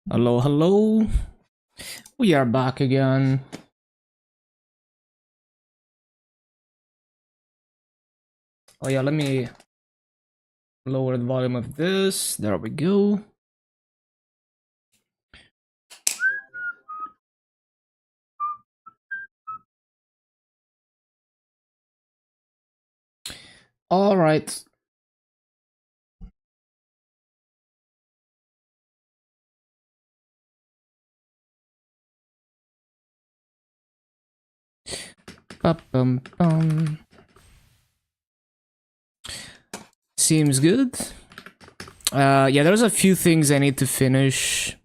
Hello, hello. We are back again. Oh yeah, let me lower the volume of this. There we go. All right. Ba-bum-bum. Seems good. Yeah, there's a few things I need to finish.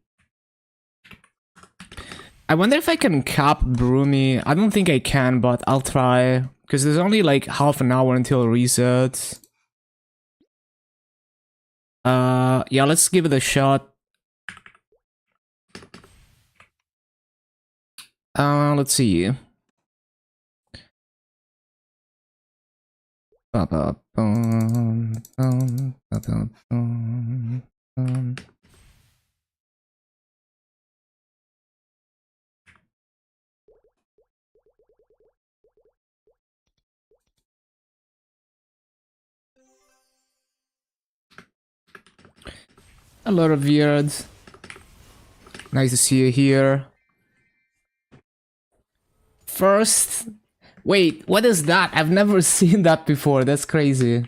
I wonder if I can cap Broomy. I don't think I can, but I'll try. Because there's only like half an hour until reset. Yeah, let's give it a shot. Let's see. A lot of weird. Nice to see you here. First, wait, what is that? I've never seen that before. That's crazy.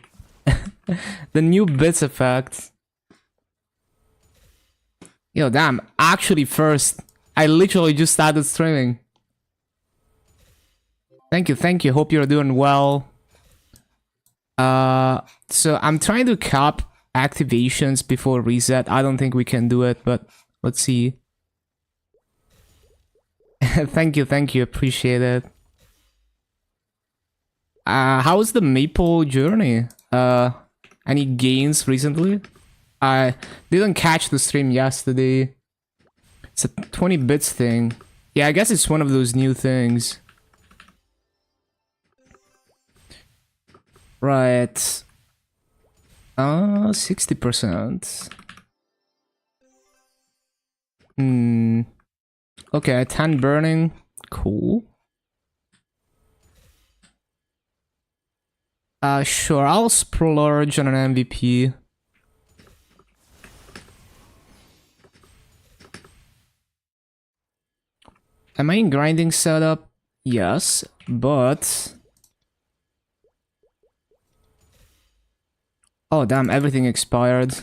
The new bits effect. Yo, damn. Actually, first, I literally just started streaming. Thank you, thank you. Hope you're doing well. So I'm trying to cap activations before reset. I don't think we can do it, but let's see. Thank you, appreciate it. How's the Maple journey? Any gains recently? I didn't catch the stream yesterday. It's a 20 bits thing. Yeah, I guess it's one of those new things. Right. 60%. Okay, 10 burning. Cool. Sure, I'll splurge on an MVP. Am I in grinding setup? Yes, but... Oh damn, everything expired.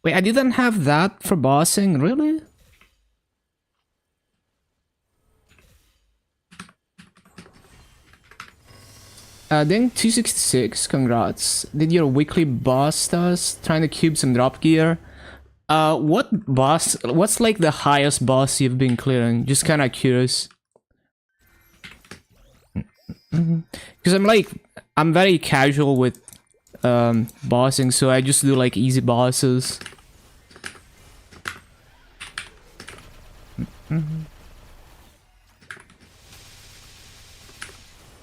Wait, I didn't have that for bossing, really? Ding 266, congrats. Did your weekly boss task? Trying to cube some drop gear? What boss? What's like the highest boss you've been clearing? Just kinda curious. Because I'm very casual with bossing, so I just do like easy bosses.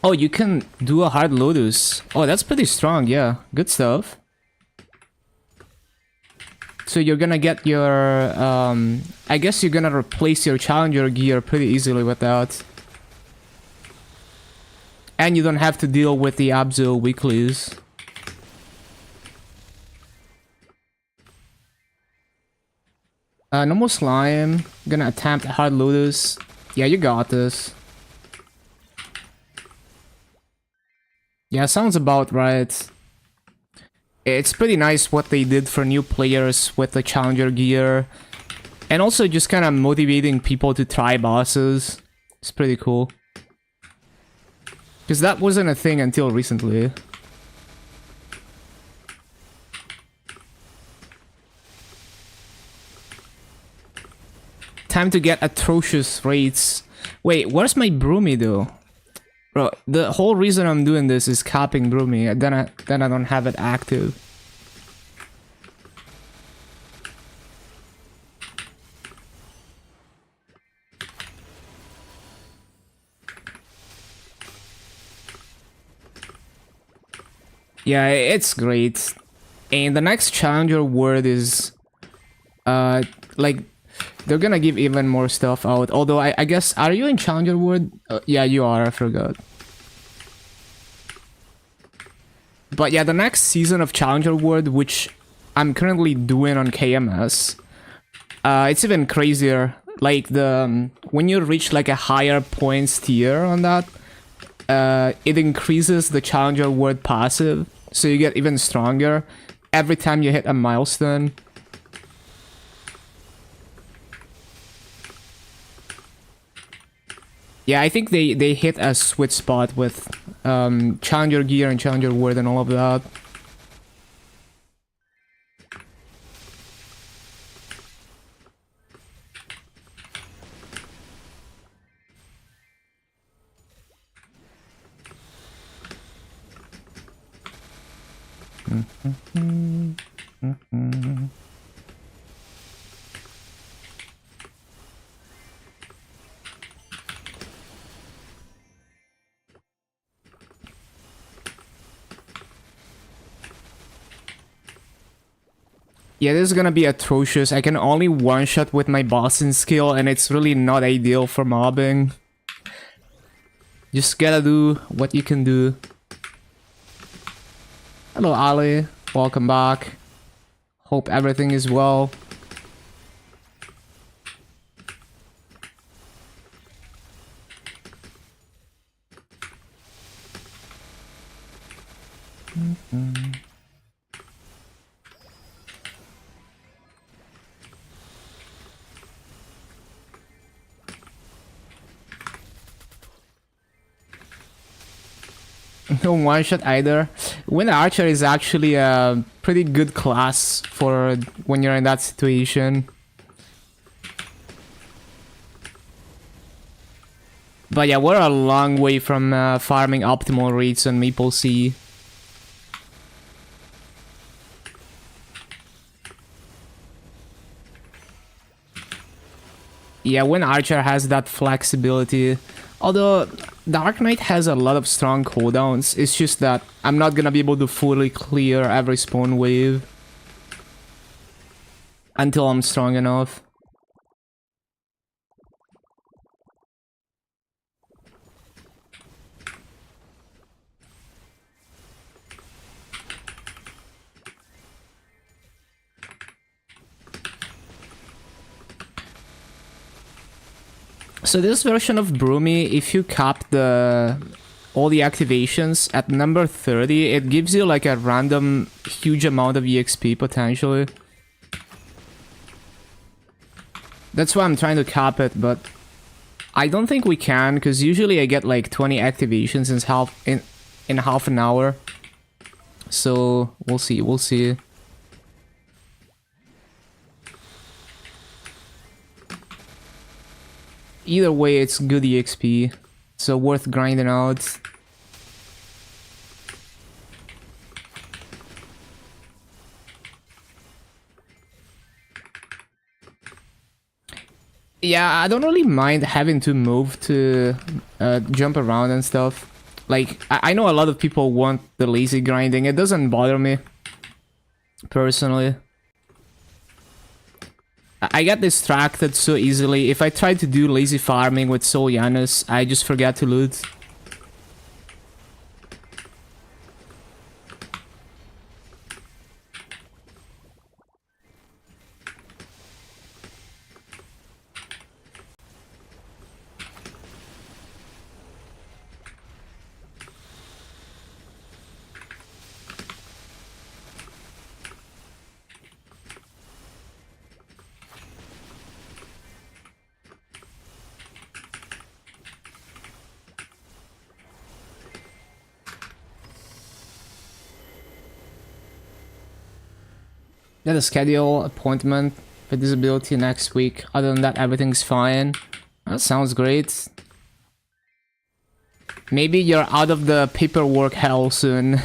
Oh, you can do a hard lotus. Oh, that's pretty strong, yeah. Good stuff. So you're gonna get your, I guess you're gonna replace your challenger gear pretty easily with that. And you don't have to deal with the Abzo weeklies. No more slime. Gonna attempt hard lotus. Yeah, you got this. Yeah, sounds about right. It's pretty nice what they did for new players with the challenger gear. And also just kind of motivating people to try bosses. It's pretty cool. Because that wasn't a thing until recently. Time to get atrocious rates. Wait, where's my Broomy though? Bro, the whole reason I'm doing this is capping Broomy, and then I don't have it active. Yeah, it's great. And the next challenger word is like They're gonna give even more stuff out. Although I guess, are you in Challenger World? Yeah, you are. I forgot. But yeah, the next season of Challenger World, which I'm currently doing on KMS, it's even crazier. Like the when you reach like a higher points tier on that, it increases the Challenger World passive, so you get even stronger every time you hit a milestone. Yeah, I think they hit a sweet spot with Challenger gear and Challenger World and all of that. Yeah, this is gonna be atrocious. I can only one-shot with my bossing skill, and it's really not ideal for mobbing. Just gotta do what you can do. Hello, Ali. Welcome back. Hope everything is well. No one shot either. Wind Archer is actually a pretty good class for when you're in that situation. But yeah, we're a long way from farming optimal rates on Maple Sea. Yeah, Wind Archer has that flexibility. Although Dark Knight has a lot of strong cooldowns, it's just that I'm not gonna be able to fully clear every spawn wave until I'm strong enough. So this version of Broomy, if you cap all the activations at number 30, it gives you like a random huge amount of EXP potentially. That's why I'm trying to cap it, but I don't think we can, because usually I get like 20 activations in half an hour. So we'll see. Either way, it's good EXP, so worth grinding out. Yeah, I don't really mind having to move to jump around and stuff. Like, I know a lot of people want the lazy grinding. It doesn't bother me, personally. I get distracted so easily. If I try to do lazy farming with Soul Janus, I just forget to loot. Yeah, the schedule, appointment, visibility next week. Other than that, everything's fine. That sounds great. Maybe you're out of the paperwork hell soon.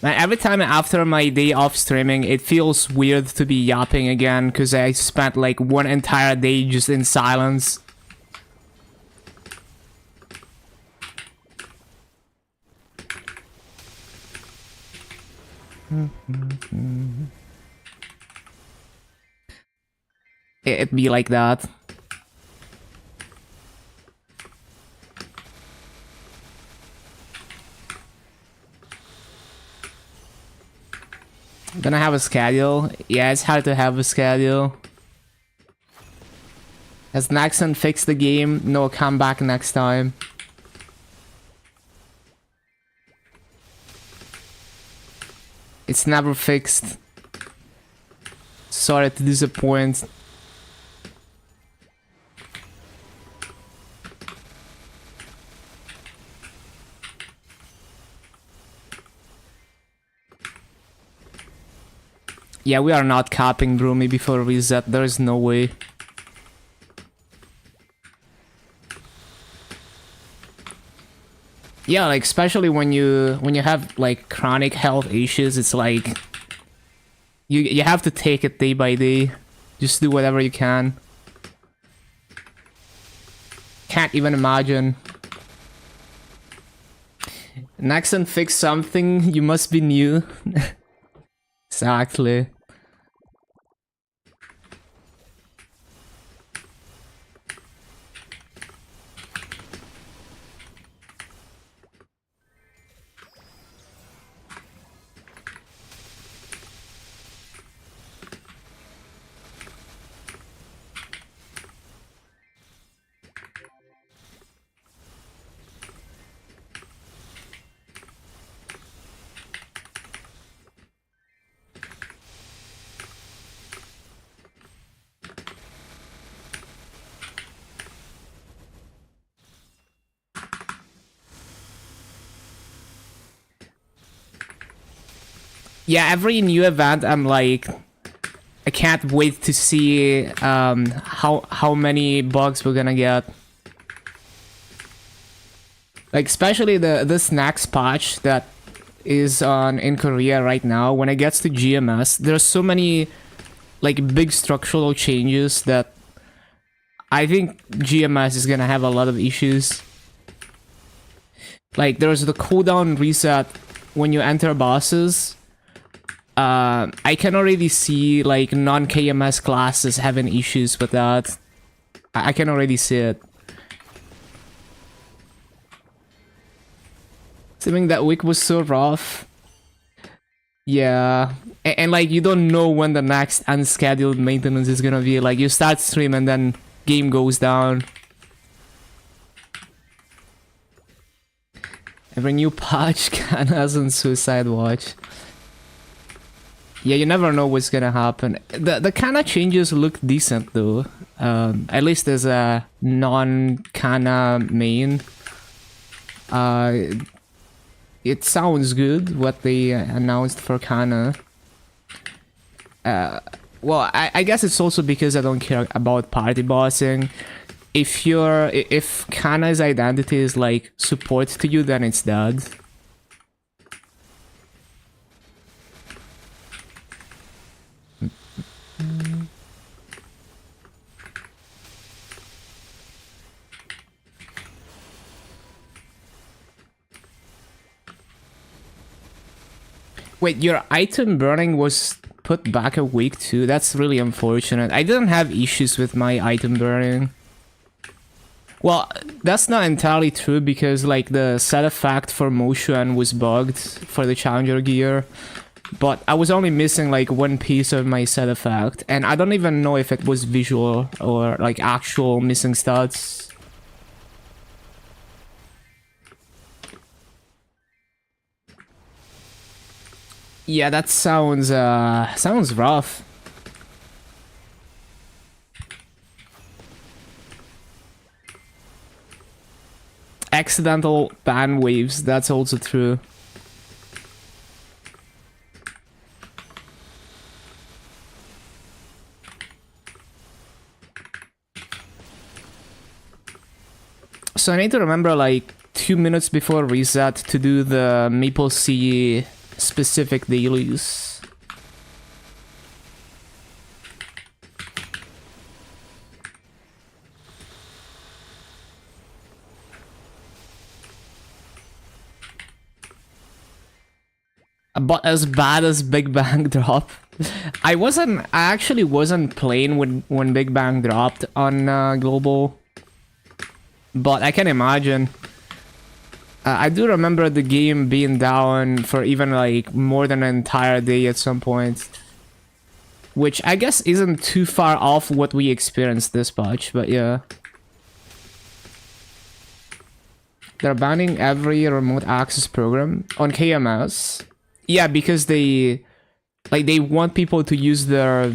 Man, every time after my day off streaming, it feels weird to be yapping again, because I spent like one entire day just in silence. It'd be like that. Gonna have a schedule? Yeah, it's hard to have a schedule. Has Naxon fixed the game? No, come back next time. It's never fixed. Sorry to disappoint. Yeah, we are not capping Broomy before reset. There is no way. Yeah, like especially when you have like chronic health issues, it's like you have to take it day by day. Just do whatever you can. Can't even imagine. Naxon fix something, you must be new. Exactly. Yeah, every new event I'm like, I can't wait to see how many bugs we're gonna get. Like especially this next patch that is on in Korea right now. When it gets to GMS, there's so many like big structural changes that I think GMS is gonna have a lot of issues. Like there's the cooldown reset when you enter bosses. I can already see like non-KMS classes having issues with that. I can already see it. Assuming that week was so rough. Yeah. And like you don't know when the next unscheduled maintenance is gonna be. Like you start stream and then game goes down. Every new patch has on Suicide Watch. Yeah, you never know what's gonna happen. The Kana changes look decent though. At least as a non-Kana main. It sounds good what they announced for Kana. Well, I guess it's also because I don't care about party bossing. If Kana's identity is like support to you, then it's dead. Wait, your item burning was put back a week too? That's really unfortunate. I didn't have issues with my item burning. Well, that's not entirely true because like the set effect for Motion was bugged for the Challenger gear. But I was only missing like one piece of my set effect. And I don't even know if it was visual or like actual missing stats. Yeah, that sounds rough. Accidental ban waves, that's also true. So I need to remember like 2 minutes before reset to do the MapleStory specific dailies. But as bad as Big Bang Drop. I actually wasn't playing when Big Bang dropped on global. But I can imagine. I do remember the game being down for even like more than an entire day at some point. Which I guess isn't too far off what we experienced this patch, but yeah. They're banning every remote access program on KMS. Yeah, because they want people to use their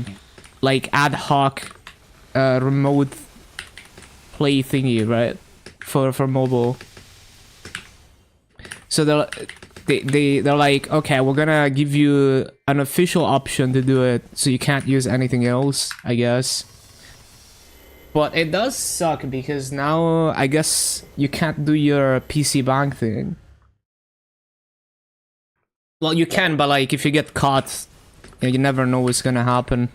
like ad hoc remote play thingy, right? For mobile. So they're like, okay, we're gonna give you an official option to do it, so you can't use anything else, I guess. But it does suck because now I guess you can't do your PC bank thing. Well, you can, but like if you get caught, you never know what's gonna happen.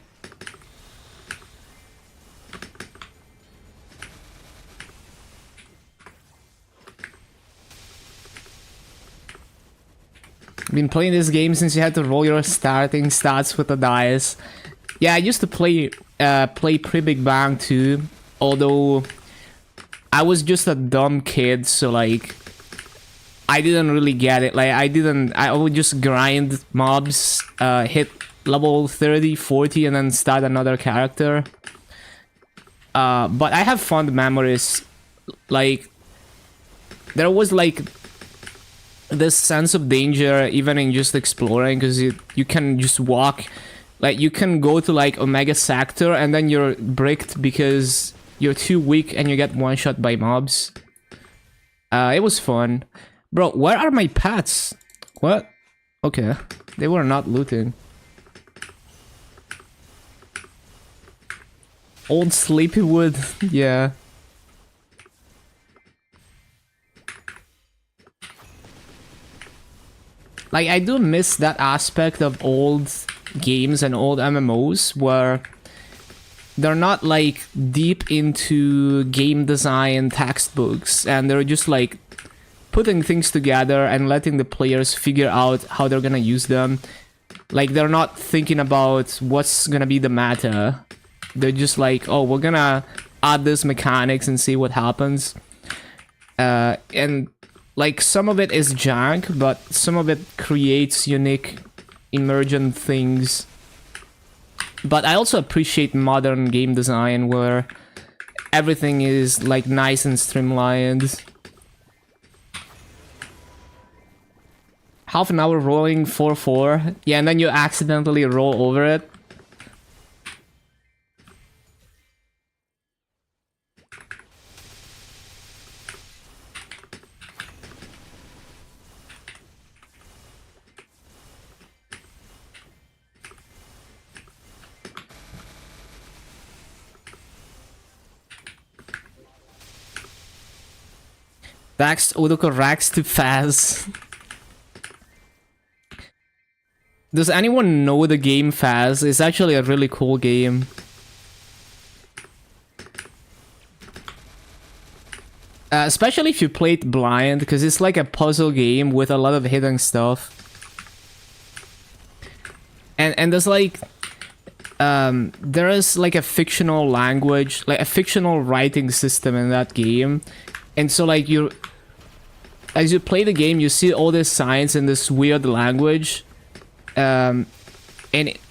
Been playing this game since you had to roll your starting stats with the dice. Yeah, I used to play pre-Big Bang too, although I was just a dumb kid, so like I didn't really get it. Like I would just grind mobs, hit level 30, 40 and then start another character. But I have fond memories. Like there was like this sense of danger even in just exploring, because you can just walk, like you can go to like Omega Sector and then you're bricked because you're too weak and you get one shot by mobs. It was fun. Bro, where are my pets? What? Okay, they were not looting. Old Sleepywood, yeah. Like, I do miss that aspect of old games and old MMOs where they're not like deep into game design textbooks and they're just like putting things together and letting the players figure out how they're gonna use them. Like, they're not thinking about what's gonna be the meta. They're just like, oh, we're gonna add this mechanics and see what happens. And like, some of it is jank, but some of it creates unique, emergent things. But I also appreciate modern game design where everything is like nice and streamlined. Half an hour rolling 4-4. Yeah, and then you accidentally roll over it. That's autocorrects to Faz. Does anyone know the game Faz? It's actually a really cool game. Especially if you play it blind, because it's like a puzzle game with a lot of hidden stuff. And there's like... there is like a fictional language, like a fictional writing system in that game. And so like as you play the game, you see all this signs in this weird language. And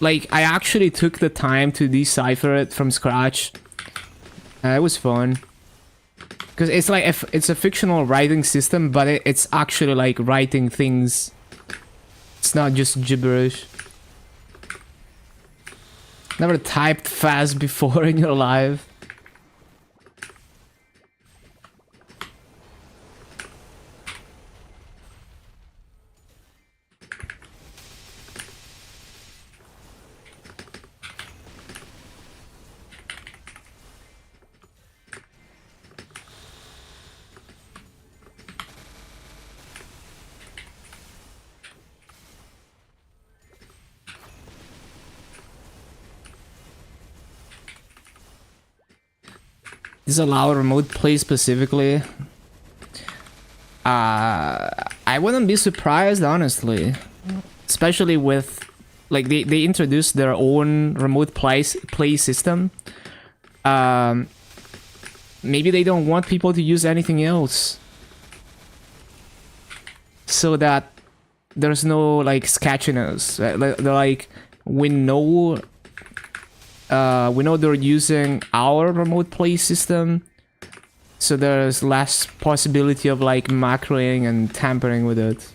like I actually took the time to decipher it from scratch. It was fun. Because it's like it's a fictional writing system, but it's actually like writing things. It's not just gibberish. Never typed fast before in your life. disallow remote play specifically. I wouldn't be surprised, honestly. Especially with, like, they introduced their own remote play system. Maybe they don't want people to use anything else, so that there's no, like, sketchiness. They're like, we know they're using our remote play system, so there's less possibility of, like, macroing and tampering with it.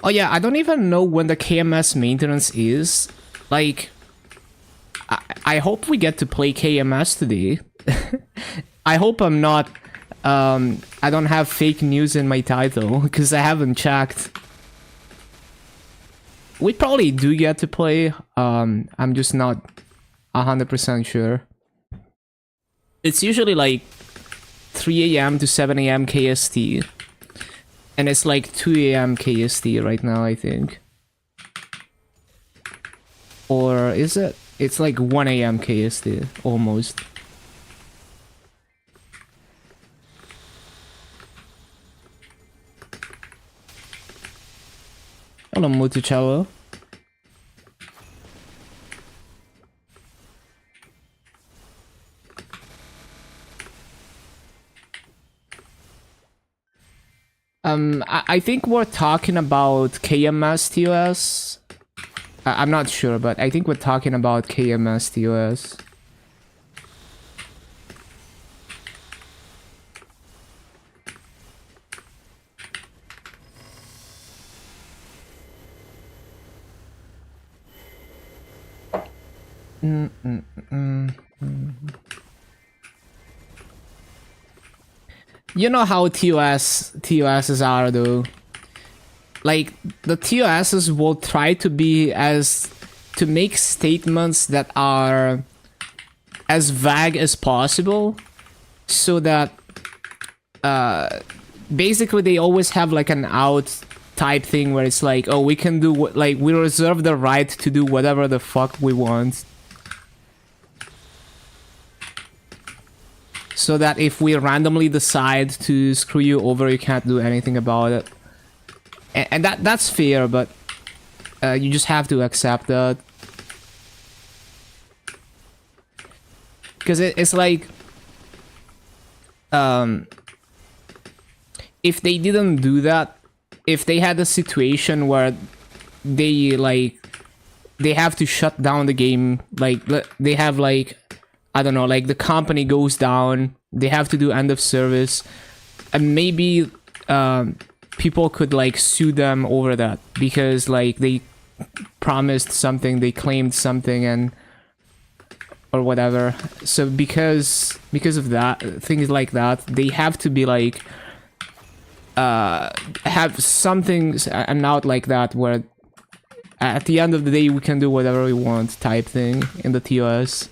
Oh yeah, I don't even know when the KMS maintenance is. Like, I hope we get to play KMS today. I hope I'm not, I don't have fake news in my title, because I haven't checked. We probably do get to play, I'm just not 100% sure. It's usually like 3 AM to 7 AM KST. And it's like 2 AM KST right now, I think. Or is it? It's like 1 AM KST, almost. Hello, Mutuchawa. I think we're talking about KMS TOS. I'm not sure, but I think we're talking about KMS TOS. You know how TOSs are, though. Like, the TOSs will try to make statements that are as vague as possible, so that basically they always have like an out type thing where it's like, oh, we can do like, we reserve the right to do whatever the fuck we want. So that if we randomly decide to screw you over, you can't do anything about it. And that's fair, but you just have to accept that. Because it's like, if they didn't do that, if they had a situation where they have to shut down the game, like they have like, I don't know, like the company goes down, they have to do end of service, and maybe people could like sue them over that, because like they promised something, they claimed something, and or whatever. So because of that, things like that, they have to be like have something, a note like that, where at the end of the day we can do whatever we want type thing in the TOS.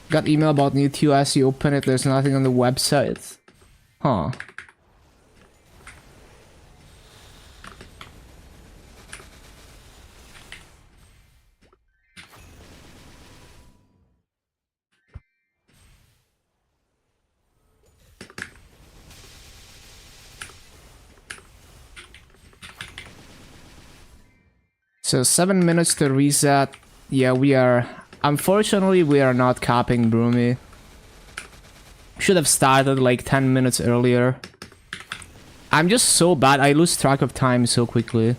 Got email about new TOS, you open it, there's nothing on the website. Huh. So 7 minutes to reset. Yeah, we are... Unfortunately, we are not copying Broomy. Should have started like 10 minutes earlier. I'm just so bad, I lose track of time so quickly.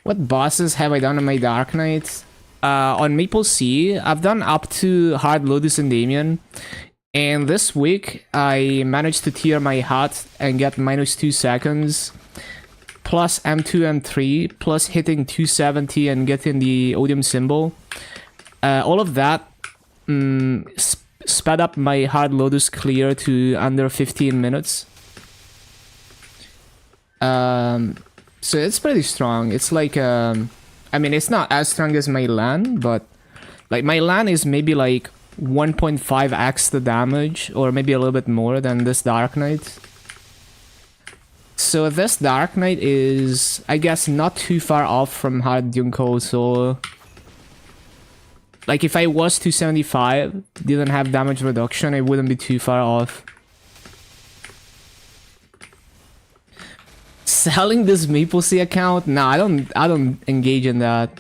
What bosses have I done on my Dark Knight? On Maple Sea, I've done up to Hard Lotus and Damien. And this week, I managed to tier my hut and get -2 seconds, plus M2, M3, plus hitting 270 and getting the Odium symbol. All of that sped up my hard Lotus clear to under 15 minutes. So it's pretty strong. It's like, I mean, it's not as strong as my LAN, but like my LAN is maybe like 1.5x the damage, or maybe a little bit more than this Dark Knight. So this Dark Knight is, I guess, not too far off from hard Junko, so... Like, if I was 275, didn't have damage reduction, it wouldn't be too far off. Selling this MapleStory account? Nah, I don't engage in that.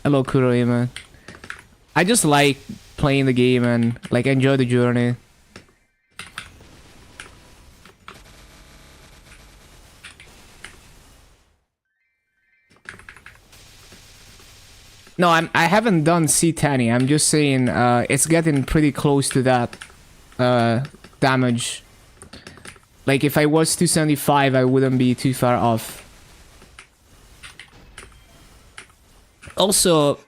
Hello, Kuroima. I just like playing the game and, like, enjoy the journey. No, I haven't done C10. I'm just saying it's getting pretty close to that damage. Like if I was 275, I wouldn't be too far off. Also,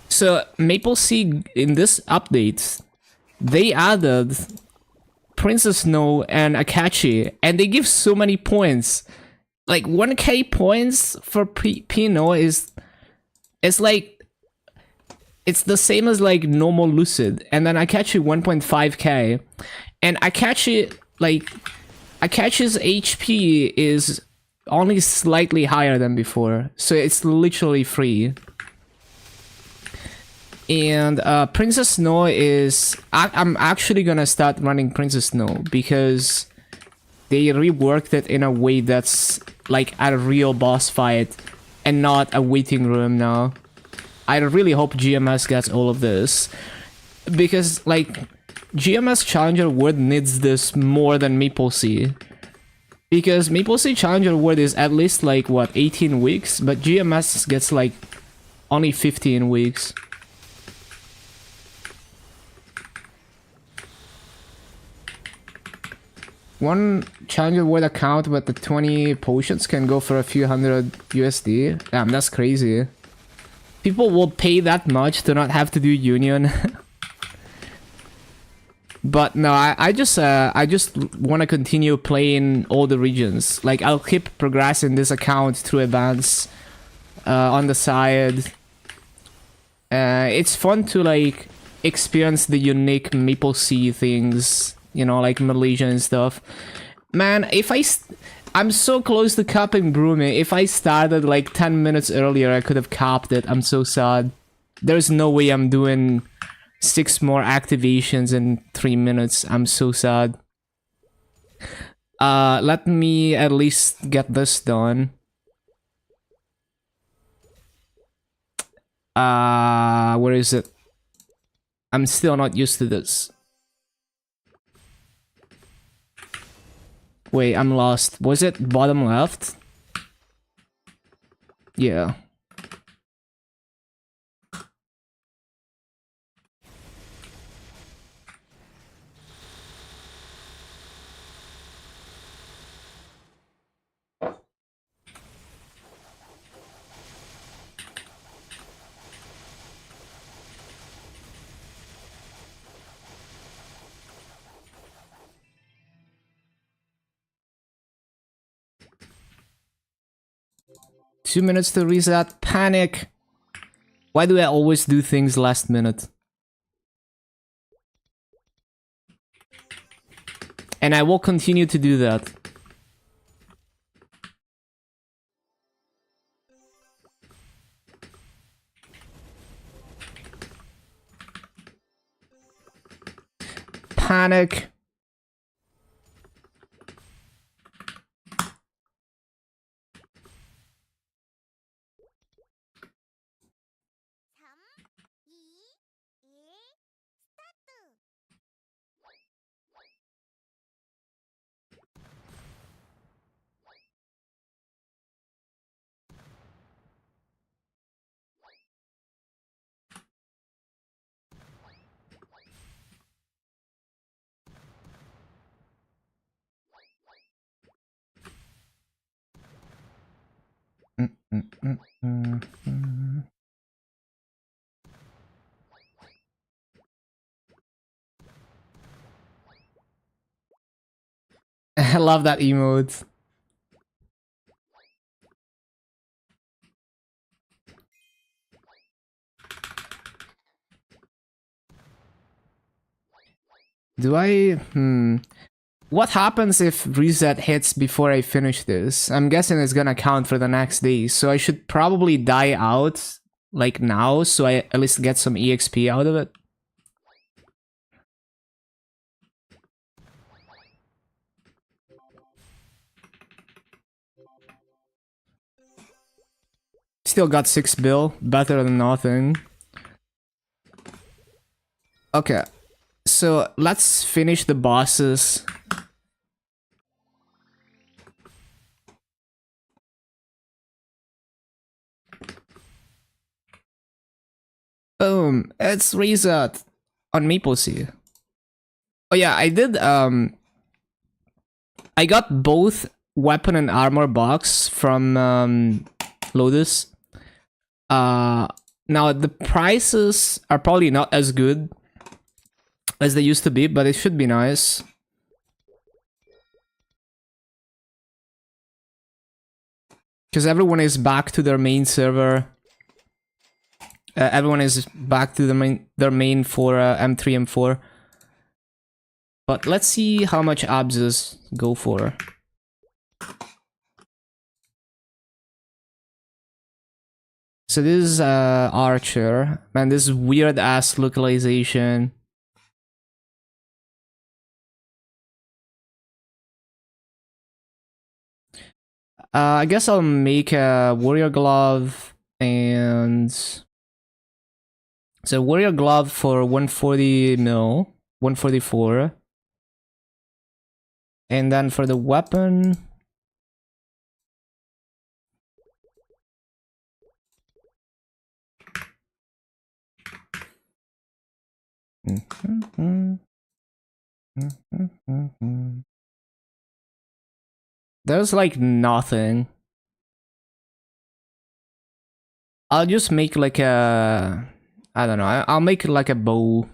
so MapleStory in this update, they added Princess Snow and Akachi, and they give so many points. Like 1k points for Pino is... It's like, it's the same as like normal Lucid, and then Akachi 1.5k, and Akachi, like, Akachi's HP is only slightly higher than before, so it's literally free. And Princess Snow is, I'm actually gonna start running Princess Snow, because they reworked it in a way that's like a real boss fight, and not a waiting room now. I really hope GMS gets all of this. Because, like, GMS Challenger World needs this more than MapleStory. Because MapleStory Challenger World is at least, like, what, 18 weeks? But GMS gets, like, only 15 weeks. One Challenger World account with the 20 potions can go for a few hundred USD. Damn, that's crazy. People will pay that much to not have to do Union. But no, I just want to continue playing all the regions. Like, I'll keep progressing this account through events on the side. It's fun to, like, experience the unique MapleStory things. You know, like Malaysia and stuff. Man, if I'm so close to capping Brumi. If I started like 10 minutes earlier, I could have capped it. I'm so sad. There's no way I'm doing 6 more activations in 3 minutes. I'm so sad. Let me at least get this done. Where is it? I'm still not used to this. Wait, I'm lost. Was it bottom left? Yeah. Two minutes to reset. Panic. Why do I always do things last minute? And I will continue to do that. Panic. I love that emote. Do I... What happens if reset hits before I finish this? I'm guessing it's gonna count for the next day, so I should probably die out, like now, so I at least get some EXP out of it. Still got 6 bill, better than nothing. Okay, so let's finish the bosses. Boom, it's reset on MapleStory. Oh yeah, I did, I got both weapon and armor box from Lotus. Now the prices are probably not as good as they used to be, but it should be nice. Because everyone is back to their main server. Everyone is back to their main for M3, M4. But let's see how much abses go for. So this is Archer. Man, this weird ass localization. I guess I'll make a warrior glove and so warrior glove for 140 mil, 144, and then for the weapon. There's like nothing. I'll just make like a... I don't know, I'll make like a bow.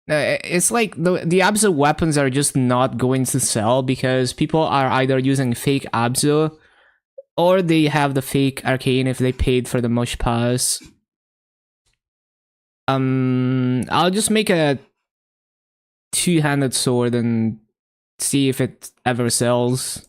It's like the Abzo weapons are just not going to sell because people are either using fake Abzo or they have the fake arcane if they paid for the mush pass. I'll just make a two-handed sword and see if it ever sells.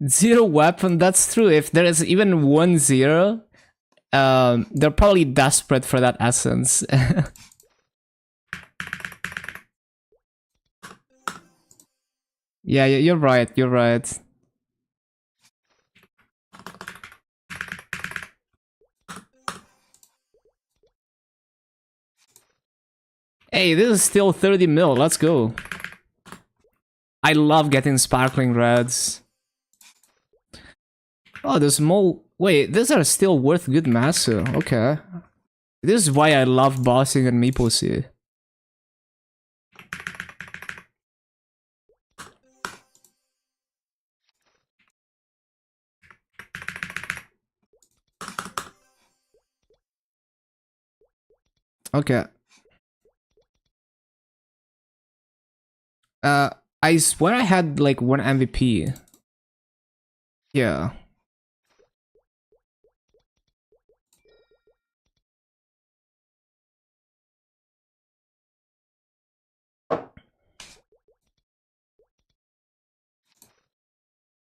Zero weapon, that's true. If there is even 1 0, they're probably desperate for that essence. Yeah, you're right, you're right. Hey, this is still 30 mil, let's go. I love getting sparkling reds. Oh, there's more. Wait, these are still worth good master. Okay. This is why I love bossing and MapleStory. Okay. I swear I had like 1 MVP. Yeah.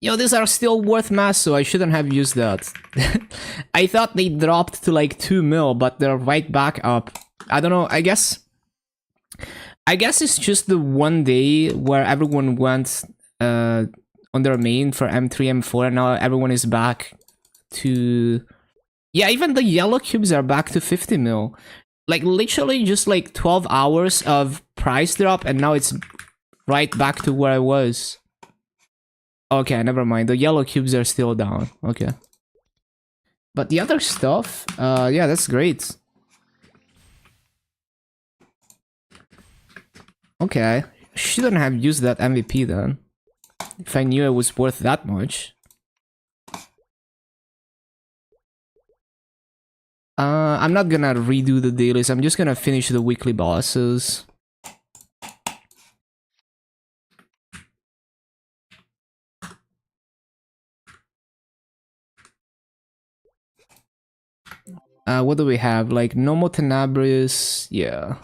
Yo, these are still worth mass, so I shouldn't have used that. I thought they dropped to like 2 mil, but they're right back up. I don't know, I guess it's just the one day where everyone went on their main for M3, M4, and now everyone is back to... Yeah, even the yellow cubes are back to 50 mil. Like, literally just like 12 hours of price drop, and now it's right back to where I was. Okay, never mind. The yellow cubes are still down. Okay. But the other stuff, yeah, that's great. Okay, shouldn't have used that MVP then. If I knew it was worth that much. I'm not gonna redo the dailies, I'm just gonna finish the weekly bosses. What do we have? Like, Nomo Tenebris, yeah.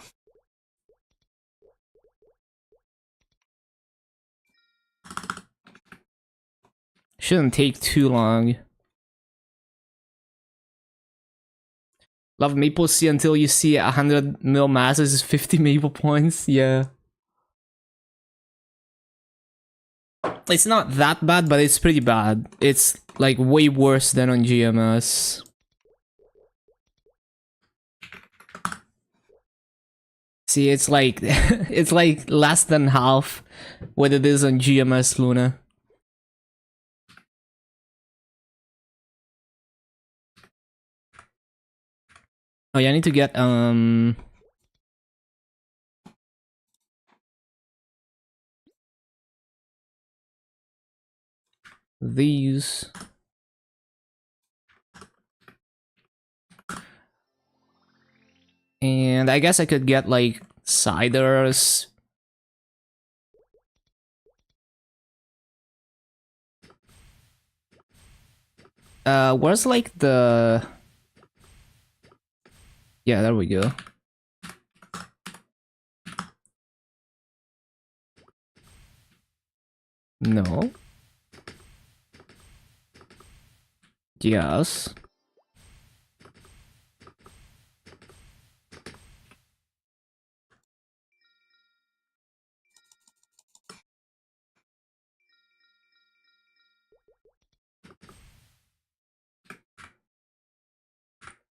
Shouldn't take too long. Love Maple C until you see 100 mil masses is 50 Maple points, yeah. It's not that bad, but it's pretty bad. It's like way worse than on GMS. See, it's like it's like less than half what it is on GMS Luna. Oh yeah, I need to get these. And I guess I could get like ciders. Where's like the... Yeah, there we go. No. Yes.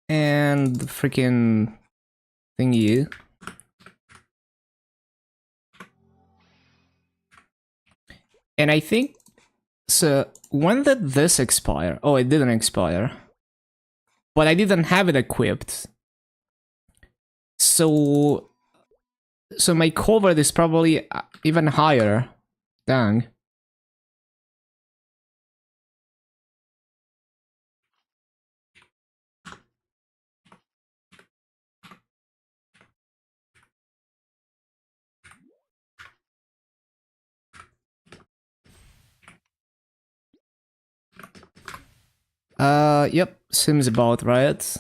And the freaking thingy. And I think... So, when did this expire? Oh, it didn't expire. But I didn't have it equipped. So my covert is probably even higher. Dang. Yep, seems about right.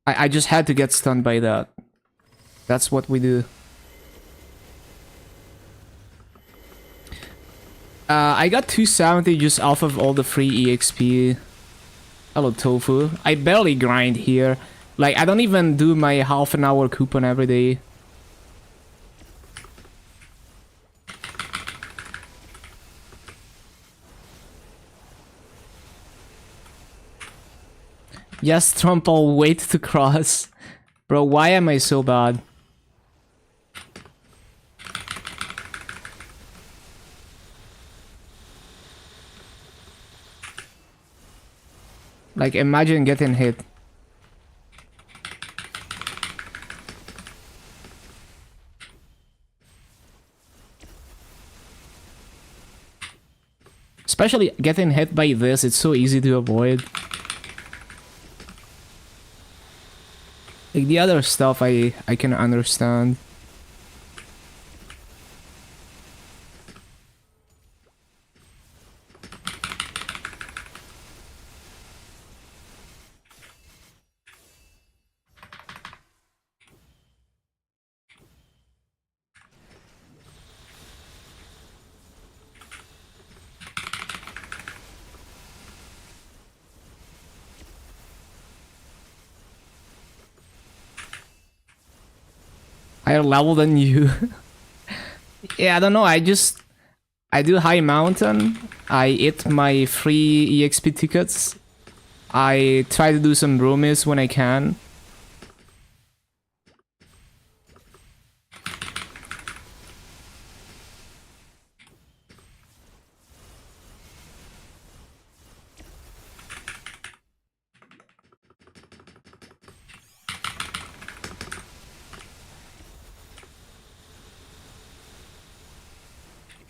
I just had to get stunned by that. That's what we do. I got 270 just off of all the free EXP. Hello, Tofu. I barely grind here. Like, I don't even do my half an hour coupon every day. Yes, Trump, I'll wait to cross. Bro, why am I so bad? Like, imagine getting hit. Especially getting hit by this, it's so easy to avoid. Like, the other stuff I can understand. Higher level than you. Yeah, I don't know. I do high mountain. I eat my free EXP tickets. I try to do some roomies when I can.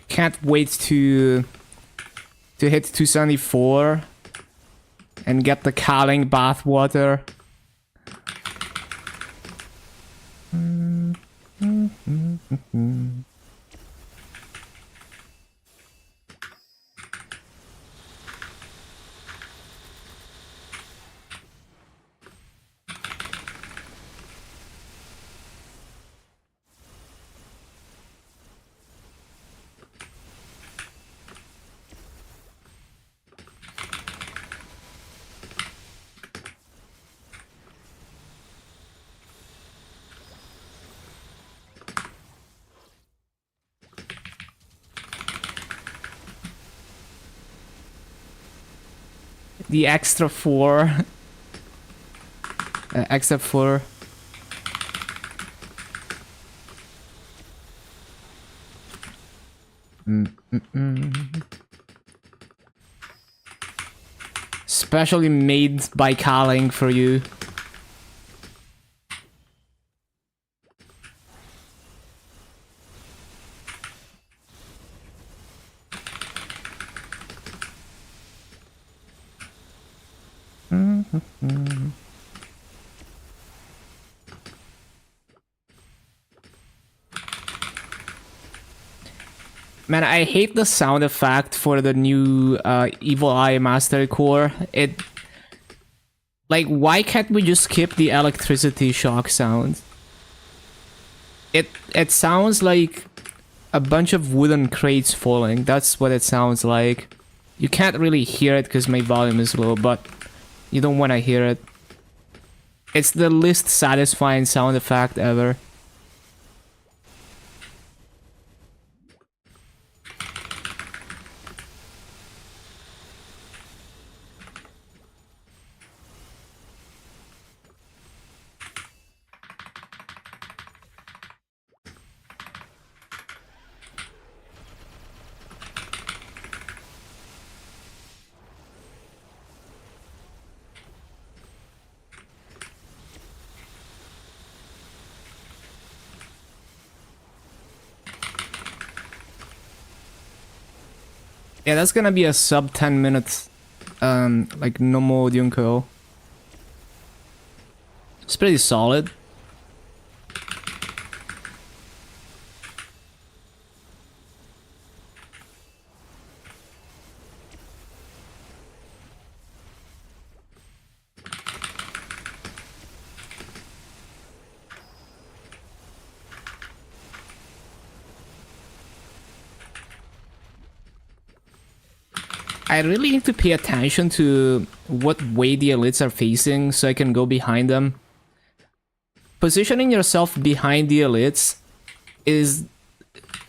Can't wait to hit 274 and get the Kaling bathwater. The extra 4. Extra 4. Specially made by Kaling for you. Man, I hate the sound effect for the new Evil Eye Master Core. It... Like, why can't we just skip the electricity shock sound? It sounds like a bunch of wooden crates falling. That's what it sounds like. You can't really hear it because my volume is low, but you don't want to hear it. It's the least satisfying sound effect ever. Yeah, that's gonna be a sub 10 minutes, like normal Junko. It's pretty solid. I really need to pay attention to what way the elites are facing so I can go behind them. Positioning yourself behind the elites is...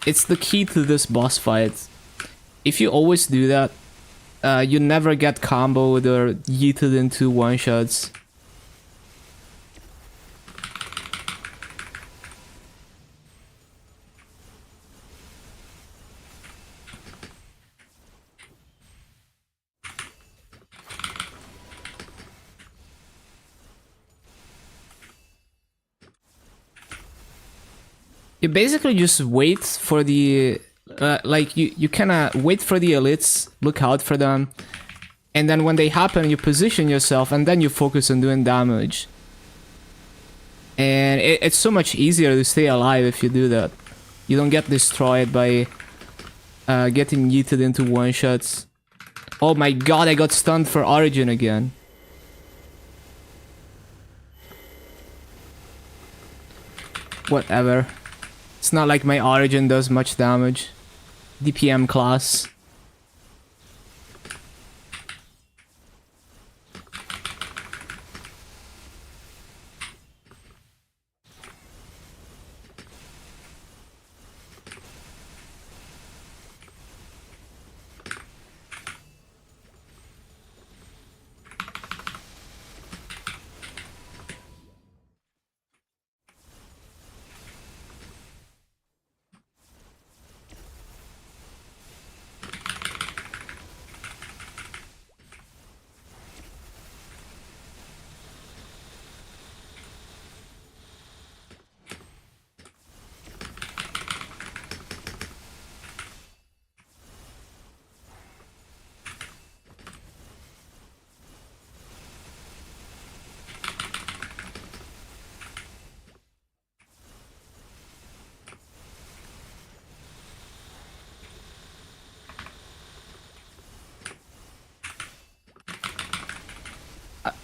it's the key to this boss fight. If you always do that, you never get comboed or yeeted into one-shots. You basically just wait for the... like, you kinda wait for the elites, look out for them, and then when they happen, you position yourself, and then you focus on doing damage. And it's so much easier to stay alive if you do that. You don't get destroyed by getting yeeted into one-shots. Oh my god, I got stunned for Origin again. Whatever. It's not like my Origin does much damage. DPM class.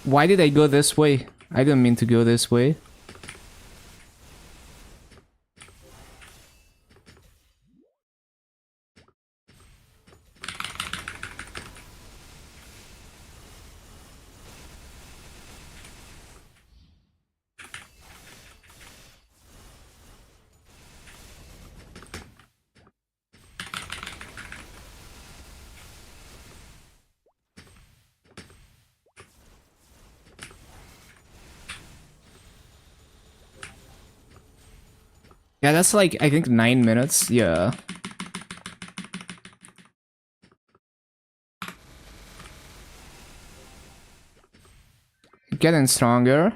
Why did I go this way? I didn't mean to go this way. Yeah, that's like, I think 9 minutes. Yeah. Getting stronger.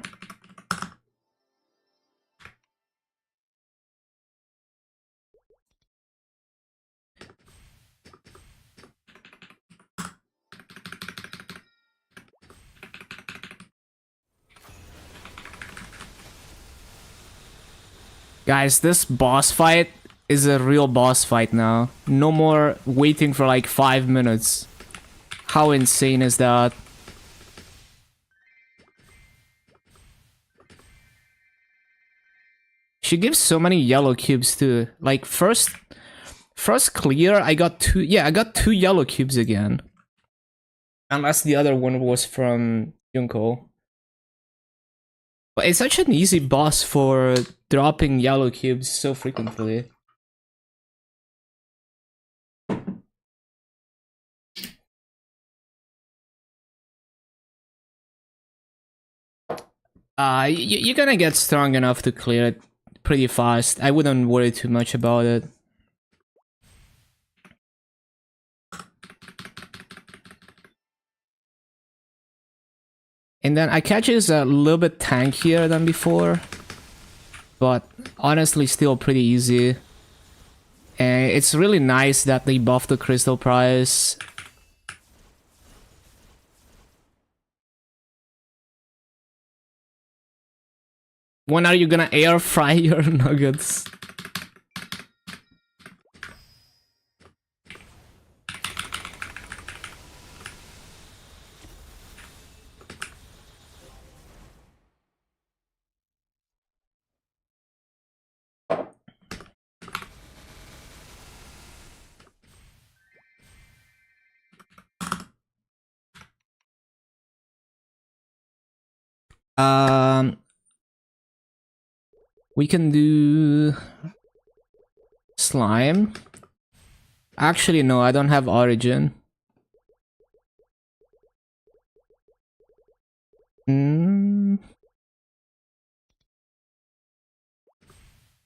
Guys, this boss fight is a real boss fight now. No more waiting for like 5 minutes. How insane is that? She gives so many yellow cubes too. Like first clear, I got two. Yeah, I got 2 yellow cubes again. Unless the other one was from Junko. But it's such an easy boss for dropping yellow cubes so frequently. You're gonna get strong enough to clear it pretty fast. I wouldn't worry too much about it. And then Akachi is a little bit tankier than before, but honestly still pretty easy. And it's really nice that they buffed the crystal price. When are you gonna air fry your nuggets? We can do slime. Actually, no, I don't have origin.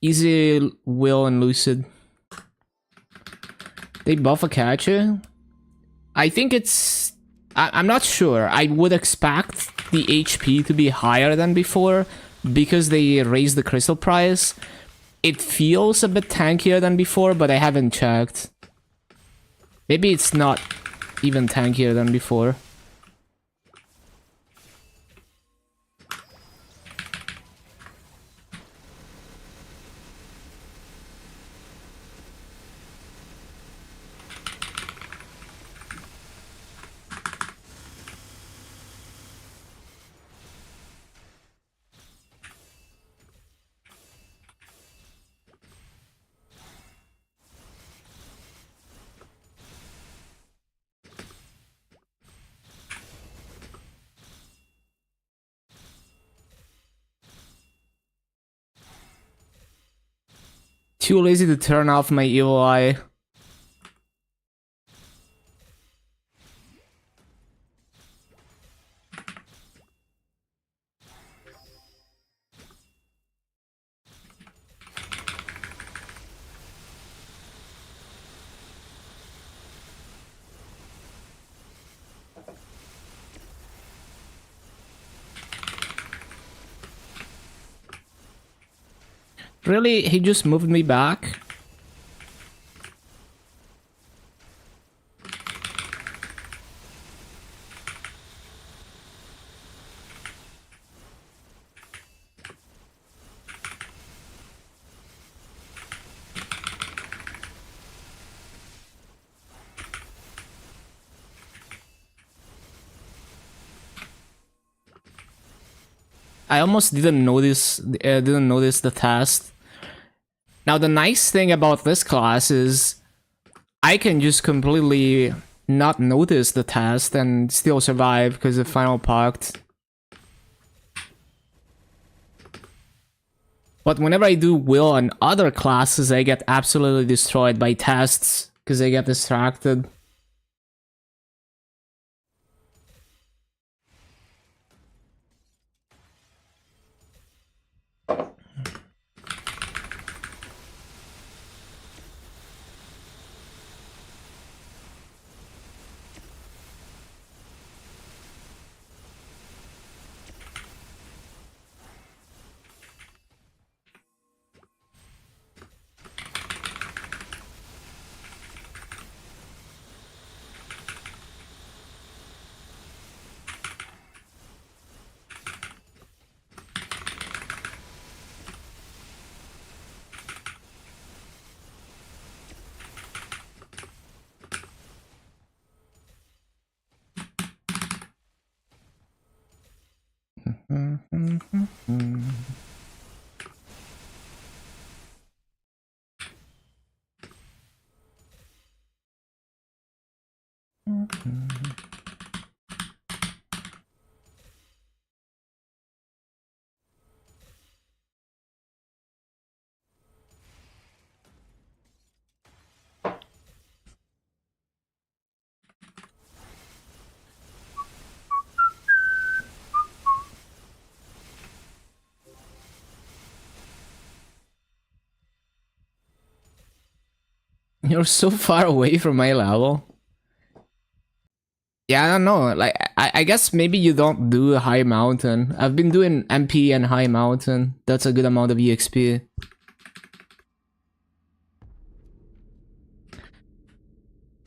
Easy, Will, and Lucid. They buff a catcher. I think it's... I'm not sure. I would expect the HP to be higher than before because they raised the crystal price. It feels a bit tankier than before, but I haven't checked. Maybe it's not even tankier than before. Too lazy to turn off my evil eye. Really? He just moved me back? I almost didn't notice the test. Now the nice thing about this class is I can just completely not notice the test and still survive because of Final Pact. But whenever I do will on other classes, I get absolutely destroyed by tests because I get distracted. You're so far away from my level. Yeah, I don't know. Like, I guess maybe you don't do High Mountain. I've been doing MP and High Mountain. That's a good amount of EXP.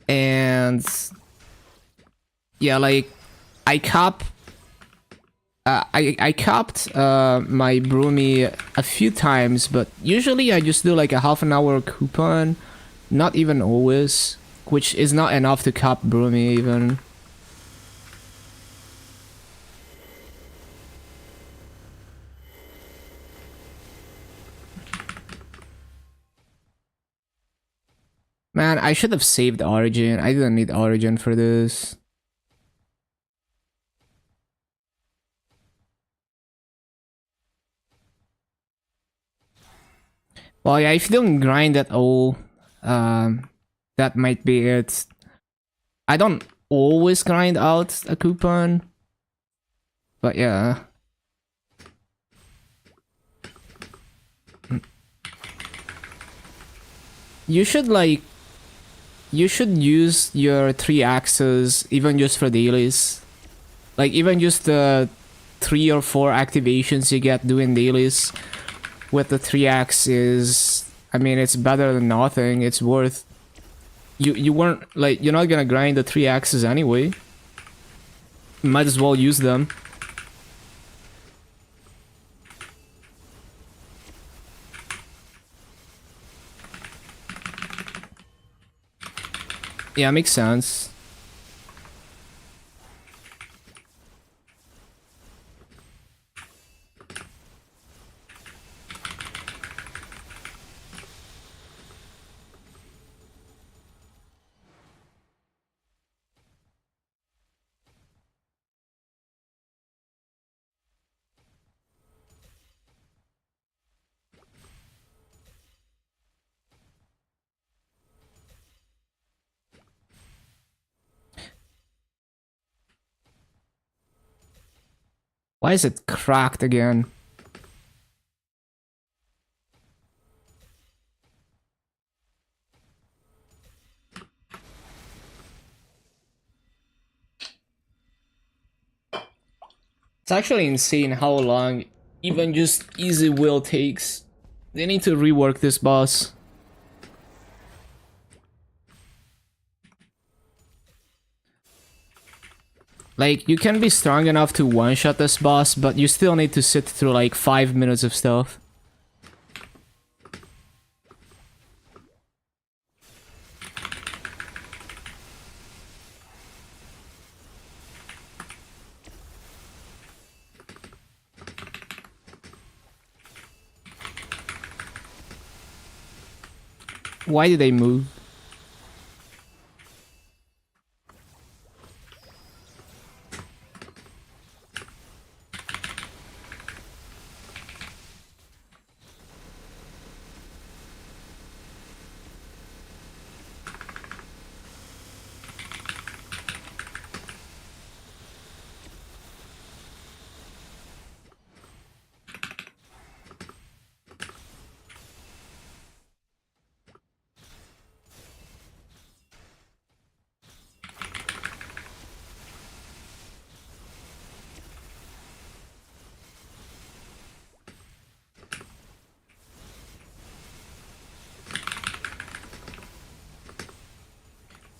And yeah, like I cap. I capped my Broomy a few times, but usually I just do like a half an hour coupon. Not even always, which is not enough to cap Broomy even. Man, I should have saved Origin. I didn't need Origin for this. Well, yeah, if you don't grind at all, that might be it. I don't always grind out a coupon, but yeah. You should like, you should use your 3 axes even just for dailies. Like even just the 3 or 4 activations you get doing dailies with the 3 axes. I mean, it's better than nothing. It's worth. You weren't like, you're not gonna grind the 3 axes anyway. Might as well use them. Yeah, makes sense. Why is it cracked again? It's actually insane how long even just easy will takes. They need to rework this boss. Like, you can be strong enough to one-shot this boss, but you still need to sit through like 5 minutes of stuff. Why did they move?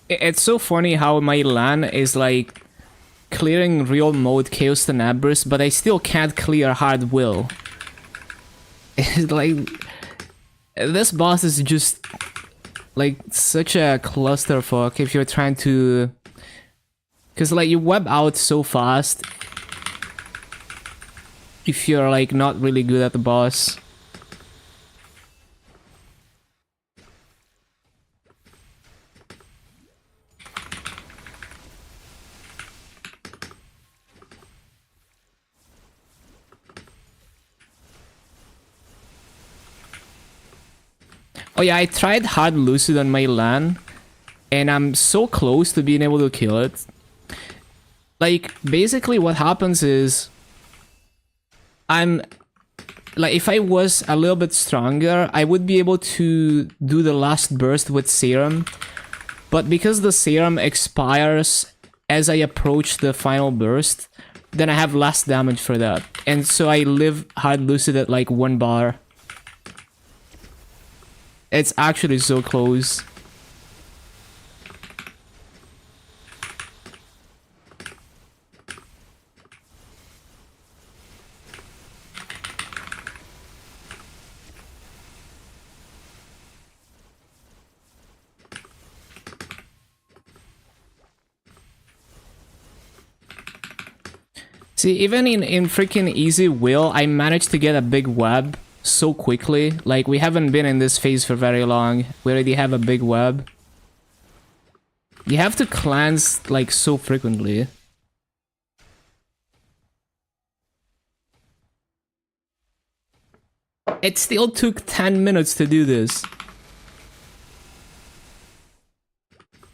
It's so funny how my LAN is like clearing real mode Chaos Tenebris, but I still can't clear Hard Will. It's like this boss is just like such a clusterfuck if you're trying to, because like you web out so fast if you're like not really good at the boss. Oh yeah, I tried Hard Lucid on my LAN, and I'm so close to being able to kill it. Like, basically what happens is, like, if I was a little bit stronger, I would be able to do the last burst with Serum, but because the Serum expires as I approach the final burst, then I have less damage for that. And so I live Hard Lucid at like 1 bar. It's actually so close. See, even in freaking Easy Will, I managed to get a big web so quickly. Like, we haven't been in this phase for very long. We already have a big web. You have to cleanse, like, so frequently. It still took 10 minutes to do this.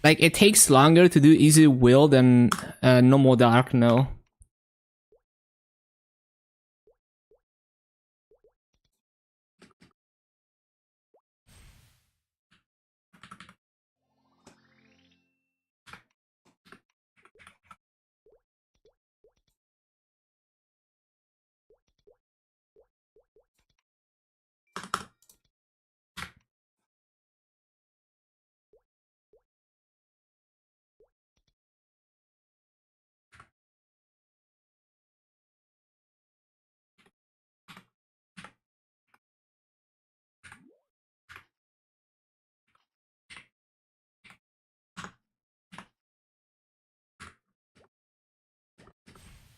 Like, it takes longer to do Easy Will than normal Dark now.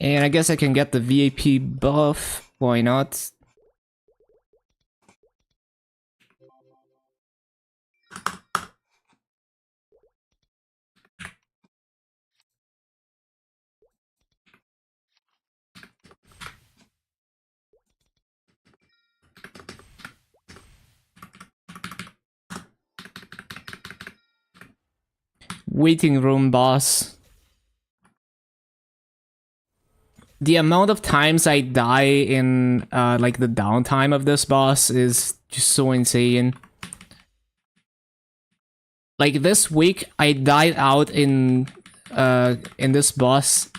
And I guess I can get the VAP buff. Why not? Waiting room boss. The amount of times I die in like the downtime of this boss is just so insane. Like this week I died out in this boss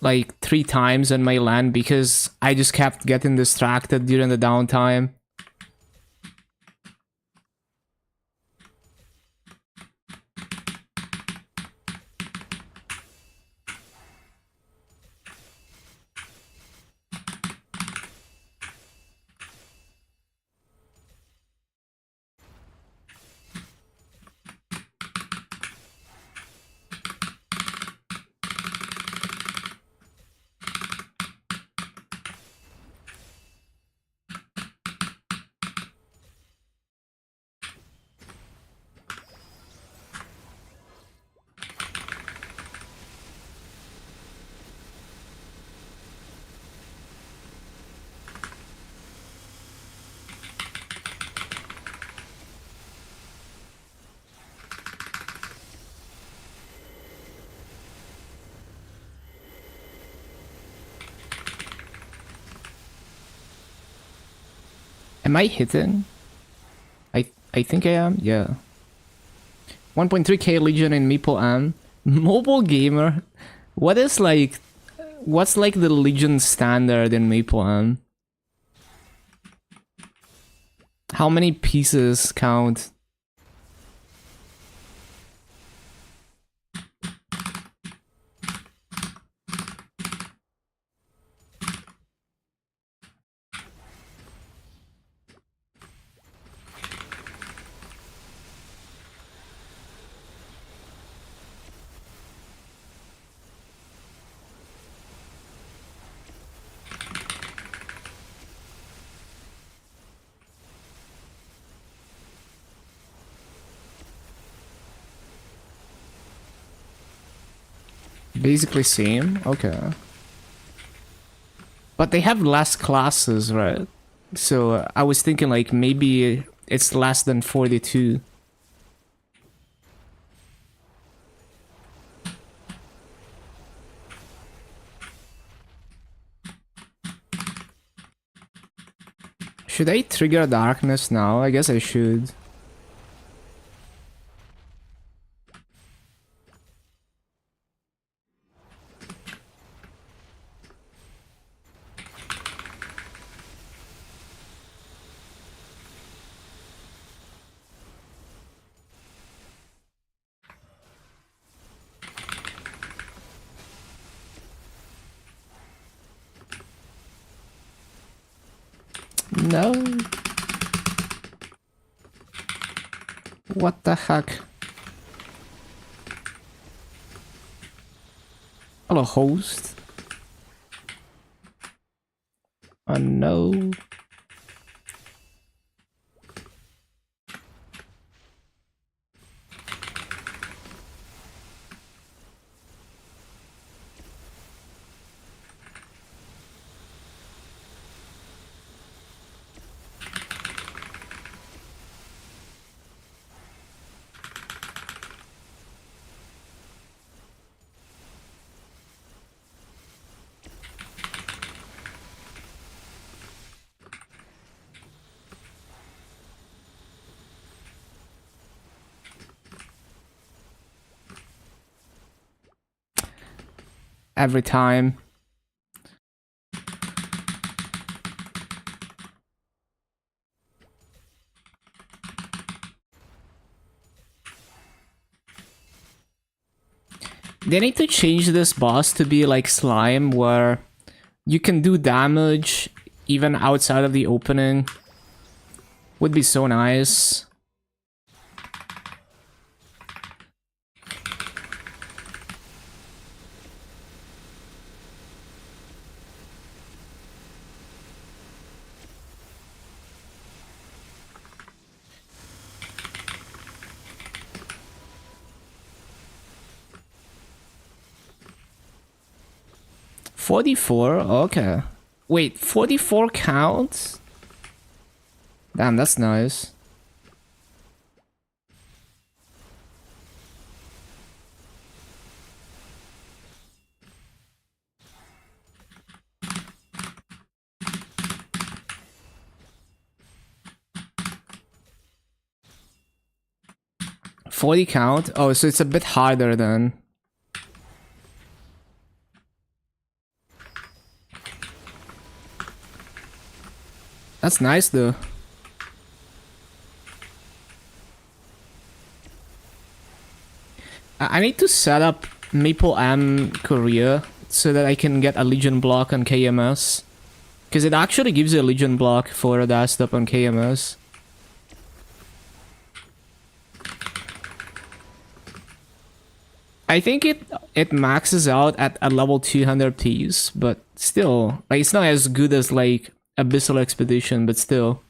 like 3 times on my LAN because I just kept getting distracted during the downtime. Am I hitting? I think I am, yeah. 1.3k Legion in Meeple M. Mobile gamer? What's like the Legion standard in Meeple M? How many pieces count? Basically same? Okay. But they have less classes, right? So I was thinking like maybe it's less than 42. Should I trigger darkness now? I guess I should. No. What the heck? Hello, host. Oh no. Every time. They need to change this boss to be like slime, where you can do damage even outside of the opening. Would be so nice. $44? Okay. Wait, 44 counts? Damn, that's nice. $40 count? Oh, so it's a bit harder then. That's nice though. I need to set up Maple M Korea so that I can get a Legion block on KMS. Because it actually gives you a Legion block for a desktop on KMS. I think it maxes out at a level 200 piece, but still, like, it's not as good as like Abyssal Expedition, but still.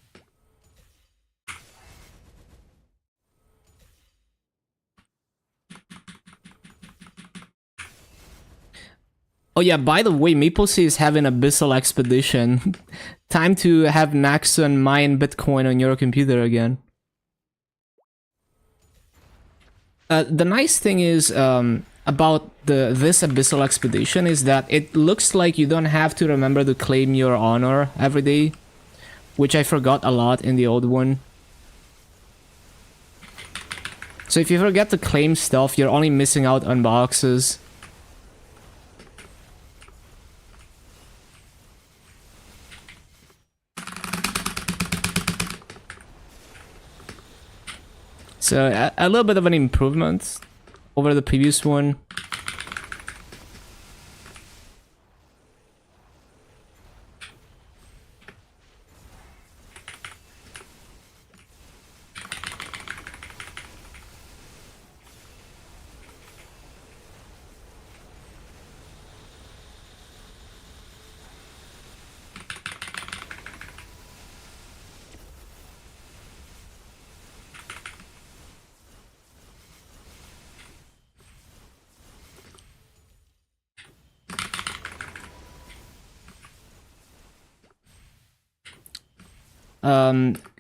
Oh yeah, by the way, MapleStory is having Abyssal Expedition. Time to have Naxxon mine Bitcoin on your computer again. The nice thing is about this Abyssal Expedition is that it looks like you don't have to remember to claim your honor every day. which I forgot a lot in the old one. So if you forget to claim stuff, you're only missing out on boxes. So a little bit of an improvement over the previous one.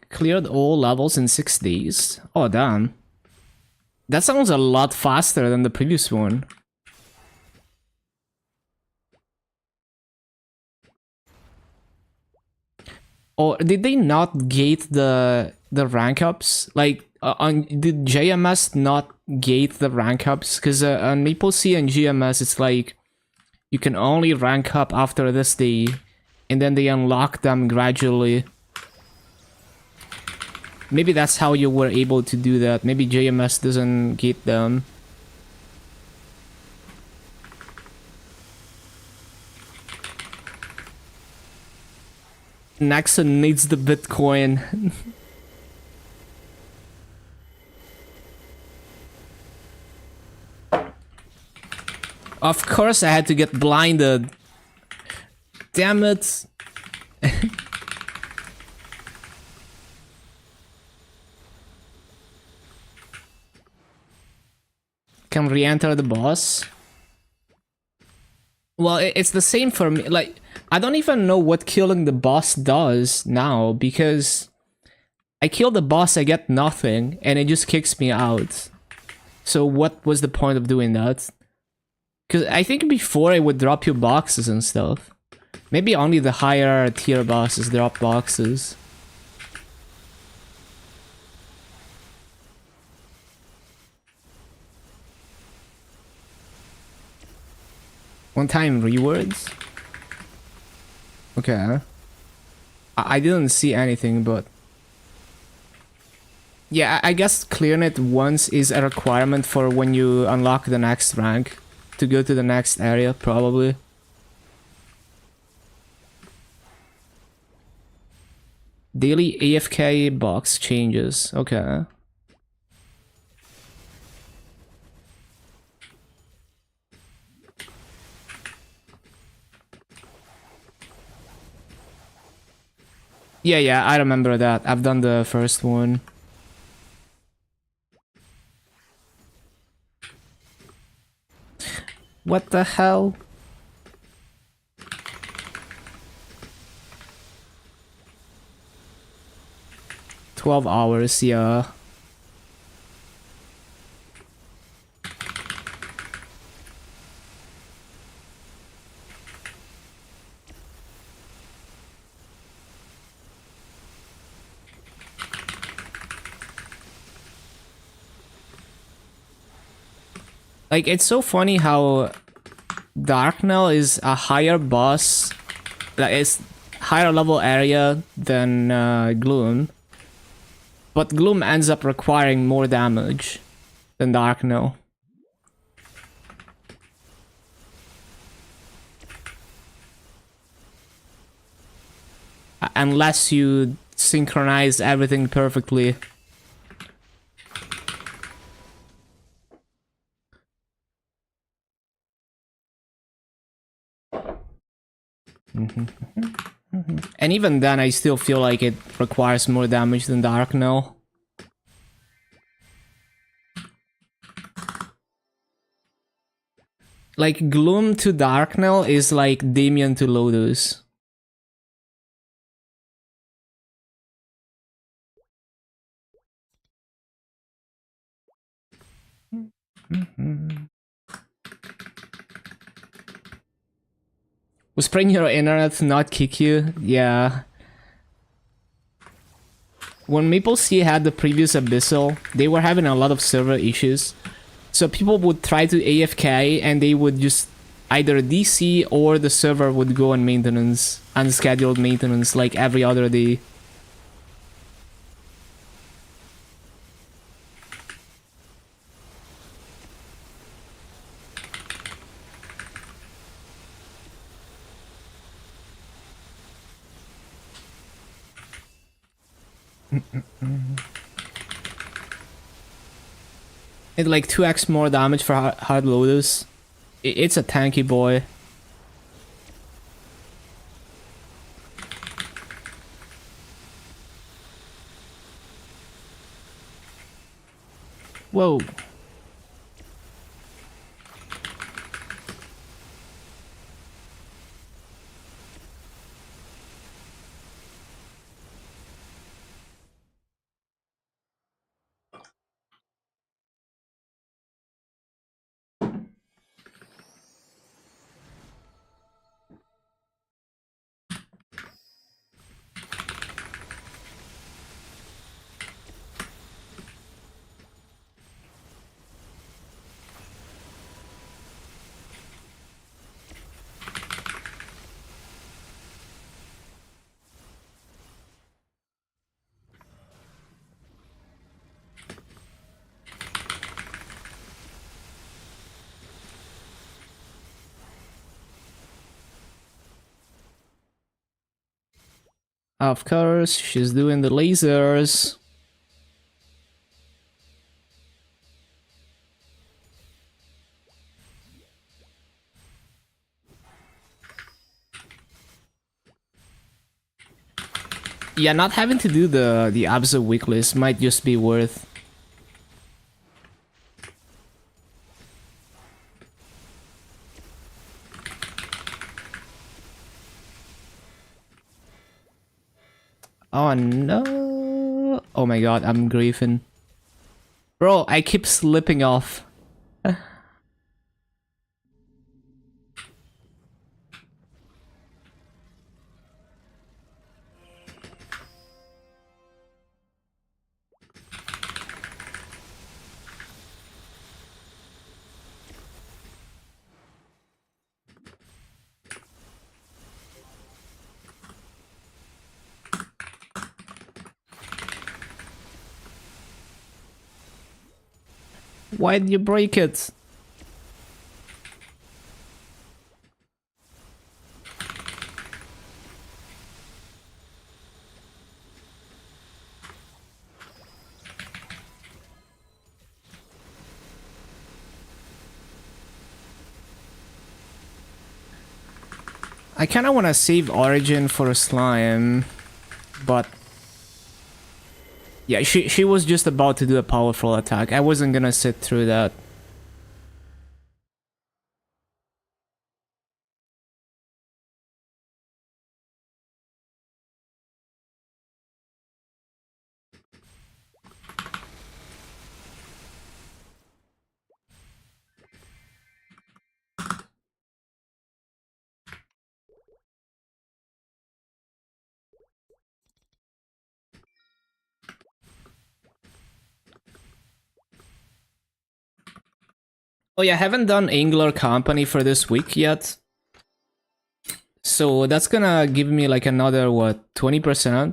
Cleared all levels in 6 days. Oh, damn. That sounds a lot faster than the previous one. Or did they not gate the rank ups? Like, did JMS not gate the rank ups? Because on MapleStory and GMS, it's like you can only rank up after this day, and then they unlock them gradually. Maybe that's how you were able to do that. Maybe JMS doesn't gate them. Nexon needs the Bitcoin. Of course I had to get blinded. Damn it. Can re-enter the boss? Well, it's the same for me. Like, I don't even know what killing the boss does now, because I kill the boss, I get nothing, and it just kicks me out. So what was the point of doing that? Because I think before it would drop you boxes and stuff. Maybe only the higher tier bosses drop boxes. One-time rewards? Okay. I didn't see anything, but... Yeah, I guess clearing it once is a requirement for when you unlock the next rank. To go to the next area, probably. Daily AFK box changes. Okay. Yeah, I remember that. I've done the first one. What the hell? $12, yeah. Like, it's so funny how Darknell is a higher boss, like it's higher level area than Gloom, but Gloom ends up requiring more damage than Darknell. Unless you synchronize everything perfectly. And even then, I still feel like it requires more damage than Darknell. Like, Gloom to Darknell is like Damien to Lotus. Was spraying your internet to not kick you? Yeah. when MapleStory had the previous Abyssal, they were having a lot of server issues. So people would try to AFK and they would just either DC or the server would go on maintenance, unscheduled maintenance, like every other day. It like 2x more damage for hard loaders. It's a tanky boy. Whoa. Of course, she's doing the lasers. Yeah, not having to do the Absa weeklist might just be worth. Oh no. Oh my god, I'm griefing. Bro, I keep slipping off. Why did you break it? I kinda wanna save Origin for a slime, but yeah, she was just about to do a powerful attack. I wasn't gonna sit through that. Oh yeah, I haven't done Angler Company for this week yet. So that's gonna give me like another, what, 20%?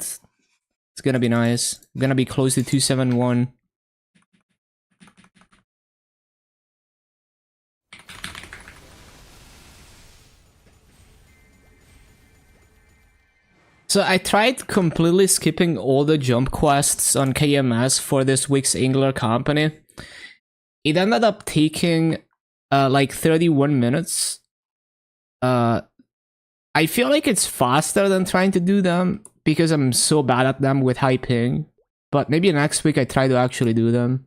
It's gonna be nice. I'm gonna be close to 271. So I tried completely skipping all the jump quests on KMS for this week's Angler Company. It ended up taking like 31 minutes. I feel like it's faster than trying to do them because I'm so bad at them with high ping. But maybe next week I try to actually do them.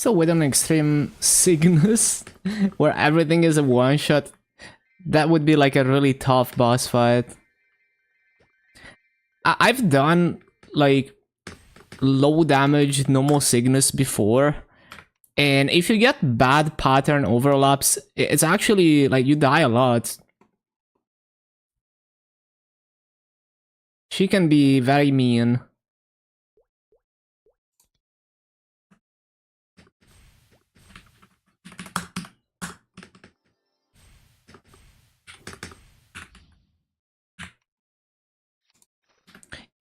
So with an extreme Cygnus, where everything is a one-shot, that would be like a really tough boss fight. I've done like low damage normal Cygnus before, and if you get bad pattern overlaps, it's actually like you die a lot. She can be very mean.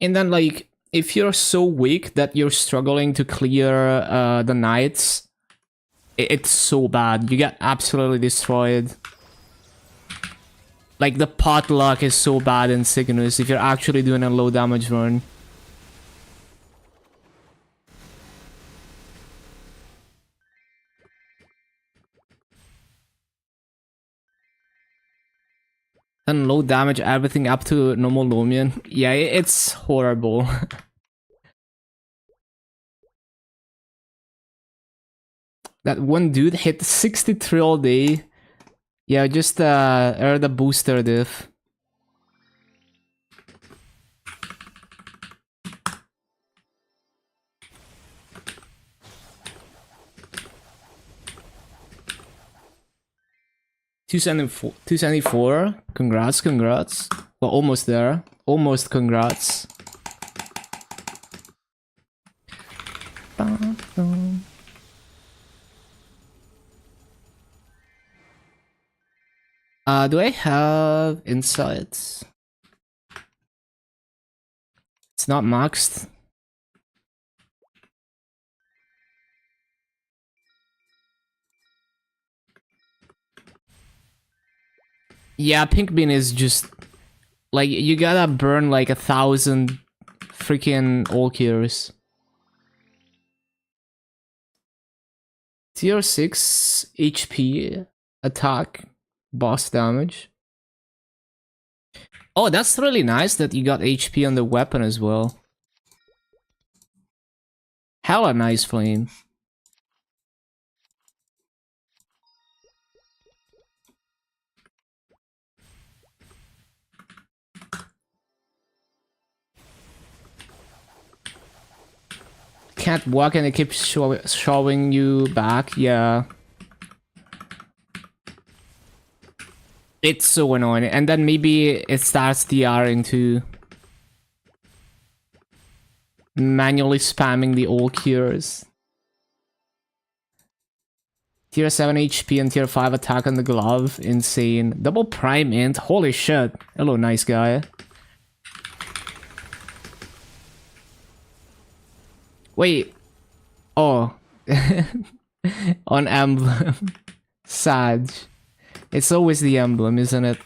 And then, like, if you're so weak that you're struggling to clear the knights, it's so bad. You get absolutely destroyed. Like, the potluck is so bad in Cygnus if you're actually doing a low damage run. And low damage everything up to normal Lumion. Yeah, it's horrible. That one dude hit 63 all day. Yeah, just the booster diff. $274. Congrats. Well, almost there. Almost congrats. Do I have insights? It's not maxed. Yeah, Pink Bean is just like you gotta burn like 1,000 freaking Olkirs. Tier 6 HP attack boss damage. Oh, that's really nice that you got HP on the weapon as well. Hella nice flame. Can't walk and it keeps showing you back, yeah. It's so annoying, and then maybe it starts DRing too. Manually spamming the old cures. Tier 7 HP and tier 5 attack on the glove, insane. Double prime int, holy shit. Hello, nice guy. Wait. Oh. On emblem. Sag. It's always the emblem, isn't it?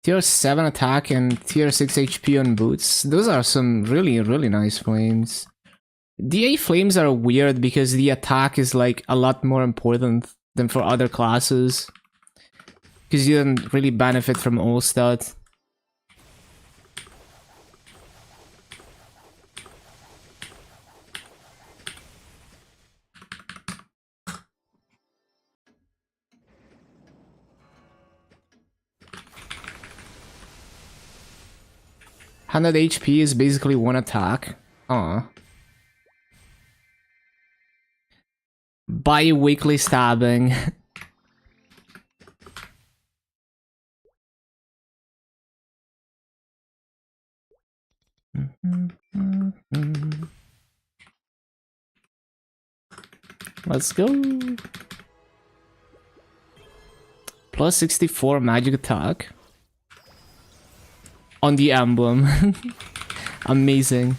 Tier 7 attack and tier 6 HP on boots. Those are some really, really nice flames. DA flames are weird because the attack is like a lot more important than for other classes. Because you don't really benefit from all stat. $100 HP is basically one attack. Aw. Bi-weekly stabbing. Let's go. Plus 64 magic attack. On the emblem. Amazing.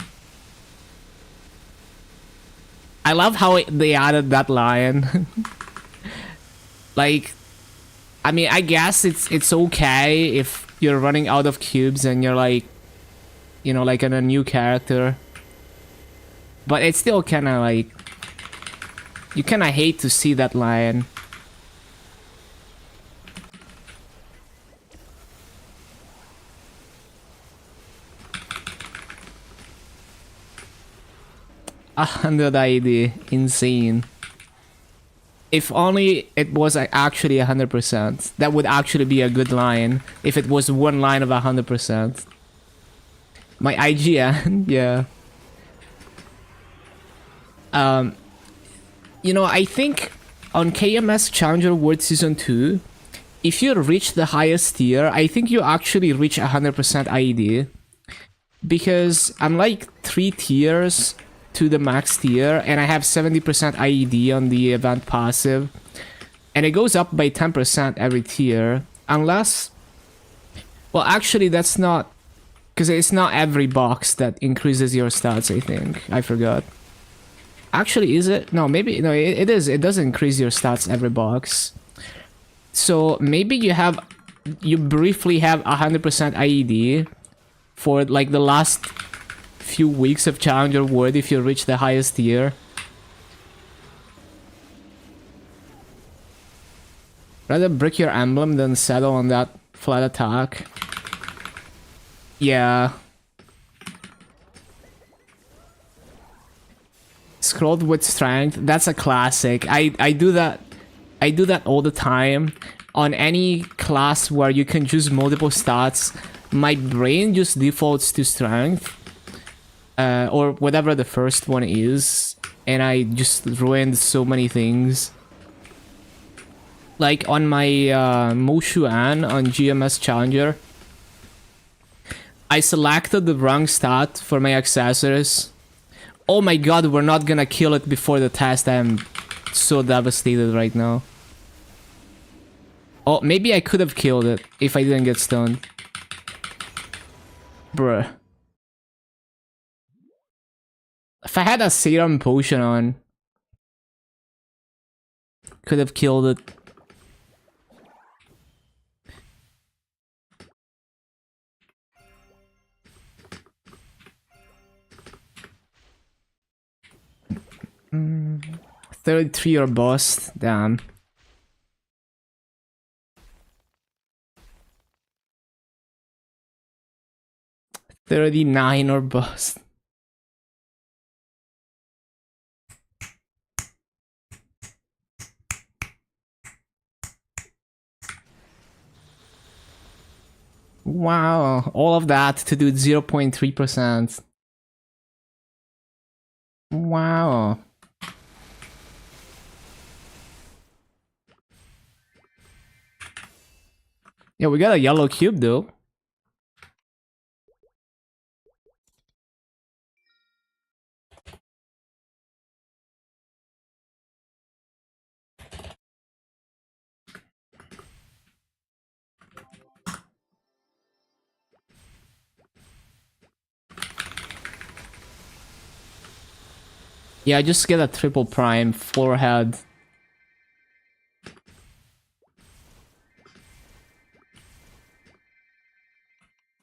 I love how they added that line. Like, I mean, I guess it's okay if you're running out of cubes and you're like, you know, like on a new character. But it's still kind of like, you kind of hate to see that line. A 100 ID, insane. If only it was actually 100%. That would actually be a good line. If it was one line of 100%. My IGN, yeah. You know, I think on KMS Challenger World Season 2, if you reach the highest tier, I think you actually reach 100% IED. Because I'm like 3 tiers to the max tier, and I have 70% IED on the event passive. And it goes up by 10% every tier. Unless... Well, actually, that's not... Because it's not every box that increases your stats, I think. I forgot. Actually, is it? No, maybe... No, it is. It does increase your stats every box. So, maybe you have... You briefly have 100% IED for, like, the last few weeks of Challenger World if you reach the highest tier. Rather brick your emblem than settle on that flat attack. Yeah. Scrolled with strength. That's a classic. I do that. I do that all the time. On any class where you can choose multiple stats, my brain just defaults to strength. Or whatever the first one is. And I just ruined so many things. Like on my Moshuan on GMS Challenger, I selected the wrong stat for my accessories. Oh my god, we're not gonna kill it before the test. I'm so devastated right now. Oh, maybe I could have killed it if I didn't get stoned. Bruh. If I had a serum potion on, could have killed it. Mm, 33 or bust, damn. $39 or bust. Wow, all of that to do 0.3%. Wow. Yeah, we got a yellow cube though. Yeah, just get a triple prime forehead.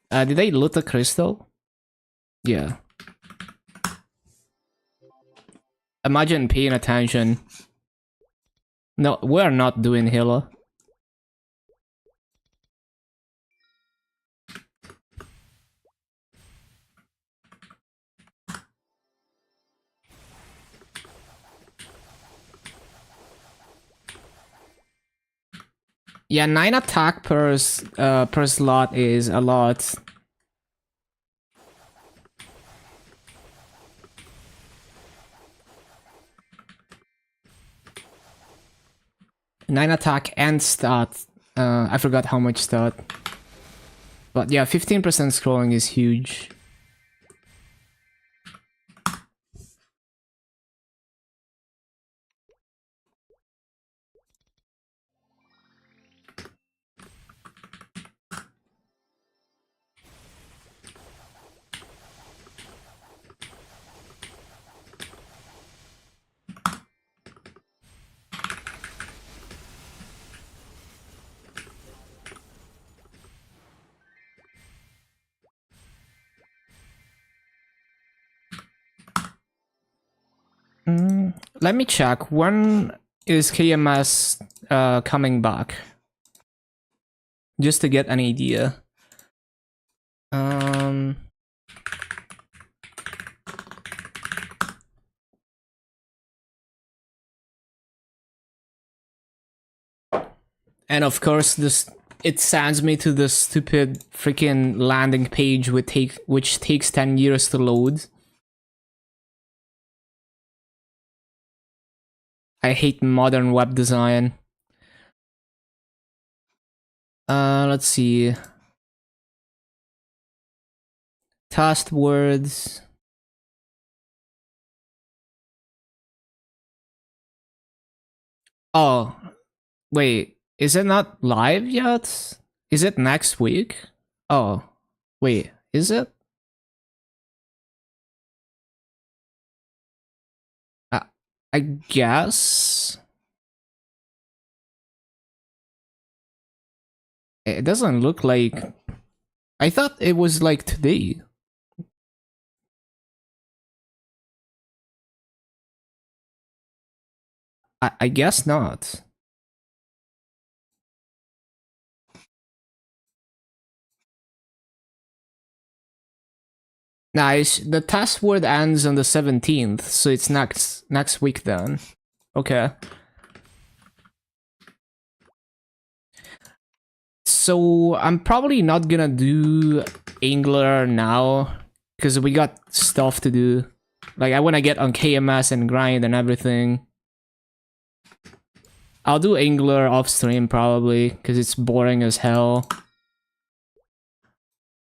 Did I loot the crystal? Yeah. Imagine paying attention. No, we're not doing Hila. Yeah, 9 attack per slot is a lot. Nine attack and stat. I forgot how much stat. But yeah, 15% scrolling is huge. Let me check. When is KMS coming back? Just to get an idea. And of course, this it sends me to the stupid freaking landing page which takes 10 years to load. I hate modern web design. Let's see. Task words. Oh, wait. Is it not live yet? Is it next week? Oh, wait. Is it? I guess. It doesn't look like... I thought it was like today. I guess not. Nice. The task word ends on the 17th, so it's next week then. Okay. So I'm probably not gonna do Angler now because we got stuff to do. Like I want to get on KMS and grind and everything. I'll do Angler off stream probably because it's boring as hell.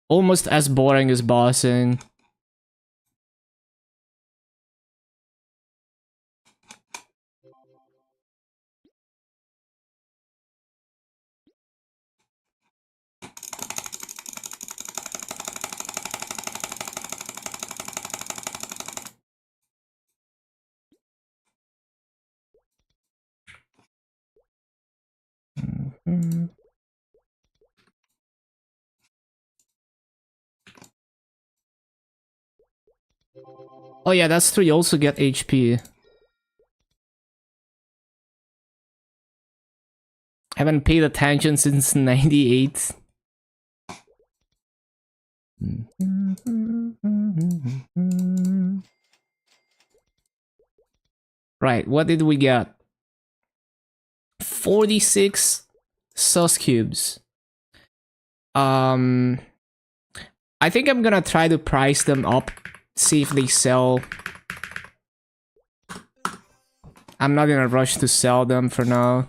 Almost as boring as bossing. Oh yeah, that's true. You also get HP. Haven't paid attention since 98. Right, what did we get? 46 sauce cubes. I think I'm gonna try to price them up, see if they sell. I'm not in a rush to sell them for now.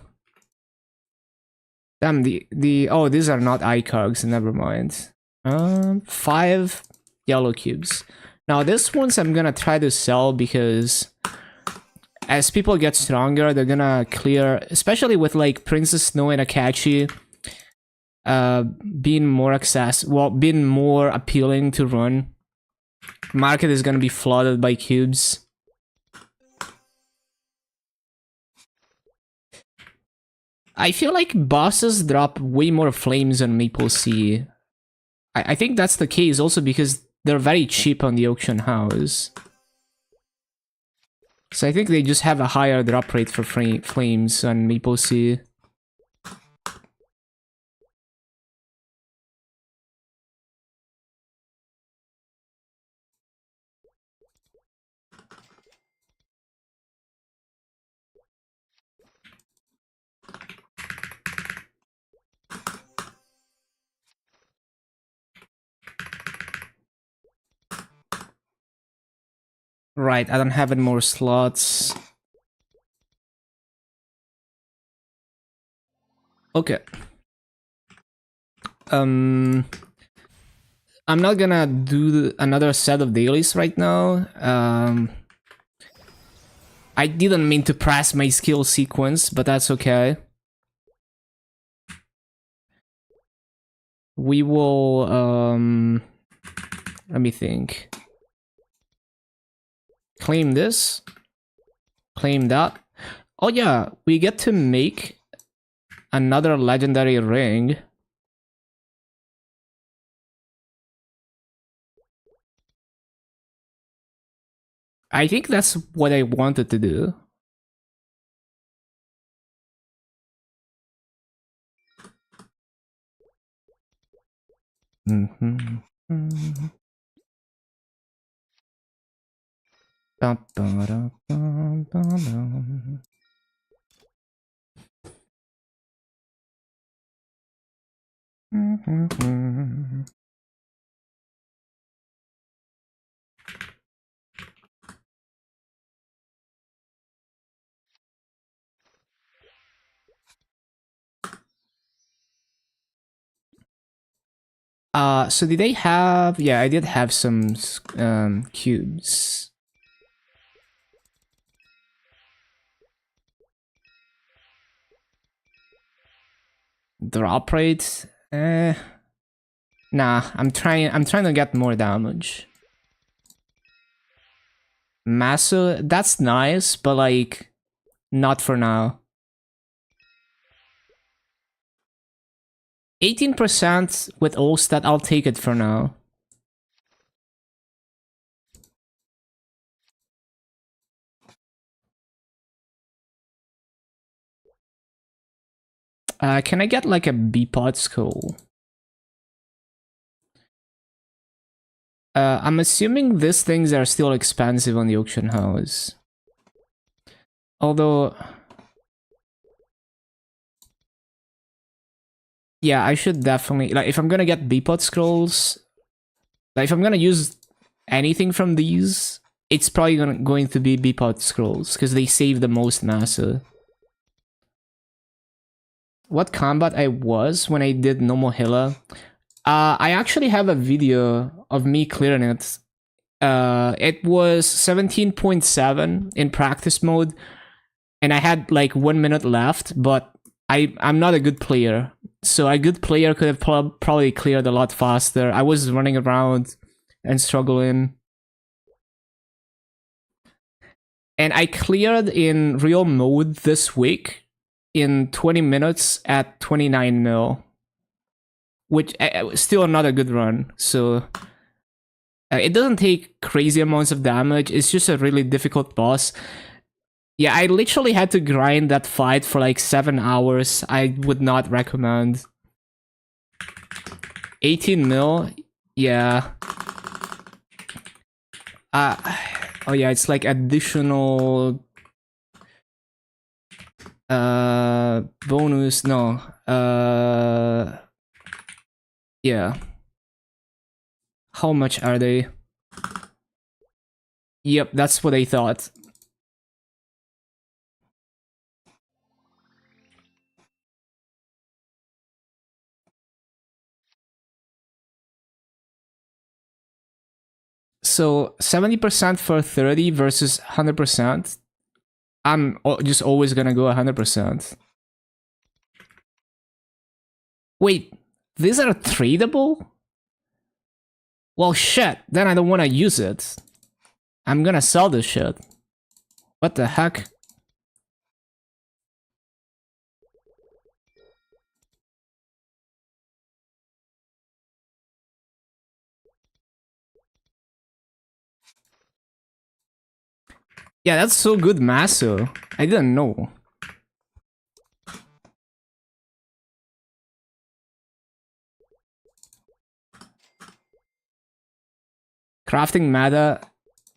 Damn, oh, these are not iCogs, never mind. 5 yellow cubes. Now this ones I'm gonna try to sell because as people get stronger, they're gonna clear, especially with like Princess Snow and Akachi being more being more appealing to run. Market is gonna be flooded by cubes. I feel like bosses drop way more flames on Maple Sea. I think that's the case also because they're very cheap on the auction house. So I think they just have a higher drop rate for flames on Maple Sea. Right, I don't have any more slots. Okay. I'm not gonna do another set of dailies right now. I didn't mean to press my skill sequence, but that's okay. We will, let me think. Claim this. Claim that. Oh yeah, we get to make another legendary ring. I think that's what I wanted to do. Mhm. Dun, dun, dun, dun, dun, dun. Mhm. So did they have? Yeah, I did have some cubes. Drop rate? Nah, I'm trying. I'm trying to get more damage. Massa, that's nice, but like, not for now. 18% with all stat. I'll take it for now. Can I get like a B-pod skull? I'm assuming these things are still expensive on the auction house. Although, yeah, I should definitely like if I'm gonna get B-pod scrolls, like if I'm gonna use anything from these, it's probably going to be B-pod scrolls because they save the most massa. What combat I was when I did Nomohila? I actually have a video of me clearing it. It was 17.7 in practice mode, and I had like 1 minute left, but I'm not a good player. So a good player could have probably cleared a lot faster. I was running around and struggling. And I cleared in real mode this week in 20 minutes at 29 mil, which still not a good run. So it doesn't take crazy amounts of damage. It's just a really difficult boss. Yeah, I literally had to grind that fight for like 7 hours. I would not recommend. 18 mil? Yeah. Uh, oh yeah, it's like additional bonus. No. Yeah. How much are they? Yep, that's what I thought. So 70% for 30 versus 100%. I'm just always gonna go 100%. Wait, these are tradable? Well, shit, then I don't wanna use it. I'm gonna sell this shit. What the heck? Yeah, that's so good, Maso. I didn't know. Crafting meta.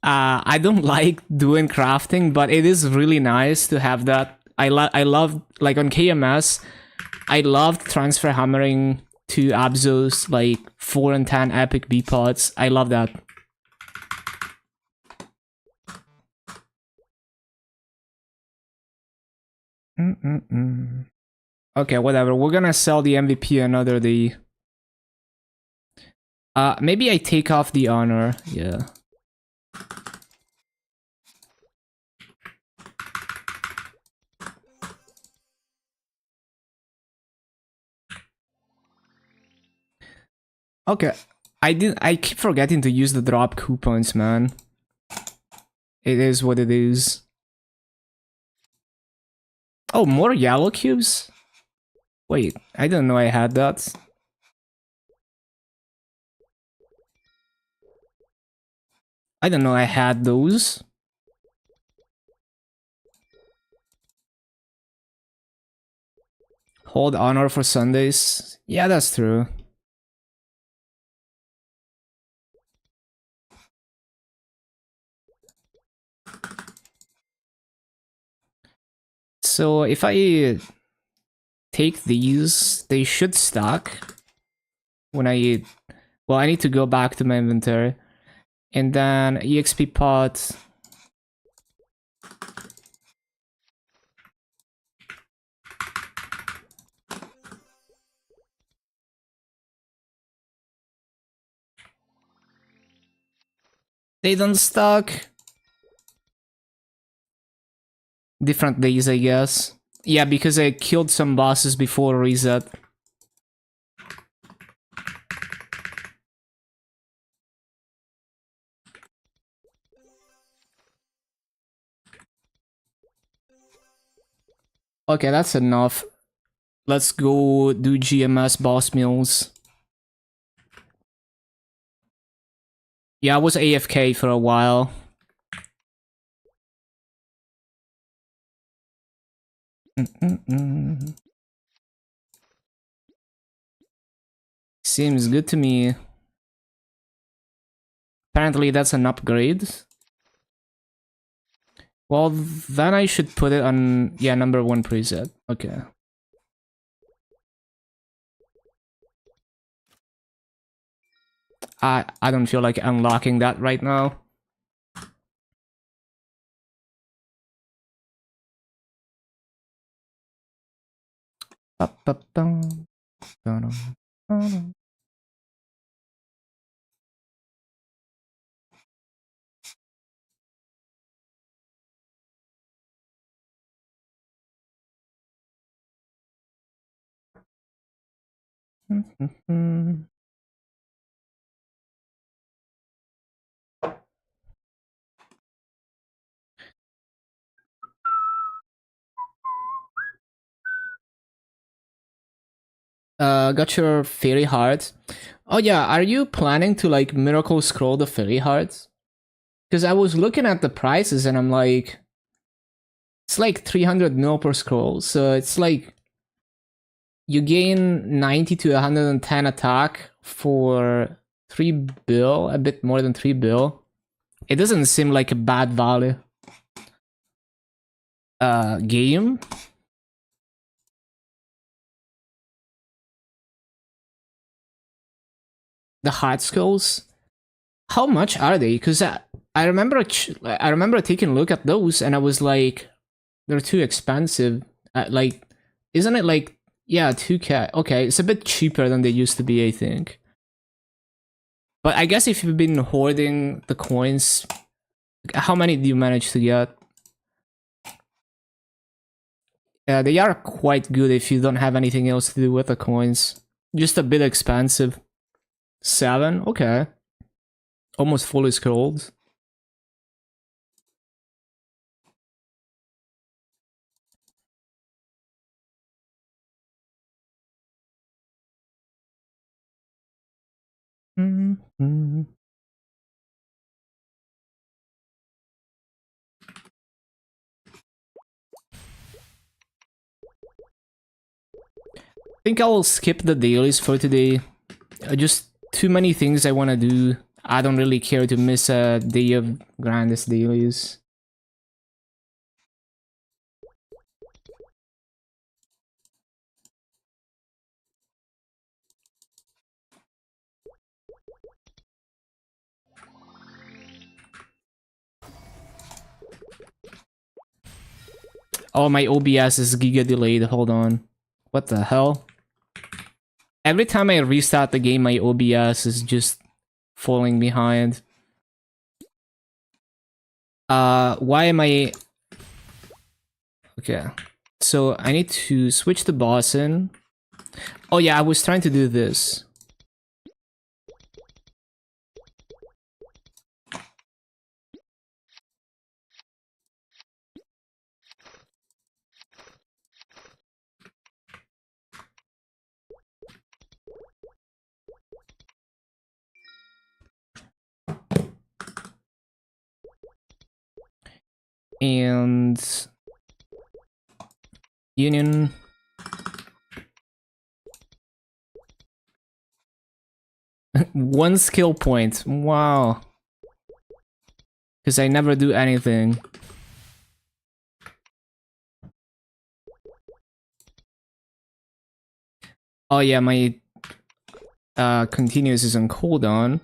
I don't like doing crafting, but it is really nice to have that. I love like on KMS. I loved transfer hammering to Abzos like 4 and 10 epic B pods. I love that. Okay, whatever. We're gonna sell the MVP another day. Maybe I take off the honor. Yeah. Okay. I keep forgetting to use the drop coupons, man. It is what it is. Oh, more yellow cubes? Wait, I didn't know I had that. I didn't know I had those. Hold honor for Sundays. Yeah, that's true. So if I take these, they should stack when I... Well, I need to go back to my inventory. And then EXP pot. They don't stack. Different days, I guess. Yeah, because I killed some bosses before reset. Okay, that's enough. Let's go do GMS boss meals. Yeah, I was AFK for a while. Seems good to me. Apparently that's an upgrade. Well, then I should put it on, yeah, number 1 preset. Okay. I don't feel like unlocking that right now. Got your fairy heart. Oh yeah, are you planning to like miracle scroll the fairy hearts? Because I was looking at the prices and I'm like, it's like 300 mil per scroll, so it's like you gain 90 to 110 attack for 3 bill, a bit more than 3 bill. It doesn't seem like a bad value. Game. The heart skulls. How much are they? Because I remember taking a look at those and I was like, they're too expensive. Like, isn't it like, yeah, 2K? Okay, it's a bit cheaper than they used to be, I think. But I guess if you've been hoarding the coins, how many do you manage to get? Yeah, they are quite good if you don't have anything else to do with the coins. Just a bit expensive. 7? Okay. Almost fully scrolled. Mm-hmm. I think I'll skip the dailies for today. Just too many things I want to do. I don't really care to miss a day of grandest dailies. Oh, my OBS is giga delayed. Hold on. What the hell? Every time I restart the game, my OBS is just falling behind. Why am I... Okay. So I need to switch the boss in. Oh yeah, I was trying to do this. And... Union... One skill point. Wow. Because I never do anything. Oh yeah, my continuous is on cooldown.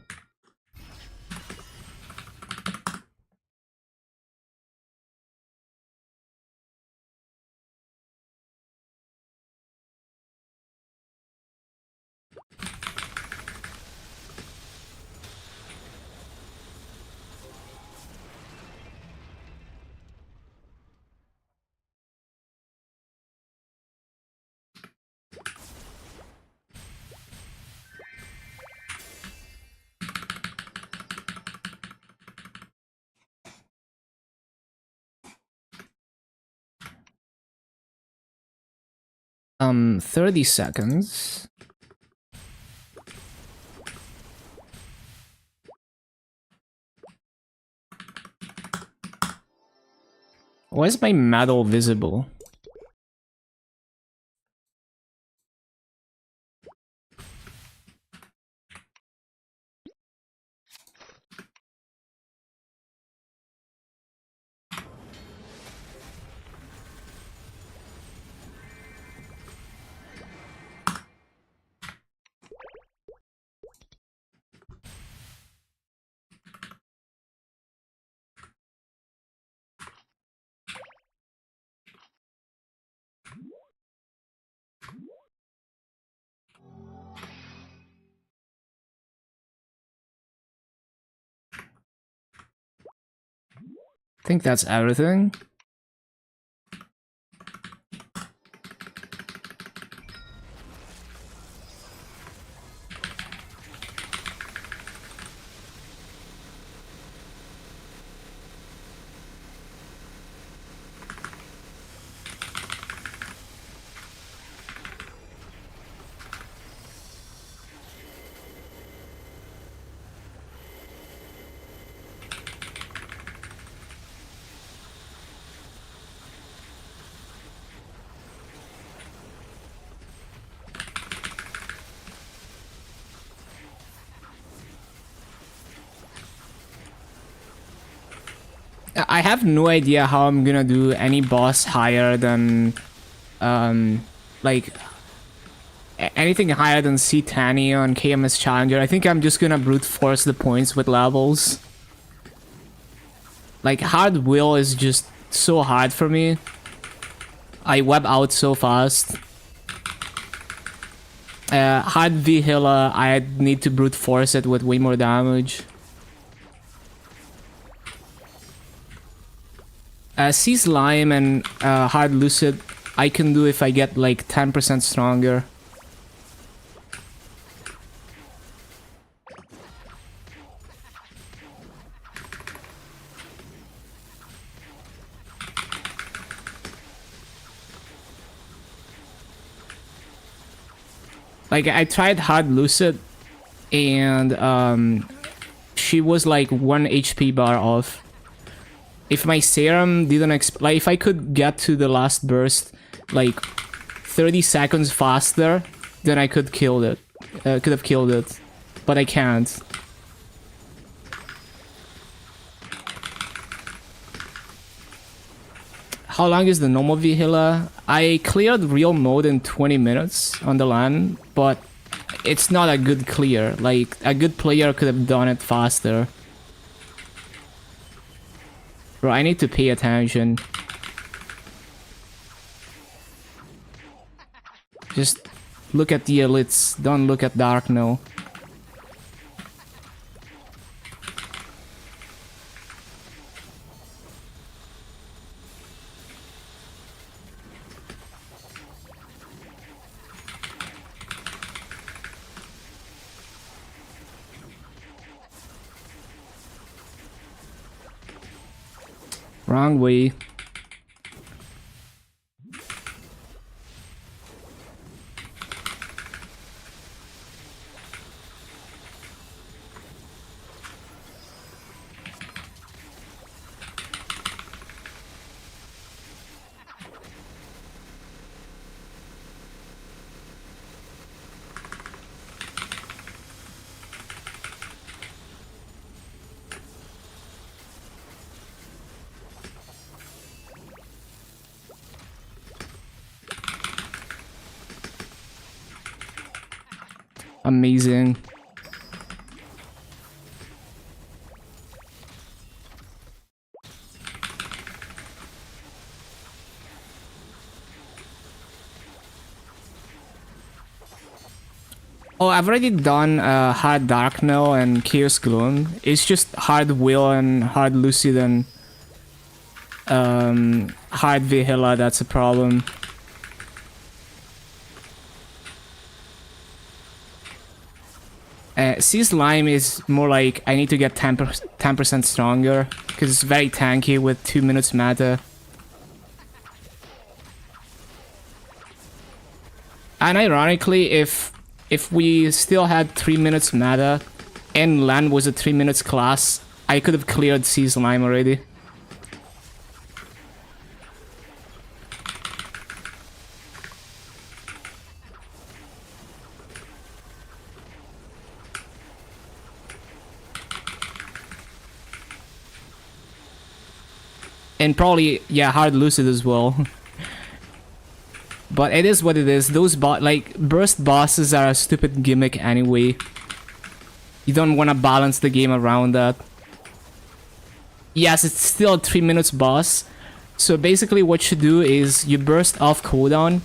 $30 seconds. Why is my medal visible? I think that's everything. I have no idea how I'm gonna do any boss higher than, like, anything higher than C10 on KMS Challenger. I think I'm just gonna brute force the points with levels. Like, hard will is just so hard for me. I web out so fast. Hard Vihila, I need to brute force it with way more damage. Sea Slime and Hard Lucid, I can do if I get like 10% stronger. Like, I tried Hard Lucid, and she was like 1 HP bar off. If my serum didn't like, if I could get to the last burst like 30 seconds faster, then I could kill it. Could have killed it, but I can't. How long is the normal Vihila? I cleared real mode in 20 minutes on the LAN, but it's not a good clear. Like, a good player could have done it faster. Bro, I need to pay attention. Just look at the elites, don't look at Dark now. Wrong way. Amazing. Oh, I've already done Hard Darknell and Chaos Gloom. It's just Hard Will and Hard Lucid and Hard Vihila that's a problem. Sea Slime is more like I need to get 10% stronger because it's very tanky with 2 minutes mata. And ironically, if we still had 3 minutes mata and land was a 3 minutes class, I could have cleared Sea Slime already. And probably, yeah, Hard Lucid as well. But it is what it is. Those burst bosses are a stupid gimmick anyway. You don't want to balance the game around that. Yes, it's still a 3 minutes boss. So basically what you do is you burst off cooldown.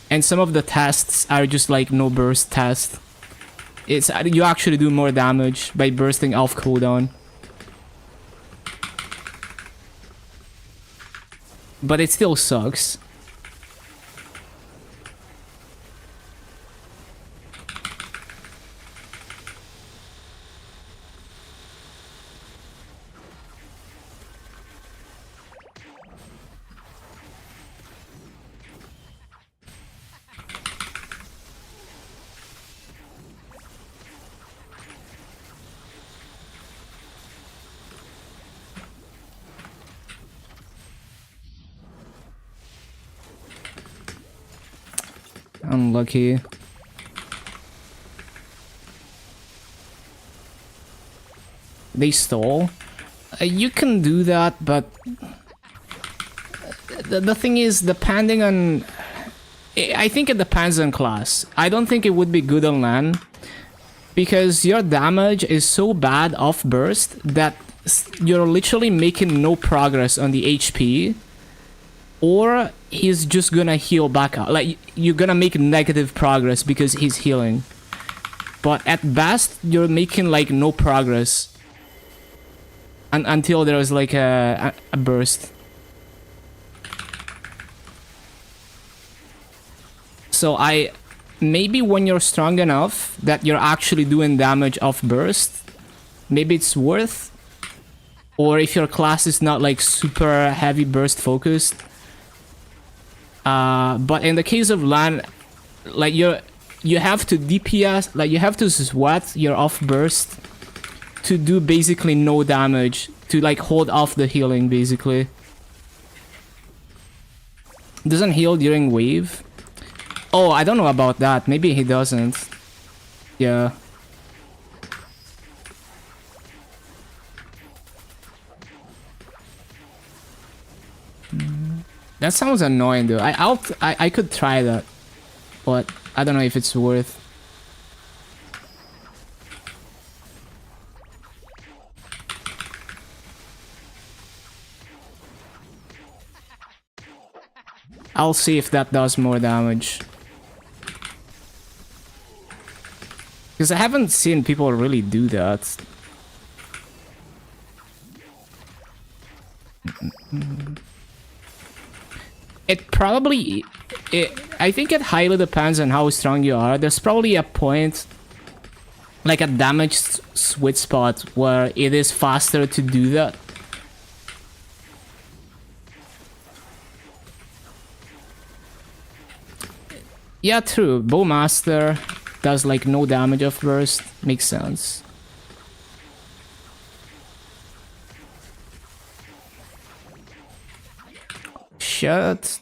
And some of the tests are just like no burst test. You actually do more damage by bursting off cooldown. But it still sucks. Unlucky. They stole. You can do that, but the thing is, depending on... I think it depends on class. I don't think it would be good on LAN, because your damage is so bad off burst that you're literally making no progress on the HP, or he's just gonna heal back up. Like, you're gonna make negative progress because he's healing. But at best, you're making like no progress until there's like a burst. So maybe when you're strong enough that you're actually doing damage off burst, maybe it's worth. Or if your class is not like super heavy burst focused. But in the case of LAN, like you have to DPS, like you have to sweat your off burst to do basically no damage, to like hold off the healing basically. Doesn't heal during wave. Oh, I don't know about that. Maybe he doesn't. Yeah. That sounds annoying though. I could try that, but I don't know if it's worth. I'll see if that does more damage. Because I haven't seen people really do that. It probably... I think it highly depends on how strong you are. There's probably a point, like a damage sweet spot, where it is faster to do that. Yeah, true. Bowmaster does like no damage of burst. Makes sense. Shit.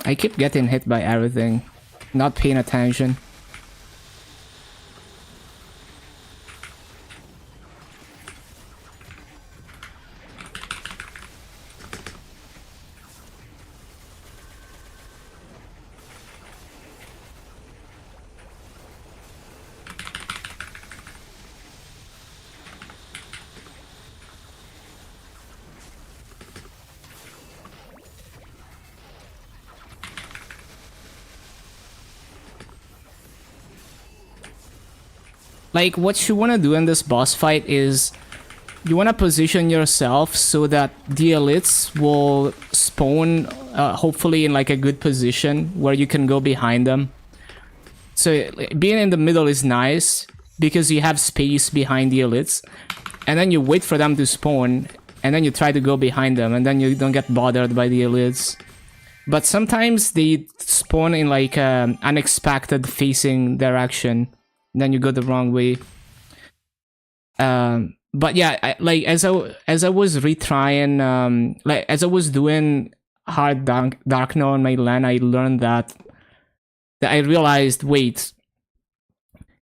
I keep getting hit by everything, not paying attention. Like, what you want to do in this boss fight is you want to position yourself so that the elites will spawn hopefully in like a good position where you can go behind them. So being in the middle is nice because you have space behind the elites, and then you wait for them to spawn, and then you try to go behind them, and then you don't get bothered by the elites. But sometimes they spawn in like an unexpected facing direction, and then you go the wrong way. But yeah, like as I was retrying, like as I was doing hard dark now on my LAN, I learned that I realized, wait,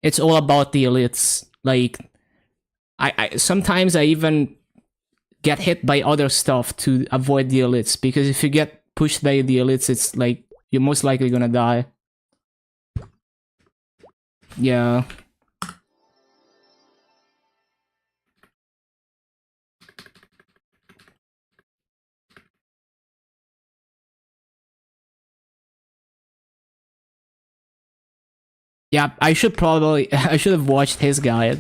it's all about the elites. Like, I sometimes I even get hit by other stuff to avoid the elites, because if you get pushed by the elites, it's like you're most likely gonna die. Yeah. Yeah, I should have watched his guide.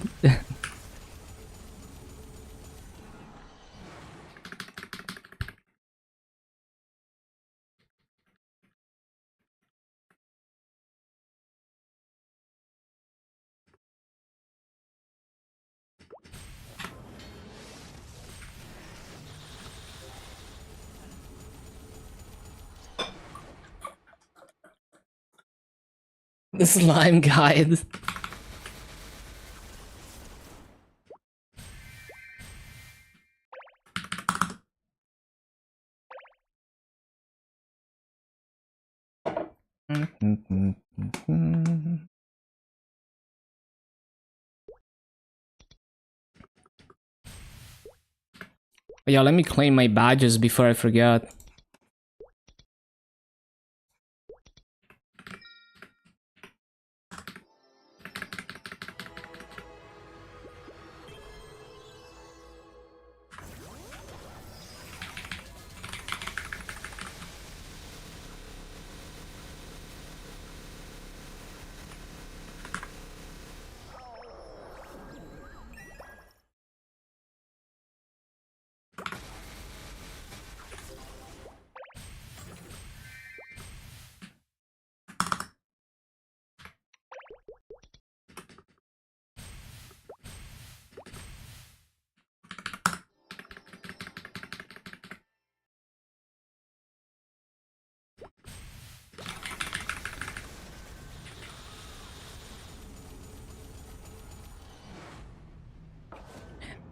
The slime guide. Yeah, let me claim my badges before I forget.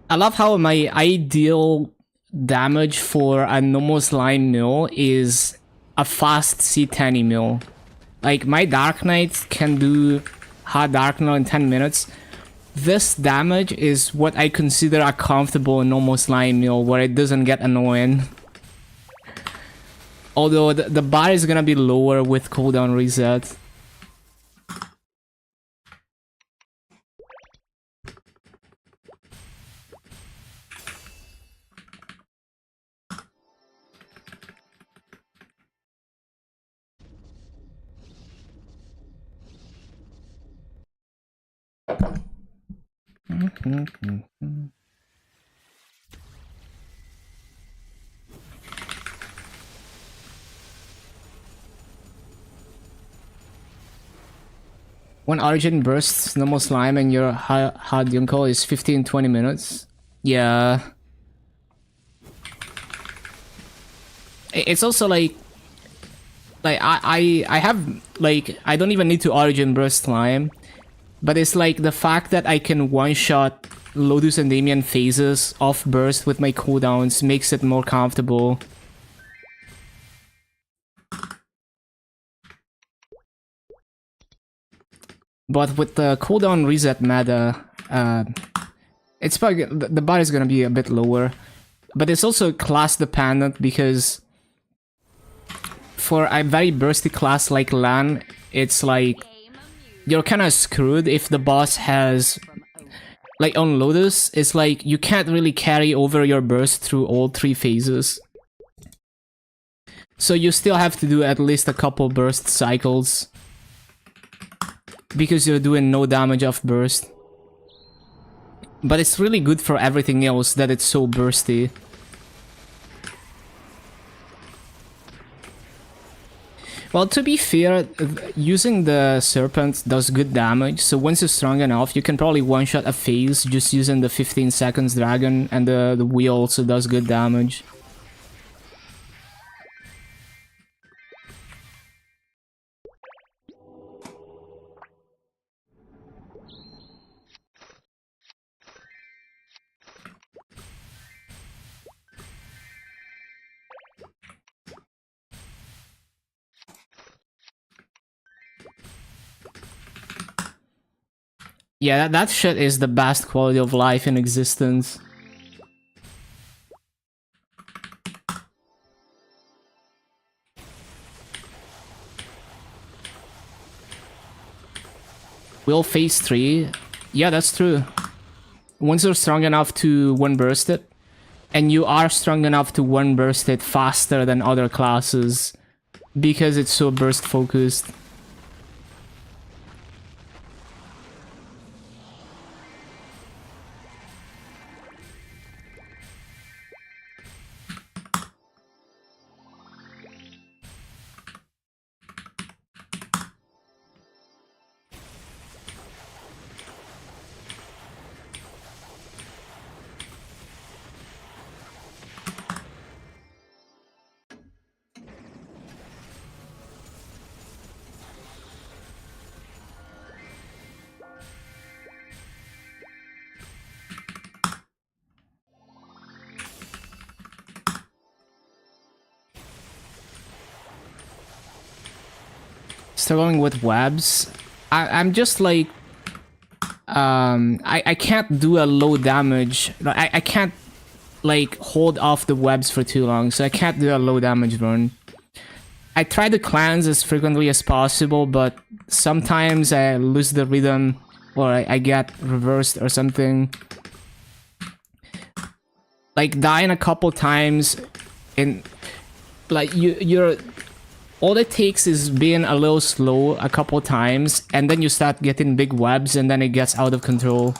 I love how my ideal damage for a normal slime mill is a fast C10 mill. Like, my Dark Knight can do hard Dark Knight in 10 minutes. This damage is what I consider a comfortable normal slime mill, where it doesn't get annoying. Although the bar is gonna be lower with cooldown reset. One origin bursts normal slime and your hard Yunko is 15-20 minutes. Yeah. It's also like I have, like, I don't even need to origin burst slime, but it's like the fact that I can one-shot Lotus and Damien phases off burst with my cooldowns makes it more comfortable. But with the cooldown reset meta, it's probably, the bar is gonna be a bit lower. But it's also class dependent, because for a very bursty class like Lan, it's like you're kind of screwed if the boss has, like on Lotus, it's like you can't really carry over your burst through all 3 phases. So you still have to do at least a couple burst cycles, because you're doing no damage off burst. But it's really good for everything else that it's so bursty. Well, to be fair, using the Serpent does good damage, so once you're strong enough, you can probably one-shot a phase just using the 15 seconds dragon, and the wheel also does good damage. Yeah, that shit is the best quality of life in existence. Will phase 3? Yeah, that's true. Once you're strong enough to one-burst it, and you are strong enough to one-burst it faster than other classes, because it's so burst-focused. Struggling with webs. I'm just like I can't do a low damage. I can't like hold off the webs for too long, so I can't do a low damage run. I try to cleanse as frequently as possible, but sometimes I lose the rhythm or I get reversed or something. Like dying a couple times in like you're all it takes is being a little slow a couple times, and then you start getting big webs, and then it gets out of control.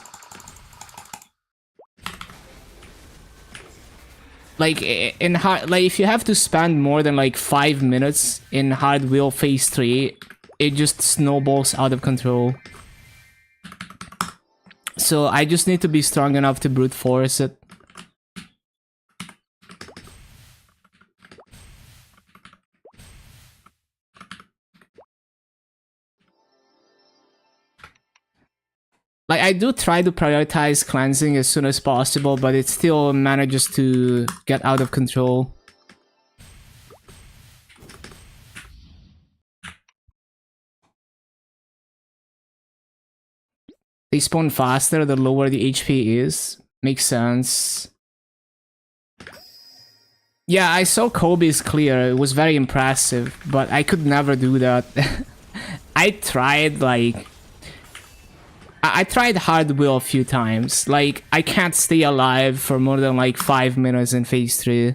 Like in hard, like if you have to spend more than like 5 minutes in hard wheel phase 3, it just snowballs out of control. So I just need to be strong enough to brute force it. Like, I do try to prioritize cleansing as soon as possible, but it still manages to get out of control. They spawn faster the lower the HP is. Makes sense. Yeah, I saw Kobe's clear. It was very impressive, but I could never do that. I tried, like... I tried hard wheel a few times. Like, I can't stay alive for more than like 5 minutes in phase 3.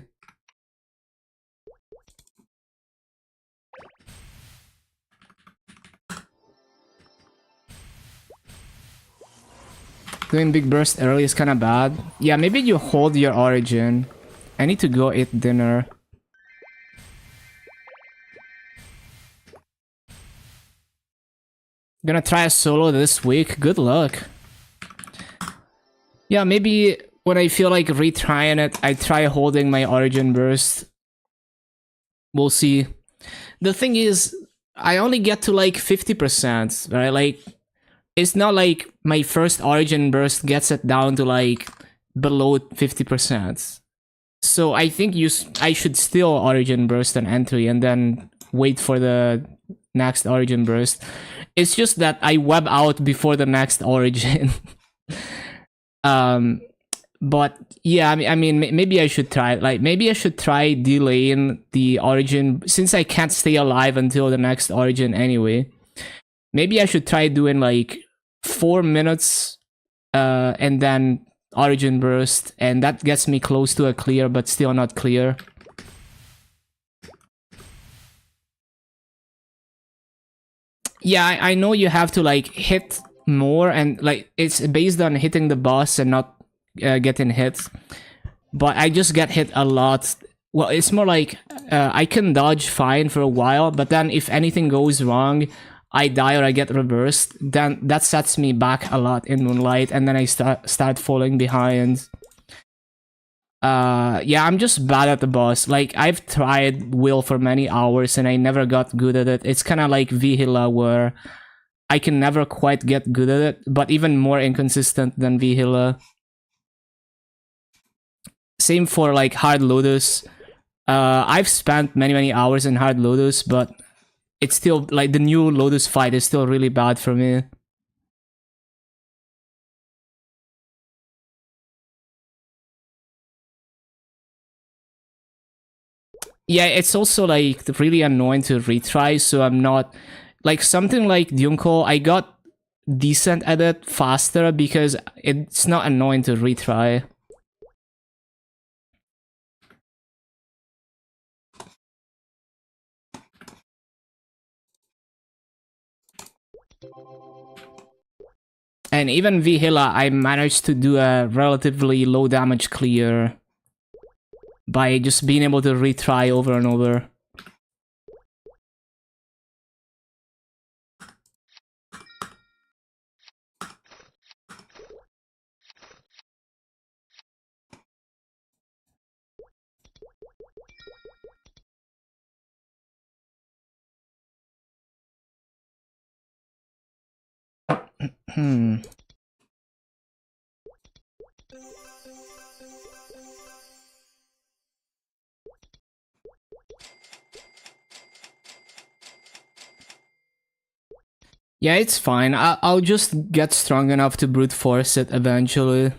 Doing big burst early is kinda bad. Yeah, maybe you hold your origin. I need to go eat dinner. Gonna try a solo this week. Good luck. Yeah, maybe when I feel like retrying it, I try holding my origin burst. We'll see. The thing is, I only get to like 50%, right? Like, it's not like my first origin burst gets it down to like below 50%. So I think I should still origin burst an entry and then wait for the next origin burst. It's just that I web out before the next origin. But yeah, I mean, maybe I should try. Like, maybe I should try delaying the origin since I can't stay alive until the next origin anyway. Maybe I should try doing like 4 minutes, and then origin burst, and that gets me close to a clear, but still not clear. Yeah, I know you have to like hit more, and like it's based on hitting the boss and not getting hit. But I just get hit a lot. Well, it's more like I can dodge fine for a while, but then if anything goes wrong, I die or I get reversed, then that sets me back a lot in Moonlight, and then I start falling behind. Yeah, I'm just bad at the boss. Like, I've tried Will for many hours and I never got good at it. It's kind of like Vihila, where I can never quite get good at it, but even more inconsistent than Vihila. Same for like Hard Lotus. I've spent many hours in Hard Lotus, but it's still like the new Lotus fight is still really bad for me. Yeah, it's also like really annoying to retry, so I'm not like something like Dunko. I got decent at it faster because it's not annoying to retry. And even Vihila, I managed to do a relatively low damage clear by just being able to retry over and over. Hmm. Yeah, it's fine. I'll just get strong enough to brute force it eventually.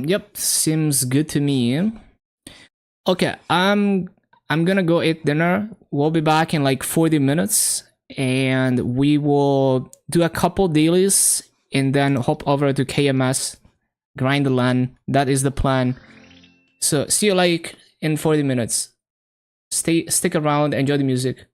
Yep, seems good to me. Okay, I'm gonna go eat dinner. We'll be back in like 40 minutes, and we will do a couple dailies and then hop over to KMS, grind the LAN. That is the plan. So see you like in 40 minutes. Stick around, enjoy the music.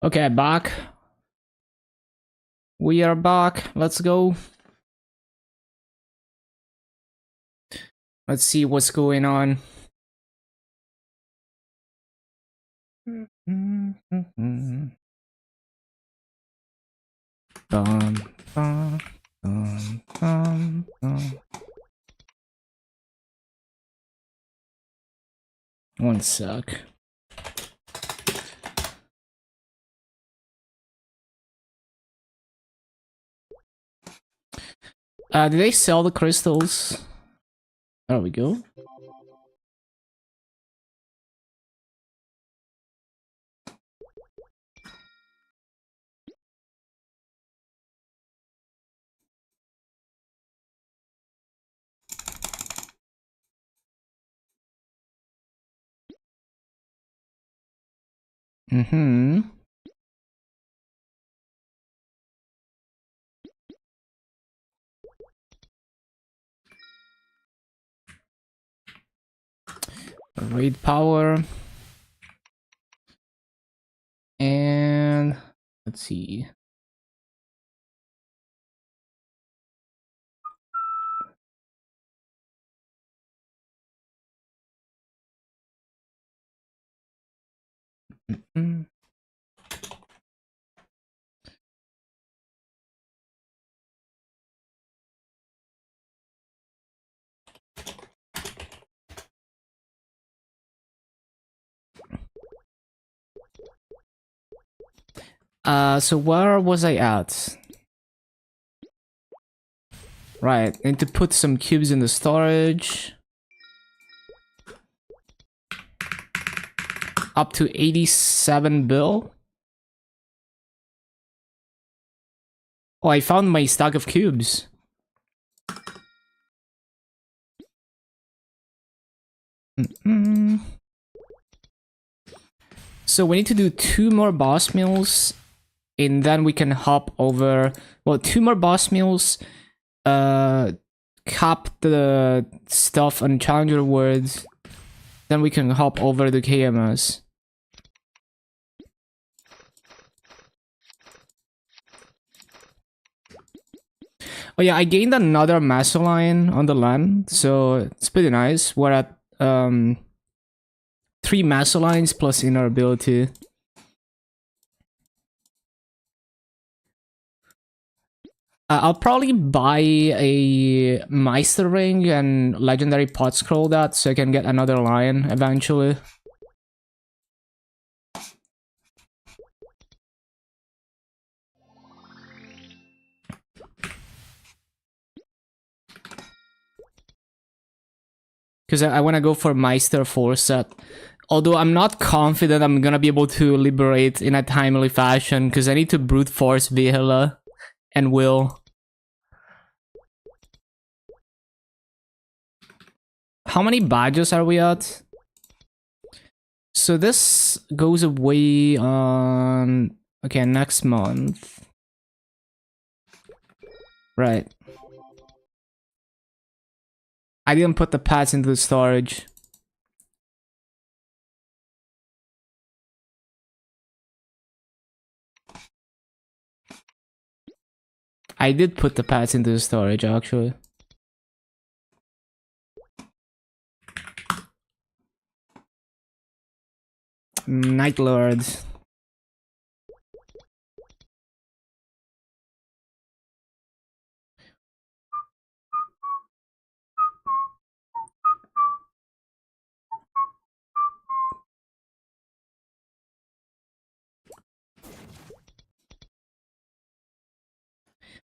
Okay, back. We are back. Let's go. Let's see what's going on. Bum, bum, bum, bum, bum. One sec. Did they sell the crystals? There we go. Mm-hmm. Raid power. And let's see. Mm. So where was I at? Right, need to put some cubes in the storage. Up to 87 bill. Oh, I found my stack of cubes. Mm-mm. So we need to do 2 more boss meals, and then we can hop over. Well, 2 more boss meals. Cap the stuff on Challenger Words. Then we can hop over to KMS. Oh yeah, I gained another Master Line on the land, so it's pretty nice. We're at 3 Master Lines plus inner ability. I'll probably buy a Meister Ring and Legendary Pot Scroll that so I can get another lion eventually. Because I want to go for Meister 4 set. Although I'm not confident I'm gonna be able to liberate in a timely fashion because I need to brute force Vihela and Will. How many badges are we at? So this goes away on... Okay, next month. Right. I didn't put the pads into the storage. I did put the pads into the storage, actually. Night Lord.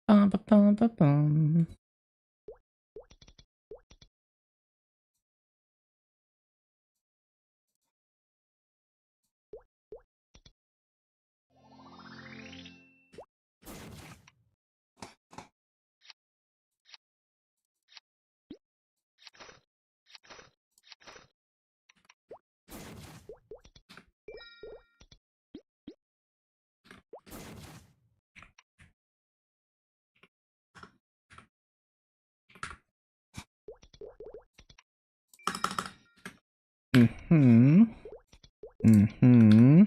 Bum, ba, bum, ba, bum. Mm-hmm. Mm-hmm.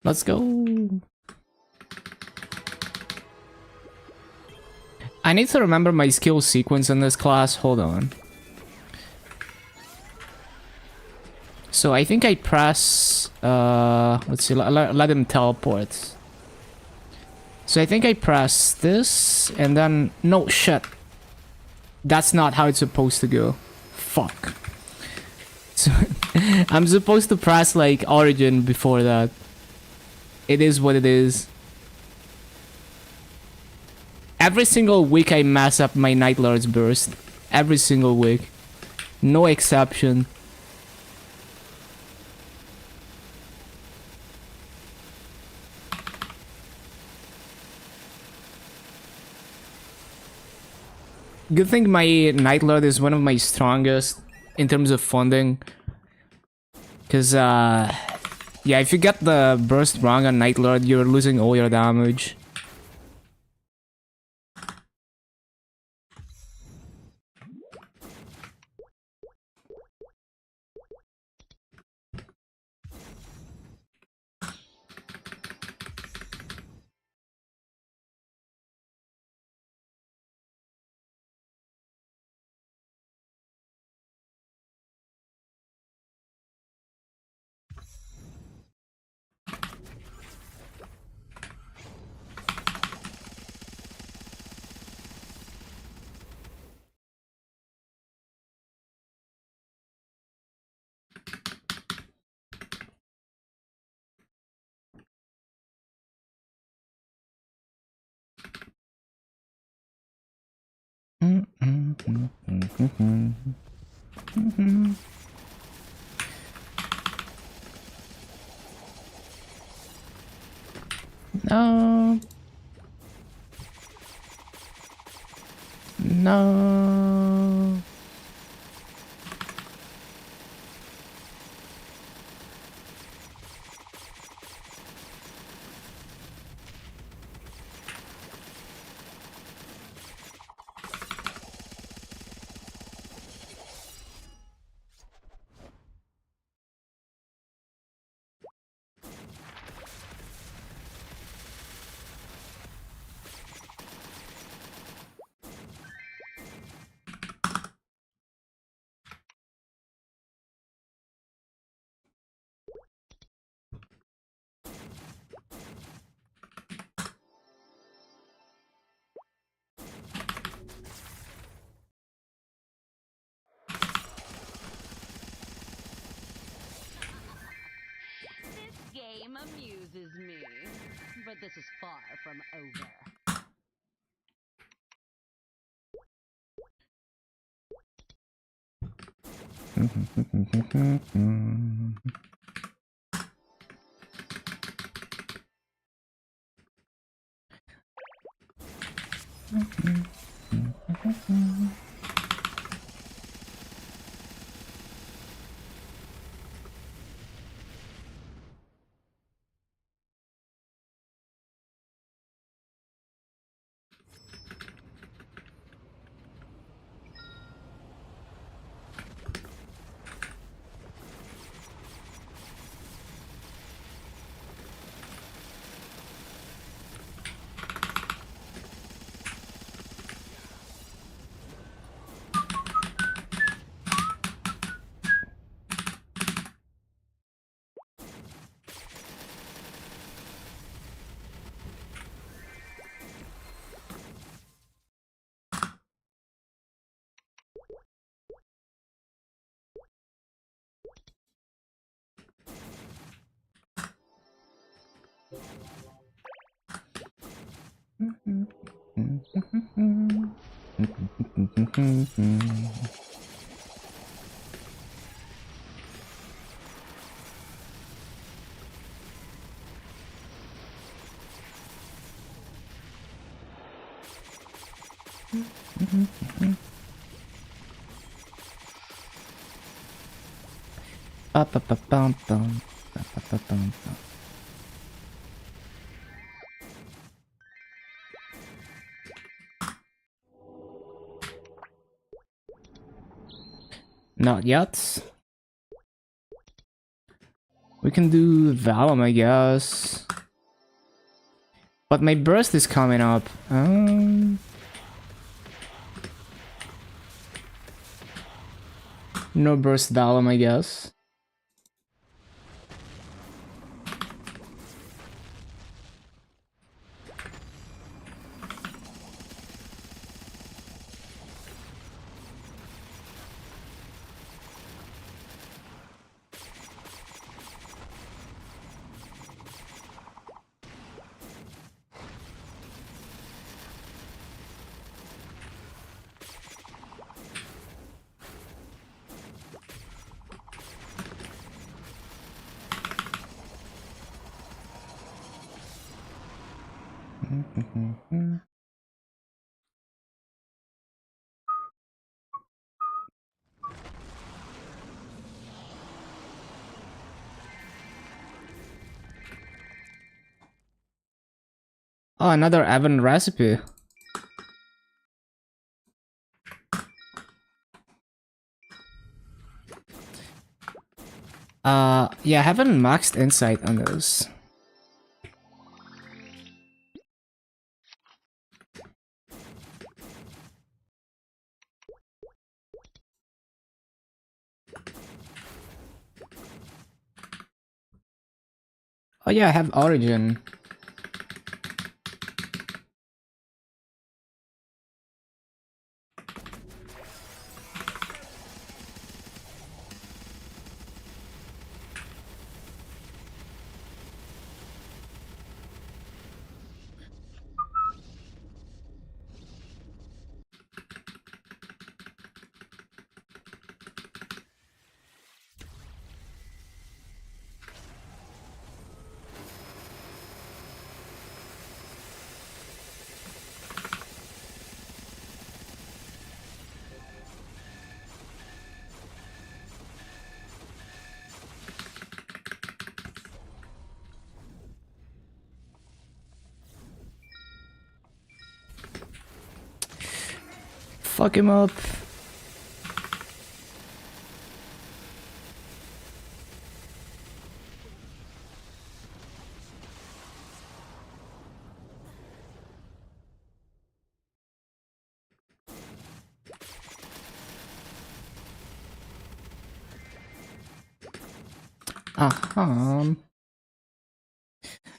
Let's go. I need to remember my skill sequence in this class. Hold on. So I think I press... let's see, let him teleport. So I think I press this, and then... No, shit. That's not how it's supposed to go. Fuck. So I'm supposed to press, like, origin before that. It is what it is. Every single week I mess up my Night Lord's burst. Every single week. No exception. Good thing my Night Lord is one of my strongest in terms of funding. Cause yeah, if you get the burst wrong on Night Lord, you're losing all your damage. No. No. Game amuses me, but this is far from over. Not yet. We can do Vellum, I guess. But my burst is coming up. No burst Vellum, I guess. Oh, another Evan recipe. Yeah, I haven't maxed insight on those. Oh yeah, I have Origin. Fuck him up.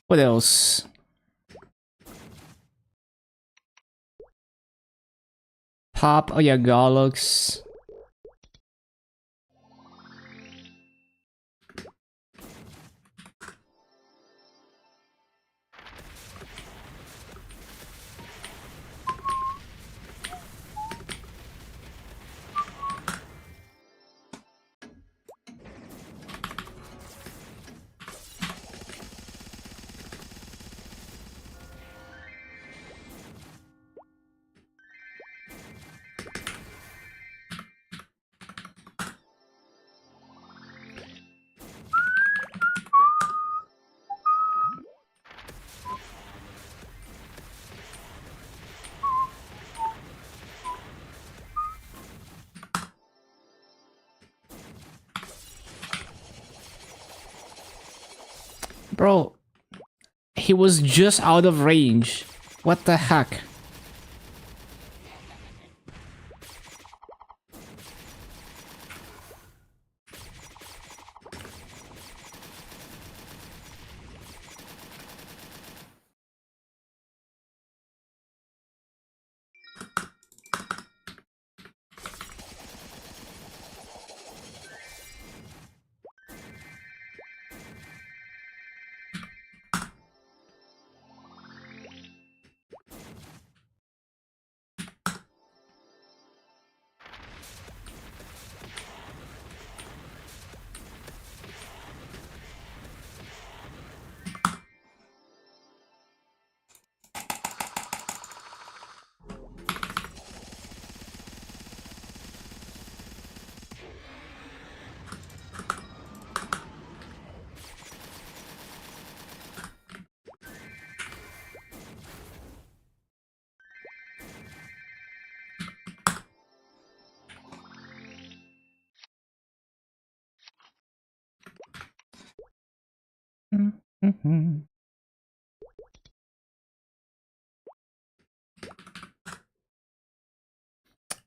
What else? Pop. Oh yeah, Gollux. Bro, he was just out of range. What the heck?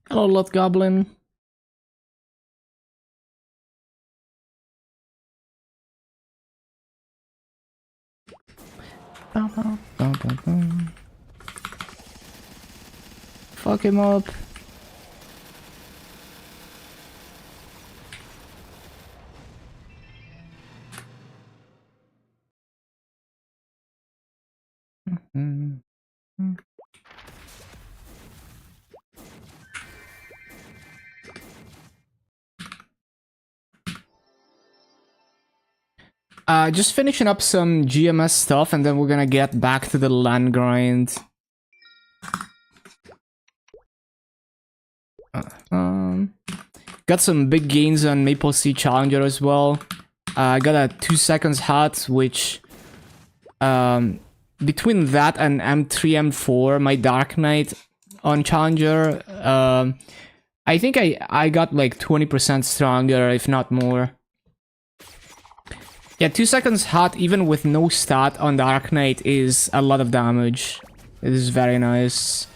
Hello, Lot Goblin. Fuck him up. Just finishing up some GMS stuff and then we're gonna get back to the land grind. Got some big gains on MapleStory Challenger as well. I got a 2 seconds hot, which between that and M3, M4, my Dark Knight on Challenger, I think I got like 20% stronger, if not more. Yeah, 2 seconds hot, even with no stat on Dark Knight, is a lot of damage. It is very nice.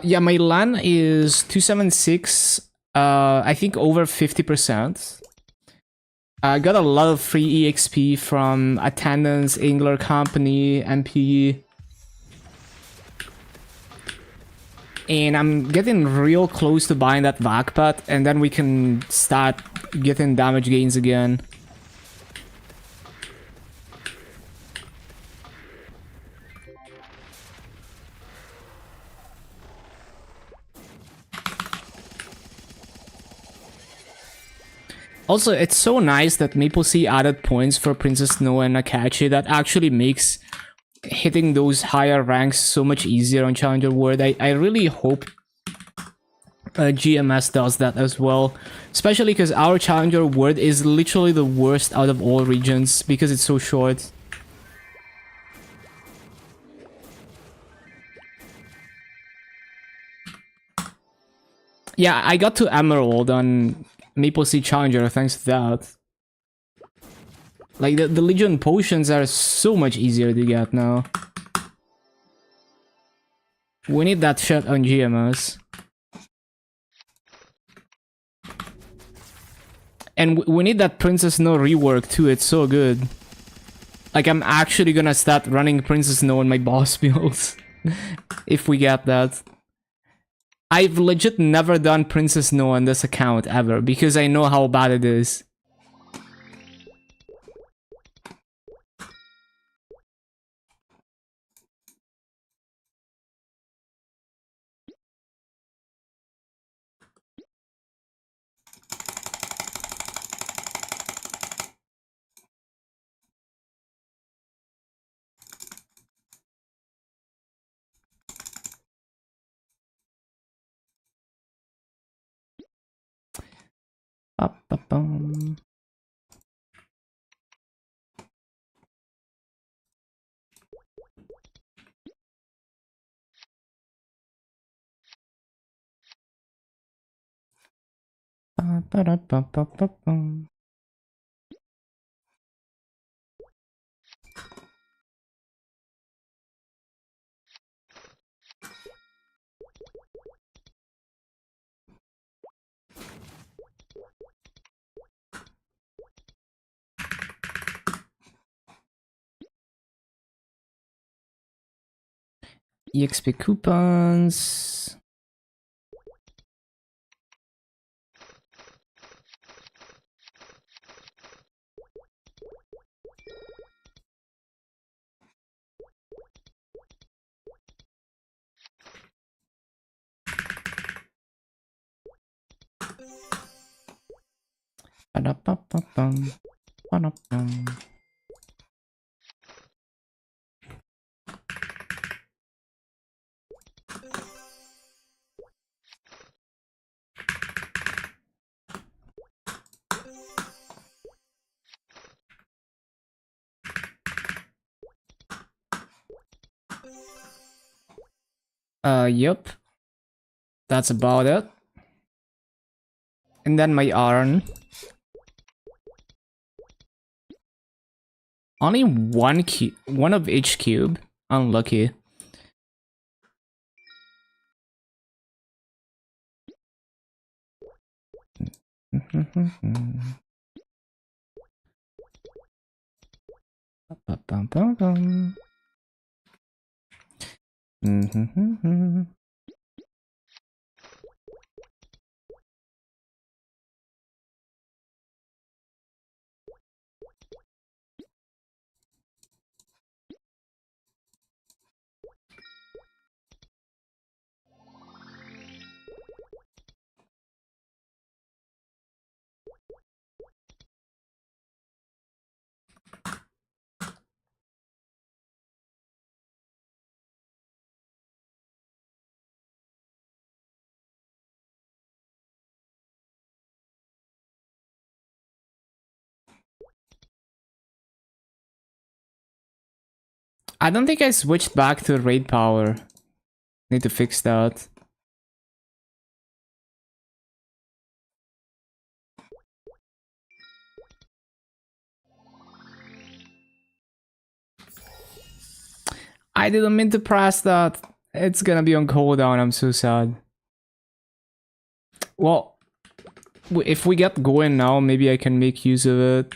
Yeah, my LAN is 276. I think over 50%. I got a lot of free EXP from Attendance, Angler Company, MP. And I'm getting real close to buying that Vakpat, and then we can start getting damage gains again. Also, it's so nice that MapleStory added points for Princess Snow and Akachi. That actually makes hitting those higher ranks so much easier on Challenger World. I really hope GMS does that as well. Especially because our Challenger World is literally the worst out of all regions because it's so short. Yeah, I got to Emerald on MapleStory Challenger thanks to that. Like, the Legion potions are so much easier to get now. We need that shit on GMS. And we need that Princess Snow rework too, it's so good. Like, I'm actually gonna start running Princess Snow in my boss builds. If we get that. I've legit never done Princess Snow on this account ever, because I know how bad it is. Ba-ba-bum. Ba-ba-da-ba-ba-ba-bum. EXP coupons. Ba-da-ba-ba-bum. Ba-da-bum. Yep. That's about it. And then my iron. Only one of each cube. Unlucky. I don't think I switched back to raid power. Need to fix that. I didn't mean to press that. It's gonna be on cooldown, I'm so sad. Well, if we get going now, maybe I can make use of it.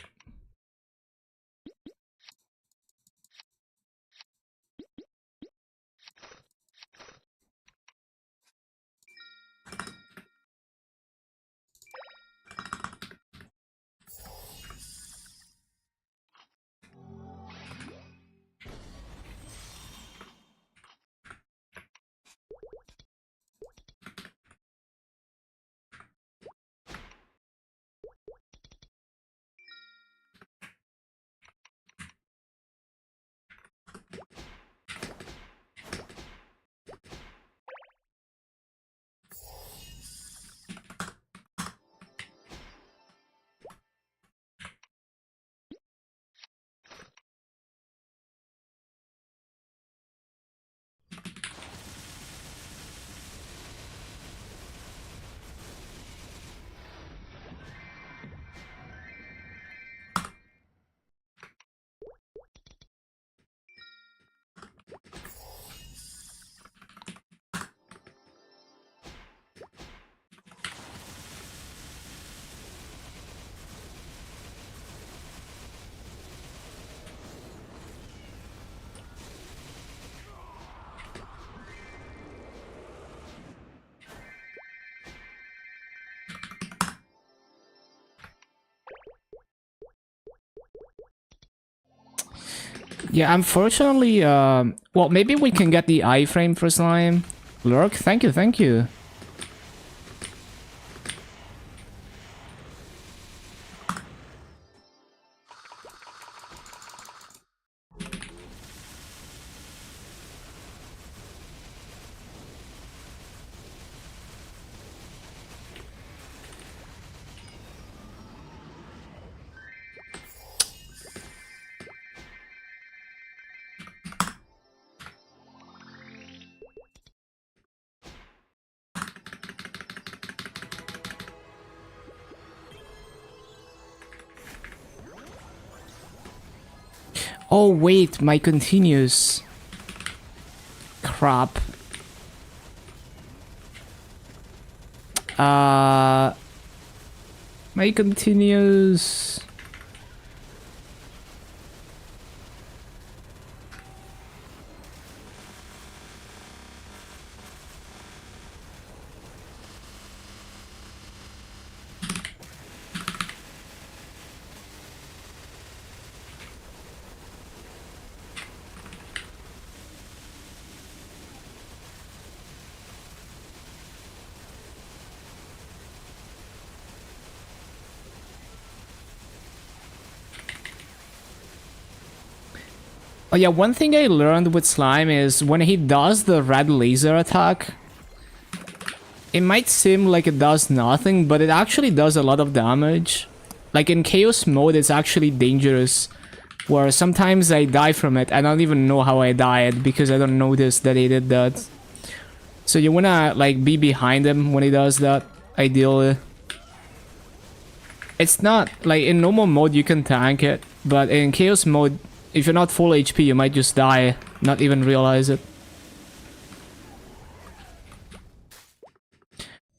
Yeah, unfortunately, well, maybe we can get the iframe for slime. Lurk, thank you, thank you. Oh wait, my continues. Crap. My continues. Oh yeah, one thing I learned with slime is when he does the red laser attack, it might seem like it does nothing, but it actually does a lot of damage. Like in chaos mode, it's actually dangerous, where sometimes I die from it. I don't even know how I died because I don't notice that he did that. So you wanna like be behind him when he does that, ideally. It's not like in normal mode you can tank it, but in chaos mode, if you're not full HP, you might just die, not even realize it.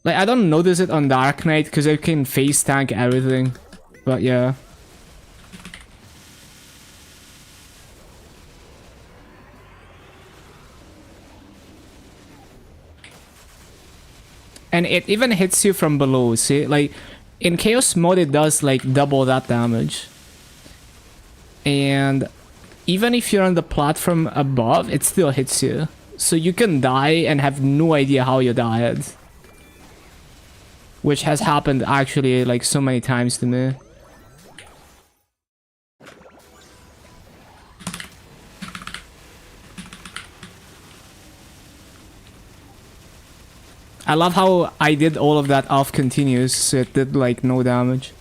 Like I don't notice it on Dark Knight because I can face tank everything, but yeah. And it even hits you from below, see? Like, in Chaos mode it does like double that damage. And even if you're on the platform above, it still hits you. So you can die and have no idea how you died. Which has happened actually like so many times to me. I love how I did all of that off continuous, so it did like no damage.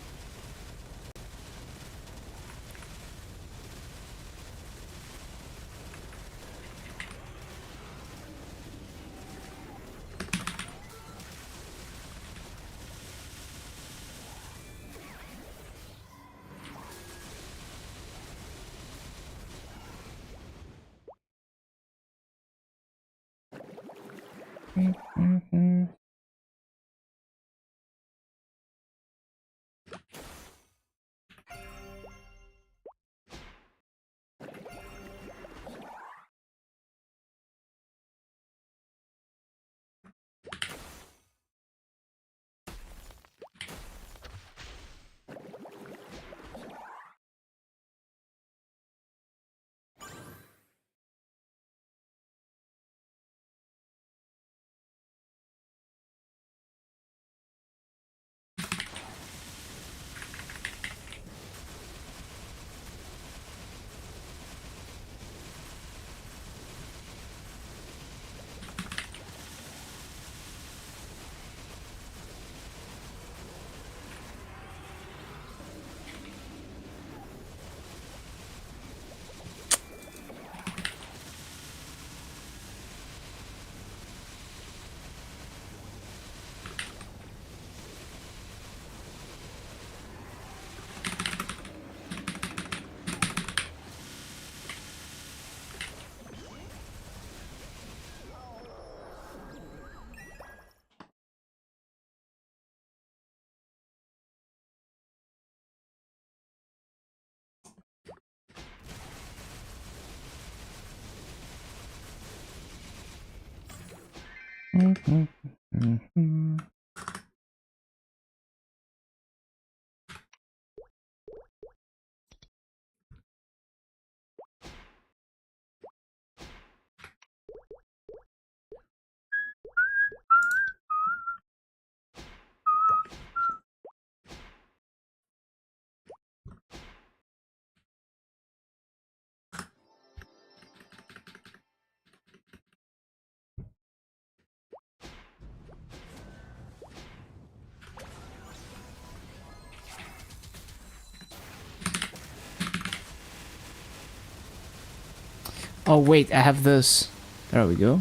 Oh wait, I have this. There we go.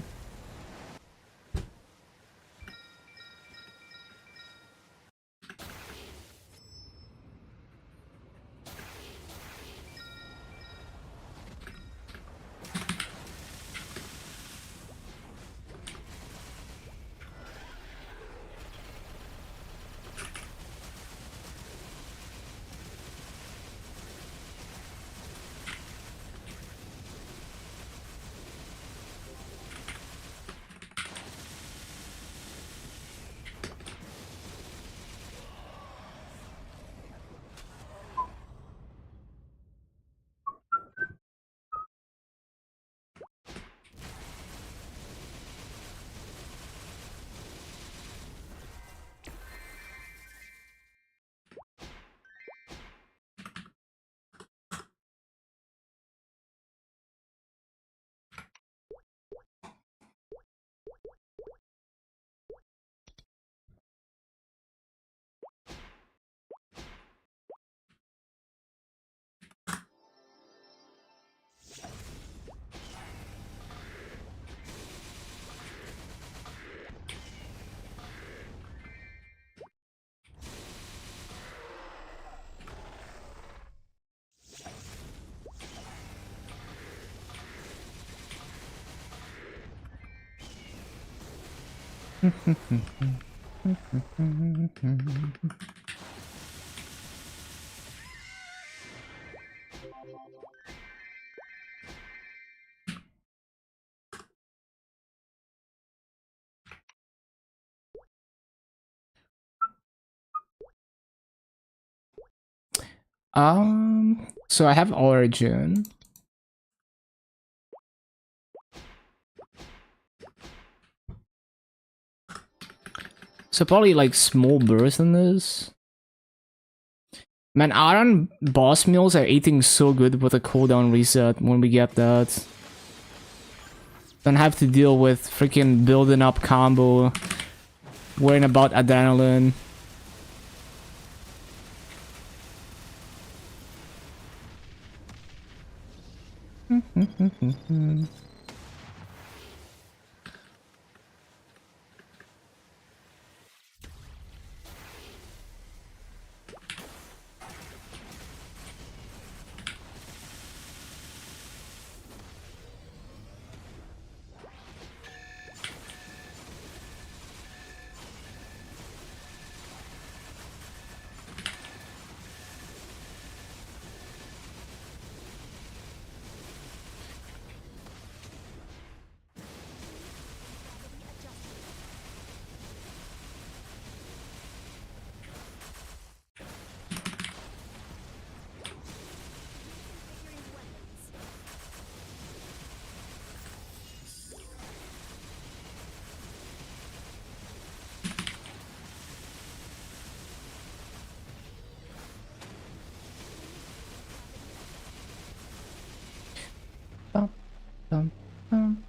So I have Origin. So probably like small burst in this. Man, Iron boss meals are eating so good with a cooldown reset when we get that. Don't have to deal with freaking building up combo, worrying about adrenaline. Bum, bum, bum.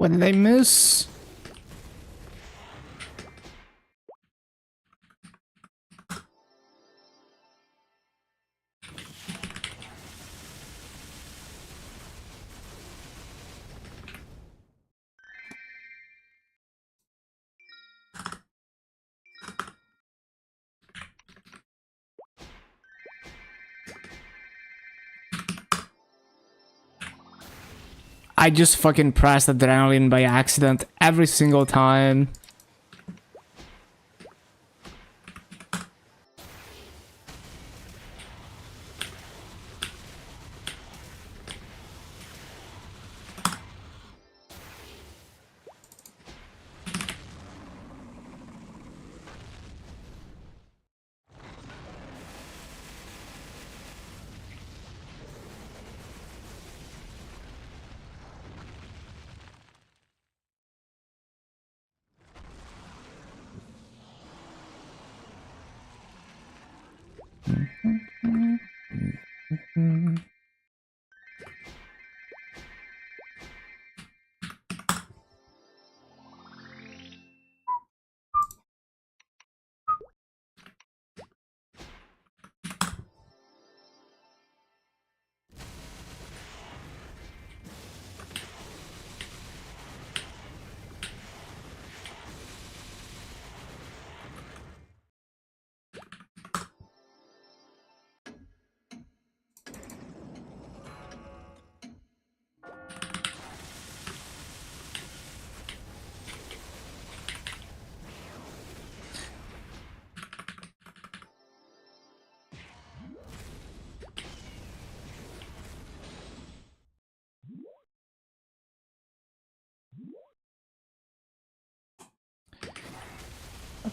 What did I miss? I just fucking pressed adrenaline by accident every single time.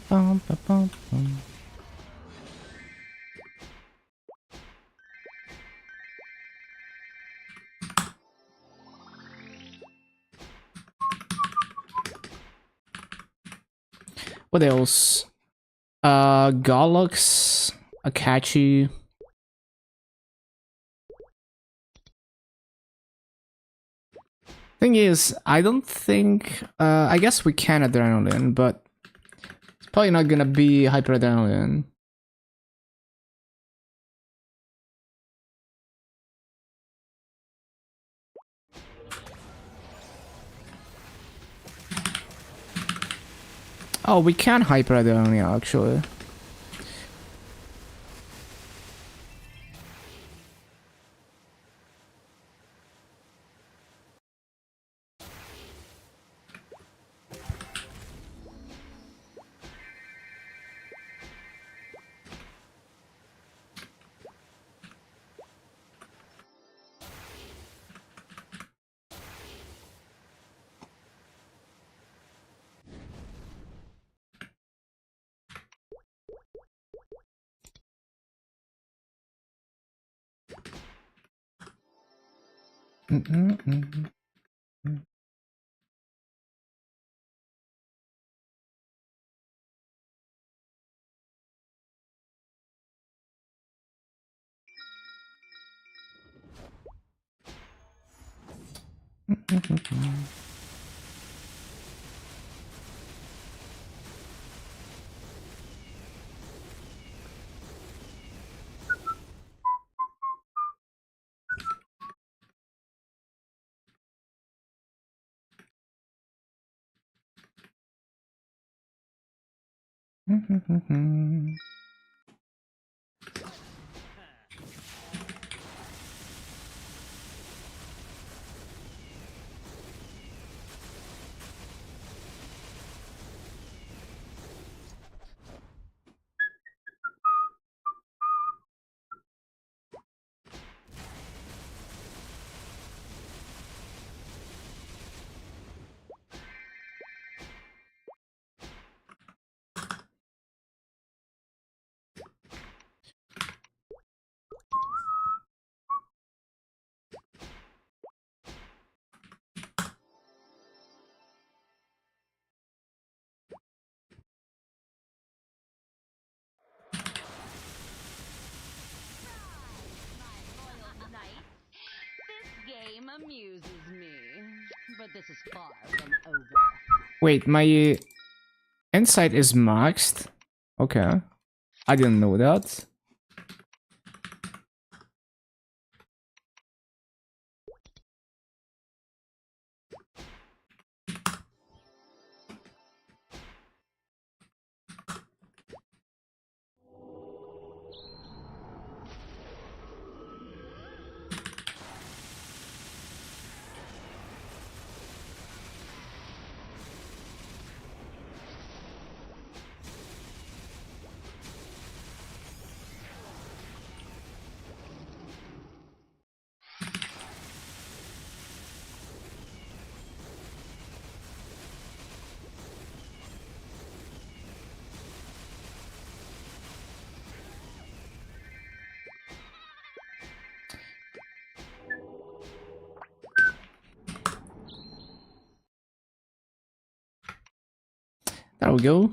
Bum, bum, bum, bum. What else? Gollux, Akachi. Thing is, I don't think. I guess we can adrenaline, but it's probably not gonna be hyper adrenaline. Oh, we can hyper adrenaline actually. My loyal knight. This game amuses me, but this is far from over. Wait, my insight is maxed. Okay, I didn't know that. There we go.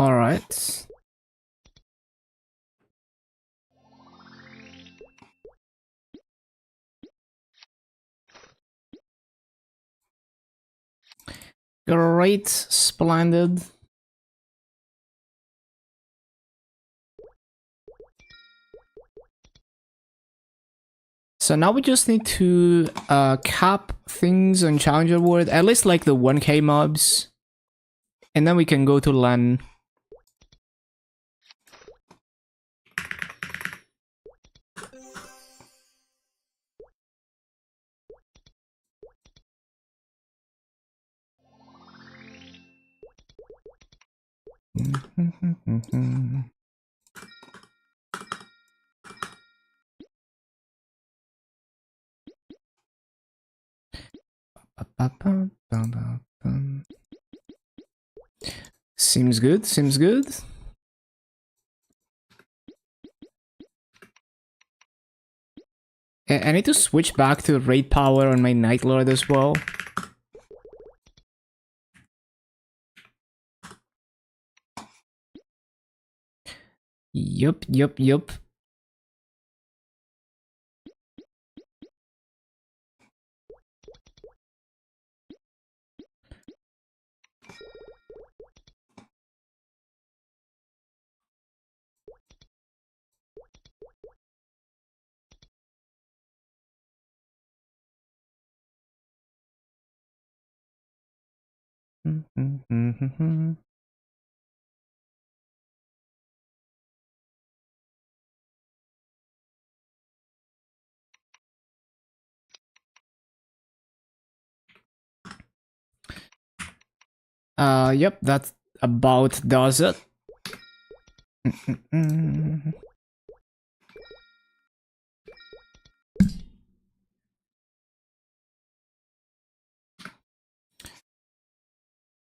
Alright. Great, splendid. So now we just need to cap things on Challenger World, at least like the 1k mobs. And then we can go to LAN. Seems good, seems good. I need to switch back to raid power on my Night Lord as well. Yup. Yep, that about does it.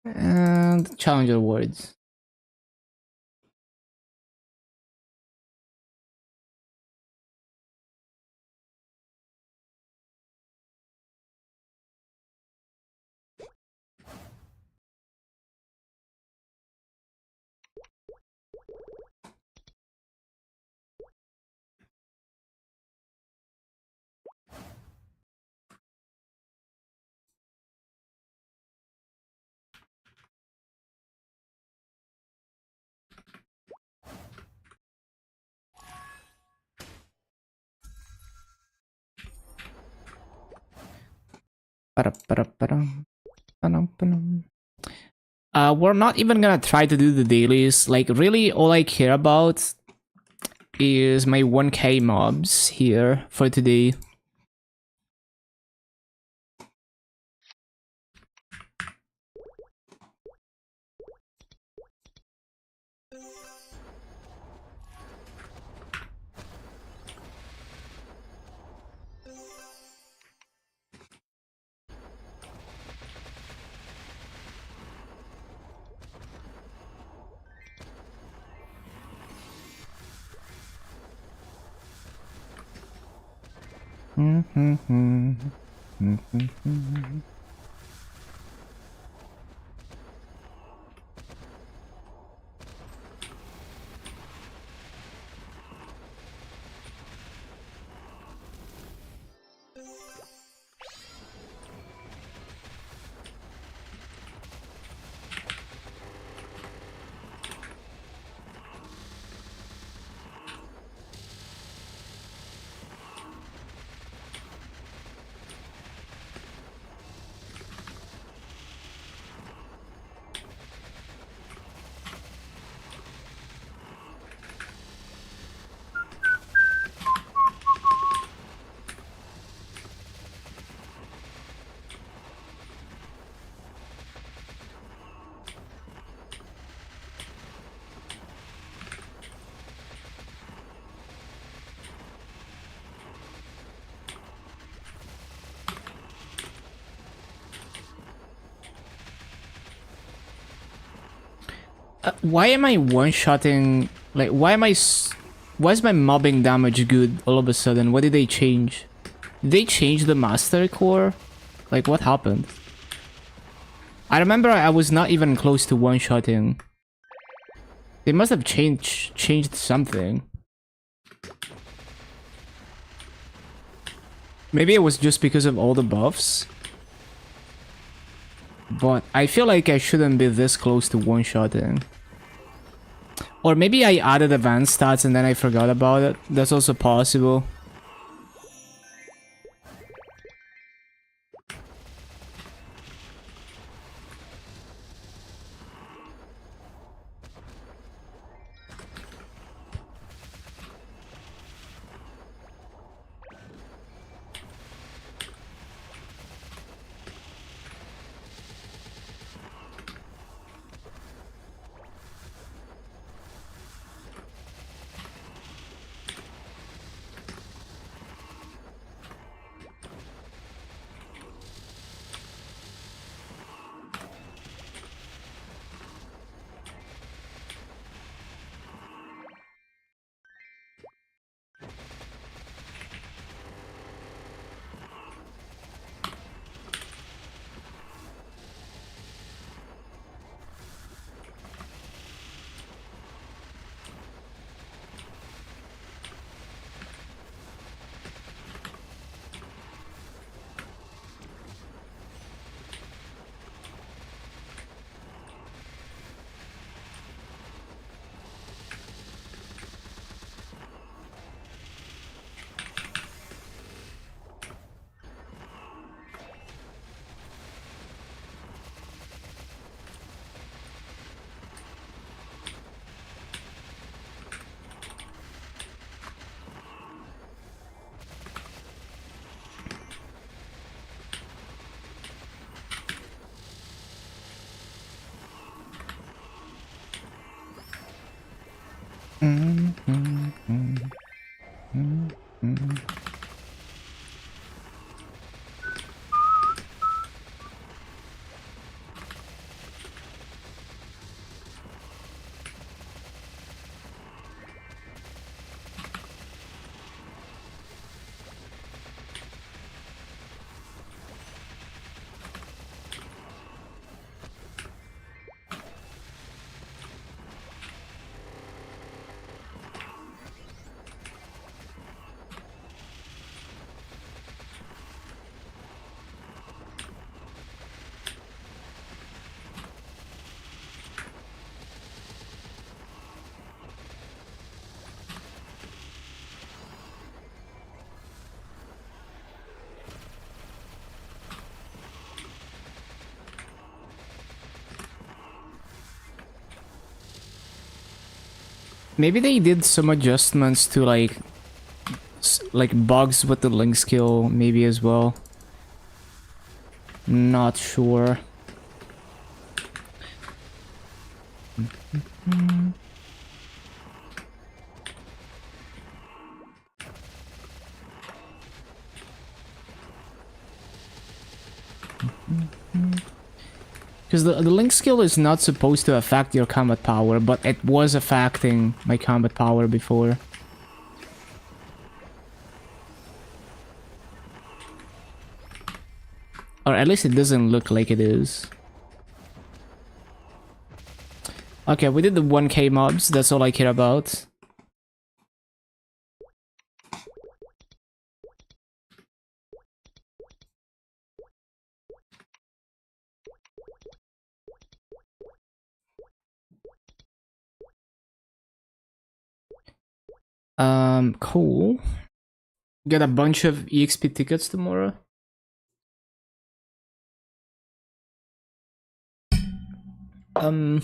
And Challenger Words. We're not even gonna try to do the dailies. Like, really, all I care about is my 1k mobs here for today. Why am I one-shotting? Like, why is my mobbing damage good all of a sudden? What did they change? Did they change the master core? Like, what happened? I remember I was not even close to one-shotting. They must have changed something. Maybe it was just because of all the buffs. But I feel like I shouldn't be this close to one-shotting. Or maybe I added advanced stats and then I forgot about it. That's also possible. Maybe they did some adjustments to like bugs with the link skill maybe as well. Not sure. Because the link skill is not supposed to affect your combat power, but it was affecting my combat power before. Or at least it doesn't look like it is. Okay, we did the 1k mobs, that's all I care about. Cool. Get a bunch of EXP tickets tomorrow. Yeah,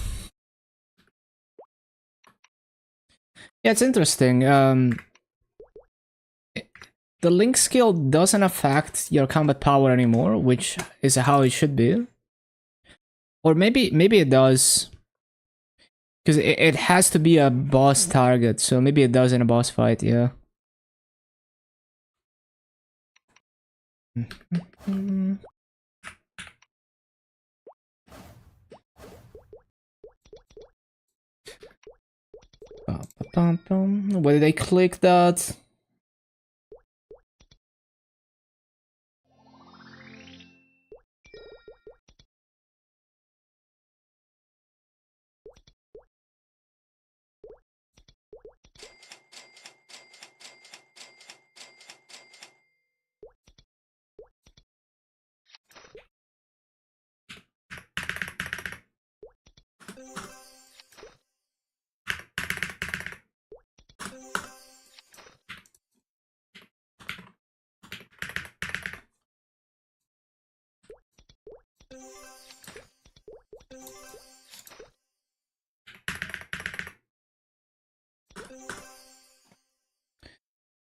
it's interesting. The link skill doesn't affect your combat power anymore, which is how it should be. Or maybe it does. Because it has to be a boss target, so maybe it does in a boss fight, yeah. Why did I click that?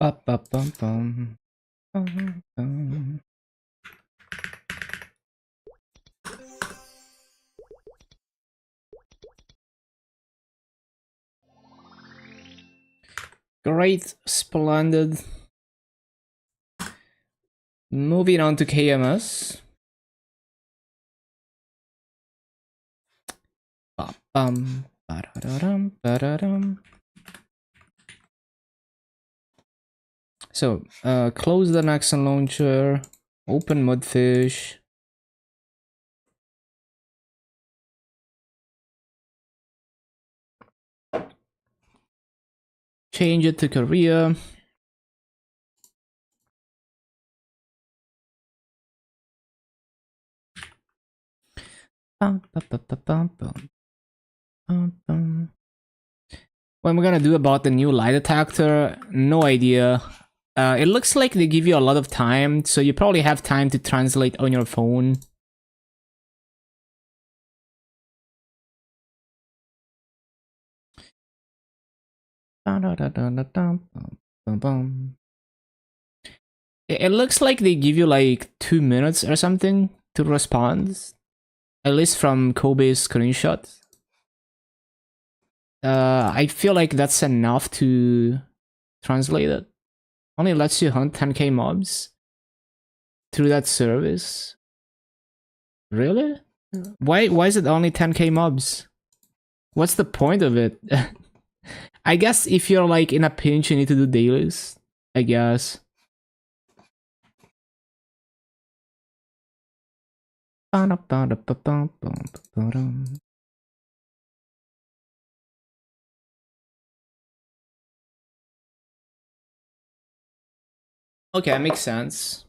Ba-ba-bum-bum. Bum-bum. Great, splendid. Moving on to KMS. Ba-bum, ba-da-da-dum, ba-da-dum. So, close the Nexon launcher, open Mudfish. Change it to Korea. What am I gonna do about the new lie detector? No idea. It looks like they give you a lot of time, so you probably have time to translate on your phone. It looks like they give you like 2 minutes or something to respond. At least from Kobe's screenshot. I feel like that's enough to translate it. Only lets you hunt 10k mobs through that service. Really? Why is it only 10k mobs? What's the point of it? I guess if you're like in a pinch you need to do dailies. I guess. Okay, that makes sense.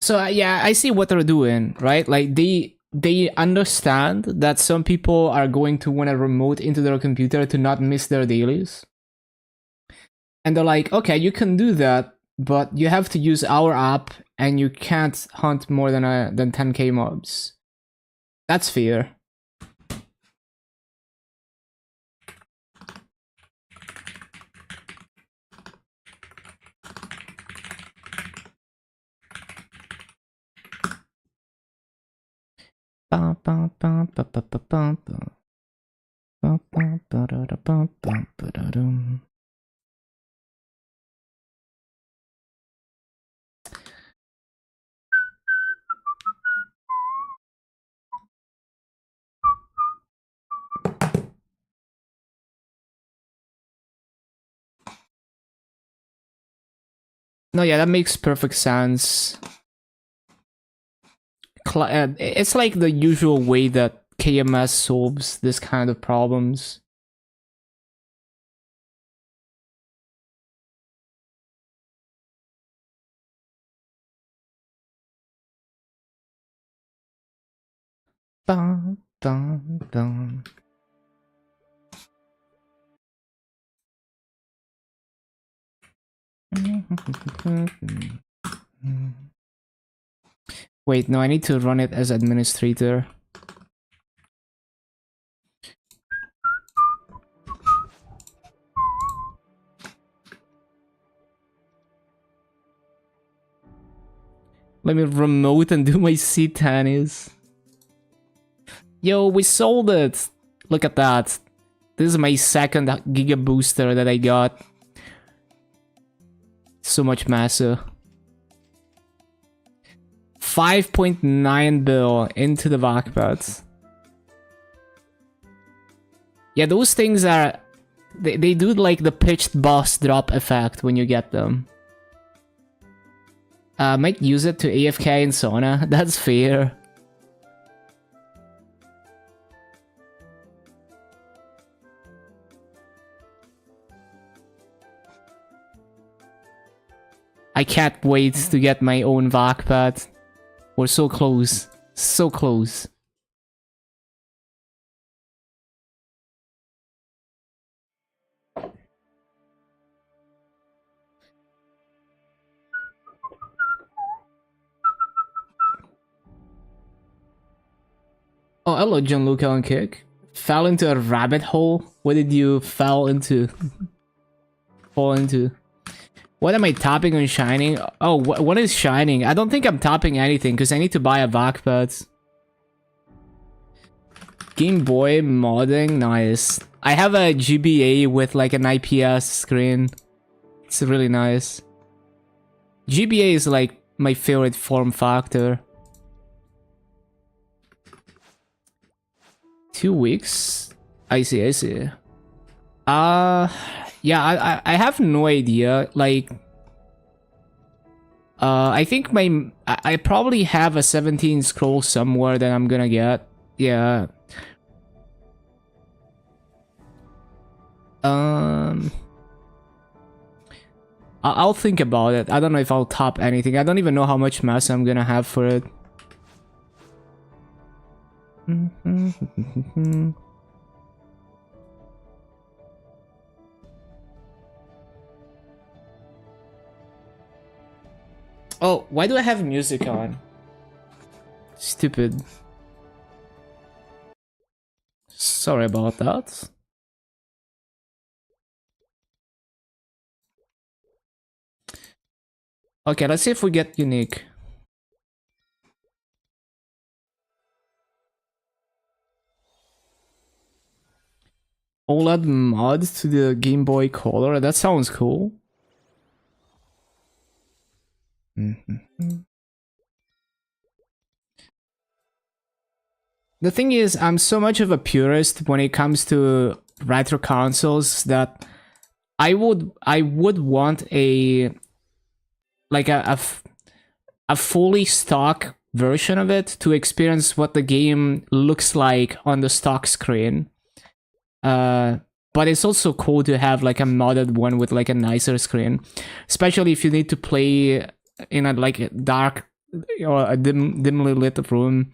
So yeah, I see what they're doing, right? Like they understand that some people are going to want to remote into their computer to not miss their dailies. And they're like, okay, you can do that, but you have to use our app and you can't hunt more than 10k mobs. That's fair. No, yeah, that makes perfect sense. It's like the usual way that KMS solves this kind of problems. Dun, dun, dun. Wait, no, I need to run it as administrator. Let me remote and do my C10s. Yo, we sold it! Look at that. This is my second Giga Booster that I got. So much massa. 5.9 bill into the Vakpat. Yeah, those things are... They do like the pitched boss drop effect when you get them. Might use it to AFK in Sona. That's fair. I can't wait to get my own Vakpat. We're so close. So close. hello, Gianluca on Kick. Fell into a rabbit hole? What did you fall into? Fall into? What am I tapping on Shining? Oh, what is Shining? I don't think I'm tapping anything because I need to buy a backpack. Game Boy modding, nice. I have a GBA with like an IPS screen. It's really nice. GBA is like my favorite form factor. 2 weeks? I see, I see. Yeah, I have no idea. Like, I think I probably have a 17 scroll somewhere that I'm gonna get. Yeah. I'll think about it. I don't know if I'll top anything. I don't even know how much mass I'm gonna have for it. Oh, why do I have music on? Stupid. Sorry about that. Okay, let's see if we get unique. OLED mod to the Game Boy Color. That sounds cool. The thing is, I'm so much of a purist when it comes to retro consoles that I would want a fully stock version of it to experience what the game looks like on the stock screen. But it's also cool to have like a modded one with like a nicer screen, especially if you need to play in a like a dark or a dimly lit room.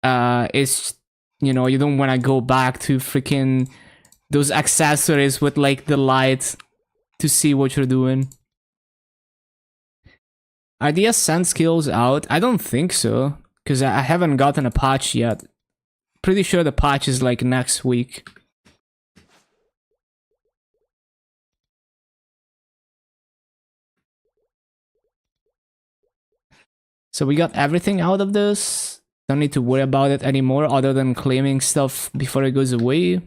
It's, you know, you don't want to go back to freaking those accessories with like the lights to see what you're doing. Are the Ascent skills out? I don't think so, because I haven't gotten a patch yet. Pretty sure the patch is like next week. So we got everything out of this. Don't need to worry about it anymore other than claiming stuff before it goes away.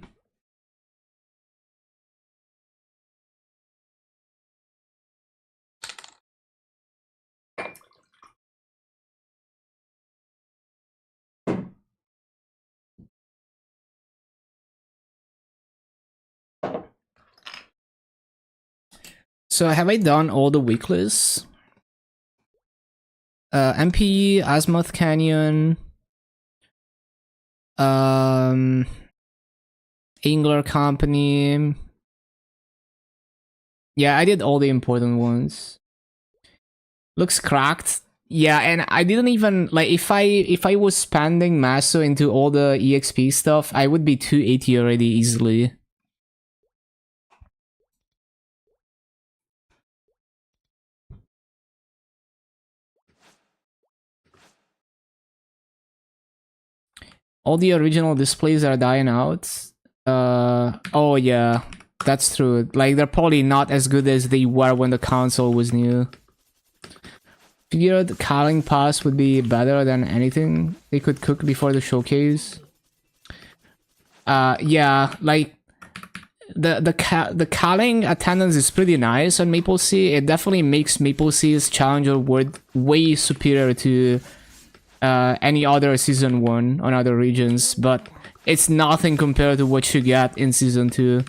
So have I done all the weeklies? MPE, Azimuth Canyon, Angler Company. Yeah, I did all the important ones. Looks cracked. Yeah, and I didn't even like if I was spending Maso into all the EXP stuff, I would be 280 already easily. All the original displays are dying out. Oh yeah, that's true. Like, they're probably not as good as they were when the console was new. Figured Calling Pass would be better than anything they could cook before the showcase. Yeah, like the calling attendance is pretty nice on Maple Sea. It definitely makes Maple Sea's Challenger World way superior to any other Season 1 on other regions, but it's nothing compared to what you get in Season 2.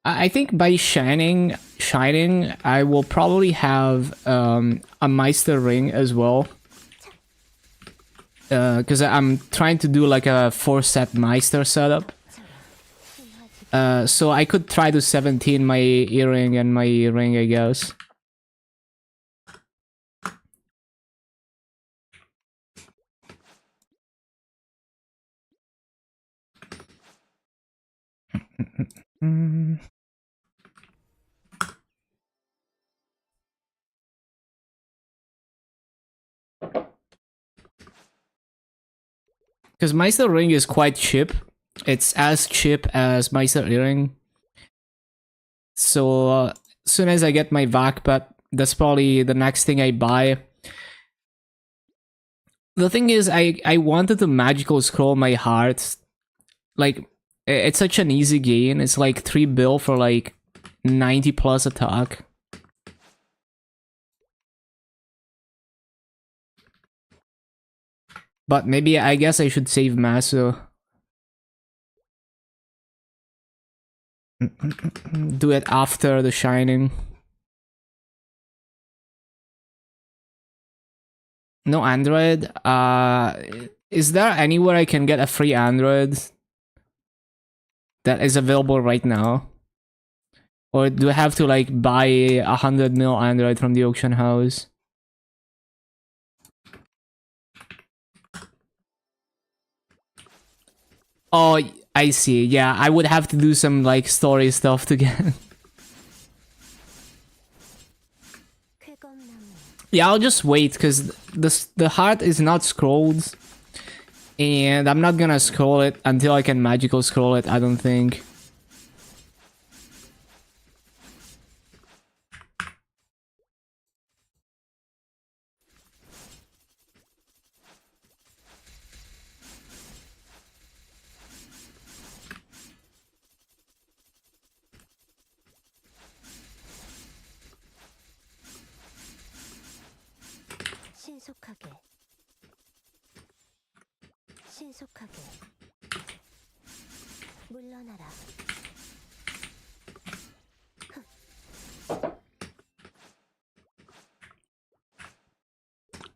I think by Shining, I will probably have a Meister ring as well. because I'm trying to do like a 4-set Meister setup. So I could try to 17 my earring and my ring, I guess. Because Meister ring is quite cheap. It's as cheap as Meister earring. So as soon as I get my Vakpat, that's probably the next thing I buy. The thing is, I wanted to magical scroll my heart. Like, it's such an easy gain. It's like 3 bill for like 90 plus attack. But maybe I guess I should save Masu. Do it after the Shining. No Android? Is there anywhere I can get a free Android that is available right now? Or do I have to like buy 100 mil Android from the auction house? Oh, I see. Yeah, I would have to do some like story stuff to get. Yeah, I'll just wait because the heart is not scrolled, and I'm not gonna scroll it until I can magical scroll it. I don't think.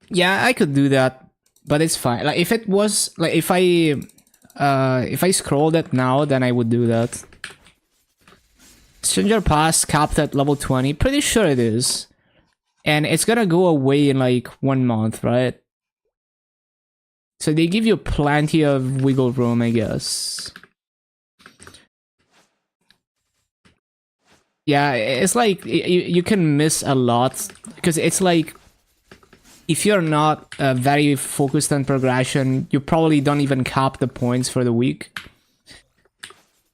Yeah, I could do that, but it's fine. Like if it was like if I scrolled it now, then I would do that. Stranger Pass capped at level 20. Pretty sure it is. And it's gonna go away in like 1 month, right? So they give you plenty of wiggle room, I guess. Yeah, it's like you can miss a lot because it's like if you're not very focused on progression, you probably don't even cap the points for the week.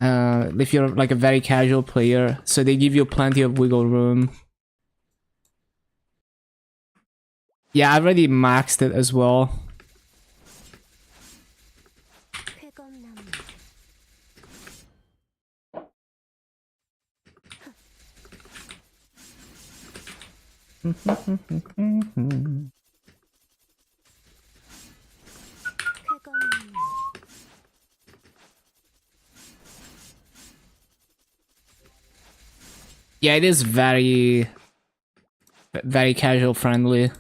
If you're like a very casual player, so they give you plenty of wiggle room. Yeah, I already maxed it as well. Yeah, it is very casual friendly.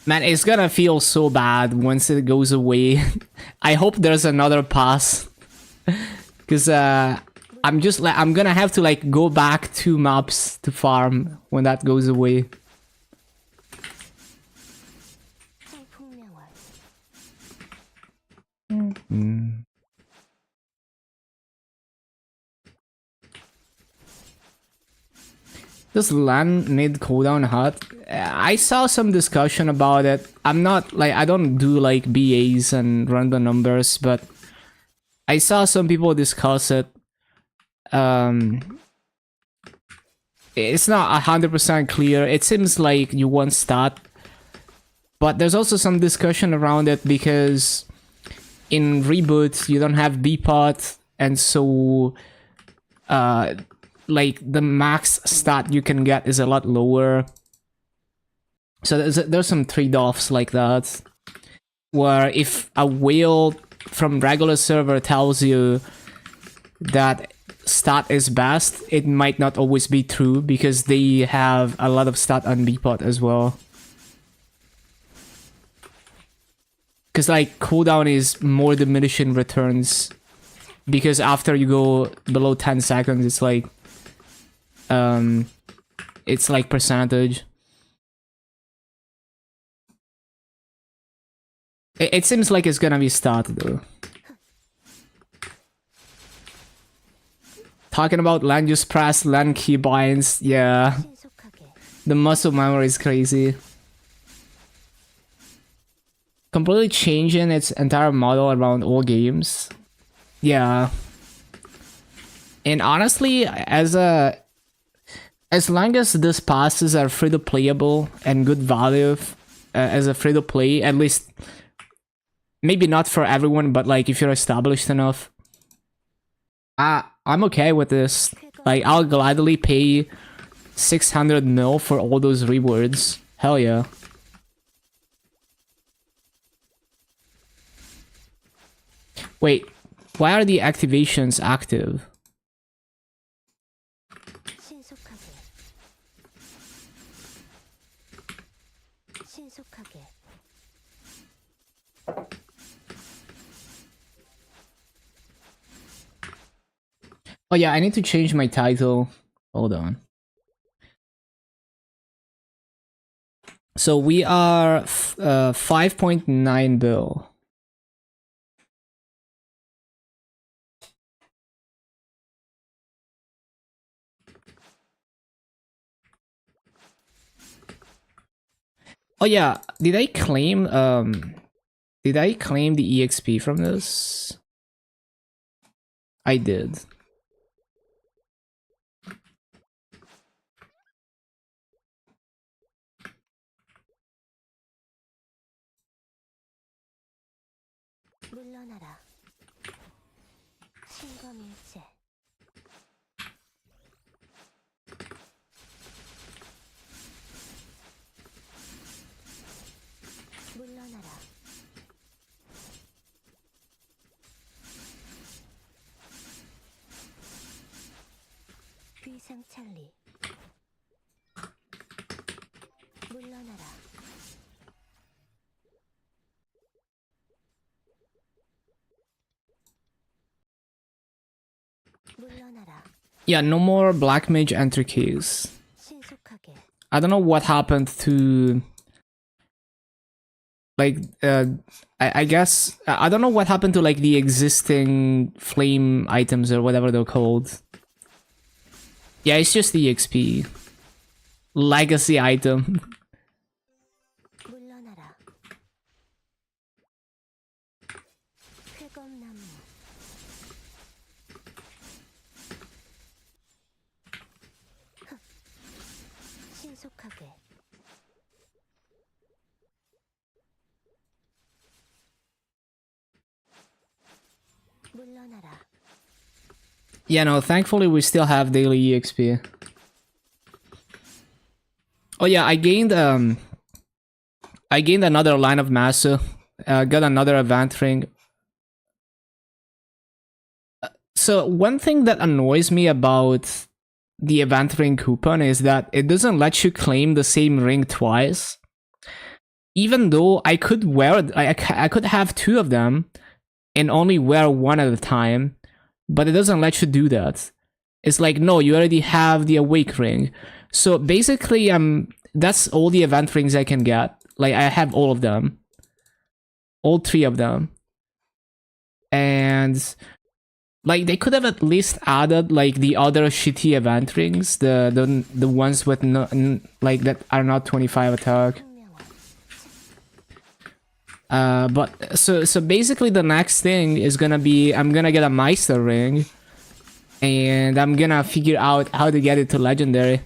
Man, it's gonna feel so bad once it goes away. I hope there's another pass. Cause I'm gonna have to like go back 2 maps to farm when that goes away. Does LAN need cooldown hut? I saw some discussion about it. I'm not like I don't do like BAs and run the numbers, but I saw some people discuss it. It's not 100% clear. It seems like you want stat, but there's also some discussion around it because in reboot you don't have Bpot, and so like the max stat you can get is a lot lower. So there's some trade-offs like that, where if a whale from regular server tells you that stat is best, it might not always be true because they have a lot of stat on Bpot as well. Because like cooldown is more diminishing returns, because after you go below 10 seconds, it's like percentage. It seems like it's gonna be stat though. Talking about land use press, land keybinds, yeah. The muscle memory is crazy. Completely changing its entire model around all games. Yeah. And honestly, as long as these passes are free to playable and good value as a free to play, at least maybe not for everyone, but like if you're established enough, I'm okay with this. Like I'll gladly pay 600 mil for all those rewards. Hell yeah. Wait, why are the activations active? Oh yeah, I need to change my title. Hold on. So we are 5.9 bill. Oh yeah, did I claim the EXP from this? I did. Yeah, no more black mage enter keys. I don't know what happened to like I guess I don't know what happened to like the existing flame items or whatever they're called. Yeah, it's just the XP legacy item. Yeah, no, thankfully we still have daily EXP. Oh yeah, I gained another line of Masu, got another event ring. So one thing that annoys me about the event ring coupon is that it doesn't let you claim the same ring twice. Even though I could wear, I could have two of them and only wear one at a time, but it doesn't let you do that. It's like, no, you already have the awake ring. So basically, that's all the event rings I can get. Like I have all of them, all three of them, and like they could have at least added like the other shitty event rings, the ones with no, like that are not 25 attack. But so basically the next thing is gonna be I'm gonna get a Meister ring, and I'm gonna figure out how to get it to legendary.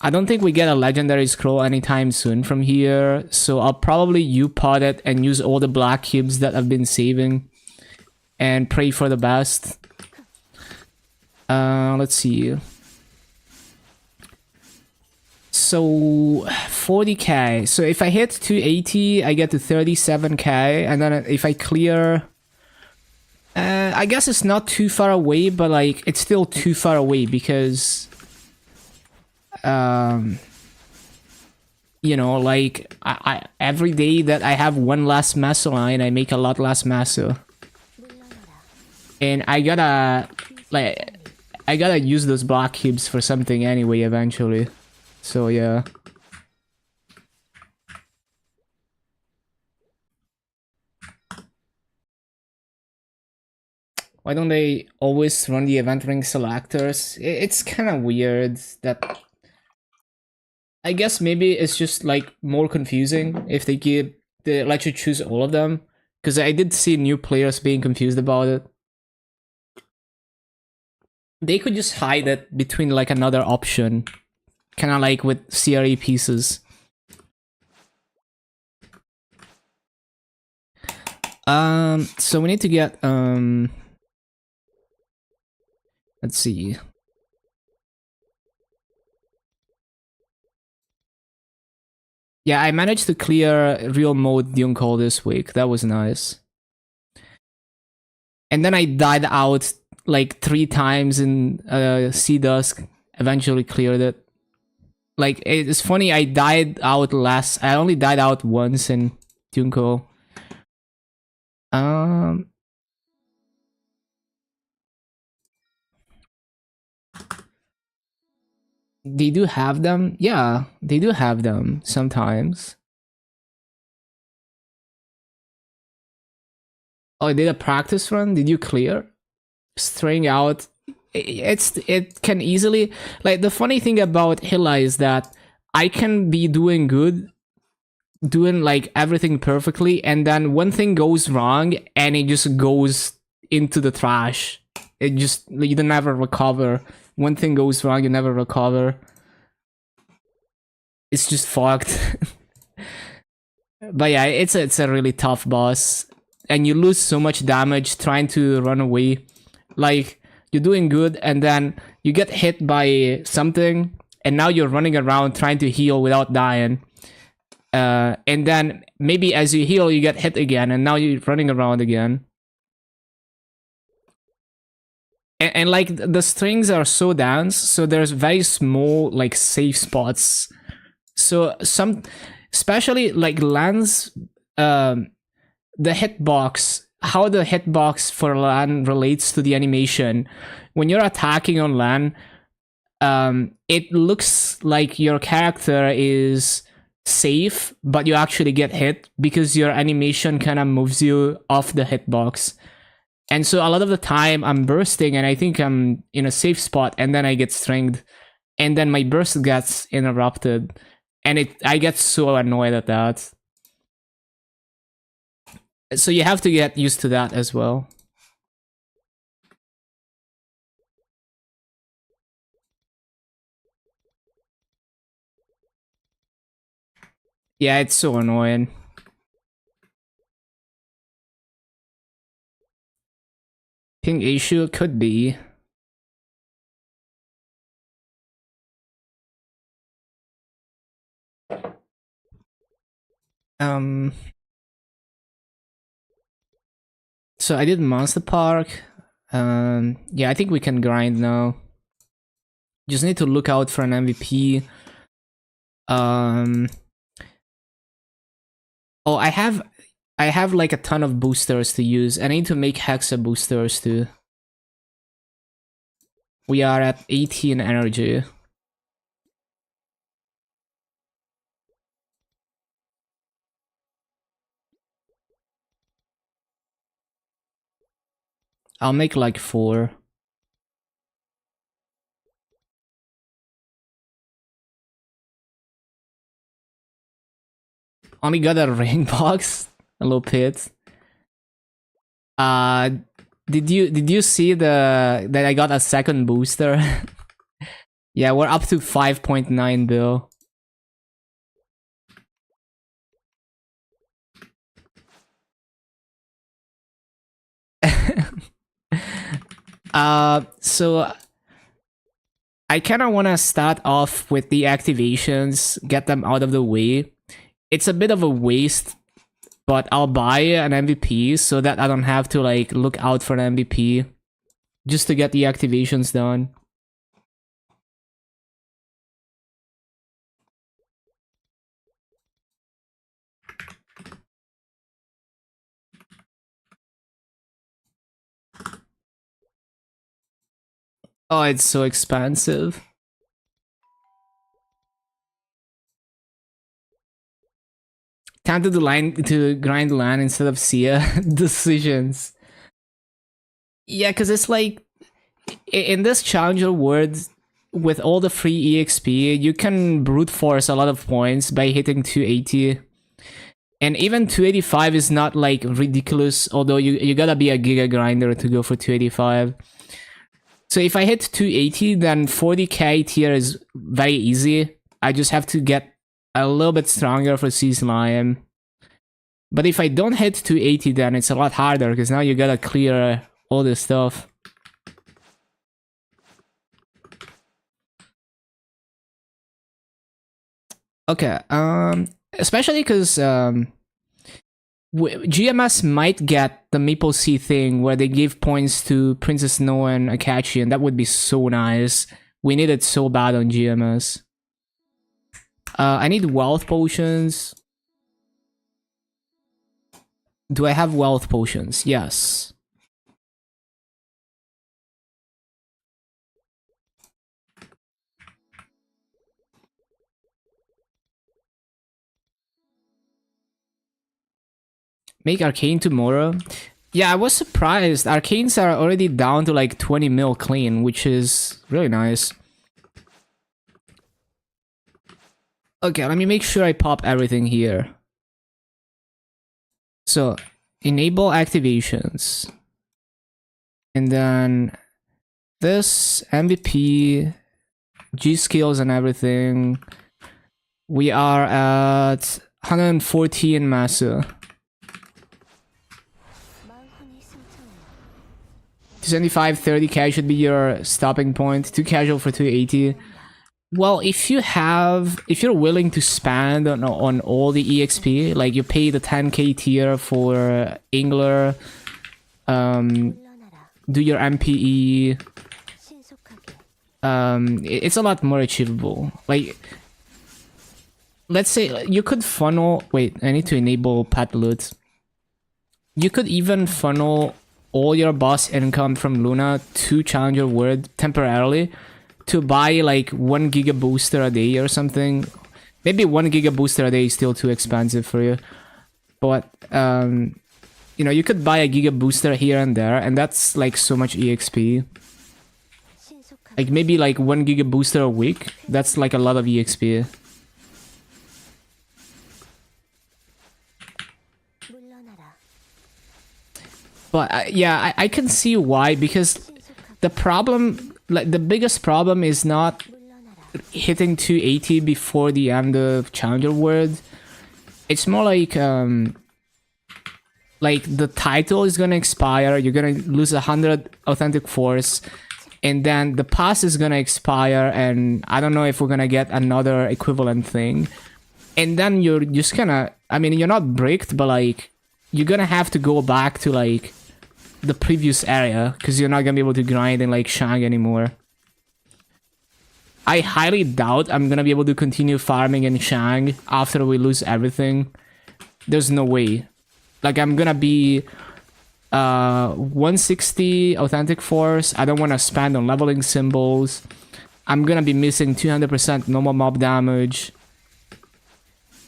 I don't think we get a legendary scroll anytime soon from here, so I'll probably U-pot it and use all the black cubes that I've been saving and pray for the best. Let's see. So 40k. So if I hit 280, I get to 37k, and then if I clear, I guess it's not too far away, but like it's still too far away because you know, like I every day that I have one less maso line, I make a lot less maso. And I gotta use those block cubes for something anyway eventually. So yeah. Why don't they always run the event ring selectors? It's kind of weird that... I guess maybe it's just like more confusing if they let you choose all of them. Because I did see new players being confused about it. They could just hide it between like another option. Kind of like with CRE pieces. So we need to get, let's see. Yeah, I managed to clear real mode Dunkle this week. That was nice. And then I died out like 3 times in Sea Dusk. Eventually cleared it. Like, it's funny, I only died out once in Dunkle. They do have them? Yeah, they do have them sometimes. Oh, I did a practice run? Did you clear? Straying out. It can easily... Like, the funny thing about Hilla is that I can be doing good, doing like everything perfectly, and then one thing goes wrong and it just goes into the trash. It just... You don't never recover. One thing goes wrong, you never recover. It's just fucked. But yeah, it's a really tough boss. And you lose so much damage trying to run away. Like, you're doing good and then you get hit by something and now you're running around trying to heal without dying. And then maybe as you heal, you get hit again and now you're running around again. And like, the strings are so dense, so there's very small, like, safe spots. So especially like lands, the hitbox, how the hitbox for land relates to the animation. When you're attacking on land, it looks like your character is safe, but you actually get hit because your animation kind of moves you off the hitbox. And so a lot of the time I'm bursting and I think I'm in a safe spot and then I get stringed and then my burst gets interrupted and I get so annoyed at that. So you have to get used to that as well. Yeah, it's so annoying. Ping issue could be. So I did Monster Park. Yeah, I think we can grind now. Just need to look out for an MVP. Oh, I have like a ton of boosters to use. I need to make Hexa boosters too. We are at 18 energy. I'll make like 4. Only got a ring box, a little pit. Did you see that I got a second booster? Yeah, we're up to 5.9 bill. So I kind of want to start off with the activations, get them out of the way. It's a bit of a waste But I'll buy an MVP so that I don't have to like look out for an MVP just to get the activations done. Oh, it's so expensive. Time to the line to grind land instead of Sia decisions. Yeah, because it's like in this challenger world, with all the free EXP, you can brute force a lot of points by hitting 280. And even 285 is not like ridiculous, although you gotta be a giga grinder to go for 285. So if I hit 280, then 40k tier is very easy. I just have to get a little bit stronger for Sea Slime. But if I don't hit 280, then it's a lot harder, because now you gotta clear all this stuff. Okay, especially because GMS might get the Maple Sea thing where they give points to Princess Noah and Akachi, and that would be so nice. We need it so bad on GMS. I need wealth potions. Do I have wealth potions? Yes. Make Arcane tomorrow? Yeah, I was surprised. Arcanes are already down to like 20 mil clean, which is really nice. Okay, let me make sure I pop everything here. So, enable activations. And then this MVP, G skills and everything. We are at 114 Massa. 275, 30k should be your stopping point. Too casual for 280. Well, if you're willing to spend on all the EXP, like you pay the 10k tier for Angler, do your MPE, it's a lot more achievable. Like, let's say you could funnel. Wait, I need to enable pet loot. You could even funnel all your boss income from Luna to Challenger World temporarily to buy like 1 giga booster a day or something. Maybe 1 giga booster a day is still too expensive for you, but you know, you could buy a giga booster here and there, and that's like so much EXP. Like maybe like 1 giga booster a week. That's like a lot of EXP. But yeah, I can see why, because the problem, like the biggest problem is not hitting 280 before the end of Challenger World. It's more like the title is gonna expire, you're gonna lose 100 authentic force, and then the pass is gonna expire, and I don't know if we're gonna get another equivalent thing. And then you're just gonna, I mean, you're not bricked, but like, you're gonna have to go back to like the previous area, because you're not gonna be able to grind in like Shang anymore. I highly doubt I'm gonna be able to continue farming in Shang after we lose everything. There's no way. Like, I'm gonna be 160 authentic force. I don't want to spend on leveling symbols. I'm gonna be missing 200% normal mob damage.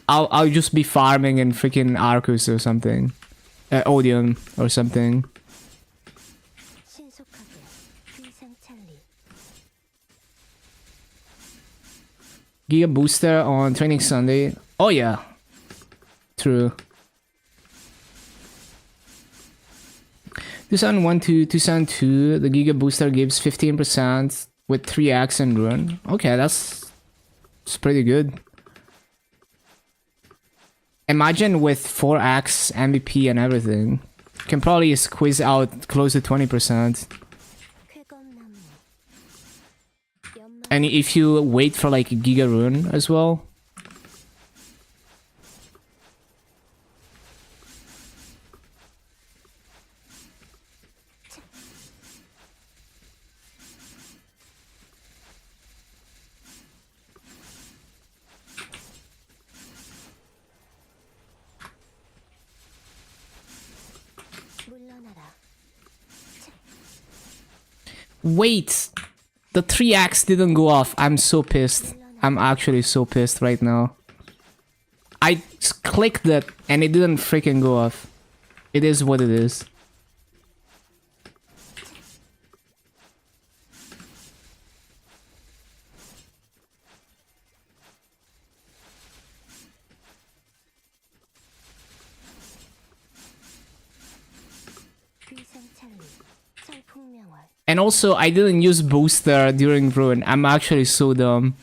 I'll just be farming in freaking Arcus or something, Odeon or something. Giga booster on Training Sunday. Oh yeah, true. Tucson 1 to Tucson 2, the Giga booster gives 15% with 3x and rune. Okay, that's pretty good. Imagine with 4x MVP and everything, you can probably squeeze out close to 20%. And if you wait for like Giga Rune as well. Wait! The 3x didn't go off. I'm so pissed. I'm actually so pissed right now. I clicked it and it didn't freaking go off. It is what it is. And also, I didn't use booster during Ruin. I'm actually so dumb.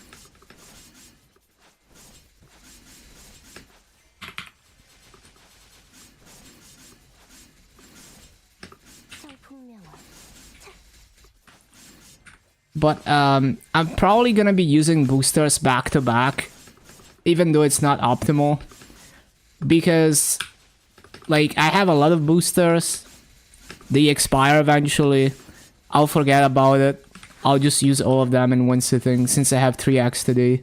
But I'm probably gonna be using boosters back to back, even though it's not optimal. Because, like, I have a lot of boosters. They expire eventually. I'll forget about it. I'll just use all of them in one sitting since I have 3x today.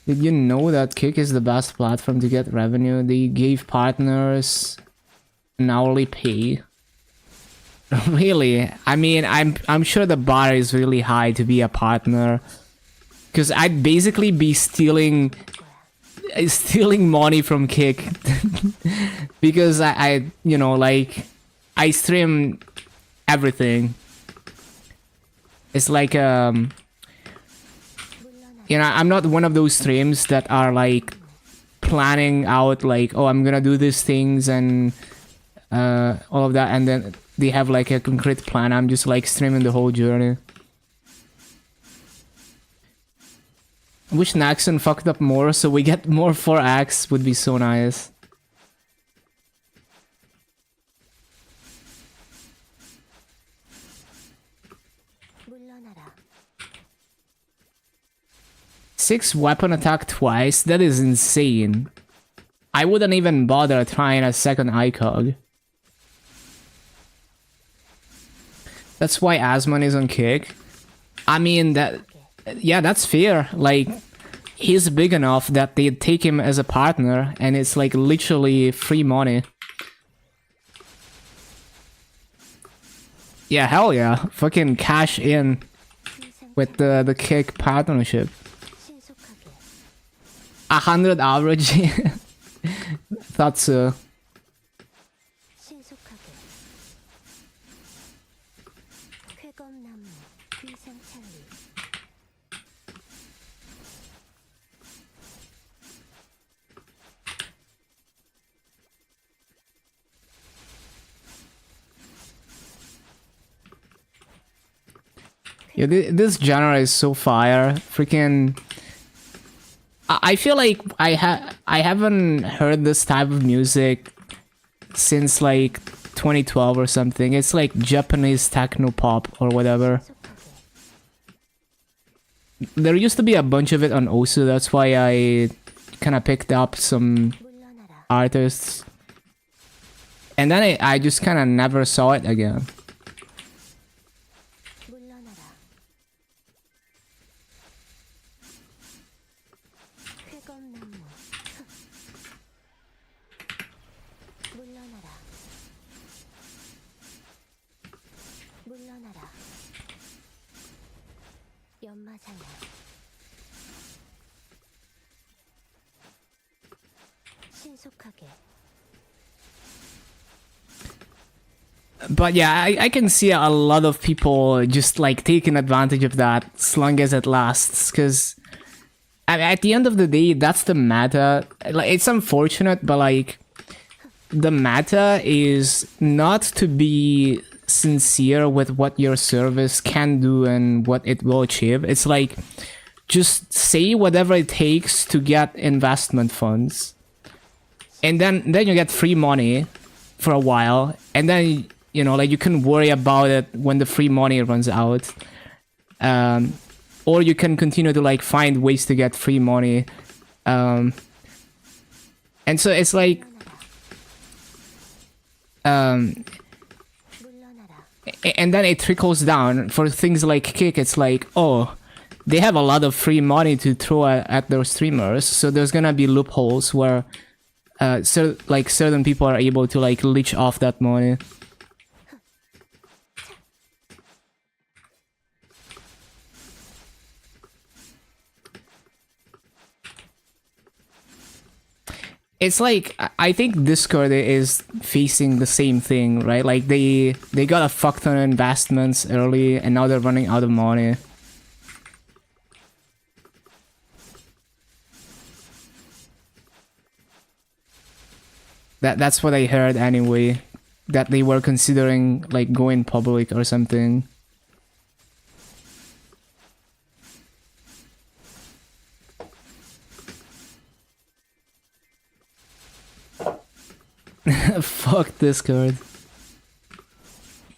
Did you know that Kick is the best platform to get revenue? They gave partners an hourly pay. Really? I mean, I'm sure the bar is really high to be a partner. Because I'd basically be stealing money from Kick. Because I, you know, like, I stream everything. It's like, you know, I'm not one of those streams that are like planning out like, oh, I'm gonna do these things and all of that, and then they have like a concrete plan. I'm just like streaming the whole journey. I wish Naxon fucked up more so we get more 4x would be so nice. Six weapon attack twice? That is insane. I wouldn't even bother trying a second ICOG. That's why Asmon is on Kick. I mean, that... Yeah, that's fair. Like, he's big enough that they take him as a partner, and it's like literally free money. Yeah, hell yeah. Fucking cash in with the Kick partnership. 100 average. Thought so. Yeah, this genre is so fire. Freaking... I feel like I haven't heard this type of music since like 2012 or something. It's like Japanese techno pop or whatever. There used to be a bunch of it on Osu, that's why I kind of picked up some artists. And then I just kind of never saw it again. But yeah, I can see a lot of people just like taking advantage of that as long as it lasts, because at the end of the day, that's the meta. Like, it's unfortunate, but like the meta is not to be sincere with what your service can do and what it will achieve. It's like just say whatever it takes to get investment funds, and then you get free money for a while, and then you know, like, you can worry about it when the free money runs out. Or you can continue to, like, find ways to get free money. And so it's like... and then it trickles down. For things like Kick, it's like, oh, they have a lot of free money to throw at their streamers, so there's gonna be loopholes where like certain people are able to like leech off that money. It's like I think Discord is facing the same thing, right? Like they got a fuck ton of investments early and now they're running out of money. That's what I heard anyway. That they were considering like going public or something. Fuck Discord.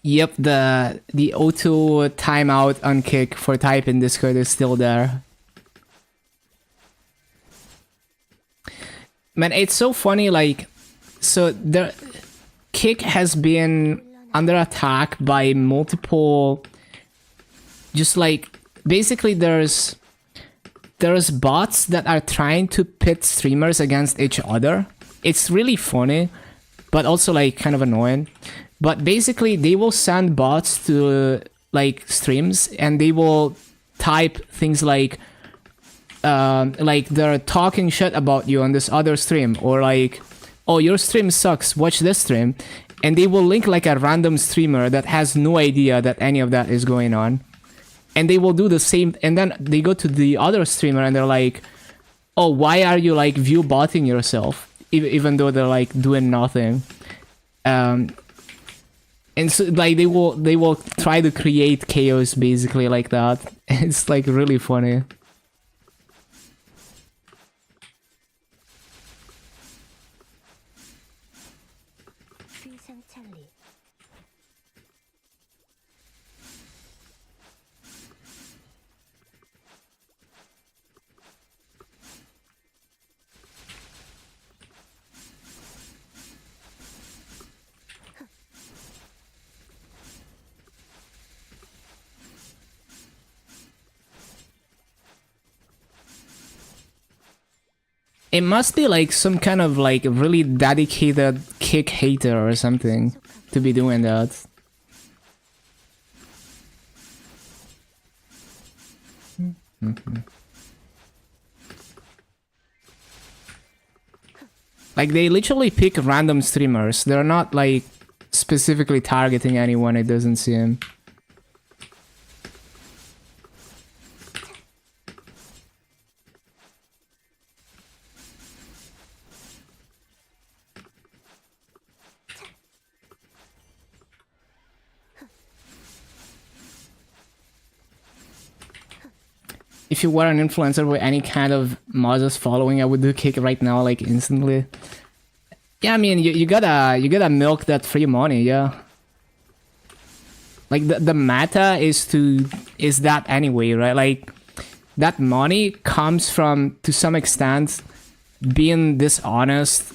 Yep, the auto timeout unkick for type in Discord is still there. Man, it's so funny, like, so the kick has been under attack by multiple, just like, basically there's bots that are trying to pit streamers against each other. It's really funny, but also like kind of annoying. But basically they will send bots to like streams and they will type things like they're talking shit about you on this other stream, or like, oh, your stream sucks, watch this stream, and they will link like a random streamer that has no idea that any of that is going on, and they will do the same, and then they go to the other streamer and they're like, oh, why are you like view botting yourself, even though they're like doing nothing. And so like they will try to create chaos basically like that. It's like really funny. It must be like some kind of like really dedicated kick hater or something to be doing that. Like they literally pick random streamers. They're not like specifically targeting anyone, it doesn't seem. If you were an influencer with any kind of Moses following, I would do kick right now, like instantly. Yeah, I mean, you gotta milk that free money, yeah. Like the meta is that anyway, right? Like that money comes from, to some extent, being dishonest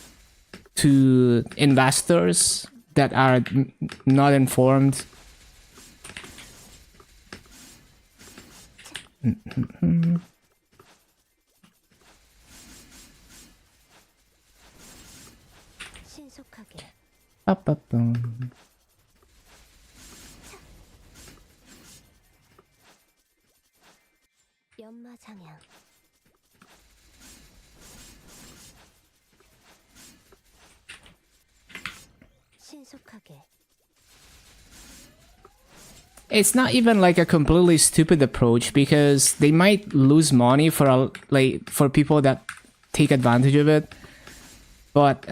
to investors that are not informed. It's not even like a completely stupid approach, because they might lose money for for people that take advantage of it, but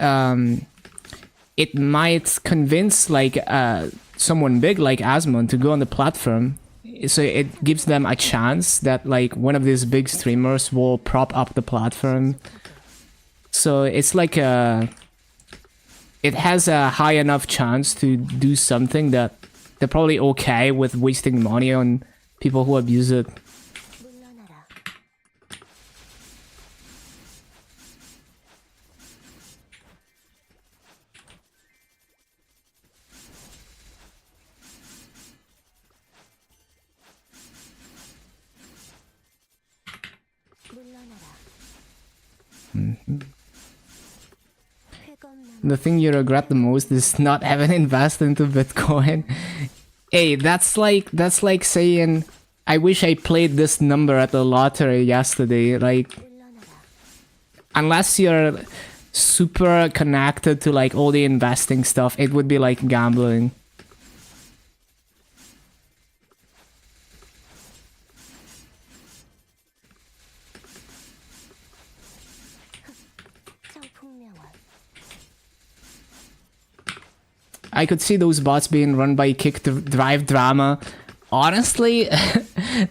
it might convince like someone big like Asmon to go on the platform, so it gives them a chance that like one of these big streamers will prop up the platform. So it's like it has a high enough chance to do something that they're probably okay with wasting money on people who abuse it. The thing you regret the most is not having invested into Bitcoin. Hey, that's like saying, I wish I played this number at the lottery yesterday. Like, unless you're super connected to like all the investing stuff, it would be like gambling. I could see those bots being run by Kick Drive Drama. Honestly,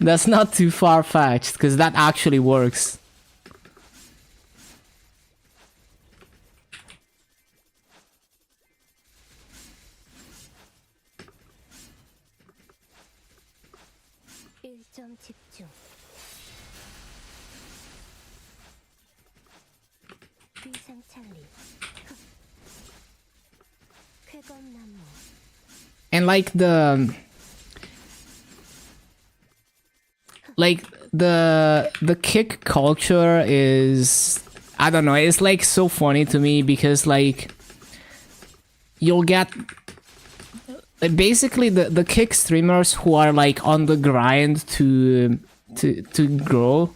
that's not too far-fetched, because that actually works. And like the kick culture is, I don't know, it's like so funny to me because like you'll get basically the kick streamers who are like on the grind to grow.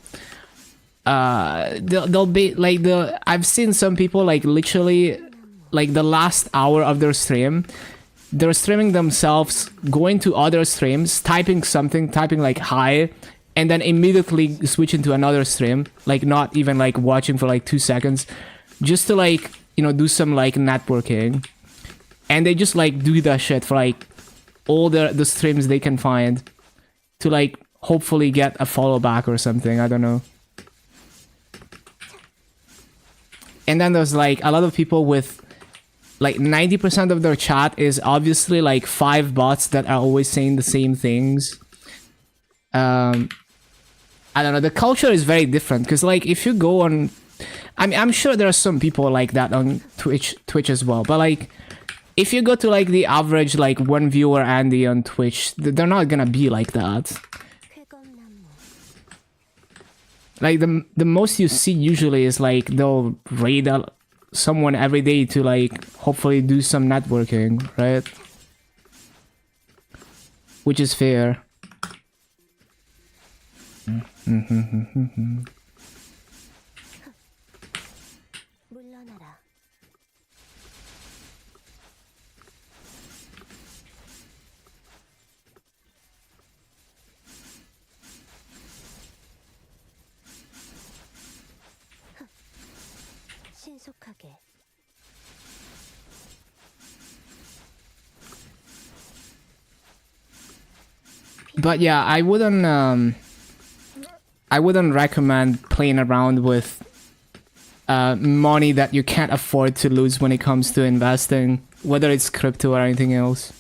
They'll be like I've seen some people like literally like the last hour of their stream, they're streaming themselves, going to other streams, typing like hi, and then immediately switch into another stream, like not even like watching for like 2 seconds, just to like, you know, do some like networking. And they just like do that shit for like all the streams they can find to like hopefully get a follow back or something, I don't know. And then there's like a lot of people with like 90% of their chat is obviously like 5 bots that are always saying the same things. I don't know, the culture is very different because like if you go on, I mean, I'm sure there are some people like that on Twitch as well, but like if you go to like the average like one viewer Andy on Twitch, they're not gonna be like that. Like the most you see usually is like they'll raid someone every day to like hopefully do some networking, right? Which is fair. But yeah, I wouldn't recommend playing around with money that you can't afford to lose when it comes to investing, whether it's crypto or anything else.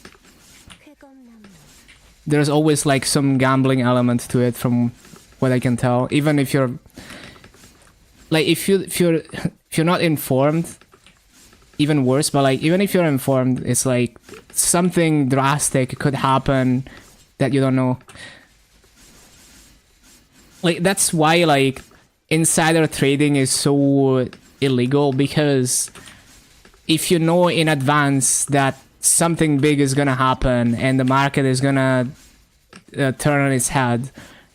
There's always like some gambling element to it from what I can tell. Even if you're like if you're not informed, even worse, but like even if you're informed, it's like something drastic could happen that you don't know. Like that's why like insider trading is so illegal, because if you know in advance that something big is gonna happen and the market is gonna turn on its head,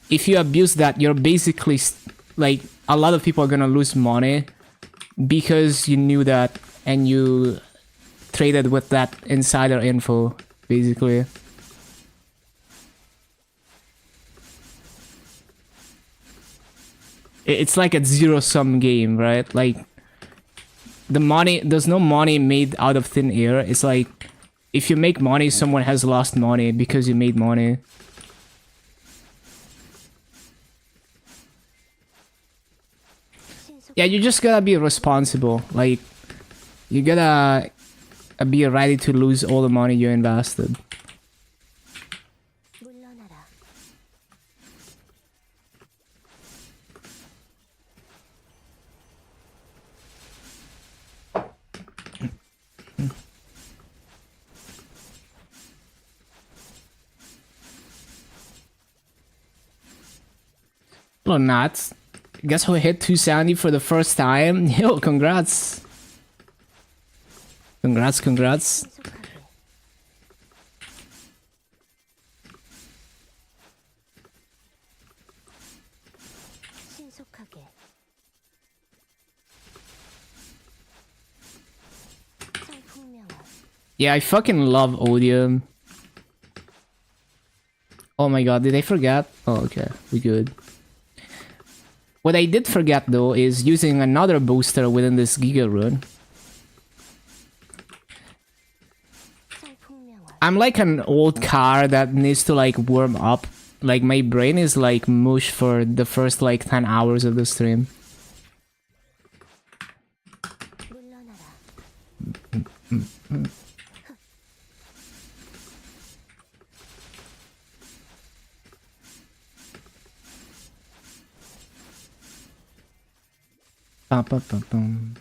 if you abuse that, you're basically like a lot of people are gonna lose money because you knew that and you traded with that insider info, basically. It's like a zero-sum game, right? Like the money, there's no money made out of thin air. It's like if you make money, someone has lost money because you made money. Yeah, you just gotta be responsible. Like you gotta be ready to lose all the money you invested. Hello, Nats. Guess who hit 270 for the first time? Yo, congrats. Congrats, congrats. Yeah, I fucking love Odium. Oh my god, did I forget? Oh, okay, we good. What I did forget though is using another booster within this Giga rune. I'm like an old car that needs to like warm up. Like my brain is like mush for the first like 10 hours of the stream. Bum, bum, bum, bum.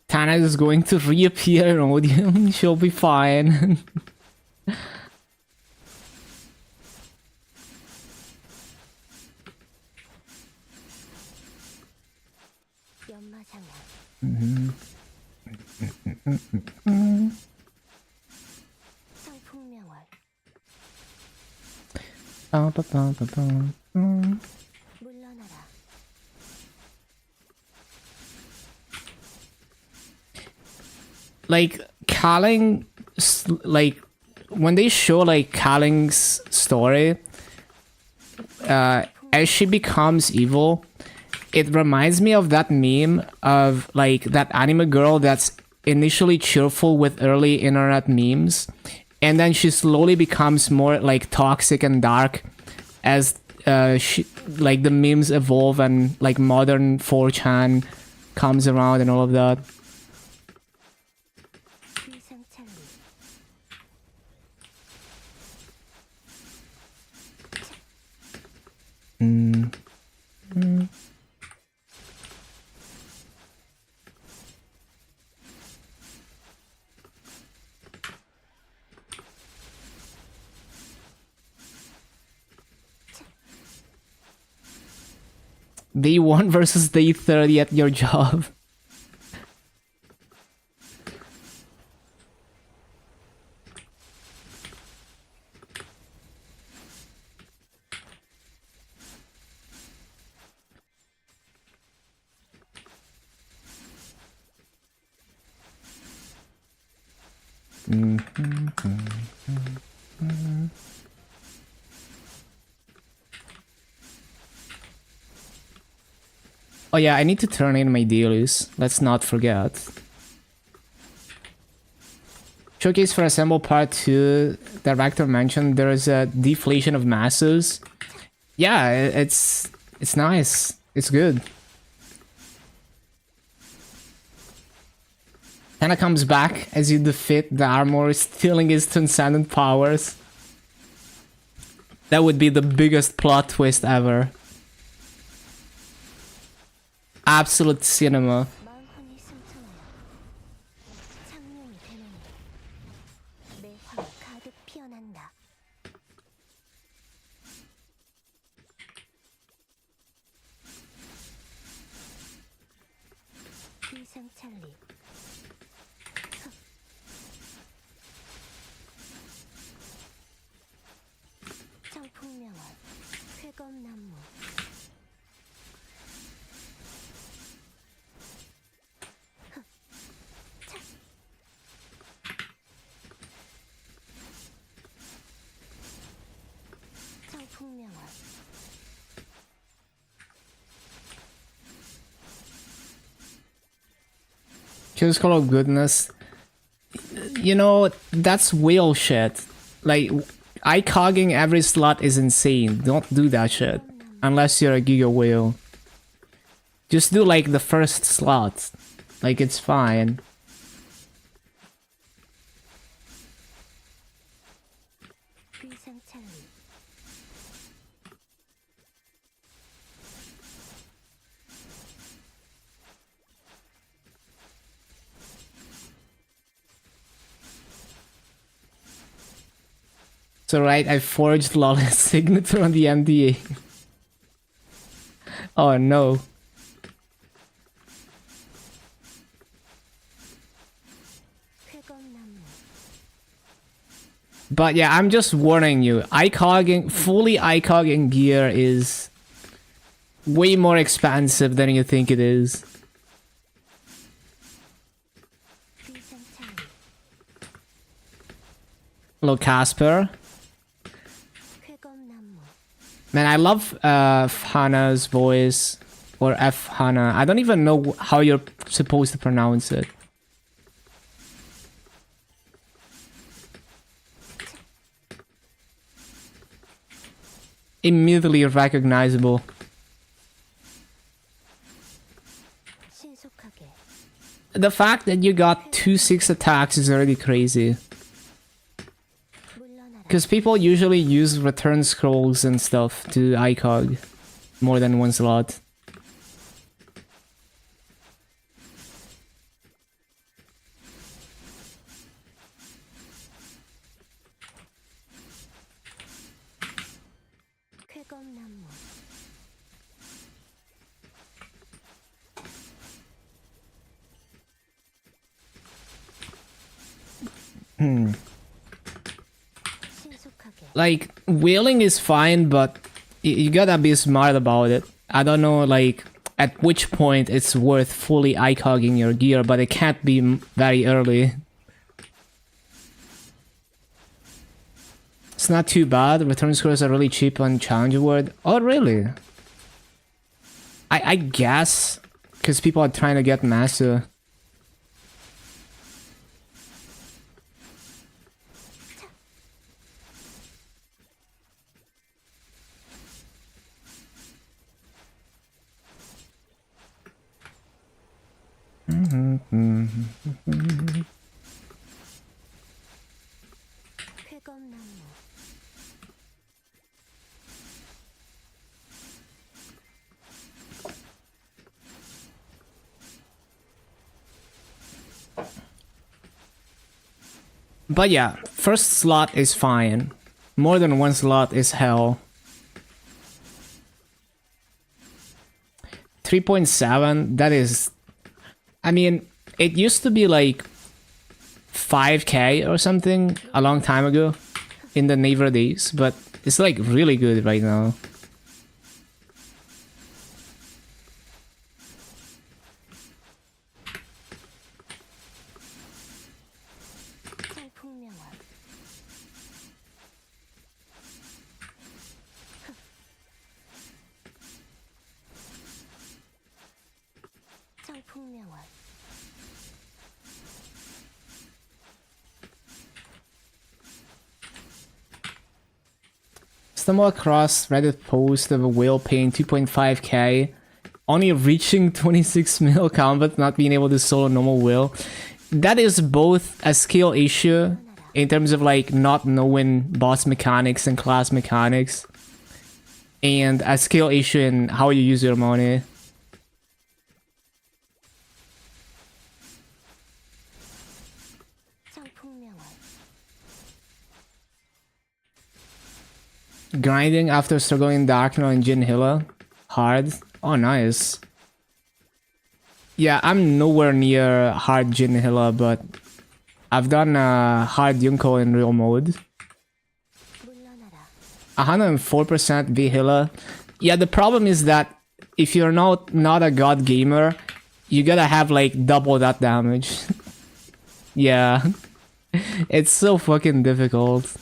Tana is going to reappear in Odium. She'll be fine. Like Kaling, like when they show like Kaling's story, as she becomes evil, it reminds me of that meme of like that anime girl that's initially cheerful with early internet memes, and then she slowly becomes more like toxic and dark as she like the memes evolve and like modern 4chan comes around and all of that. Day 1 versus day 30 at your job. Oh yeah, I need to turn in my dailies. Let's not forget. Showcase for Assemble Part 2. Director mentioned there is a deflation of masses. Yeah, it's nice. It's good. Kinda comes back as you defeat the armor, stealing his transcendent powers. That would be the biggest plot twist ever. Absolute cinema. 마음뿐이 승천하여 창룡이 되노니 내 화가 가득 피어난다. 비상찰리 청풍명월 회검나무 청풍명월 Kills Call of Goodness. You know, that's whale shit. Like, ICOGing every slot is insane. Don't do that shit. Unless you're a Giga Whale. Just do like the first slot. Like, it's fine. 비상찰리 So right, I forged Lawless signature on the MDA. Oh no. 회검나무 But yeah, I'm just warning you. Fully ICOGing gear is way more expensive than you think it is. 비상찰리 Hello, Casper. 회검나무 Man, I love Hana's voice. Or F Hana. I don't even know how you're supposed to pronounce it. Immediately recognizable. 신속하게 The fact that you got 2-6 attacks is already crazy. 물러나라 Because people usually use return scrolls and stuff to ICOG more than one slot. 회검나무 신속하게 Like, whaling is fine, but you gotta be smart about it. I don't know, like, at which point it's worth fully ICOGing your gear, but it can't be very early. It's not too bad. Return scrolls are really cheap on Challenger World. Oh, really? I guess, because people are trying to get Master. 회검나무 But yeah, first slot is fine. More than one slot is hell. 3.7, that is... I mean, it used to be like 5k or something a long time ago in the Naver days, but it's like really good right now. 청풍명월 Stumble across Reddit post of a whale paying 2.5k, only reaching 26 mil combat, not being able to solo normal whale. That is both a skill issue in terms of like not knowing boss mechanics and class mechanics, and a skill issue in how you use your money. 성풍명월 Grinding after struggling Darknell and Jin Hilla. Hard. Oh, nice. Yeah, I'm nowhere near hard Jin Hilla, but I've done hard Yunko in real mode. 물러나라 104% V Hilla. Yeah, the problem is that if you're not a god gamer, you gotta have like double that damage. Yeah. It's so fucking difficult.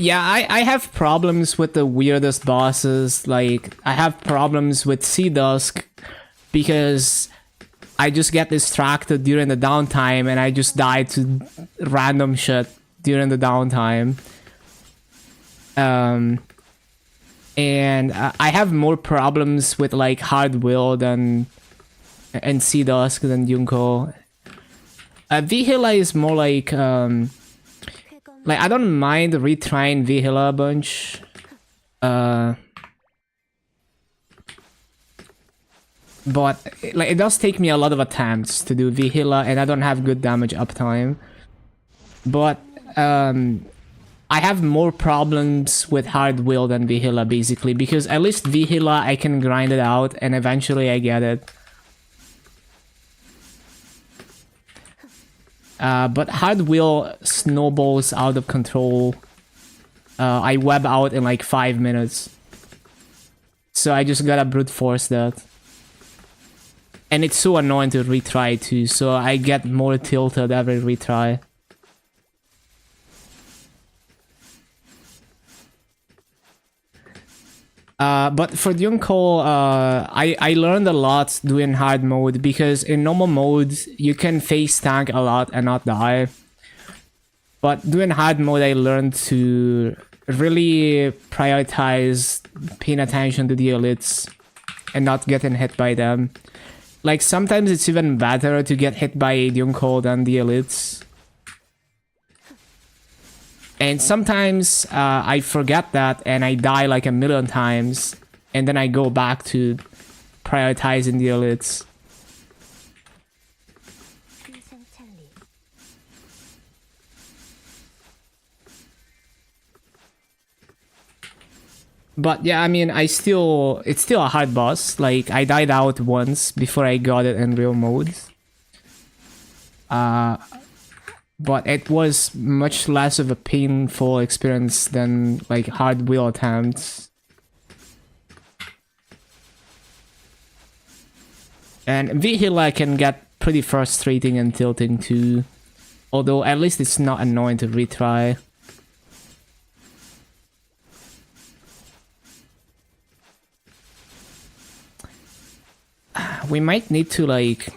Yeah, I have problems with the weirdest bosses. Like, I have problems with Sea Dusk because I just get distracted during the downtime and I just die to random shit during the downtime. And I have more problems with like Hard Will than and Sea Dusk than Yunko. Vihila is more like I don't mind retrying Vihila a bunch. But like it does take me a lot of attempts to do Vihila and I don't have good damage uptime. But I have more problems with Hard Will than Vihila basically, because at least Vihila I can grind it out and eventually I get it. But Hard Will snowballs out of control. I web out in like 5 minutes. So I just gotta brute force that. And it's so annoying to retry too, so I get more tilted every retry. But for Yunko, I learned a lot doing hard mode, because in normal mode you can face tank a lot and not die. But doing hard mode I learned to really prioritize paying attention to the elites and not getting hit by them. Like sometimes it's even better to get hit by Yunko than the elites. And sometimes I forget that and I die like a million times, and then I go back to prioritizing the elites. 비상찰리 But yeah, I mean, it's still a hard boss. Like I died out once before I got it in real mode. But it was much less of a painful experience than like hard wheel attempts. And V-Hila can get pretty frustrating and tilting too. Although at least it's not annoying to retry. We might need to like...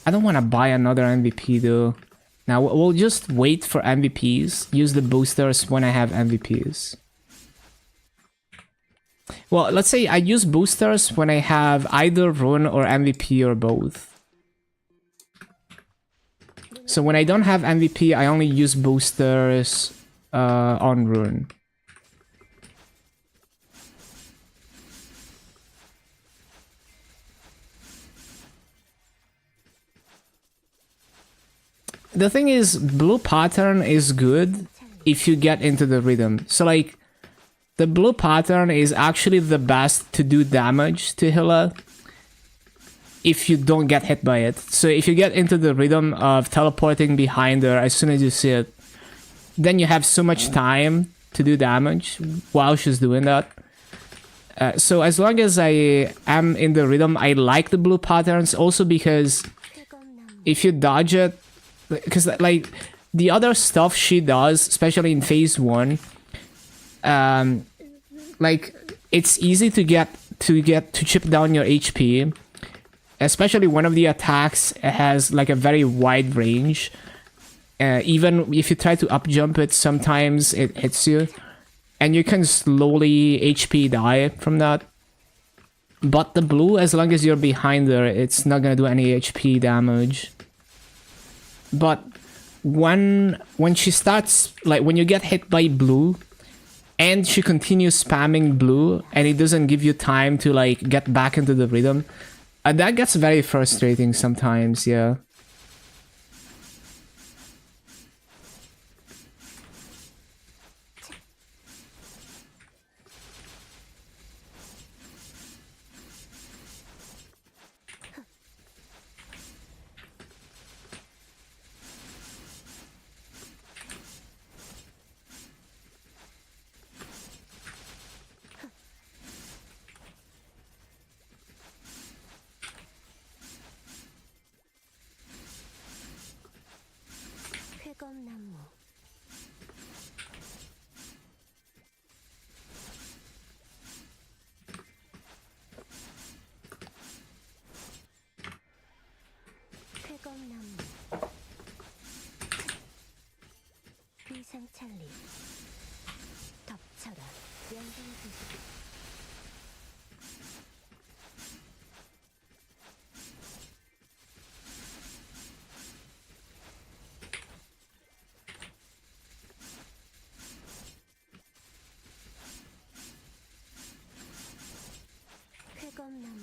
I don't want to buy another MVP though. Now we'll just wait for MVPs, use the boosters when I have MVPs. Well, let's say I use boosters when I have either Rune or MVP or both. So when I don't have MVP, I only use boosters on Rune. The thing is, blue pattern is good if you get into the rhythm. So like, the blue pattern is actually the best to do damage to Hilla if you don't get hit by it. So if you get into the rhythm of teleporting behind her as soon as you see it, then you have so much time to do damage while she's doing that. So as long as I am in the rhythm, I like the blue patterns also because if you dodge it, because like the other stuff she does, especially in phase 1, like it's easy to chip down your HP, especially one of the attacks has like a very wide range. Even if you try to up jump it, sometimes it hits you, and you can slowly HP die from that. But the blue, as long as you're behind her, it's not gonna do any HP damage. But when she starts, like when you get hit by blue, and she continues spamming blue, and it doesn't give you time to like get back into the rhythm, that gets very frustrating sometimes, yeah. 회검나무 회검나무 비상찰리 덮쳐라 영광기술 회검나무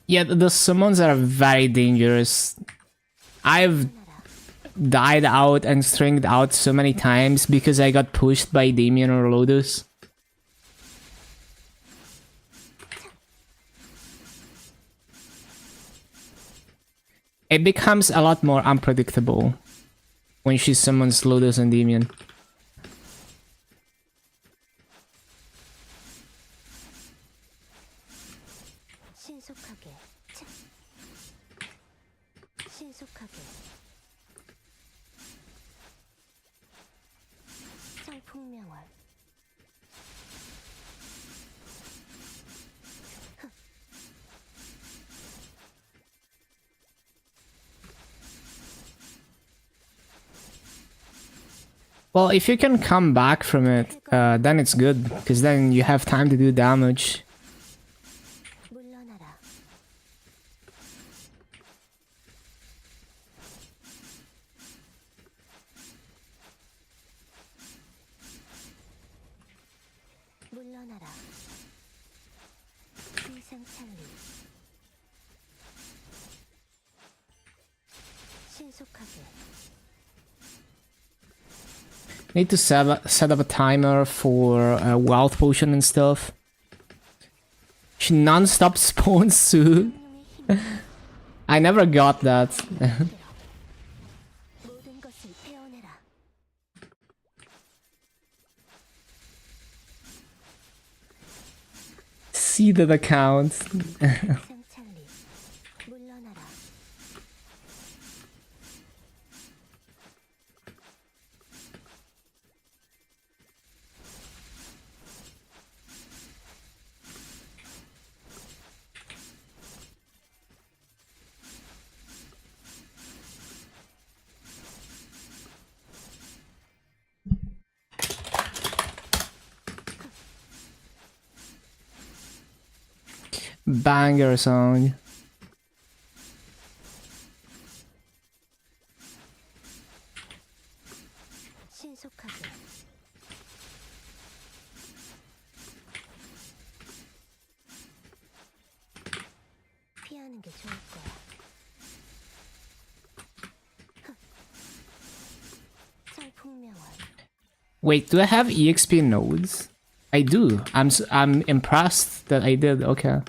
Yeah, the summons are very dangerous. I've died out and stringed out so many times because I got pushed by Damien or Lotus. It becomes a lot more unpredictable when she summons Lotus and Damien. 신속하게 차 신속하게 상풍명월 Well, if you can come back from it, then it's good, because then you have time to do damage. 물러나라 물러나라 비상찰리 신속하게 Need to set up a timer for wild potion and stuff. She non-stop spawns Sue. I never got that. 모든 것을 태어내라 See that account. 비상찰리 물러나라 Banger song. 신속하게 피하는 게 좋을 거야 상풍명월 Wait, do I have EXP nodes? I do. I'm impressed that I did. Okay.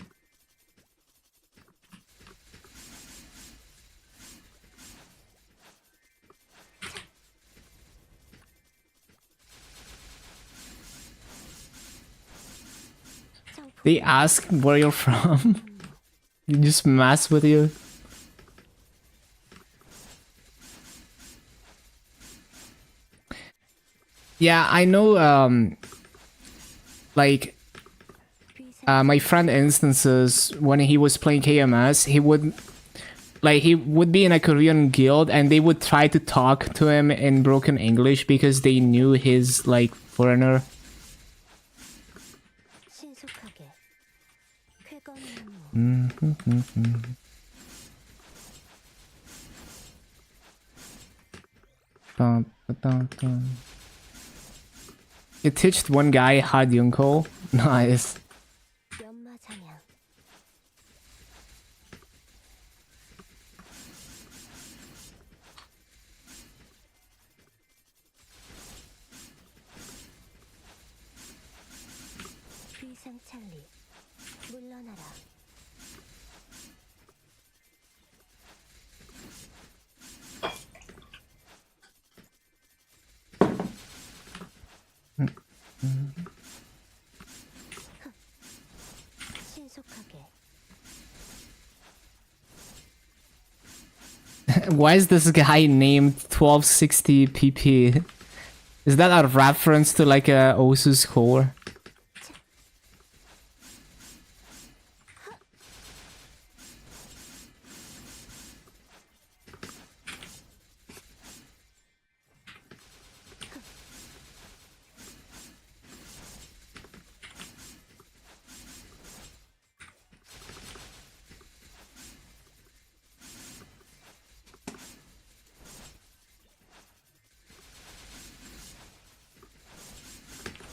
They ask where you're from. You just mess with you. Yeah, I know, like, 위생 my friend instances, when he was playing KMS, he would be in a Korean guild and they would try to talk to him in broken English because they knew he's, like, foreigner. 신속하게 쾌검나무 Dun, dun, dun. You teached one guy Hadyunko. Nice. 연마장양 위상찰리 물러나라 '신속하게 'Why is this guy named 1260 PP? Is that a reference to like a Osu score?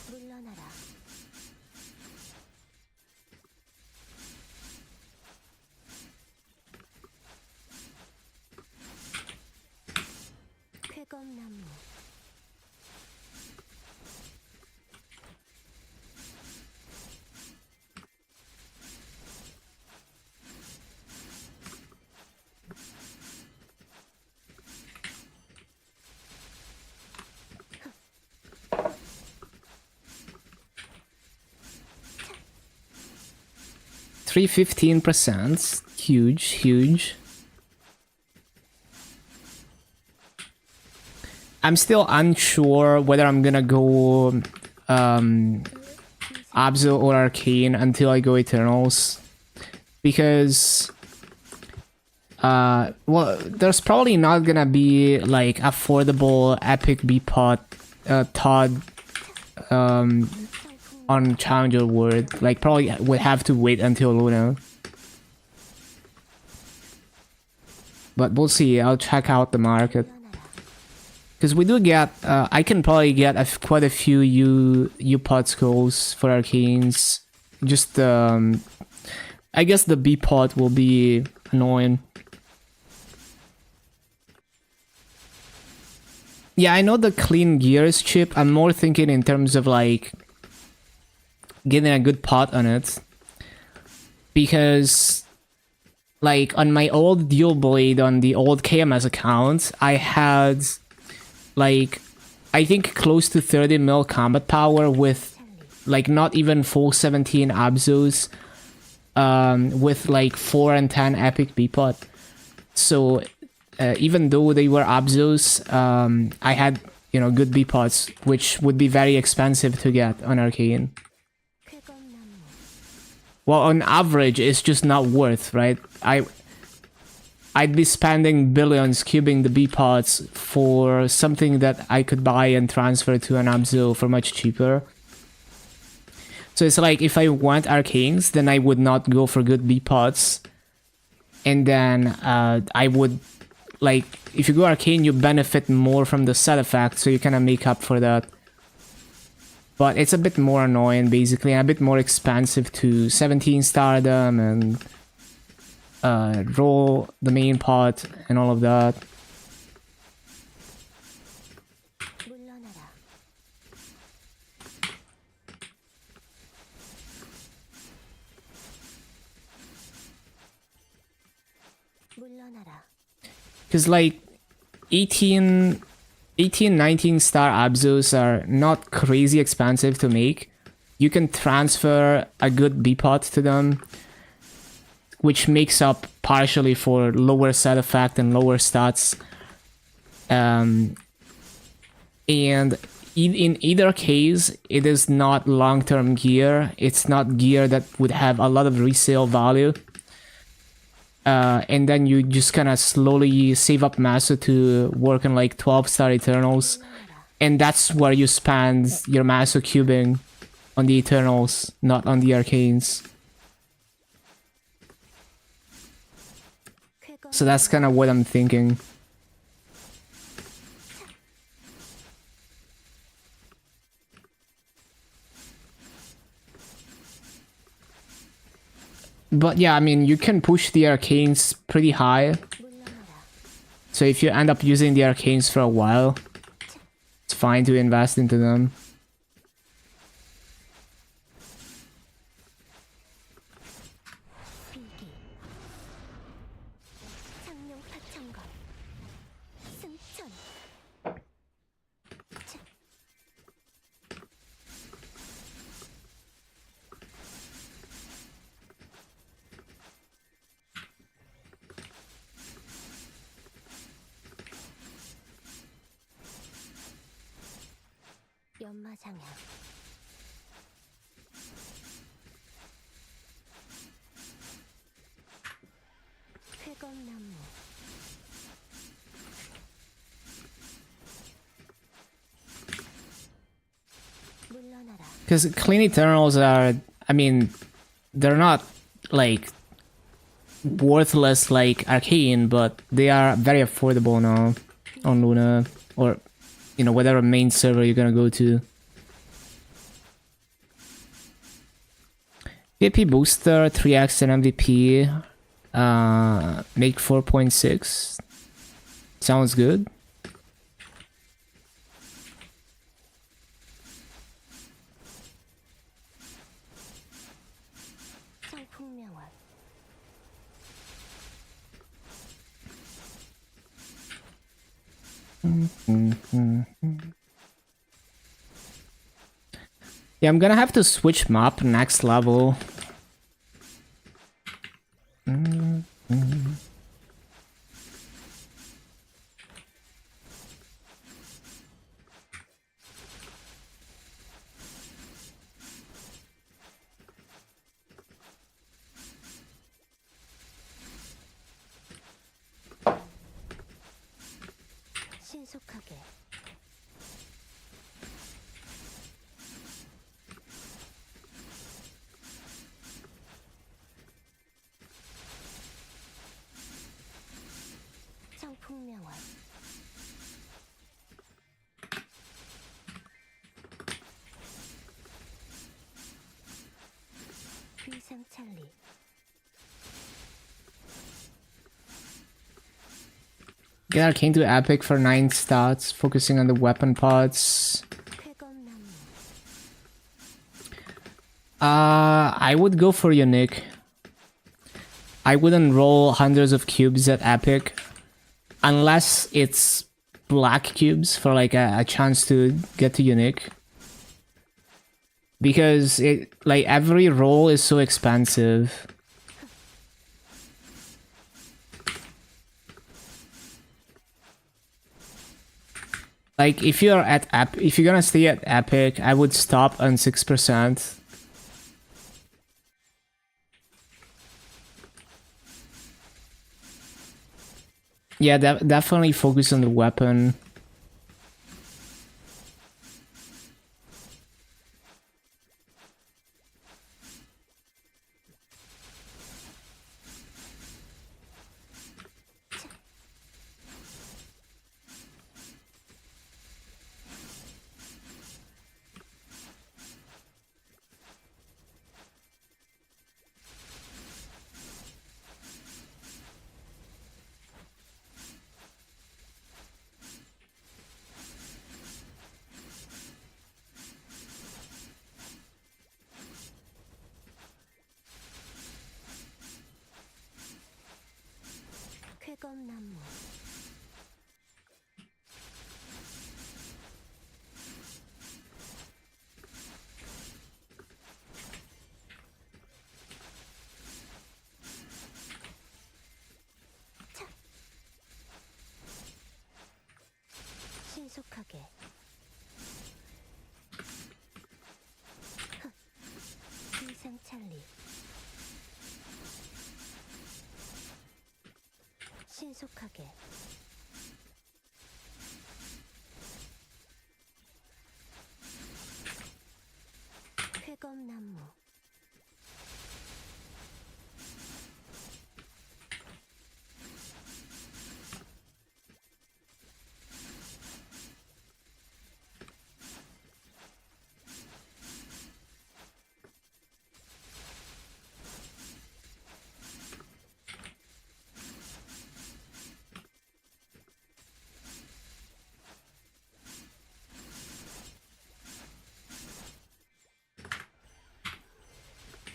물러나라 쾌검나무 315%. Huge, huge. I'm still unsure whether I'm gonna go Abzu or Arcane until I go Eternals. Because well, there's probably not gonna be like affordable epic B-pot Todd on Challenger World. Like probably would have to wait until Luna. But we'll see. I'll check out the market. Because we do get, I can probably get quite a few U-pot skulls for Arcanes. Just, I guess the B-pot will be annoying. Yeah, I know the clean gears chip. I'm more thinking in terms of like getting a good pot on it. Because like on my old dual blade on the old KMS account, I had like I think close to 30 mil combat power with like not even full 17 Abzus, with like 4 and 10 epic B-pot. So even though they were Abzus, I had, you know, good B-pots, which would be very expensive to get on Arcane. 쾌검나무 Well, on average, it's just not worth, right? I'd be spending billions cubing the B-pots for something that I could buy and transfer to an Abzu for much cheaper. So it's like if I want Arcanes, then I would not go for good B-pots. And then I would, like, if you go Arcane, you benefit more from the set effect, so you kind of make up for that. But it's a bit more annoying, basically, and a bit more expensive to 17 star them and roll the main pot and all of that. 물러나라 물러나라 Because like 18, 19 star Abzus are not crazy expensive to make. You can transfer a good B-pot to them, which makes up partially for lower set effect and lower stats. And in either case, it is not long-term gear. It's not gear that would have a lot of resale value. And then you just kind of slowly save up Maso to work on like 12-star Eternals. And that's where you spend your Maso cubing, on the Eternals, not on the Arcanes. So that's kind of what I'm thinking. But yeah, I mean, you can push the Arcanes pretty high. So if you end up using the Arcanes for a while, it's fine to invest into them. 연마장향 쾌검나무 물러나라 Because Clean Eternals are, I mean, they're not like worthless like Arcane, but they are very affordable now on Luna, or you know, whatever main server you're gonna go to. PvP booster, 3x and MVP, make 4.6. Sounds good. 성풍명화 Yeah, I'm gonna have to switch map next level. 신속하게 성풍명화 위상찰리 Get Arcane to Epic for 9 stats, focusing on the weapon pods. 쾌검나무 I would go for Unique. I wouldn't roll hundreds of cubes at Epic. Unless it's black cubes for like a chance to get to Unique. Because it like every roll is so expensive. Like if you're at if you're gonna stay at Epic, I would stop on 6%. Yeah, definitely focus on the weapon. 쾌검나무 신속하게 신속하게 회검나무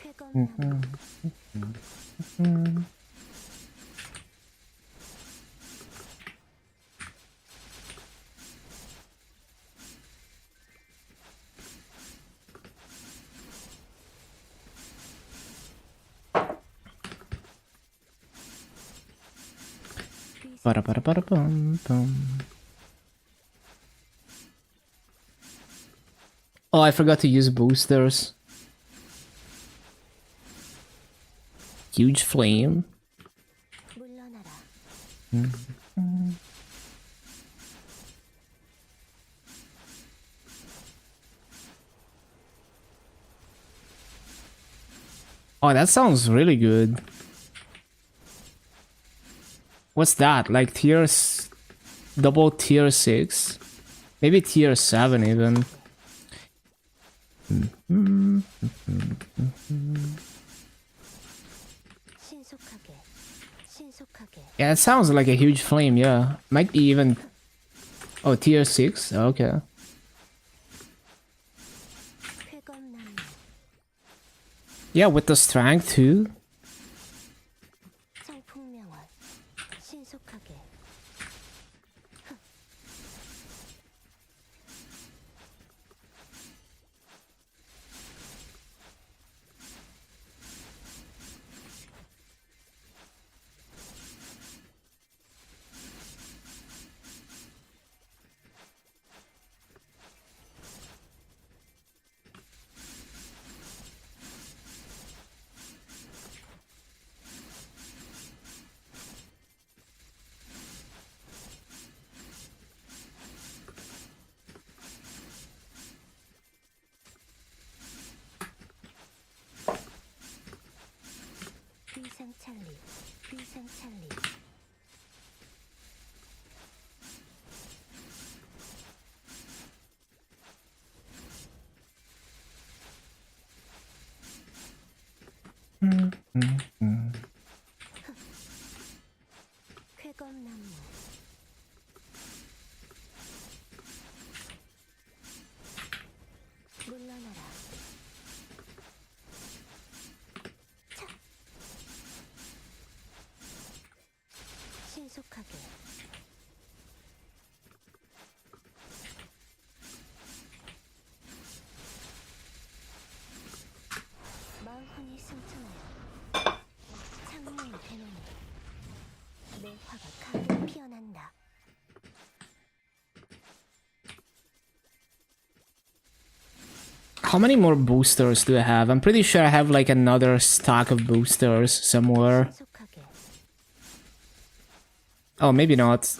회검나무 Ba-da-ba-da-ba-da-bum-bum. Oh, I forgot to use boosters. Huge flame. 물러나라 Oh, that sounds really good. What's that? Like double tier 6? Maybe tier 7 even. 신속하게 신속하게 Yeah, it sounds like a huge flame, yeah. Might be even... Oh, tier 6? Okay. 회검나무 Yeah, with the strength too. 성풍명월 신속하게 비상찰리 비상찰리 회검나무 물러나라 차 신속하게 마흔이 승천하여 창문을 대노니 내 화가 강하게 피어난다 How many more boosters do I have? I'm pretty sure I have like another stack of boosters somewhere. 신속하게 Oh, maybe not.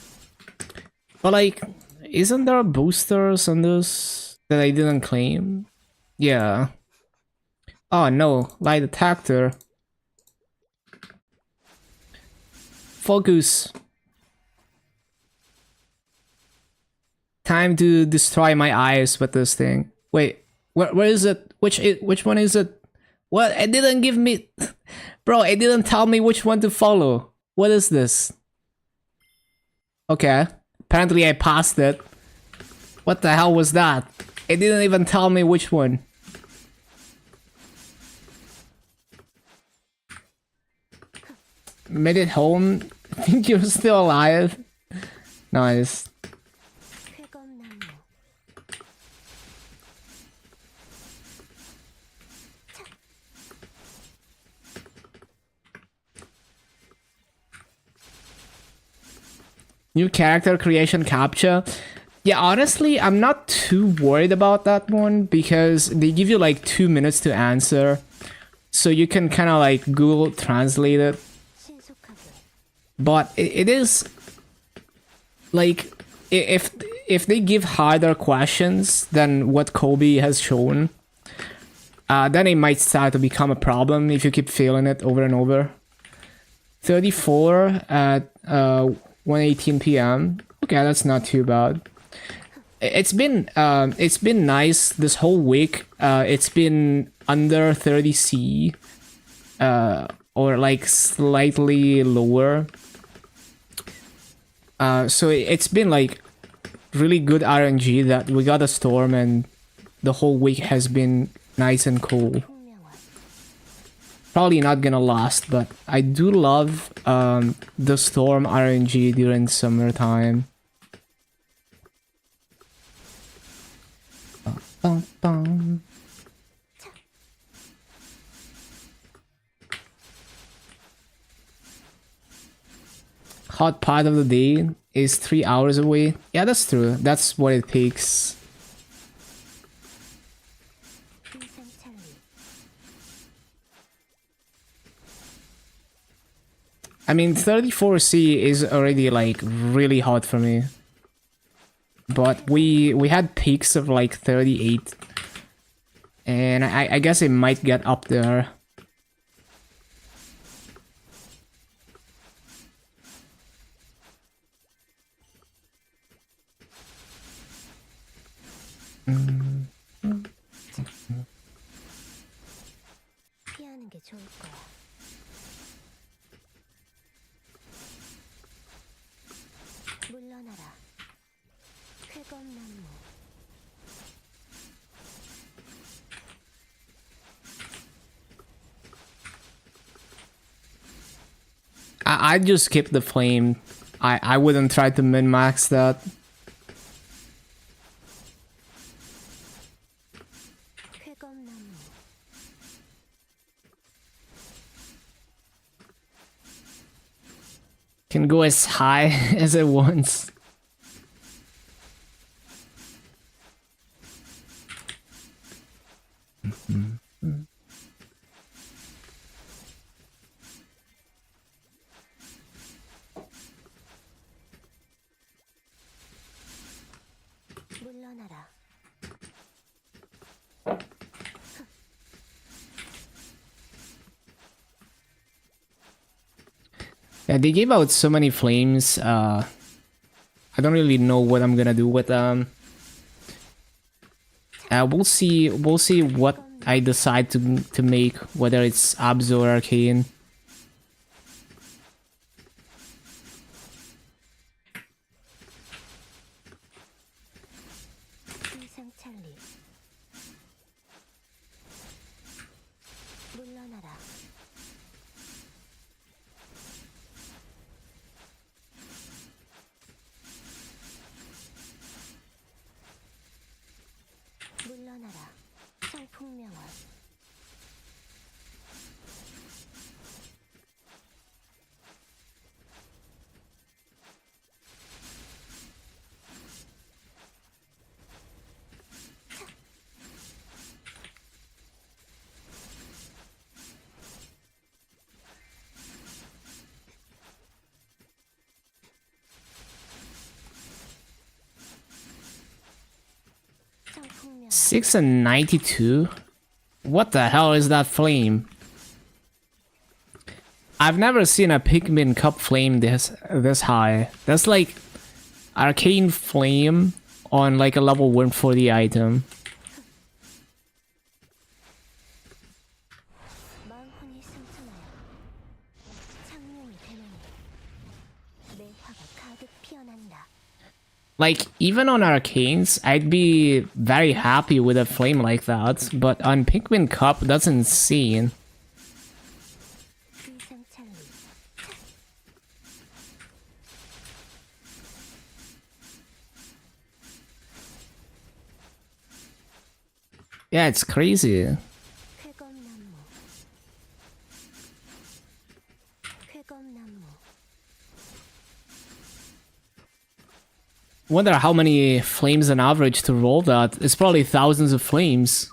But like, isn't there boosters on this that I didn't claim? Yeah. Oh no, light detector. Focus. Time to destroy my eyes with this thing. Wait, where is it? Which one is it? What? It didn't give me... Bro, it didn't tell me which one to follow. What is this? Okay. Apparently I passed it. What the hell was that? It didn't even tell me which one. Made it home? Think you're still alive? Nice. 회검나무 New character creation captcha. Yeah, honestly, I'm not too worried about that one because they give you like 2 minutes to answer. So you can kind of like Google translate it. 신속하게 but it is like if they give harder questions than what Kobe has shown, then it might start to become a problem if you keep failing it over and over. 34 at 1:18 p.m. Okay, that's not too bad. It's been nice this whole week. It's been under 30C, or like slightly lower. So it's been like really good RNG that we got a storm and the whole week has been nice and cool. Probably not gonna last, but I do love the storm RNG during summertime. Bum, bum. Hot part of the day is 3 hours away. Yeah, that's true. That's what it takes. I mean, 34C is already like really hot for me. But we had peaks of like 38. And I guess it might get up there. 피하는 게 좋을 거야. 물러나라. 쾌검나무. I'd just skip the flame. I wouldn't try to min-max that. 쾌검나무. Can go as high as it wants. 물러나라. Yeah, they gave out so many flames. I don't really know what I'm gonna do with them. We'll see. We'll see what I decide to make, whether it's Abs or Arcane. 이상찰리. 물러나라. 물러나라. 성풍명화. 성풍명화. 6 and 92? What the hell is that flame? I've never seen a Pikmin Cup flame this high. That's like Arcane Flame on like a level 140 item. 만혼이 승천하여 창룡이 되노니 내 화가 가득 피어난다. Like, even on Arcanes, I'd be very happy with a flame like that, but on Pikmin Cup, that's insane. 이상찰리. Yeah, it's crazy. 쾌검나무. 쾌검나무. Wonder how many flames on average to roll that. It's probably thousands of flames.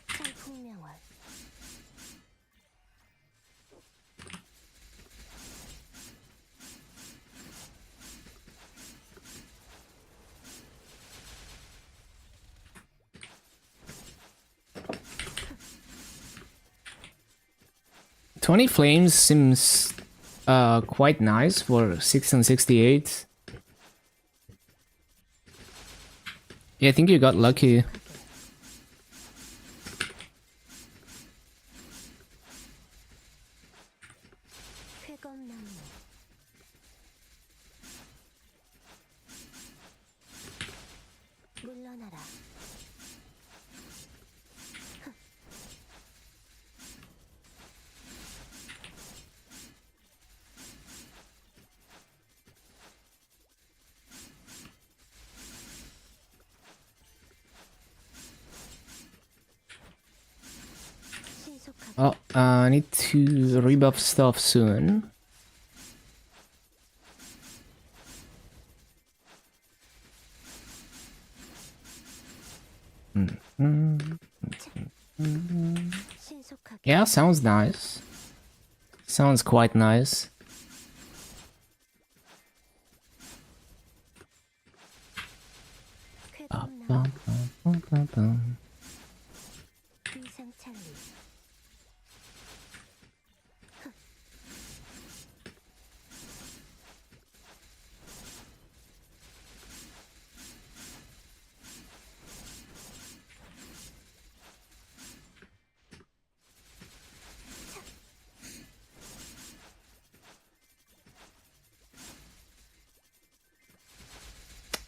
성풍명화. 20 flames seems quite nice for 668. Yeah, I think you got lucky. 쾌검나무 물러나라. 신속하게 Oh, I need to rebuff stuff soon. 신속하게 Yeah, sounds nice. Sounds quite nice. 쾌검나무 비상찰리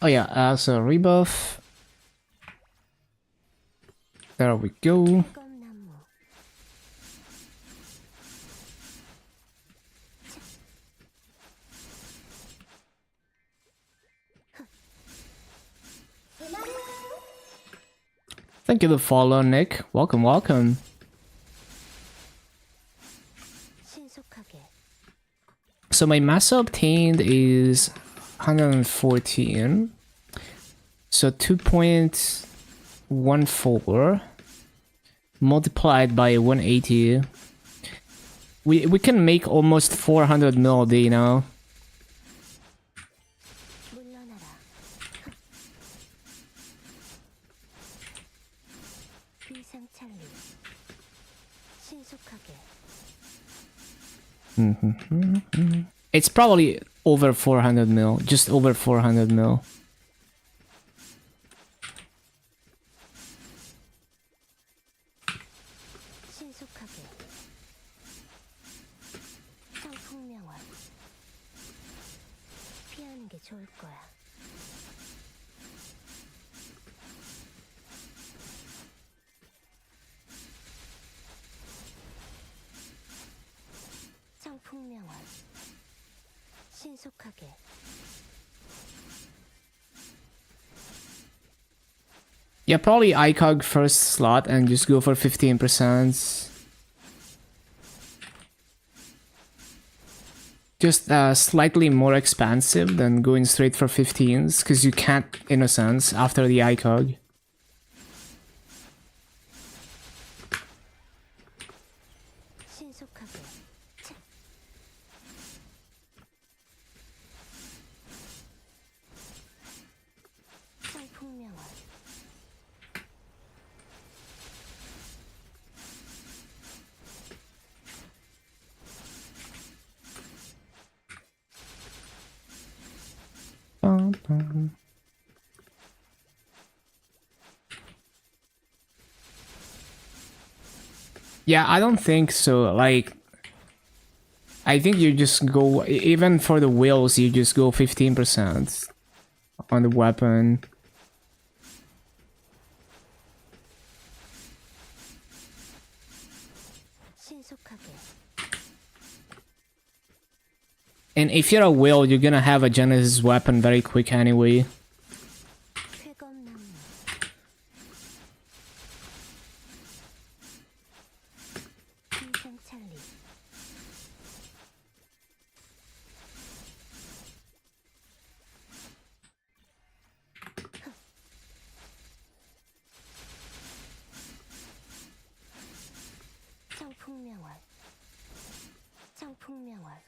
Oh yeah, so rebuff. There we go. 쾌검나무 Thank you for the follow, Nick. Welcome, welcome. 신속하게 So my massa obtained is 114. So 2.14 multiplied by 180. We can make almost 400 mil a day now. 물러나라. 비상찰리 신속하게 It's probably over 400 mil, just over 400 mil. 신속하게 성풍명화 피하는 게 좋을 거야. 성풍명화 신속하게 Yeah, probably ICOG first slot and just go for 15%. Just slightly more expensive than going straight for 15s, because you can't Innocence after the ICOG. 신속하게 차. 성풍명화 Yeah, I don't think so. Like, I think you just go, even for the wheels, you just go 15% on the weapon. 신속하게 And if you're a wheel, you're gonna have a Genesis weapon very quick anyway. 쾌검나무 비상찰리 성풍명화 성풍명화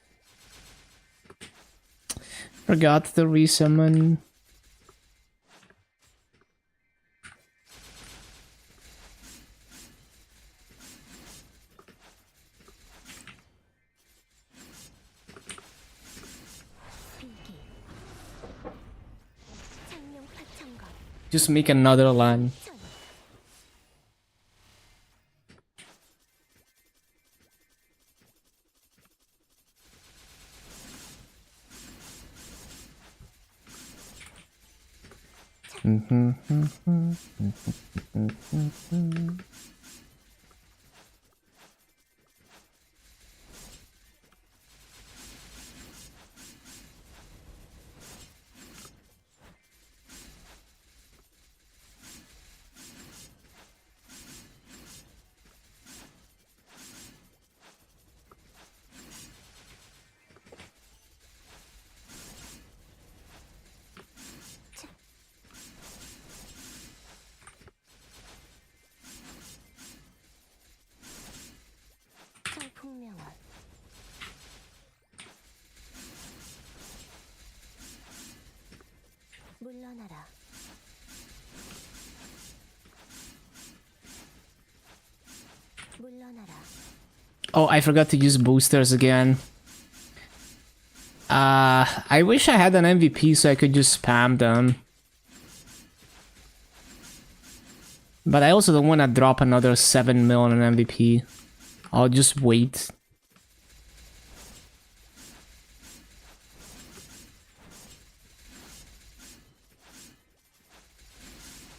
Forgot to resummon. Just make another land. 풍명원 물러나라. 물러나라. Oh, I forgot to use boosters again. I wish I had an MVP so I could just spam them. But I also don't want to drop another 7 mil on an MVP. I'll just wait.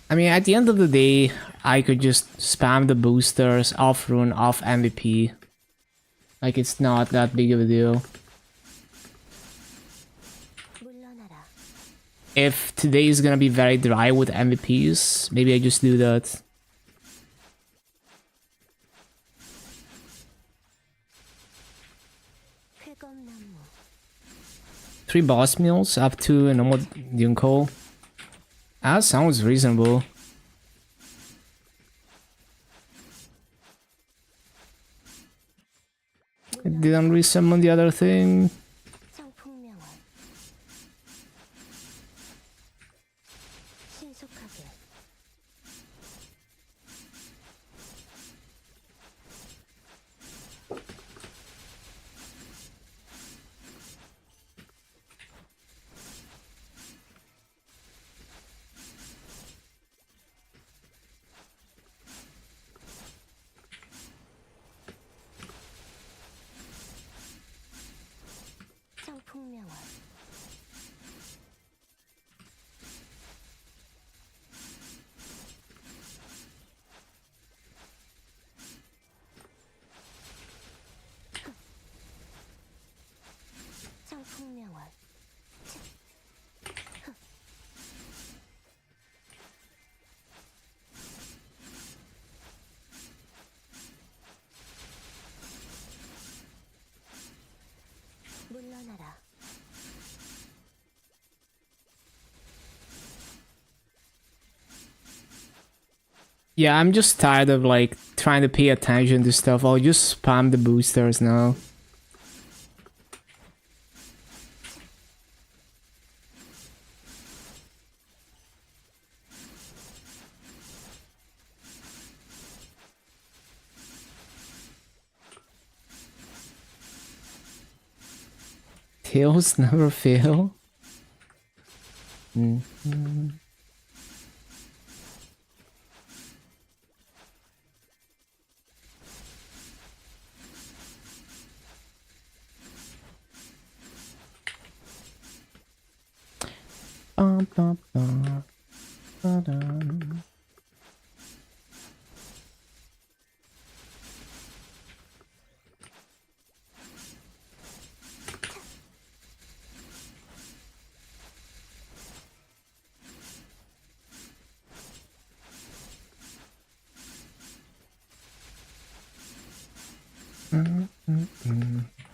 I mean, at the end of the day, I could just spam the boosters off rune, off MVP. Like, it's not that big of a deal. 물러나라. If today is gonna be very dry with MVPs, maybe I just do that. 쾌검나무. 3 boss meals, up to a normal Yunko. That sounds reasonable. I didn't resummon the other thing. 성풍명원. 신속하게. 성풍명원. 성풍명원. 물러나라. Yeah, I'm just tired of like trying to pay attention to stuff. I'll just spam the boosters now. Tails never fail. Ba-dum.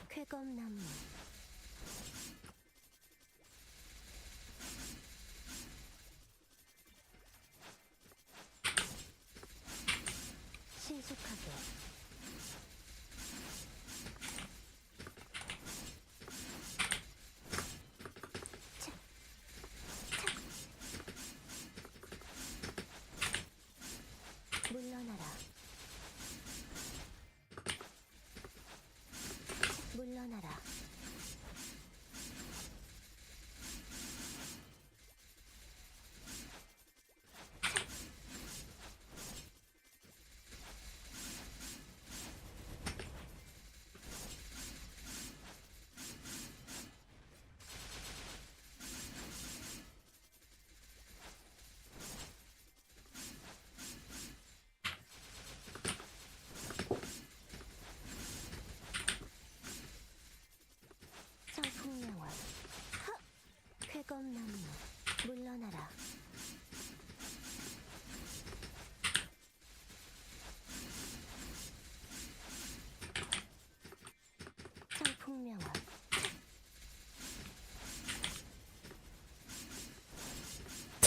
쾌검나무. 신속하게. 물러나라. 물러나라.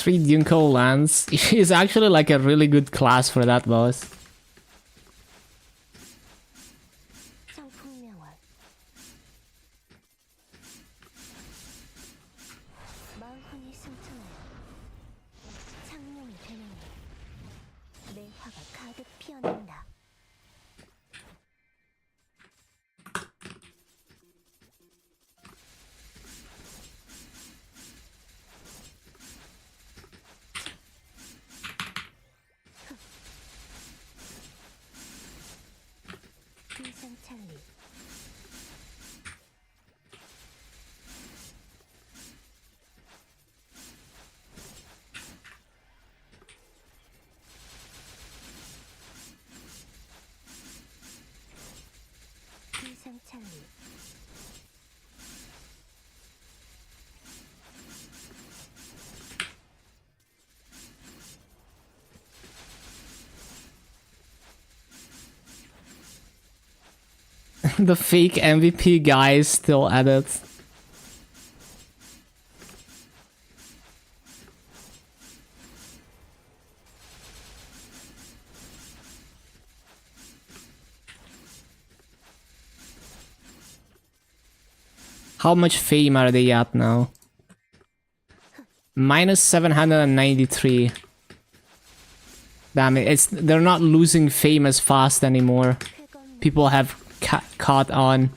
3 Dunko lands. He's actually like a really good class for that boss. 성풍명월 마흔이 승천하여 창룡이 되느니 내 화가 가득 피어난다. 비상찰리 비상찰리 The fake MVP guy is still at it. How much fame are they at now? Minus 793. Damn it, they're not losing fame as fast anymore. 쾌검 People have caught on.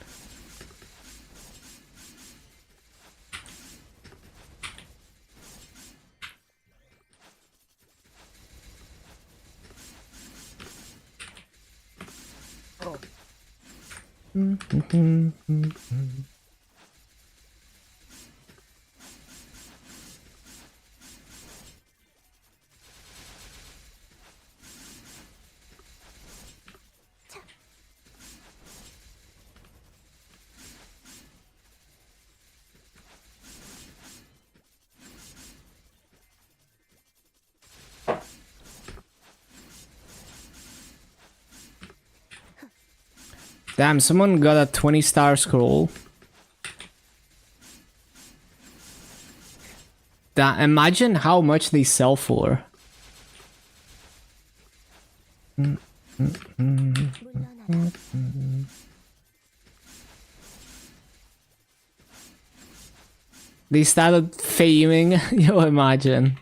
Damn, someone got a 20-star scroll. Imagine how much they sell for. 물러나라. They started faming. Yo, imagine.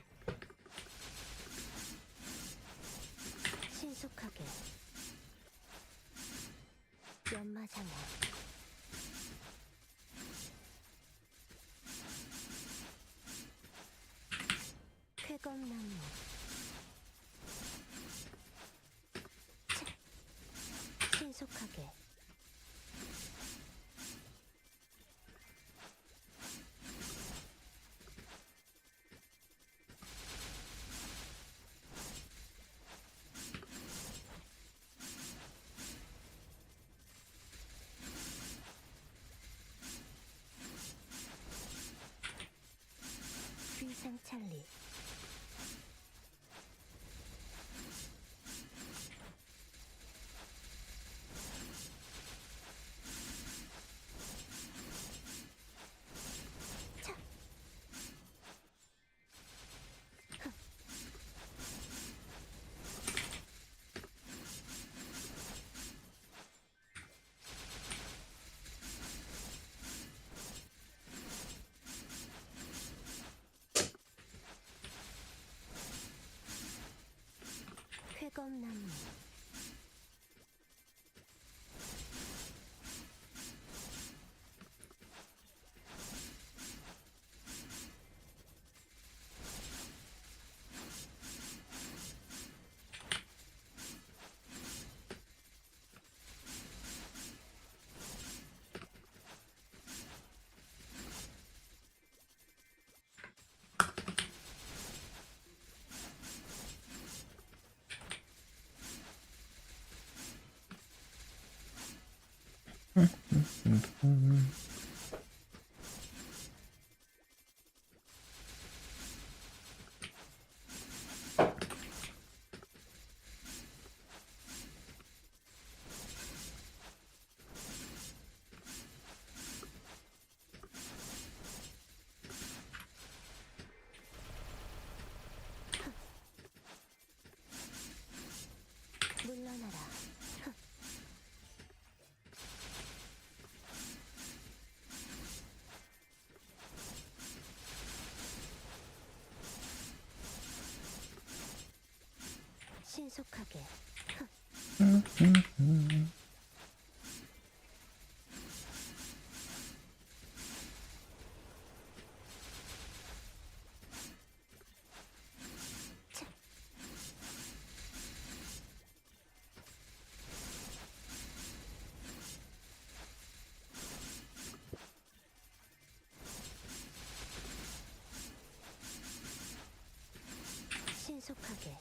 신속하게 연마장애 쾌검나무 신속하게 비상찰리 쾌검나무 신속하게. 신속하게.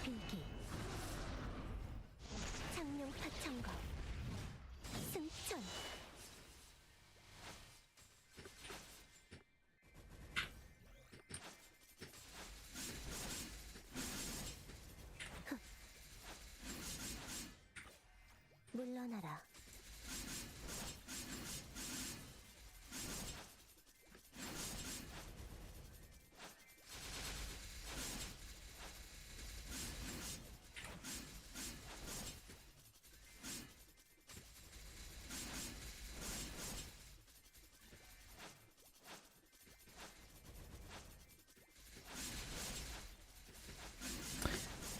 비기. 창룡 파천거. 승천. 물러나라.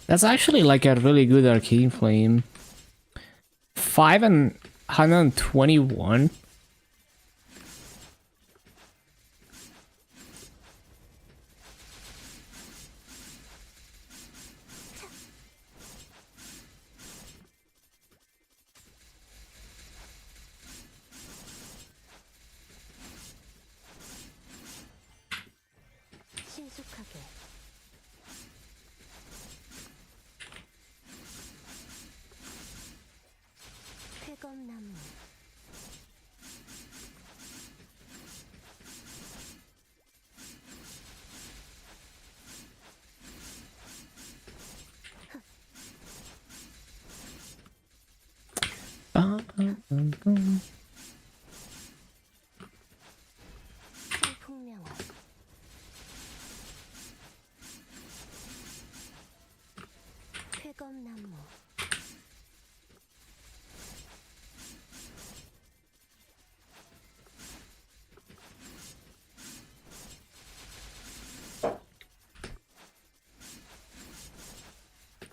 That's actually like a really good arcane flame. 521. 신속하게. 쾌검나무. 풍명화. 쾌검나무.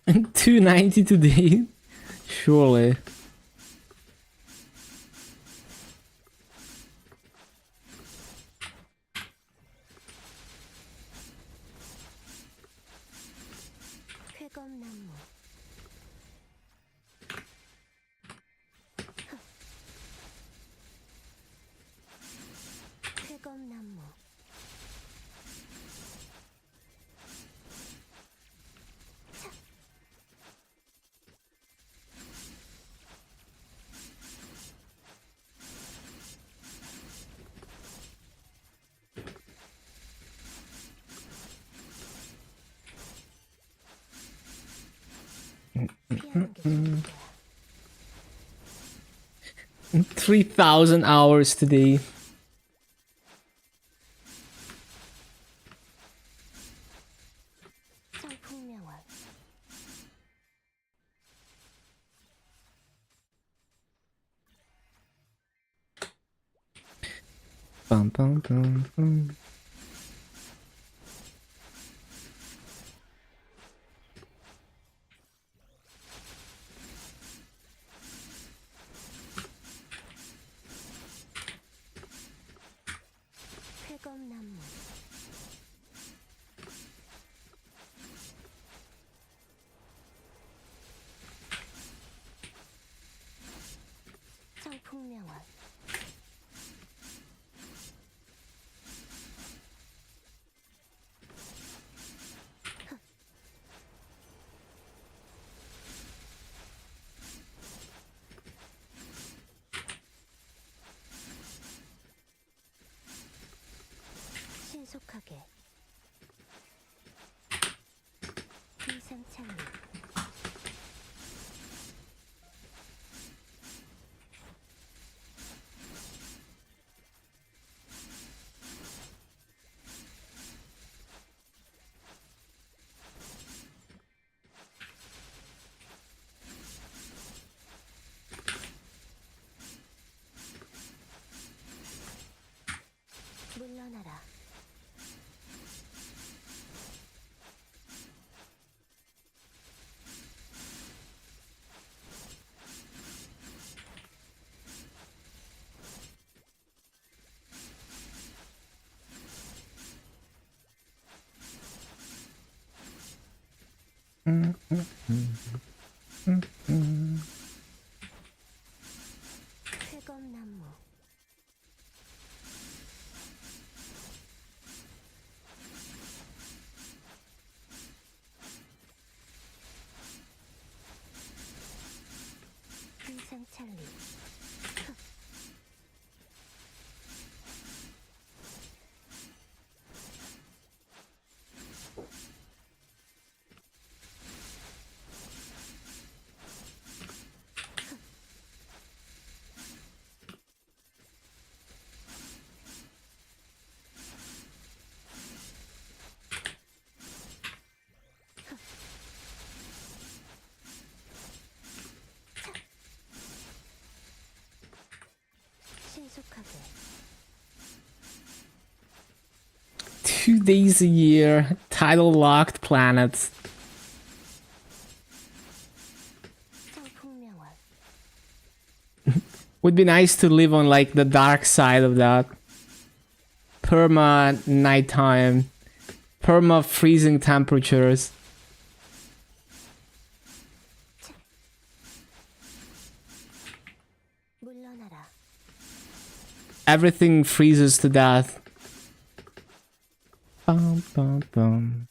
$290 today? Surely. 쾌검나무. 쾌검나무. 피하는 게 좋을 거야. 3,000 hours today. 성풍명화. Bum, bum, bum, bum. 쾌검나무. 성풍명화. 신속하게. 비상창리. 물러나라. 쾌검나무. 희생찰리. 신속하게. 2 days a year, title locked planets. 성풍명월. Would be nice to live on like the dark side of that. Perma nighttime, perma freezing temperatures. 물러나라. Everything freezes to death. Bum, bum, bum.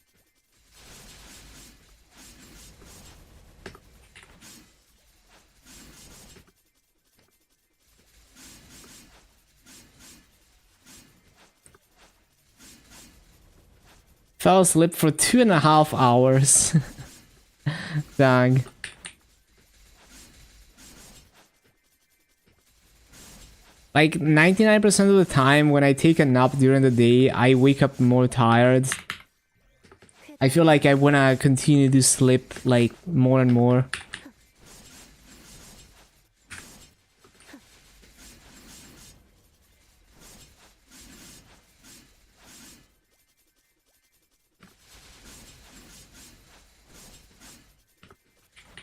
Fell asleep for 2.5 hours. Dang. Like 99% of the time when I take a nap during the day, I wake up more tired. I feel like I wanna continue to sleep like more and more.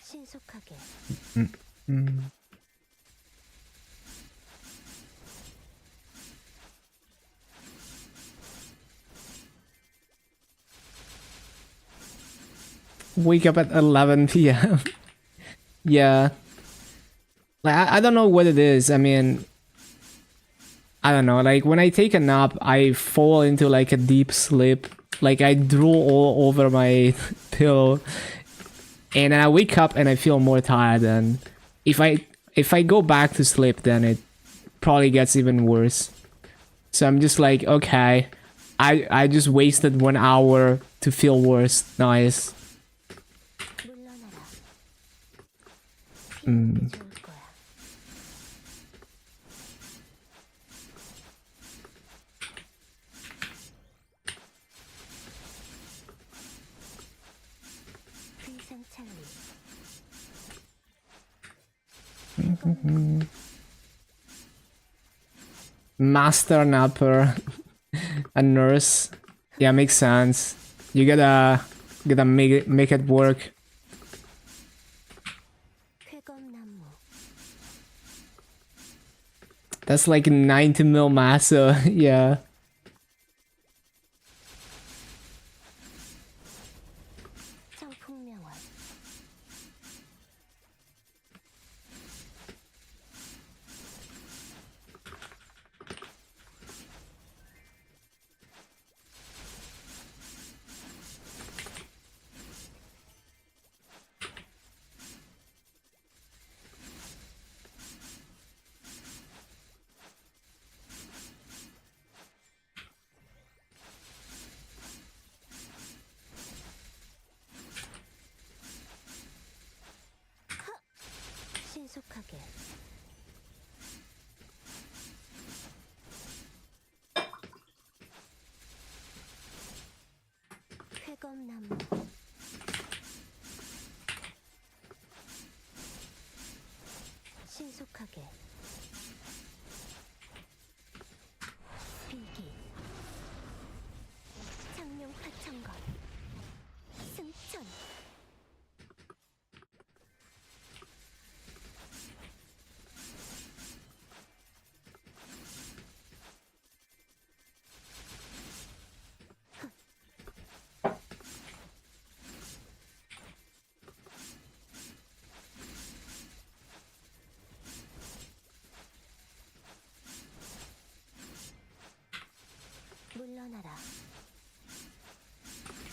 신속하게. Wake up at 11 p.m. Yeah. Like, I don't know what it is. I mean, I don't know. Like, when I take a nap, I fall into like a deep sleep. Like, I drool all over my pillow. And then I wake up and I feel more tired. And if I go back to sleep, then it probably gets even worse. So I'm just like, okay, I just wasted 1 hour to feel worse. Nice. 물러나라. 피하는 게 좋을 거야. 희생찰리. Master napper. A nurse. Yeah, makes sense. You gotta make it work. 쾌검나무. That's like 90 mil massa. Yeah. 성풍명월. 신속하게. 쾌검나무. 신속하게. 비기. 물러나라.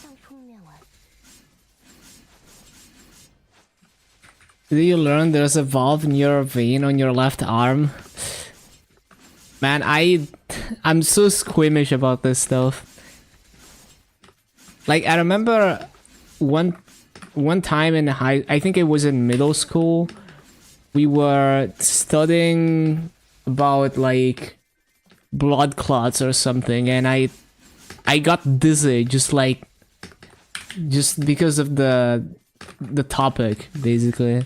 성풍명화. Did you learn there's a valve in your vein on your left arm? Man, I'm so squeamish about this stuff. Like, I remember one time in I think it was in middle school, we were studying about like blood clots or something, and I got dizzy just because of the topic, basically.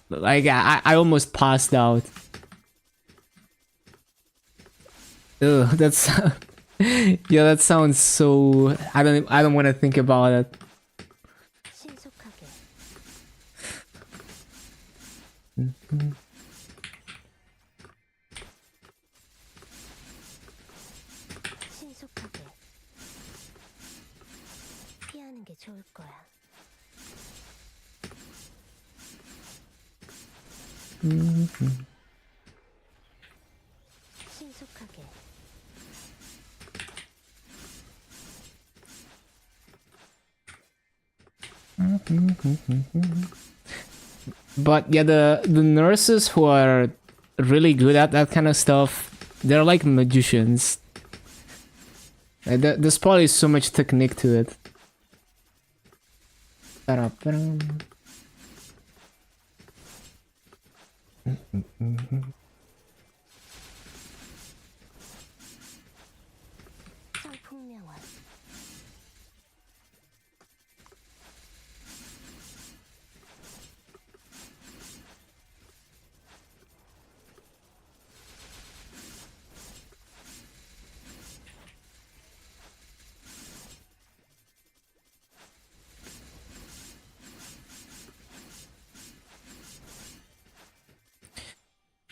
Like I almost passed out. Ugh, that's yeah, that sounds so. I don't want to think about it. 신속하게. 신속하게. 피하는 게 좋을 거야. 신속하게. But yeah, the nurses who are really good at that kind of stuff, they're like magicians. There's probably so much technique to it. 성풍명화.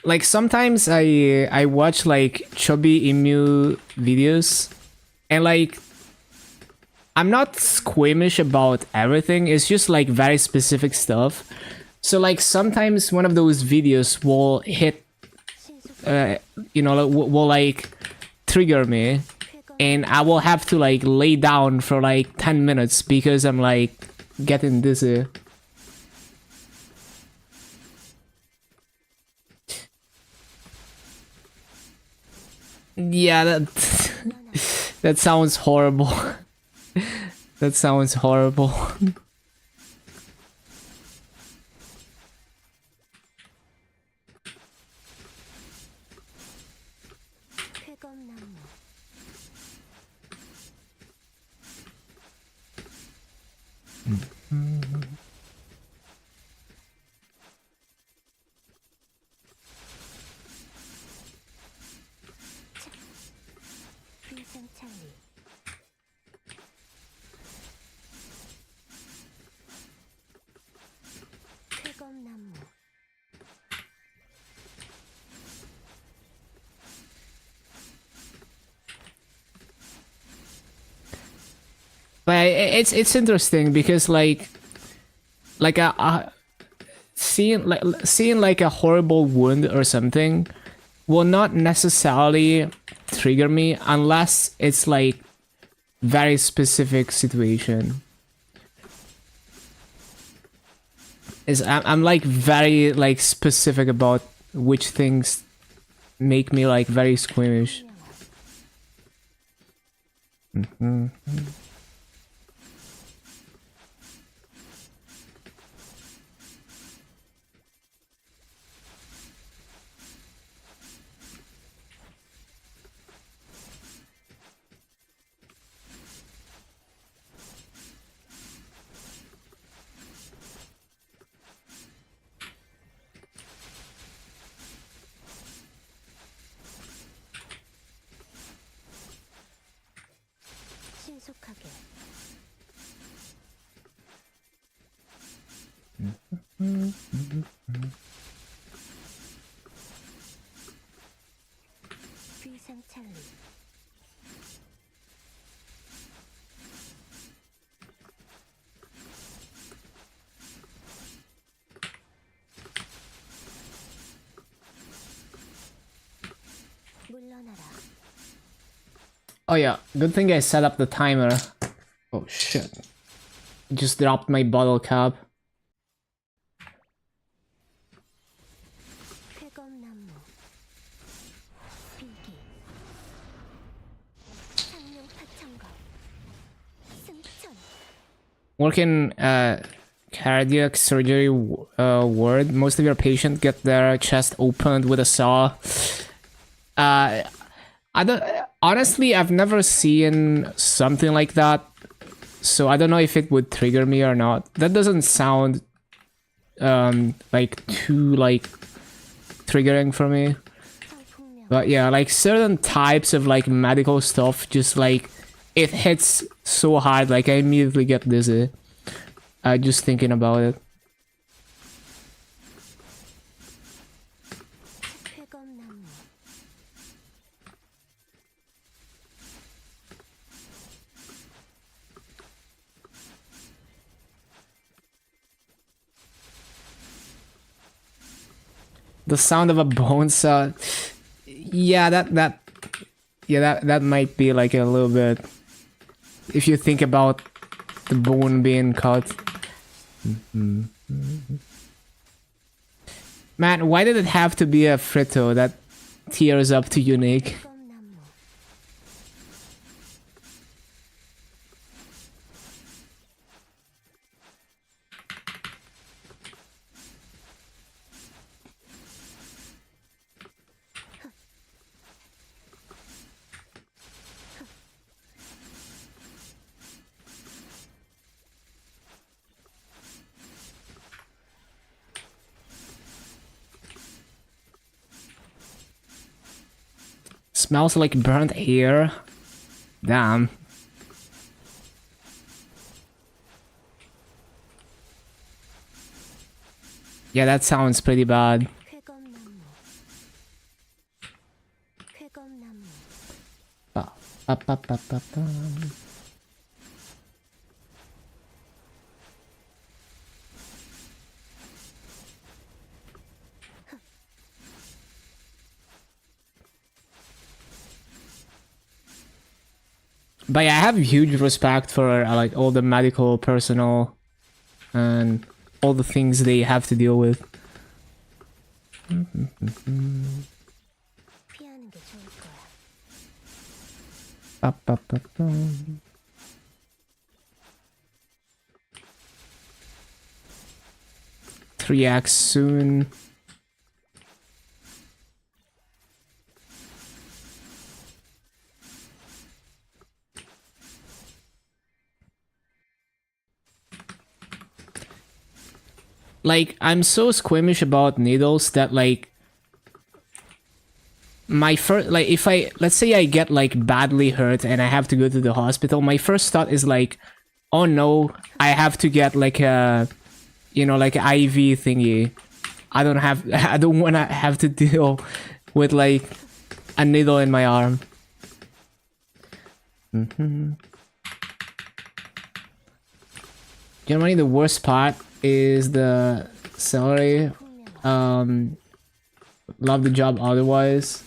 Like sometimes I watch like chubby emu videos, and like I'm not squeamish about everything. It's just like very specific stuff. So like sometimes one of those videos will hit, you know, will like trigger me, and I will have to like lay down for like 10 minutes because I'm like getting dizzy. Yeah, that sounds horrible. That sounds horrible. 쾌검나무. 위상찰리. 쾌검나무. But it's interesting because like seeing like a horrible wound or something will not necessarily trigger me unless it's like very specific situation. I'm like very like specific about which things make me like very squeamish. 신속하게. 위상찰리. 물러나라. Oh yeah, good thing I set up the timer. Oh shit. Just dropped my bottle cap. 쾌검나무 비기 상용 파천거 승천 Working cardiac surgery ward. Most of your patients get their chest opened with a saw. I don't. Honestly, I've never seen something like that, so I don't know if it would trigger me or not. That doesn't sound like too like triggering for me. 성풍명 But yeah, like certain types of like medical stuff, just like it hits so hard, like I immediately get dizzy. Just thinking about it. 쾌검나무 The sound of a bone saw. Yeah, that might be like a little bit. If you think about the bone being cut. Man, why did it have to be a Fritto that tears up to unique? 쾌검나무 Smells like burnt hair. Damn. Yeah, that sounds pretty bad. 쾌검나무 쾌검나무 Ba, ba, ba, ba, ba, ba. But yeah, I have huge respect for like all the medical personnel and all the things they have to deal with. 피하는 게 좋을 거야. Ba, ba, ba, ba. 3x soon. Like, I'm so squeamish about needles that, like, my first, like, if I, let's say I get, like, badly hurt and I have to go to the hospital, my first thought is, like, oh no, I have to get, like, a, you know, like, IV thingy. I don't want to have to deal with, like, a needle in my arm. Generally, the worst part is the salary. 성풍명 Love the job otherwise.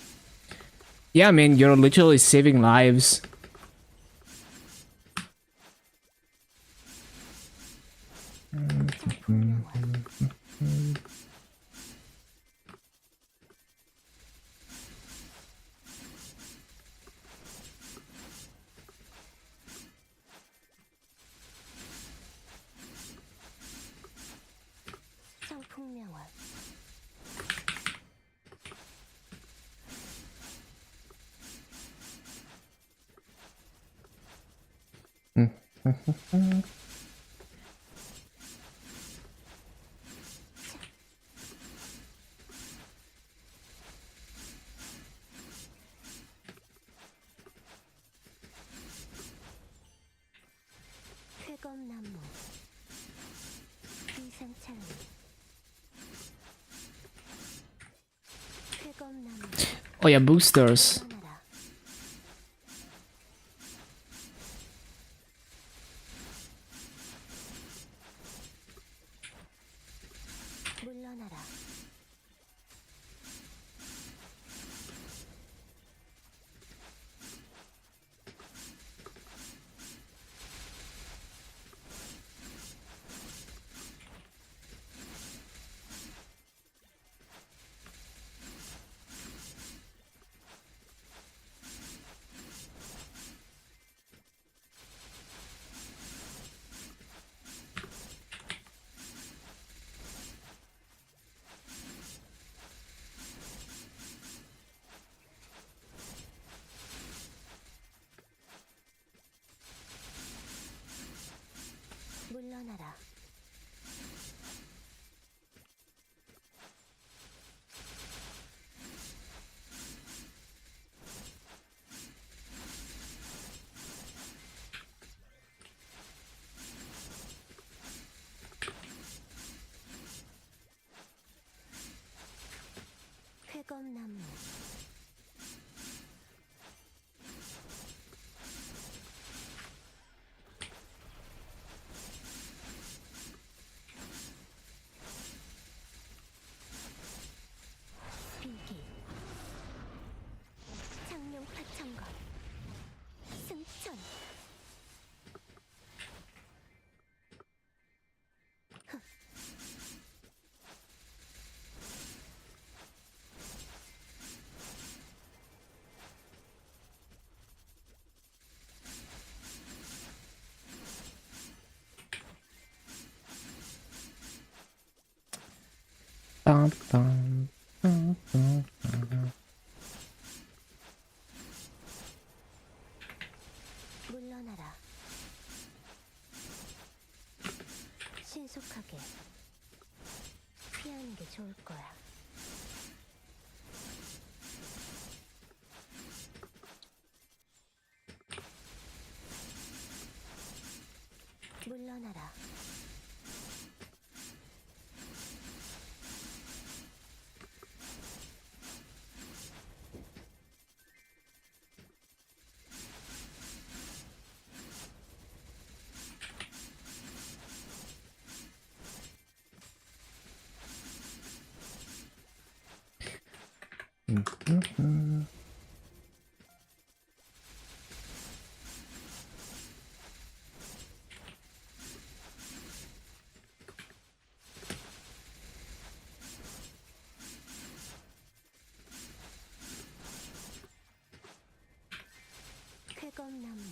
Yeah, I mean, you're literally saving lives. 성풍명화 쾌검나무 비상찰리 쾌검나무 Oh yeah, boosters. 물러나라 물러나라 물러나라. 신속하게 피하는 게 좋을 거야. 물러나라. 쾌검나무.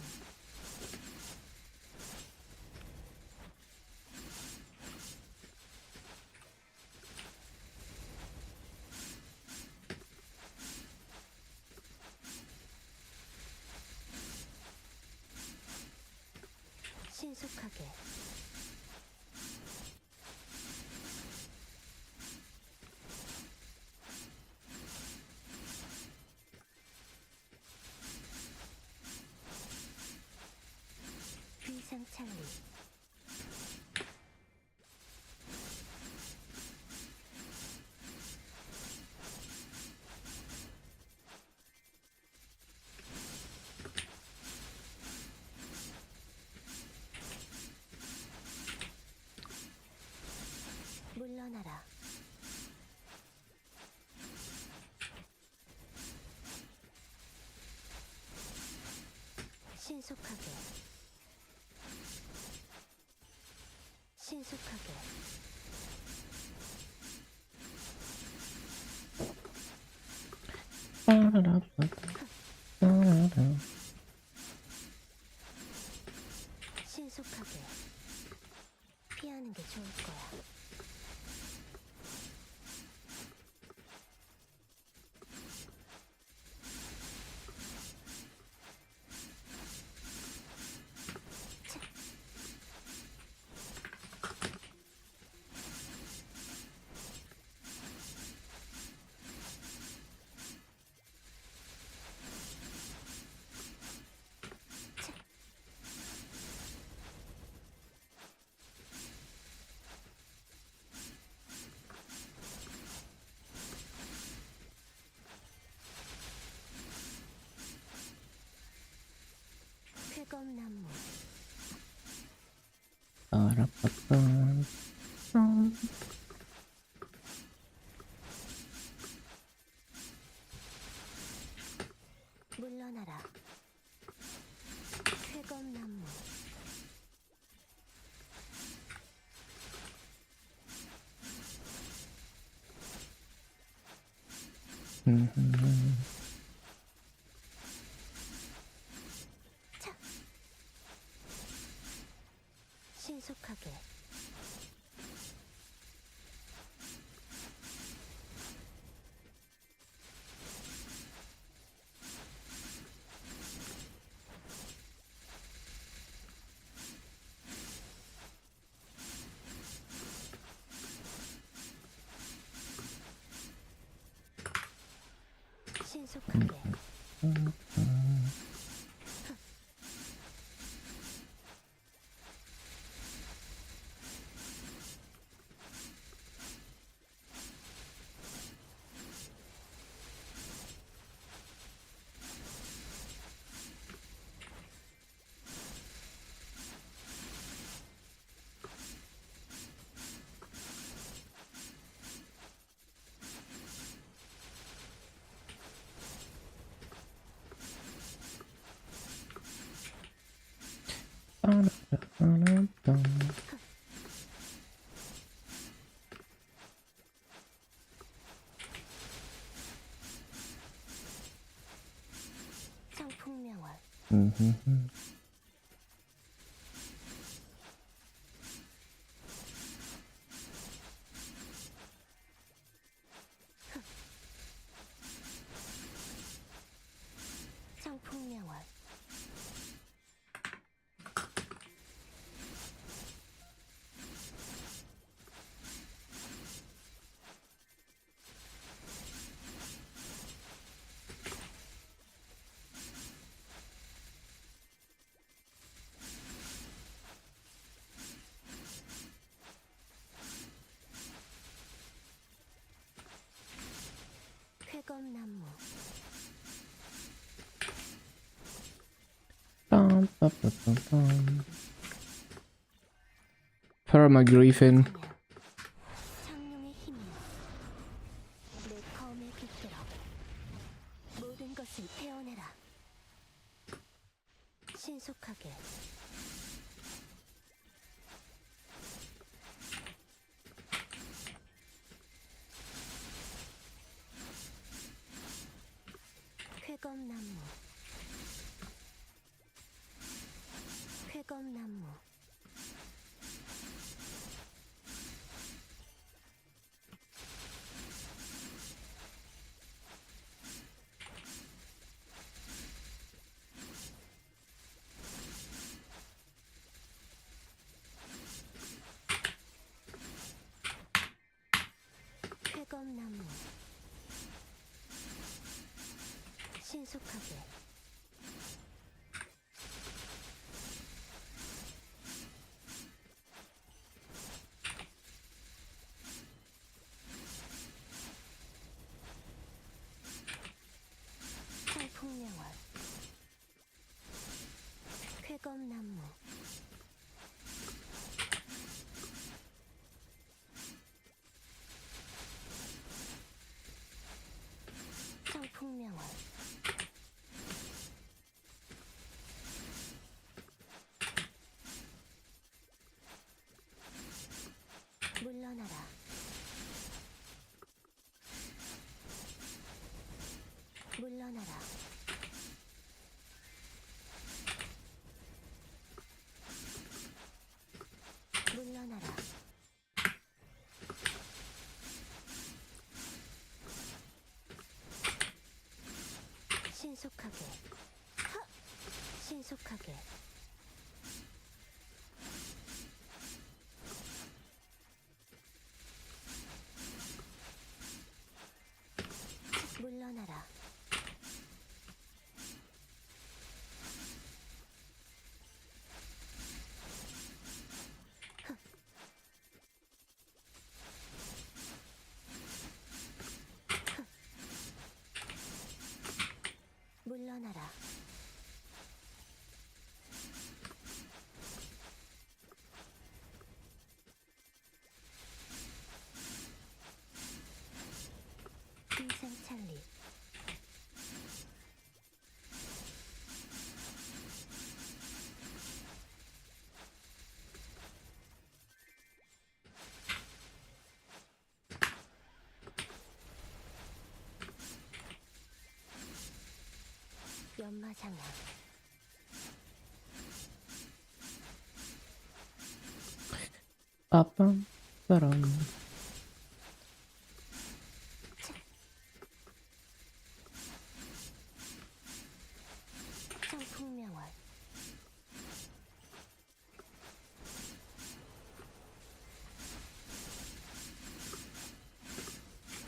신속하게 비상찰리. 물러나라. 신속하게 신속하게 신속하게 피하는 게 좋을 거야. 쾌검나무. 물러나라. 쾌검나무. 차. 신속하게 신속하게 청풍명월. Perma-Griffin. 창룡의 힘이여, 내 검에 깃들어 모든 것을 태워내라. 신속하게 쾌검나무 쾌검나무 쾌검나무 신속하게 청풍명월 쾌검나무 청풍명월 물러나라. 물러나라. 물러나라. 신속하게. 하! 신속하게. 물러나라. 물러나라. 인생 찰리. 연마장야. 빠밤 빠람. 청풍명월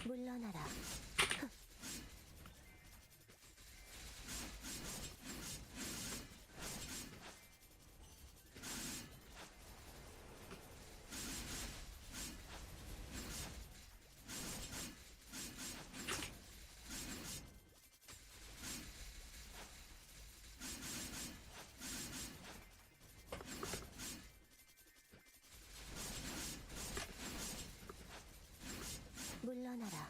물러나라. 물러나라.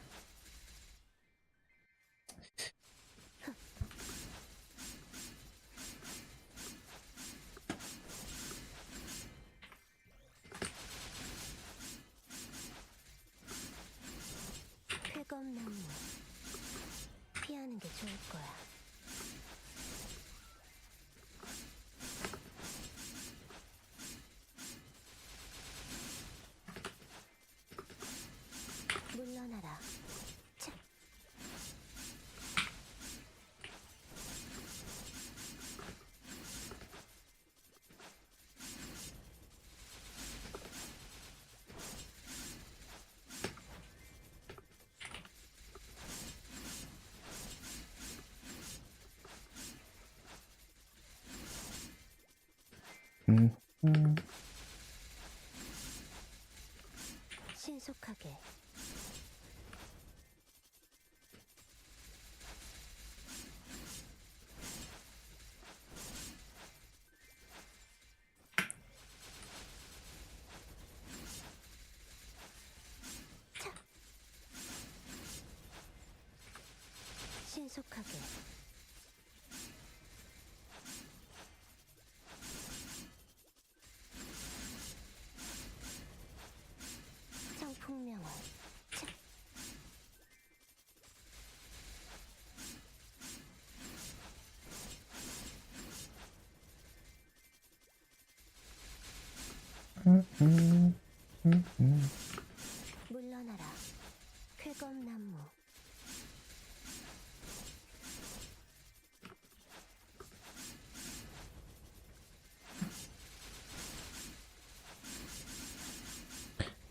쾌검나무 피하는 게 좋을 거야. 물러나라. 차. 신속하게. 신속하게 청풍명월 물러나라 쾌검나무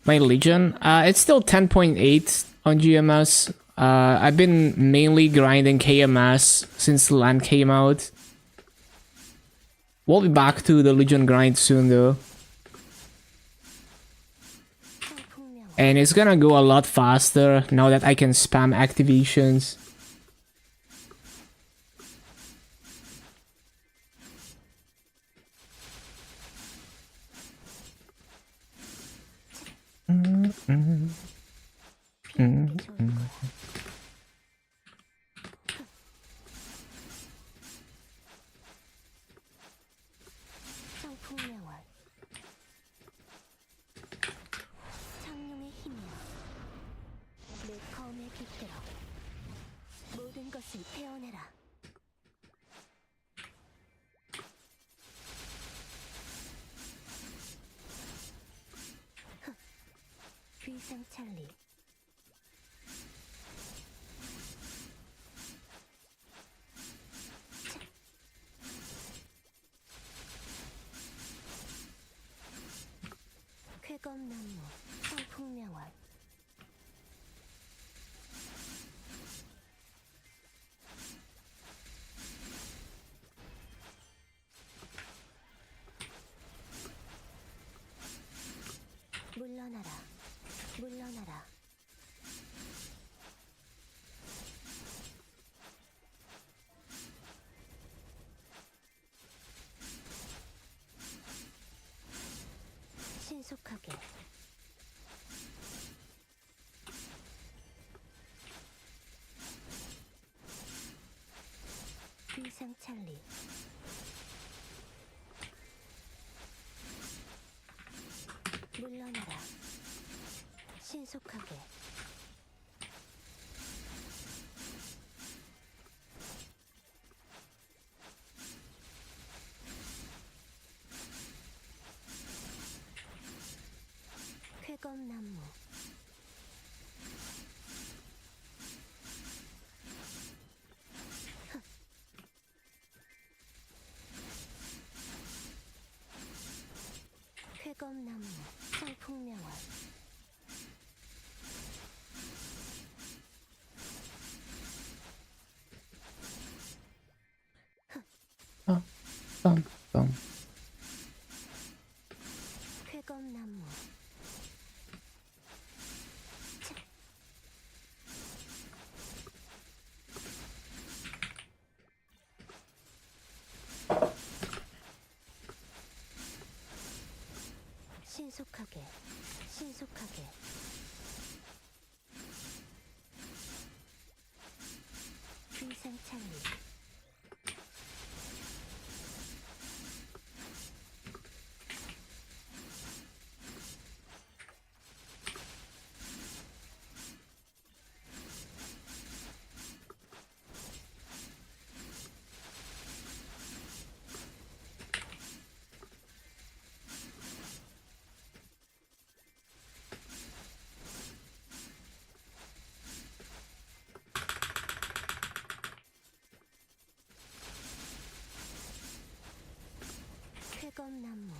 My Legion, it's still 10.8 on GMS. I've been mainly grinding KMS since LAN came out. We'll be back to the Legion grind soon though. 청풍명월 And it's gonna go a lot faster now that I can spam activations. 피하는 게 좋을 거야. 청풍명월 창룡의 힘이여 내 검에 깃들어 모든 것을 태어내라 귀상찰리 쾌검나무 청풍명월 물러나라 물러나라 신속하게 귀상찰리 물러나라 신속하게 쾌검나무 쾌검나무 청풍명월 Bum. 쾌검나무 신속하게 신속하게 귀상찰리 쾌검나무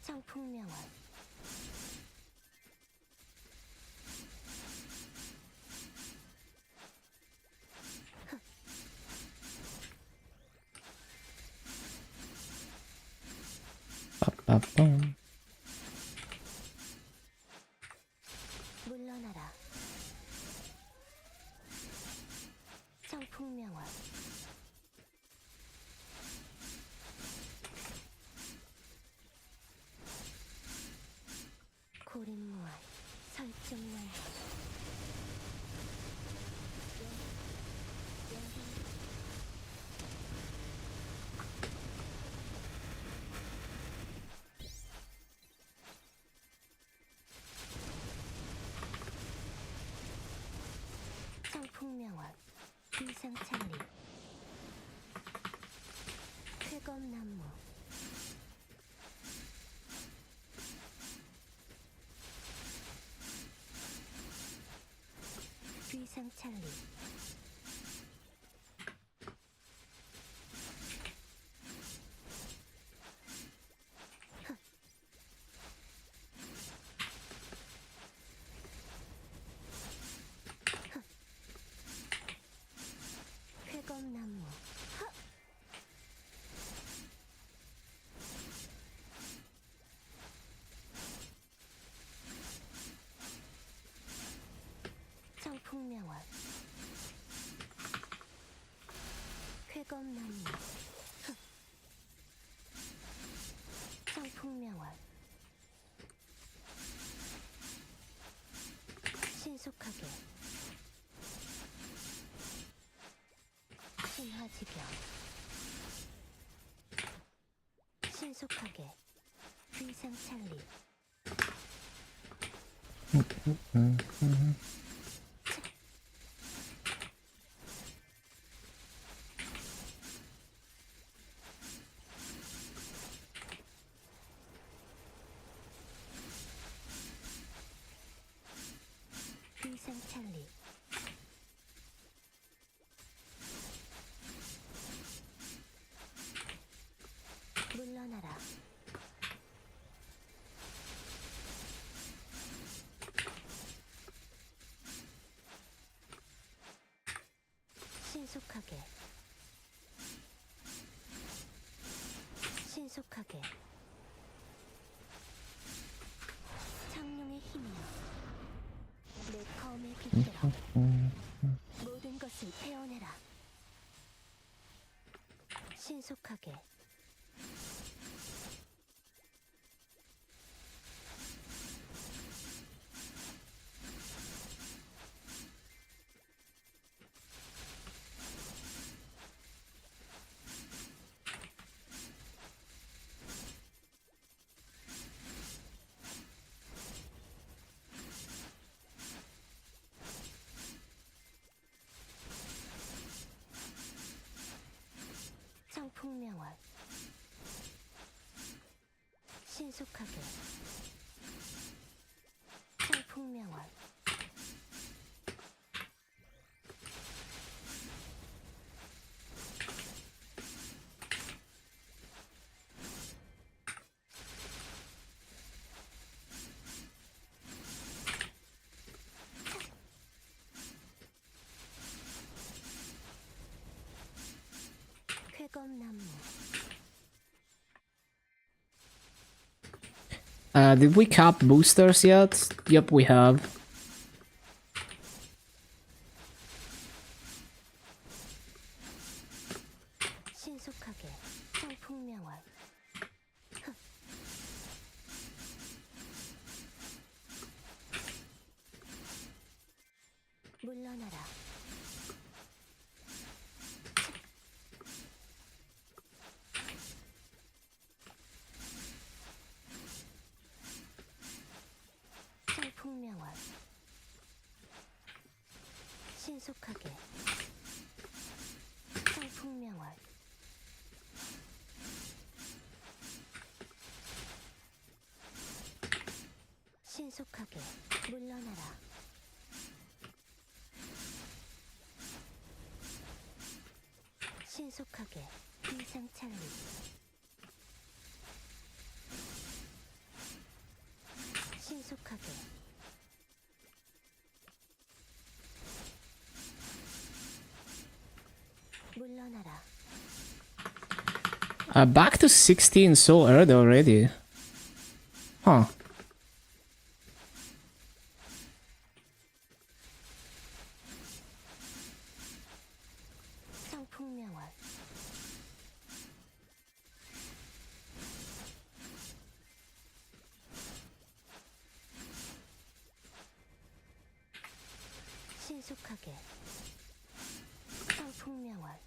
청풍명월 빠밤. 물러나라. 청풍명화. 고립무알. 설정난. 청풍명화. 비상찰리. 쾌검나무. 비상찰리. 쾌검나무. 청풍명화. 쾌검나무. 청풍명화. 신속하게. 신화지경. 신속하게. 비상찰리. 비상찰리. 물러나라. 신속하게. 신속하게. 창룡의 힘이여. 내 검에 빗대어 모든 것을 태워내라. 신속하게. 청풍명화. 신속하게. 청풍명화. 쾌검나무. Did we cap boosters yet? Yep, we have. 신속하게. 청풍명화. 물러나라. 청풍명화. 신속하게. 청풍명화. 신속하게. 물러나라. 신속하게. 비상찰리. 신속하게. 물러나라. Back to 16 so early already. Huh. 성풍명월 신속하게 성풍명월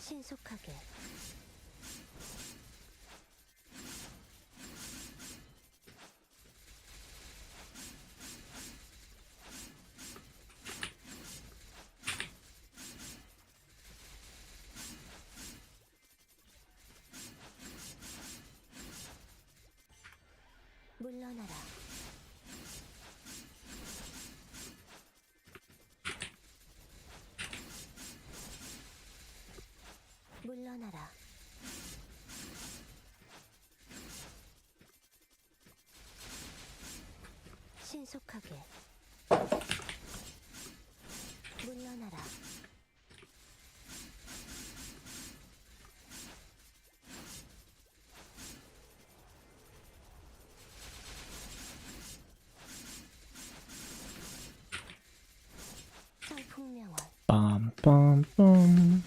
신속하게 물러나라 물러나라 신속하게 물러나라 성풍명월 빰빰빰.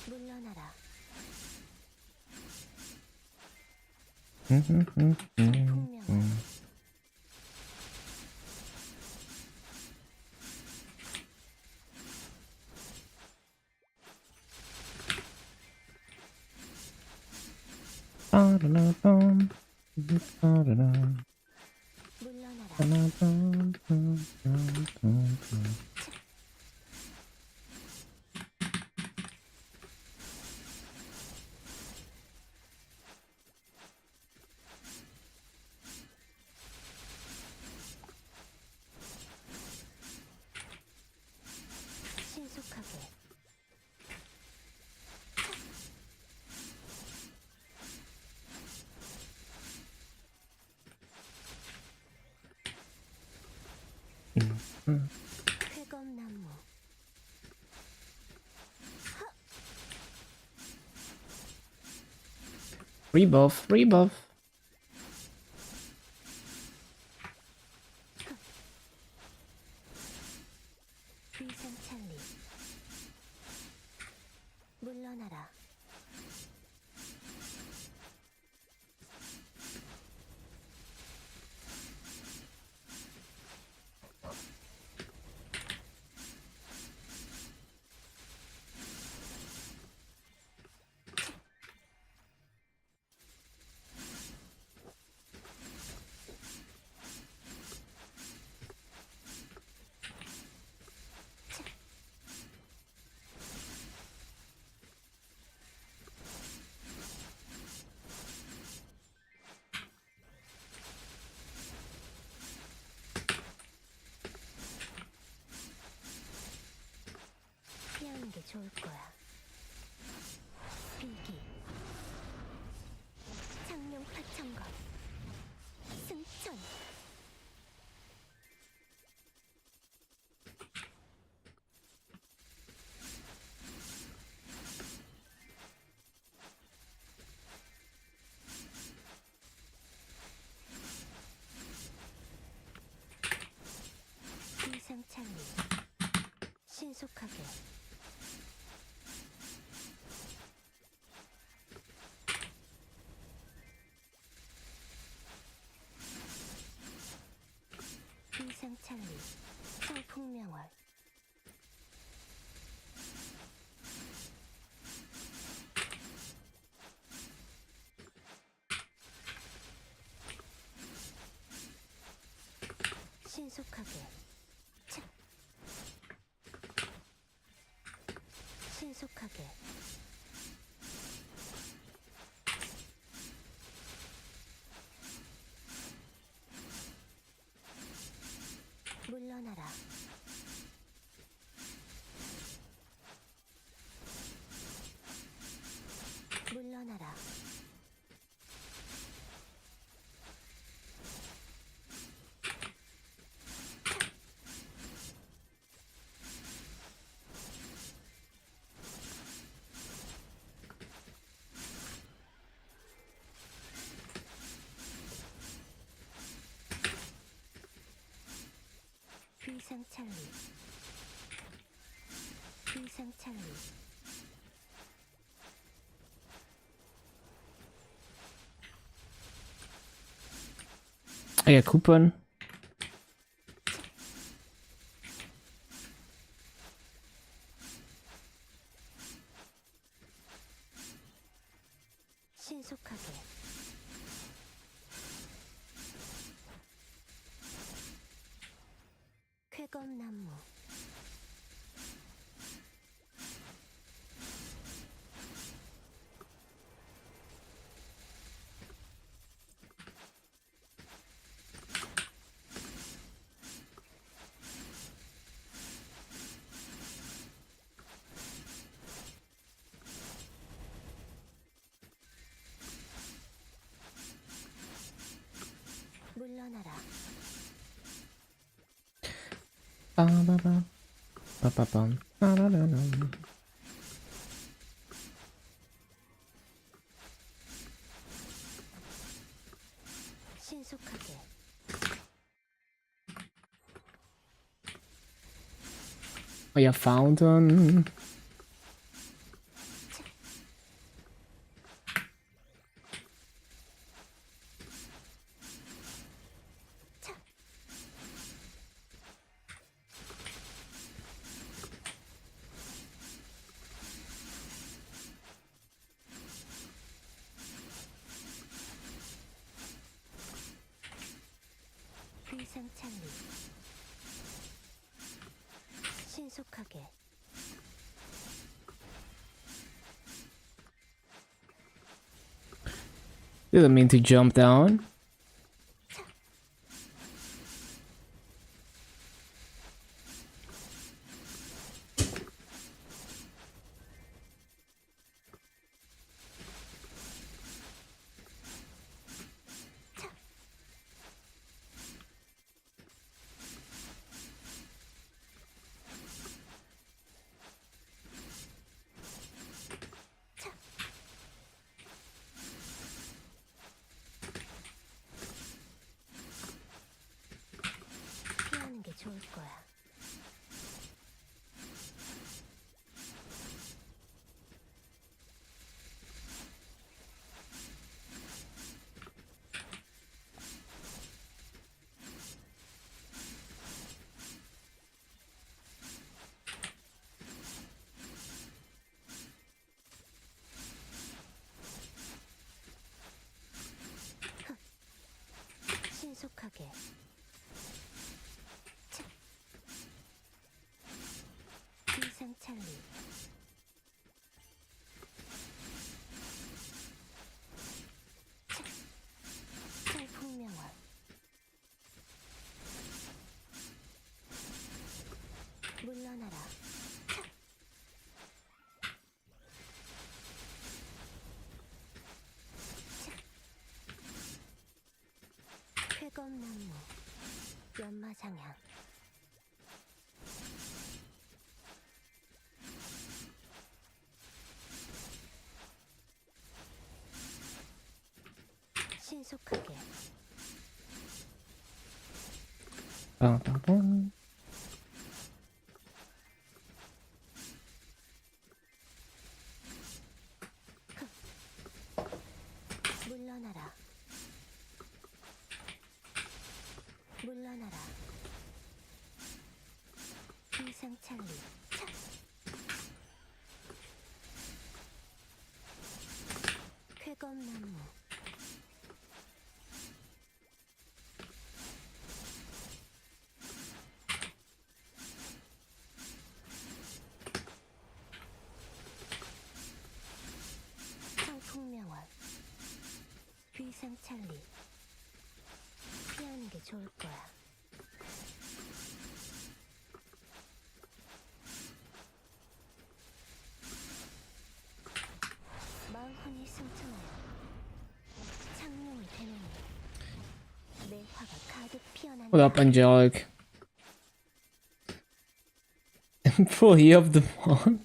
물러나라 음. 빠라라밤. 빠라라. 물러나라 빠라밤. 신속하게 회검나무 Rebuff, rebuff. 위상찰리 물러나라 피하는 게 좋을 거야 비기 장룡 파천거 승천 위상찰리 신속하게 위상찰리 성풍명월 신속하게 차. 신속하게 물러나라 물러나라 비상찰리 비상찰리 I get coupon. 신속하게 쾌검나무 물러나라 빠바밤. 빠바밤. 빠라라람. 신속하게 Oh yeah, fountain. 차 비상찰리 신속하게 Didn't mean to jump down. 피하는 게 좋을 거야 신속하게 차 비상찰리 차 철풍명화 물러나라 차 쾌검나무 연마장향 신속하게 빠바밤. 물러나라 물러나라 비상찰리 차 쾌검나무 청풍명화 비상찰리 피하는 게 좋을 거야 마흔이 승천하여 창룡을 대노니 내 화가 가득 피어난다 What up, Angelic? Employee of the month?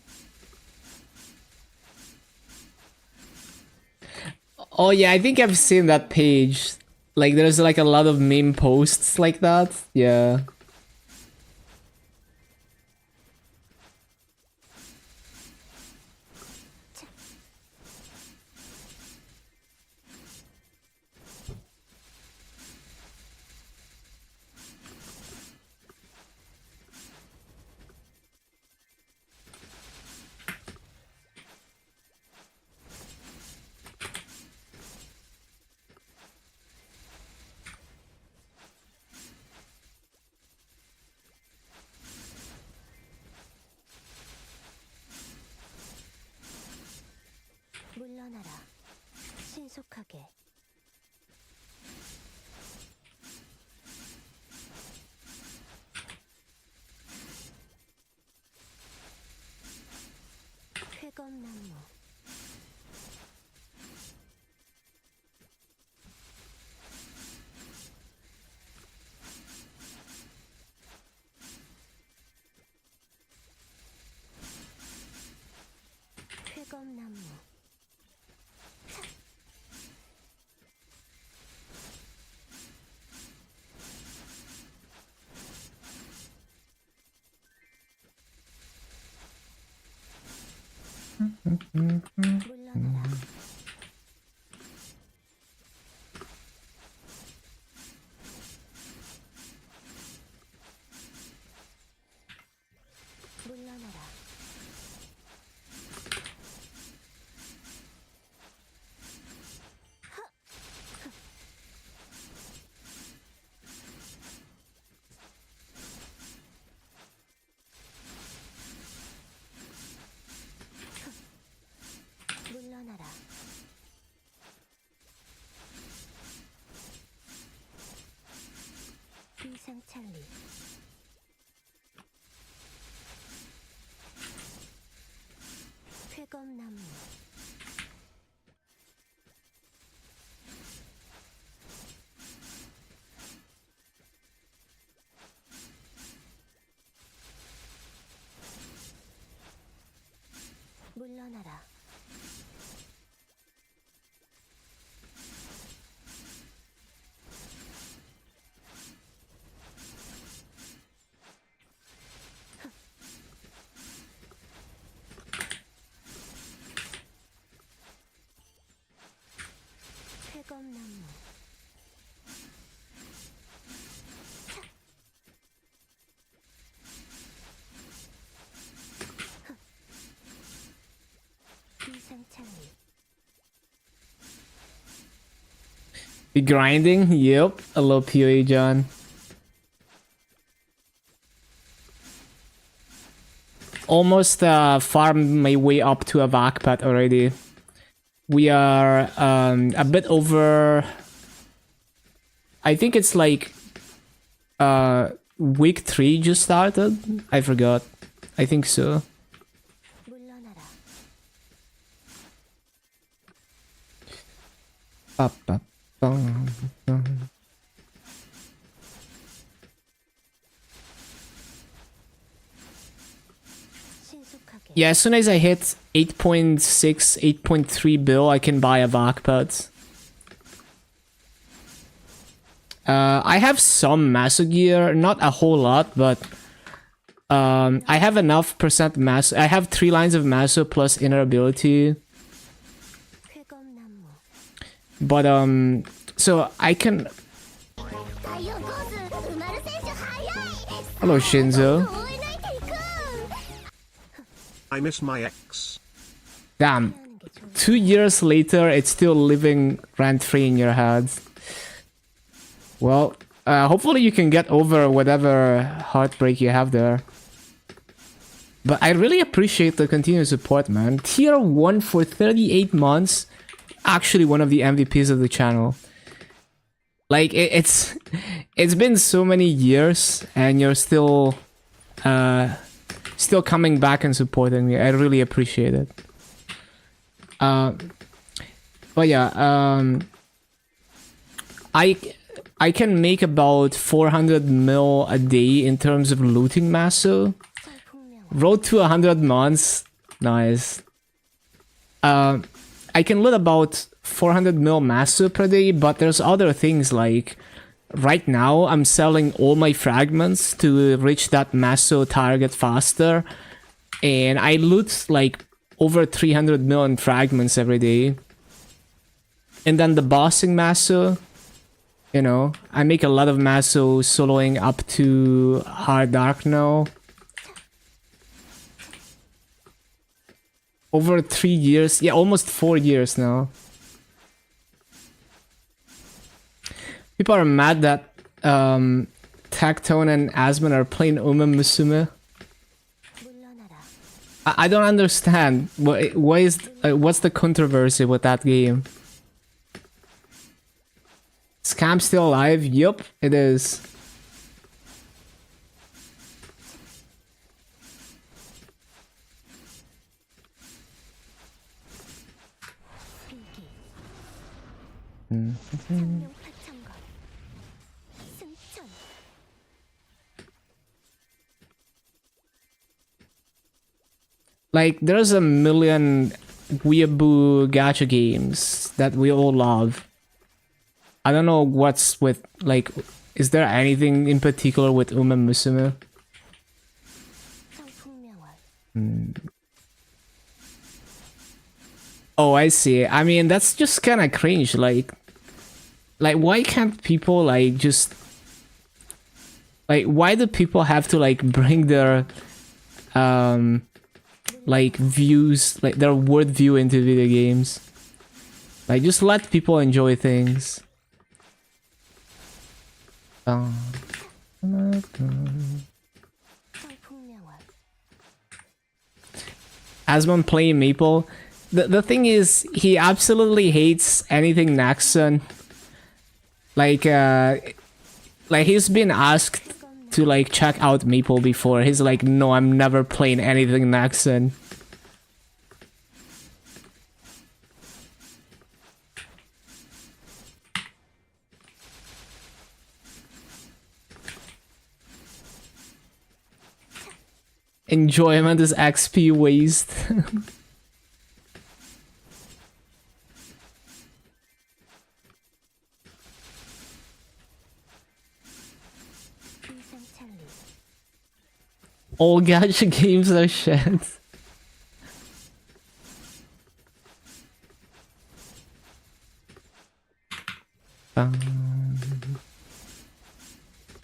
Oh yeah, I think I've seen that page. Like there's like a lot of meme posts like that. Yeah. 신속하게 쾌검나무 쾌검나무 물러나라 물러나라 물러나라 비상찰리 쾌검나무 물러나라 쾌검나무 비상찰리 You grinding? Yep. I love PoE, John. Almost farmed my way up to a vac pet already. We are a bit over. I think it's like week 3 just started. I forgot. I think so. 물러나라 신속하게 Yeah, as soon as I hit 8.6, 8.3 bill, I can buy a vac pet. I have some maso gear, not a whole lot, but I have enough percent maso. I have 3 lines of maso plus inner ability. 쾌검나무 But so I can. 太陽コース埋まる選手早い Hello, Shinzo. 追い抜いていく I miss my ex. Damn. 2 years later, it's still living rent-free in your head. Well, hopefully you can get over whatever heartbreak you have there. But I really appreciate the continued support, man. Tier 1 for 38 months. Actually one of the MVPs of the channel. Like, it's been so many years, and you're still coming back and supporting me. I really appreciate it. But yeah, I can make about 400 mil a day in terms of looting maso. Road to 100 months, nice. I can loot about 400 mil maso per day, but there's other things like right now I'm selling all my fragments to reach that maso target faster, and I loot like over 300 million fragments every day. And then the bossing maso, you know, I make a lot of maso soloing up to hard dark now. Over 3 years, yeah, almost 4 years now. People are mad that Tactone and Asmon are playing Uma Musume. 물러나라 I don't understand. What's the controversy with that game? Scam still alive? Yup, it is. 필기 Mm. 장룡 파천거 승천 Like, there's a million weeaboo gacha games that we all love. I don't know what's with, like, is there anything in particular with Uma Musume? 성풍명월 Oh, I see. I mean, that's just kind of cringe. Like, why can't people, like, just... Like, why do people have to, like, bring their, like, views, like, their word view into video games? Like, just let people enjoy things. 성풍명월 Asmon playing Maple. The thing is, he absolutely hates anything Naxxon. Like he's been asked to like check out Maple before. He's like, no, I'm never playing anything Naxxon. Enjoyment is XP waste. 이상찰리 All gacha games are shit.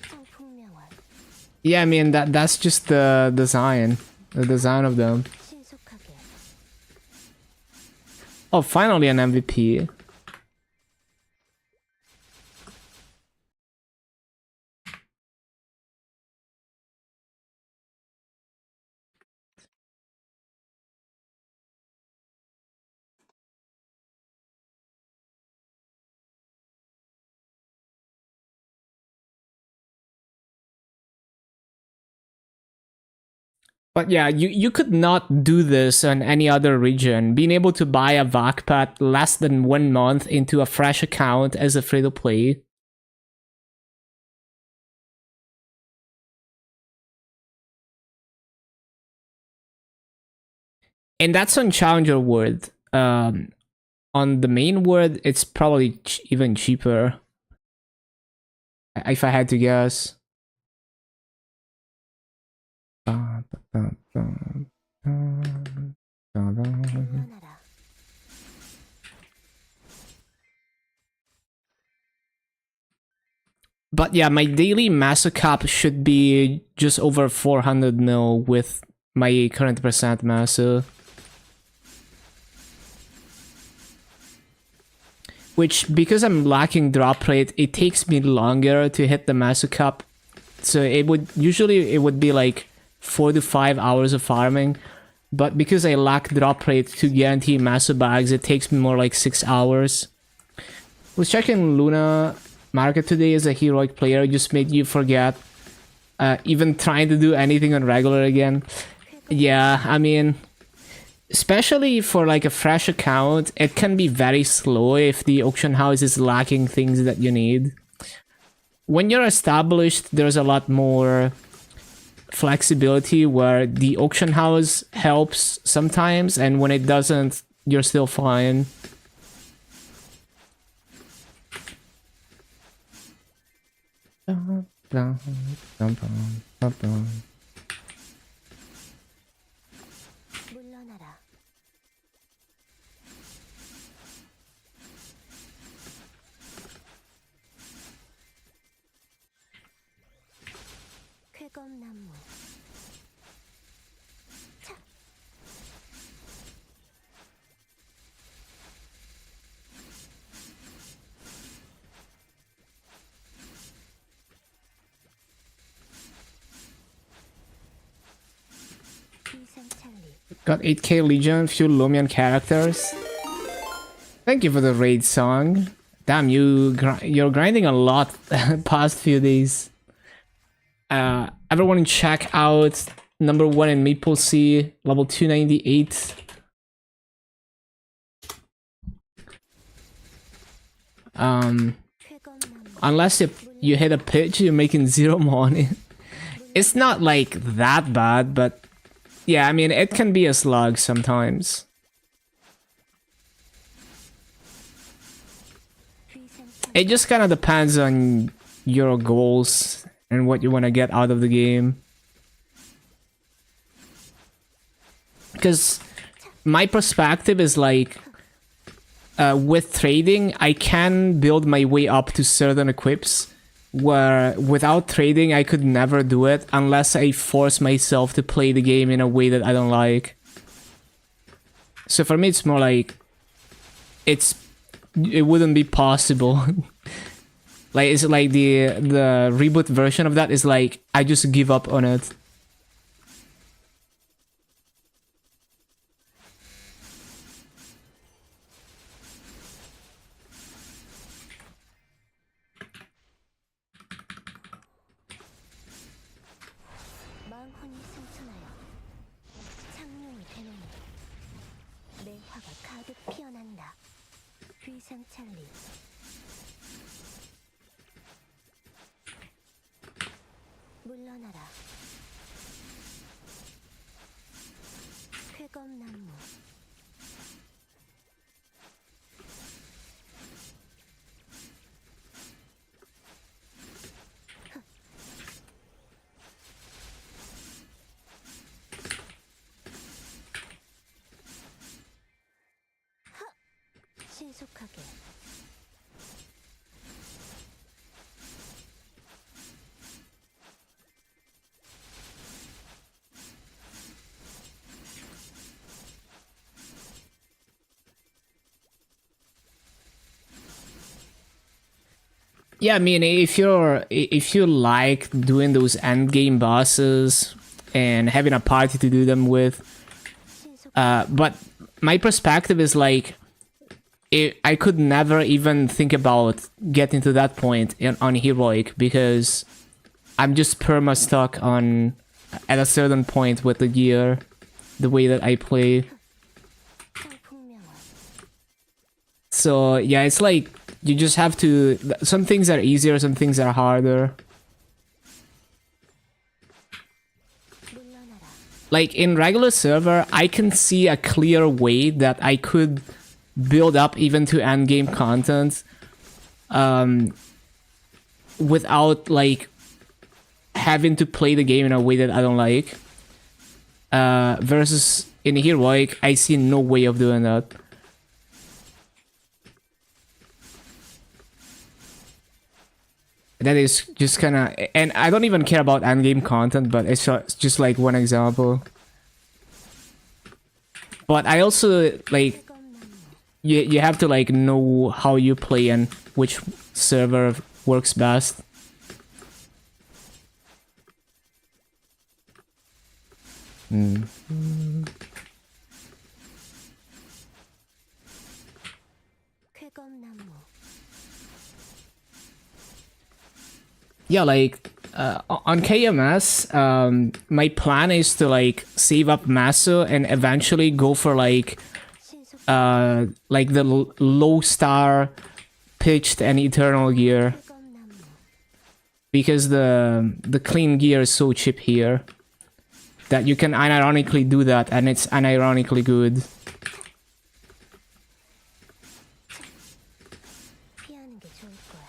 성풍명월 Yeah, I mean that's just the design of them. 신속하게 Oh, finally an MVP. But yeah, you could not do this on any other region. Being able to buy a VACPAT less than 1 month into a fresh account as a free-to-play. And that's on Challenger World. On the main world, it's probably even cheaper. If I had to guess. 물러나라 But yeah, my daily Masu cap should be just over 400 mil with my current percent Masu. Which, because I'm lacking drop rate, it takes me longer to hit the Masu cap. So it would be like 4 to 5 hours of farming. But because I lack drop rate to guarantee Masu bags, it takes me more like 6 hours. Was checking Luna market today as a heroic player just made you forget even trying to do anything on regular again. Yeah, I mean, especially for like a fresh account, it can be very slow if the auction house is lacking things that you need. When you're established, there's a lot more flexibility where the auction house helps sometimes, and when it doesn't, you're still fine. 물러나라 쾌검나무 차 이상찰리 Got 8k Legion, few Lumion characters. Thank you for the raid song. Damn, you're grinding a lot past few days. Everyone check out number 1 in MapleStory, level 298. Unless you hit a pitch, you're making 0 money. It's not like that bad, but yeah, I mean, it can be a slog sometimes. It just kind of depends on your goals and what you want to get out of the game. Because my perspective is like, with trading, I can build my way up to certain equips, where without trading, I could never do it unless I force myself to play the game in a way that I don't like. So for me, it's more like, it wouldn't be possible. Like, it's like the reboot version of that is like, I just give up on it. 망혼이 승천하여 창룡이 되노니 내 혀가 가득 피어난다. 휘상찰리 물러나라. 쾌검나무 신속하게 Yeah, I mean, if you like doing those end game bosses and having a party to do them with, but my perspective is like, I could never even think about getting to that point on heroic, because I'm just perma stuck on at a certain point with the gear, the way that I play. 풍명화 So yeah, it's like you just have to. Some things are easier, some things are harder. 물러나라. Like in regular server, I can see a clear way that I could build up even to end game content, without like having to play the game in a way that I don't like. Versus in heroic, I see no way of doing that. That is just kind of, and I don't even care about end game content, but it's just like one example. But I also like, you have to like know how you play and which server works best. 쾌검나무 Yeah, like on KMS, my plan is to like save up Maso and eventually go for like the low star pitched and eternal gear, 쾌검나무 because the clean gear is so cheap here that you can unironically do that, and it's unironically good. 피하는 게 좋을 거야.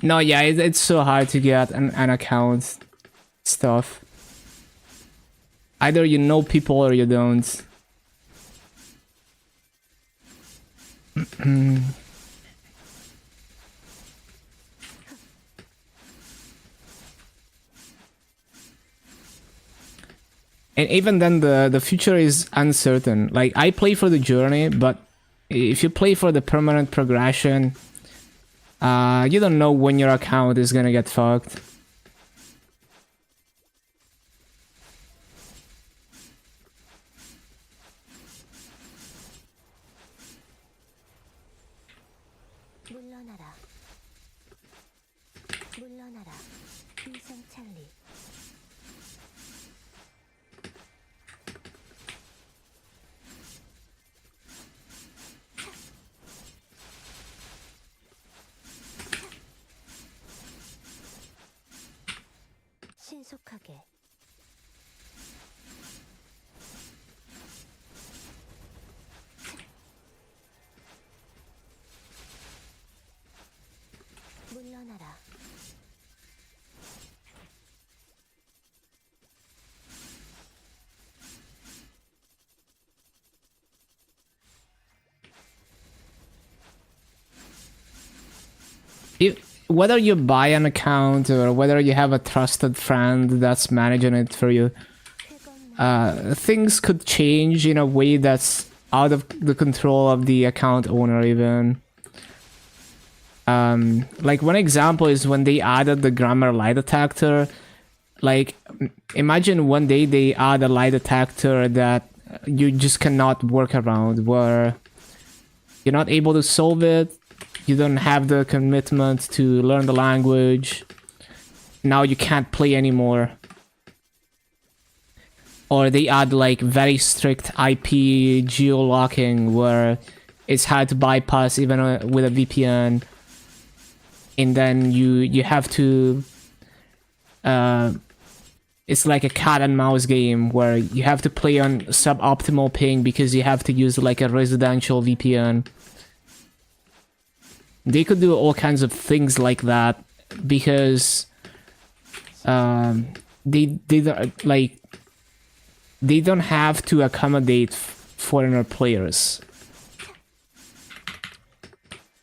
No, yeah, it's so hard to get an account stuff. Either you know people or you don't. And even then, the future is uncertain. Like, I play for the journey, but if you play for the permanent progression, you don't know when your account is gonna get fucked. 물러나라. 물러나라. 이상 찰리. 신속하게. 물러나라. Whether you buy an account or whether you have a trusted friend that's managing it for you, things could change in a way that's out of the control of the account owner even. Like one example is when they added the grammar lie detector. Like, imagine one day they add a lie detector that you just cannot work around, where you're not able to solve it, you don't have the commitment to learn the language, now you can't play anymore. Or they add like very strict IP geolocking where it's hard to bypass even with a VPN. And then you have to it's like a cat and mouse game where you have to play on suboptimal ping because you have to use like a residential VPN. They could do all kinds of things like that because they don't have to accommodate foreigner players.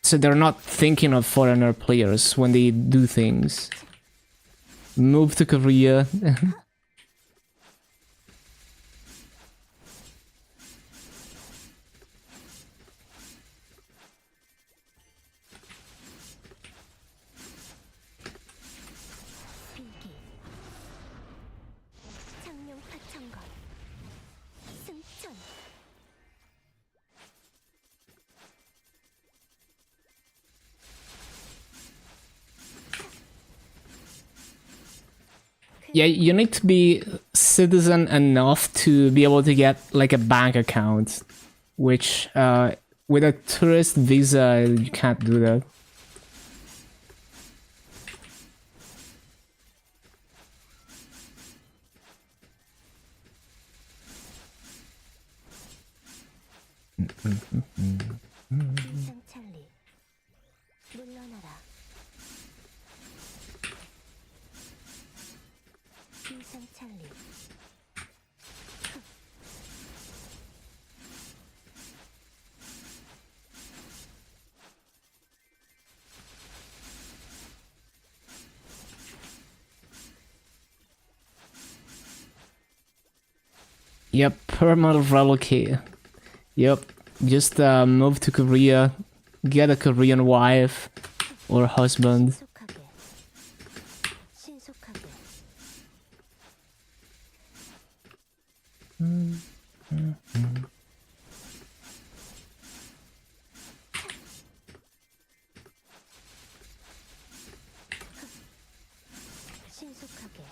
So they're not thinking of foreigner players when they do things. Move to Korea. 비기. 장룡 파천거. 승천. Yeah, you need to be citizen enough to be able to get like a bank account, which with a tourist visa you can't do that. 이상 찰리. 물러나라. 이상 찰리. Yep, permanent relocate. Yep, just move to Korea, get a Korean wife or husband. 신속하게. 신속하게. 신속하게.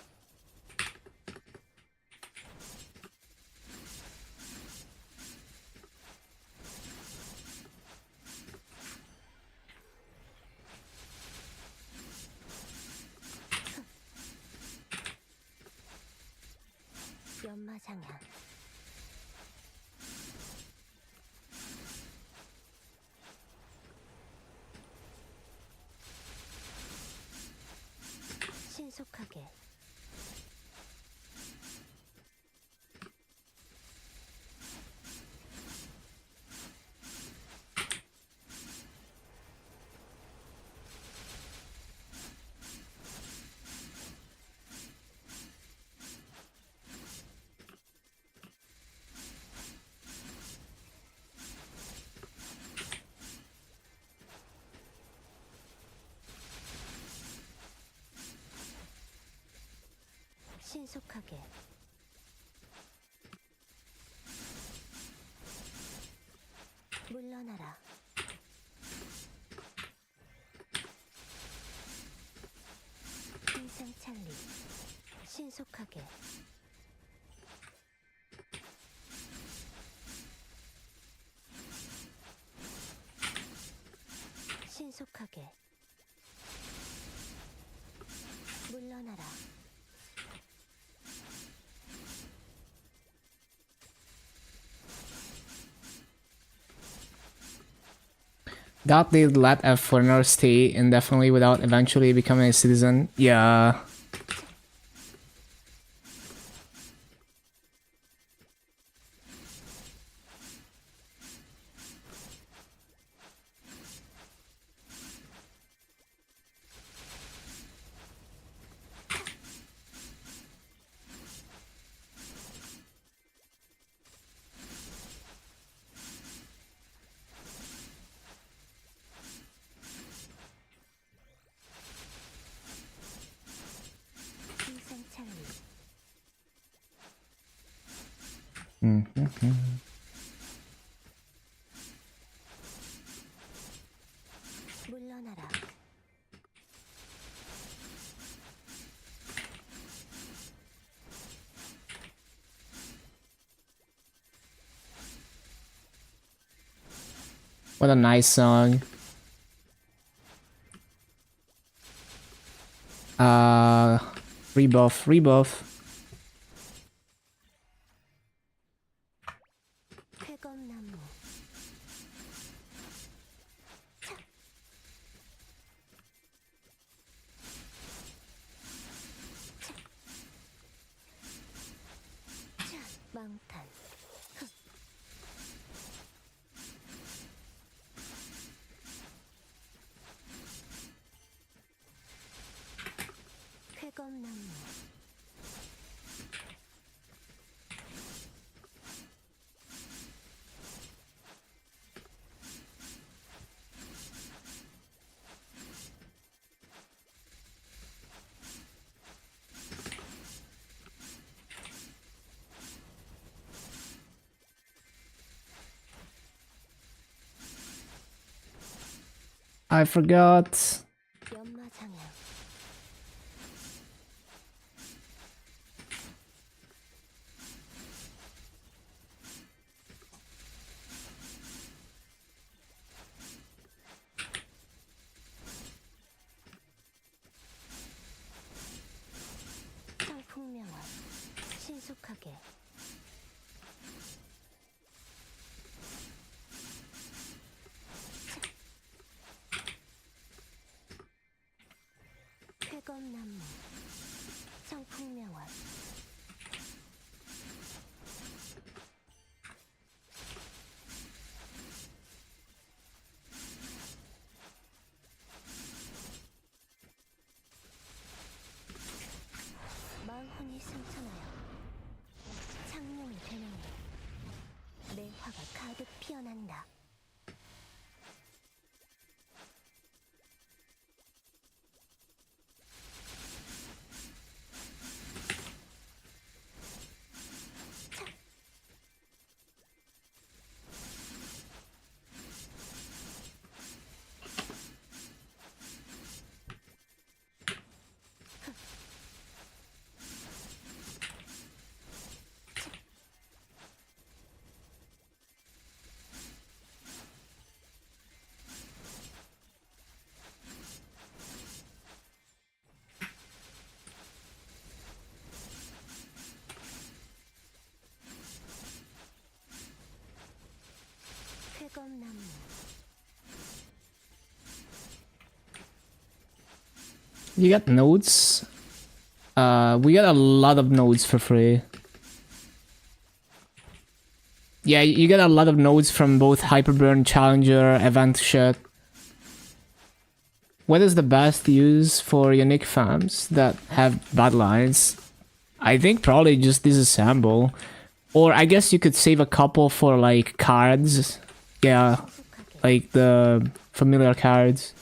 연마장야. 신속하게. 신속하게. 물러나라. 인상찰리. 신속하게. 신속하게. 물러나라. That they let a foreigner stay indefinitely without eventually becoming a citizen. Yeah. 인상찰리. 물러나라. What a nice song. Rebuff. 쾌검나무. 망탄. 쾌검나무. I forgot. 연마장애. 성풍명화. 신속하게. 쾌검나무. 성풍명화. 망혼이 승천하여 창룡이 되는 내 화가 가득 피어난다. 쾌검나무. You get nodes. We get a lot of nodes for free. Yeah, you get a lot of nodes from both Hyperburn, Challenger, Event shit. What is the best use for unique farms that have bad lines? I think probably just disassemble. Or I guess you could save a couple for like cards. Yeah, like the familiar cards.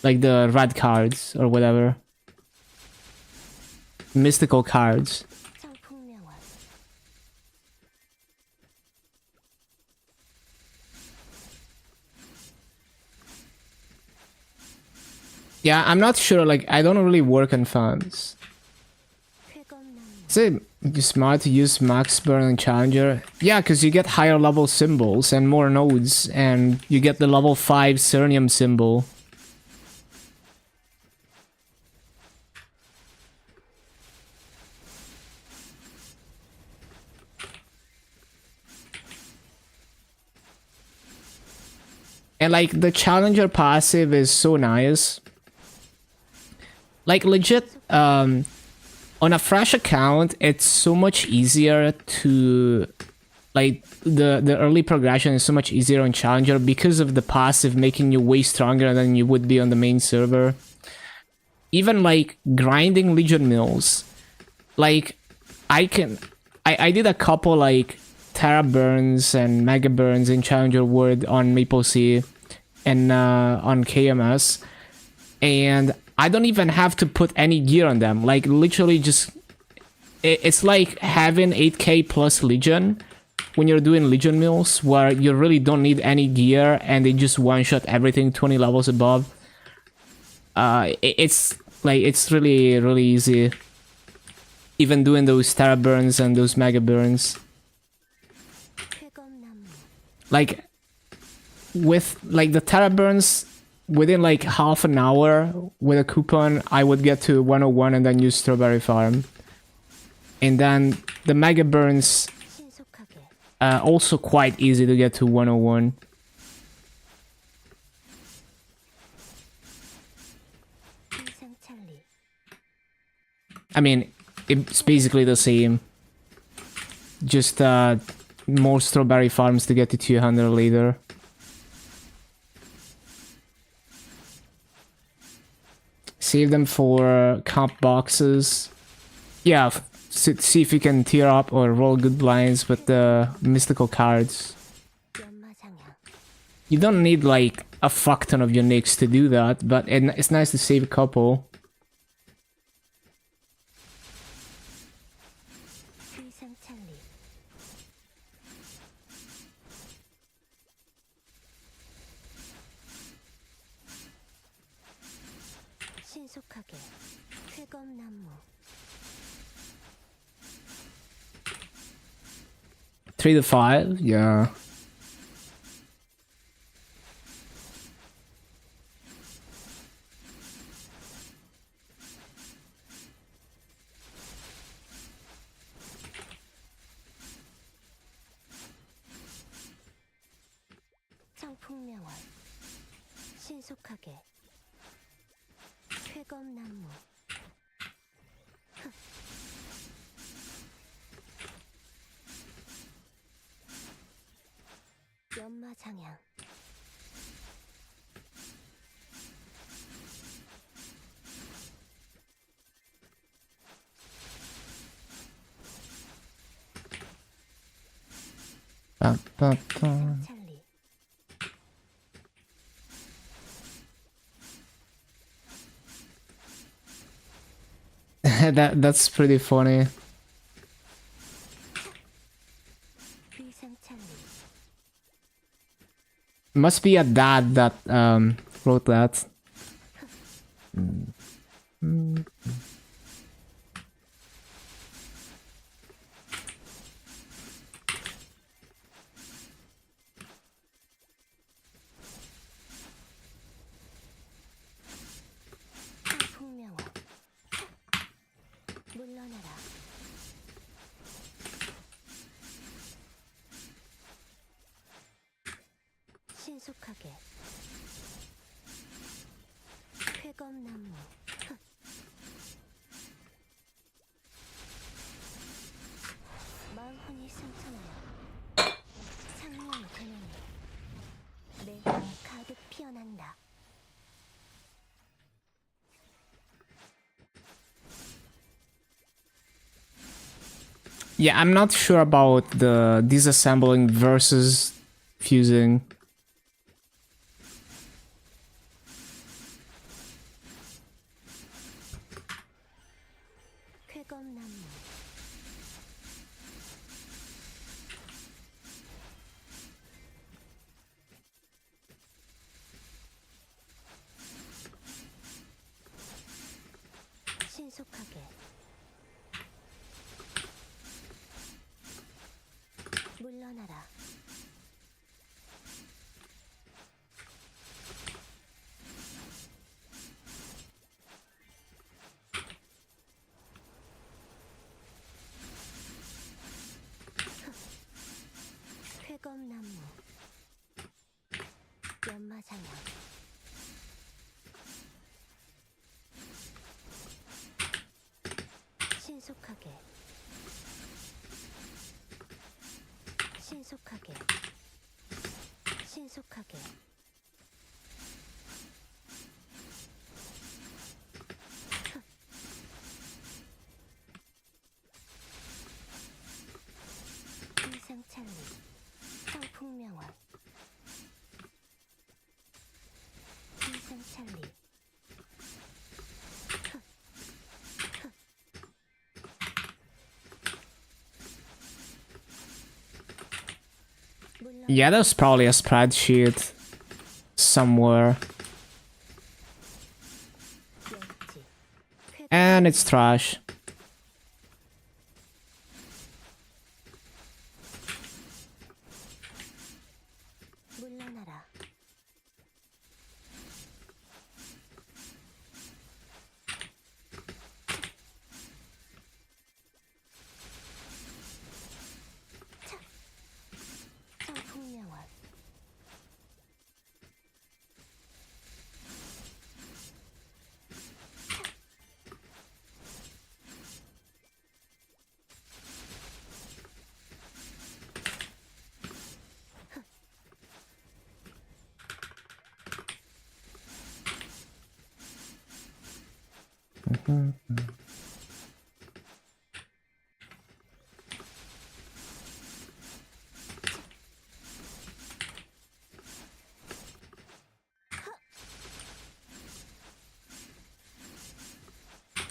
Like the red cards or whatever. mystical cards. 청풍명화 Yeah, I'm not sure, like, I don't really work on farms. 쾌검나무 Is it smart to use Max Burn and Challenger? Yeah, because you get higher level symbols and more nodes, and you get the level 5 Cernium symbol. And like, the Challenger passive is so nice. Like, legit, on a fresh account, it's so much easier to, like, the early progression is so much easier on Challenger because of the passive making you way stronger than you would be on the main server. Even like grinding Legion Mills, like, I did a couple like Terra burns and Mega burns in Challenger Wood on MapleStory and on KMS, and I don't even have to put any gear on them. Like, literally just... It's like having 8k plus Legion when you're doing Legion Mills, where you really don't need any gear and they just one-shot everything 20 levels above. It's like, it's really, really easy. Even doing those Terra burns and those Mega burns. 쾌검나무 Like, with like the Terra burns, within like half an hour with a coupon, I would get to 101 and then use Strawberry Farm. And then the Mega burns, 신속하게 also quite easy to get to 101. 희생찰리 I mean, it's basically the same. Just more Strawberry Farms to get to 200 later. Save them for comp boxes. Yeah, see if you can tier up or roll good blinds with the mystical cards. 연마장향 You don't need like a fuck ton of uniques to do that, but it's nice to save a couple. 희생찰리 신속하게 쾌검나무 3 to 5, yeah. 청풍명화 신속하게 쾌검나무 연마장향 찰리 That's pretty funny. 희생찰리 Must be a dad that wrote that. 청풍명화 물러나라 신속하게 쾌검나무 마흔이 승천하여 상명이 되느니 내가 가득 피어난다. Yeah, I'm not sure about the disassembling versus fusing. 물러나라. 쾌검나무 연마장양 신속하게 신속하게 신속하게 일상찰리 성풍명왕 일상찰리 Yeah, there's probably a spreadsheet somewhere. 열지 And it's trash. 물러나라. 성풍명왕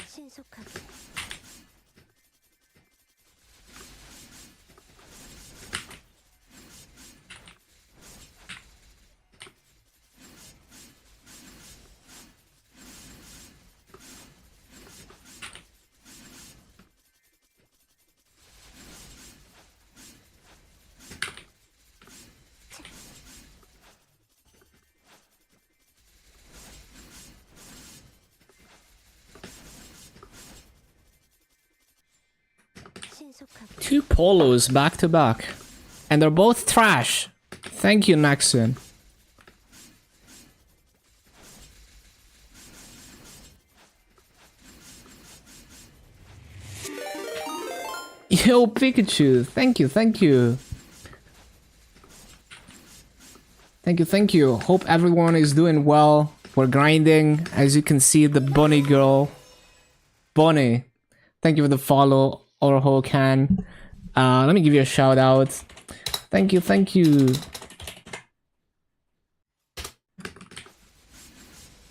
신속하게 신속하게 2 polos back to back. And they're both trash. Thank you, Nexon. Yo, Pikachu. Thank you, thank you. Thank you, thank you. Hope everyone is doing well. We're grinding. As you can see, the bunny girl. Bunny. Thank you for the follow, Orho Can. Let me give you a shout out. Thank you, thank you.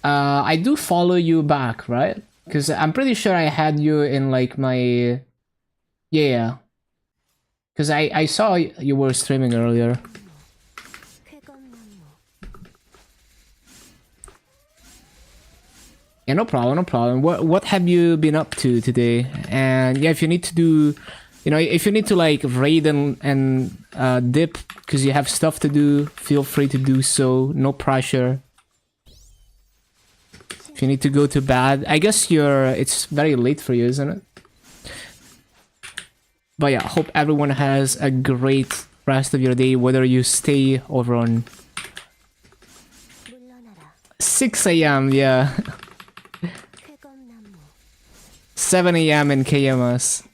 I do follow you back, right? Because I'm pretty sure I had you in like my... Yeah. Because I saw you were streaming earlier. 쾌검나무 Yeah, no problem, no problem. What have you been up to today? And yeah, if you need to do, you know, if you need to like raid and dip because you have stuff to do, feel free to do so. No pressure. If you need to go to bed, I guess it's very late for you, isn't it? But yeah, hope everyone has a great rest of your day, whether you stay over on 물러나라. 6 a.m. Yeah. 쾌검나무 7 a.m. in KMS.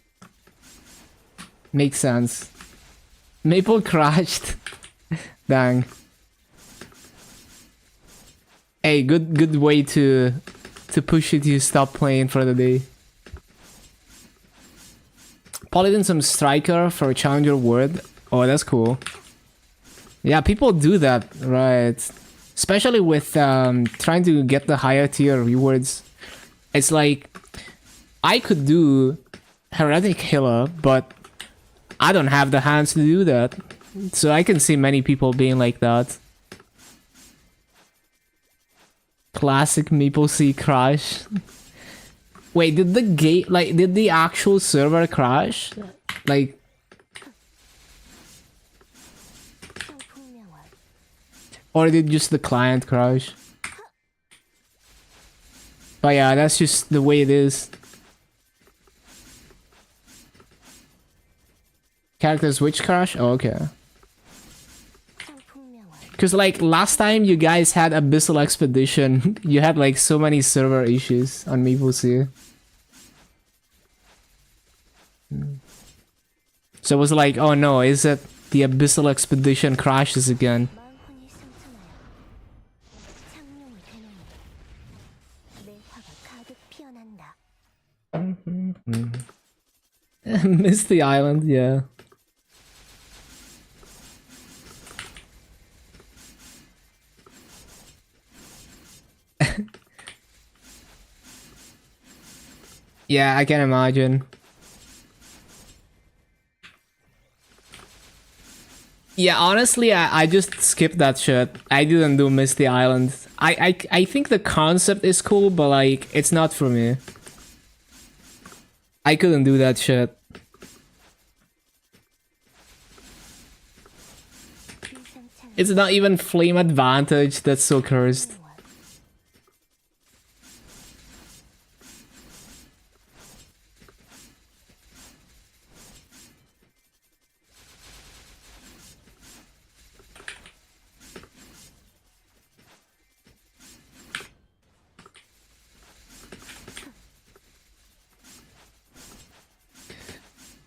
Makes sense. Maple crashed. Dang. Hey, good way to push you to stop playing for the day. Paladin some striker for Challenger World. Oh, that's cool. Yeah, people do that, right? Especially with trying to get the higher tier rewards. It's like I could do Heretic Healer, but I don't have the hands to do that. So I can see many people being like that. Classic Maple Sea crash. Wait, did the gate, like, did the actual server crash? Like, Or did just the client crash? But yeah, that's just the way it is. Characters which crash? Oh, okay. 성풍명화 Cause like last time you guys had Abyssal Expedition, you had like so many server issues on MapleStory. So it was like, oh no, is it the Abyssal Expedition crashes again? 마음혼이 승천하여 창룡이 되노니 내 화가 가득 피어난다. Missed the island, yeah. Yeah, I can imagine. Yeah, honestly, I just skipped that shit. I didn't do Misty Island. I think the concept is cool, but like, it's not for me. I couldn't do that shit. 비상창 It's not even Flame Advantage, that's so cursed. 풍요와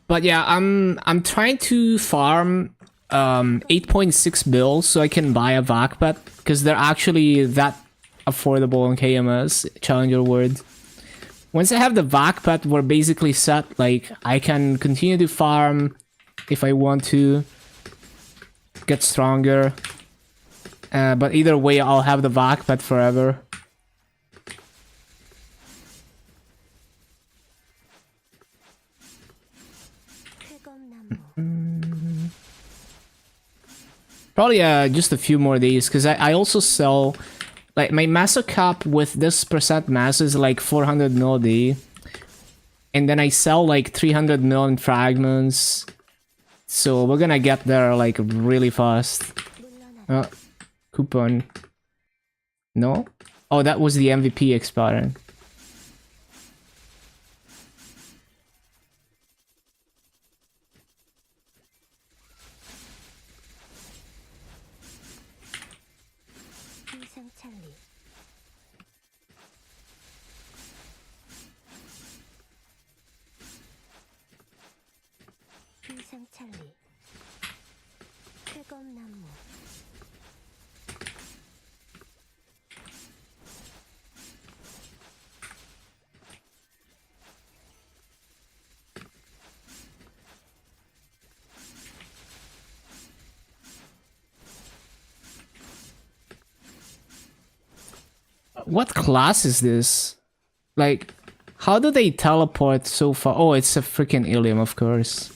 But yeah, I'm trying to farm 8.6 bills so I can buy a vac pet because they're actually that affordable on KMS Challenger World. Once I have the vac pet, we're basically set. Like I can continue to farm if I want to get stronger. But either way, I'll have the vac pet forever. 쾌검나무 Probably just a few more days because I also sell like my masso cap with this percent mass is like 400 mil a day, and then I sell like 300 mil in fragments, so we're gonna get there like really fast. 물러나라 Coupon. No? Oh, that was the MVP expiring. 비상찰리 비상찰리 쾌검나무 What class is this? Like, how do they teleport so far? Oh, it's a freaking Ilium, of course.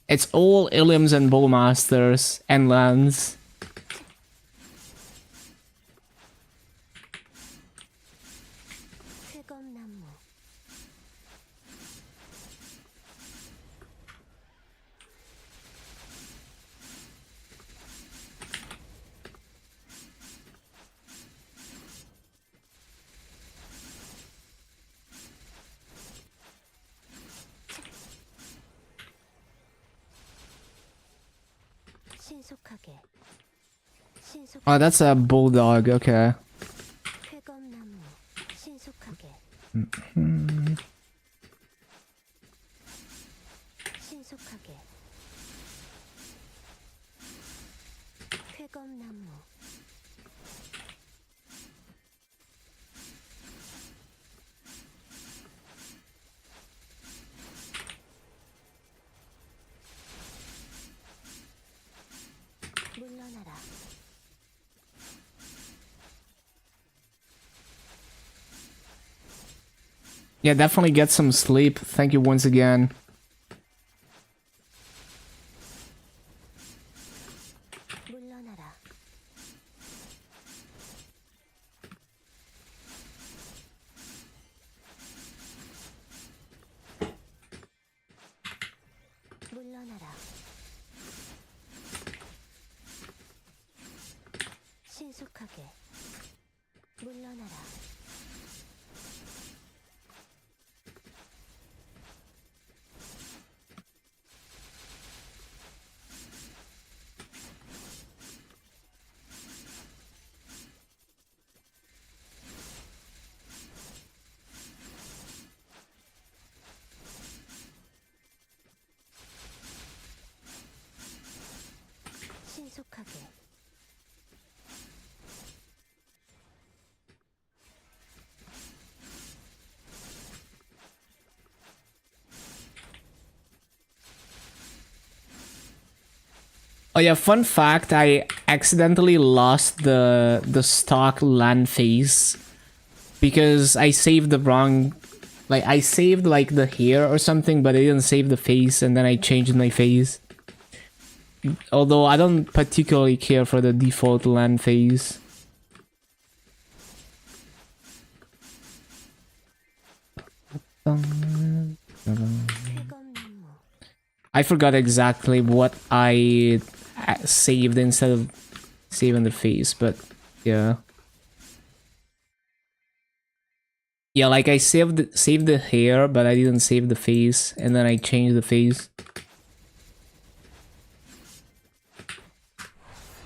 It's all Iliums and Bowmasters and lands. 쾌검나무 신속하게 신속 Oh, that's a Bulldog, okay. 쾌검나무 신속하게 신속하게 쾌검나무 물러나라 Yeah, definitely get some sleep. Thank you once again. 물러나라 물러나라 신속하게 물러나라. 신속하게 Oh yeah, fun fact, I accidentally lost the stock land phase because I saved the wrong, like I saved like the hair or something, but I didn't save the face, and then I changed my face. Although I don't particularly care for the default land phase. 쾌검 난무 I forgot exactly what I saved instead of saving the face, but yeah. Yeah, like I saved the hair, but I didn't save the face, and then I changed the face.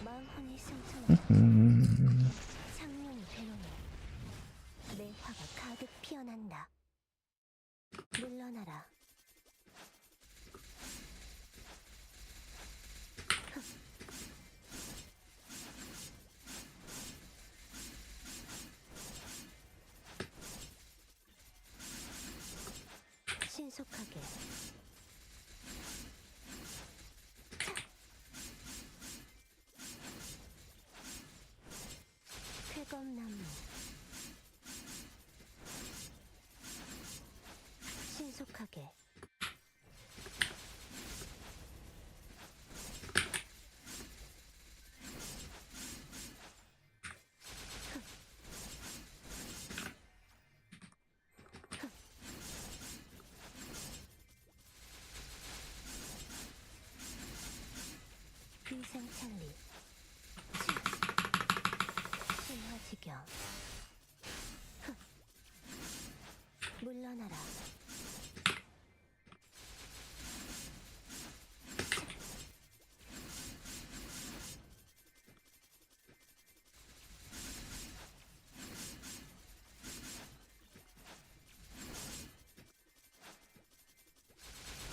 마음혼이 승천하고 상명이 되노니 내 화가 가득 피어난다. 물러나라. 신속하게 쾌검 나무 신속하게 비상찰리 신화지경 물러나라.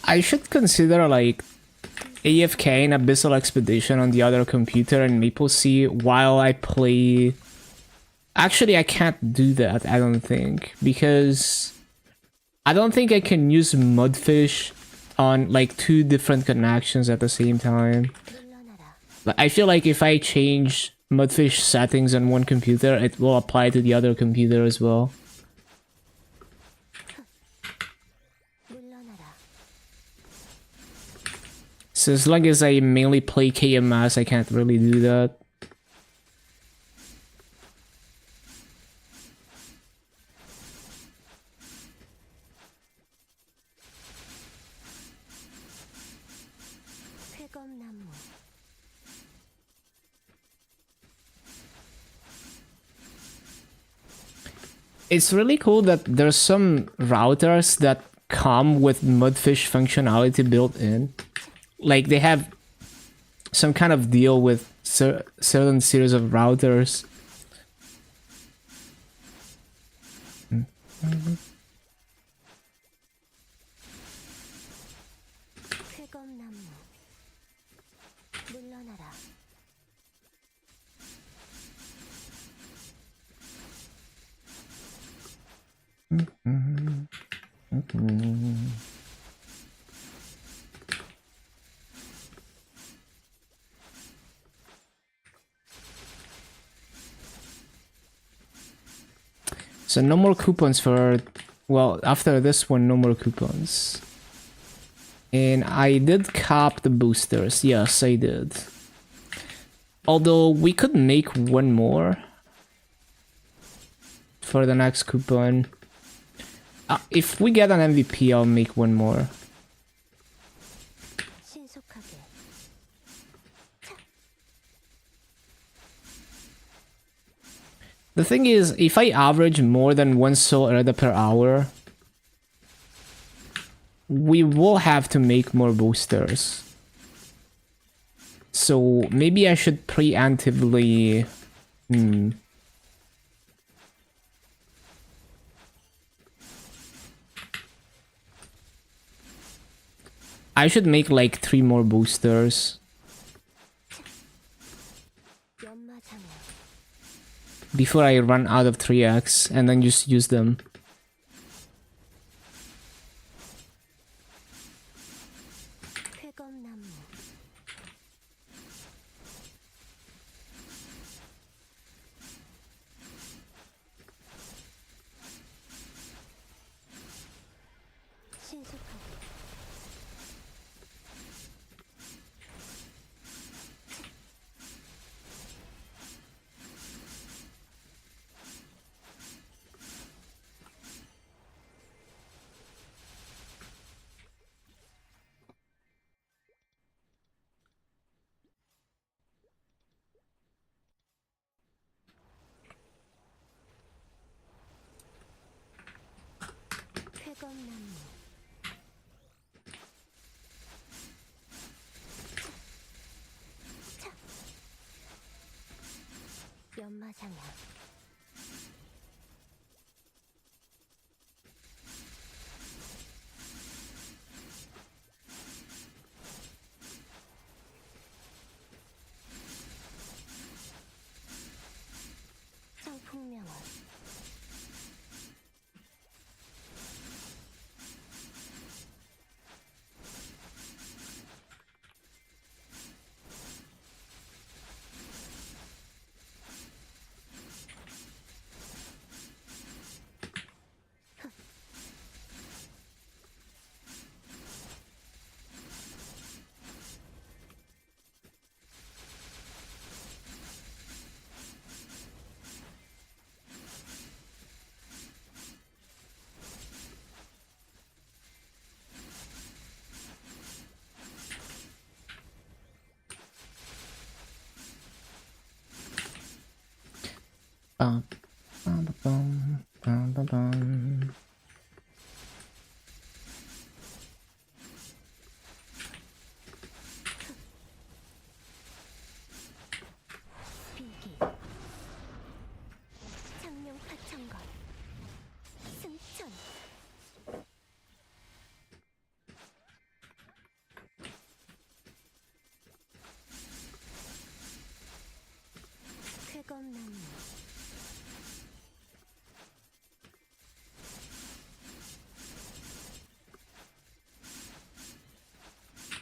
I should consider like AFK and Abyssal Expedition on the other computer and MapleStory while I play. Actually, I can't do that, I don't think, because I don't think I can use Mudfish on like two different connections at the same time. 물러나라. I feel like if I change Mudfish settings on one computer, it will apply to the other computer as well. 물러나라. So as long as I mainly play KMS, I can't really do that. 쾌검 나무 It's really cool that there's some routers that come with Mudfish functionality built in. Like they have some kind of deal with certain series of routers. 쾌검 나무 물러나라. So no more coupons for, well, after this one, no more coupons. And I did cop the boosters. Yes, I did. Although we could make one more for the next coupon. If we get an MVP, I'll make one more. 신속하게 The thing is, if I average more than 1 soul errata per hour, we will have to make more boosters. So maybe I should preemptively... I should make like 3 more boosters 연마장애 before I run out of 3x and then just use them. 쾌검나무 신속하게 쾌검나무 차 연마장애 성풍명원 Bum, bum, bum, bum, bum, bum. 비기 창룡 파천건 승천 쾌검나무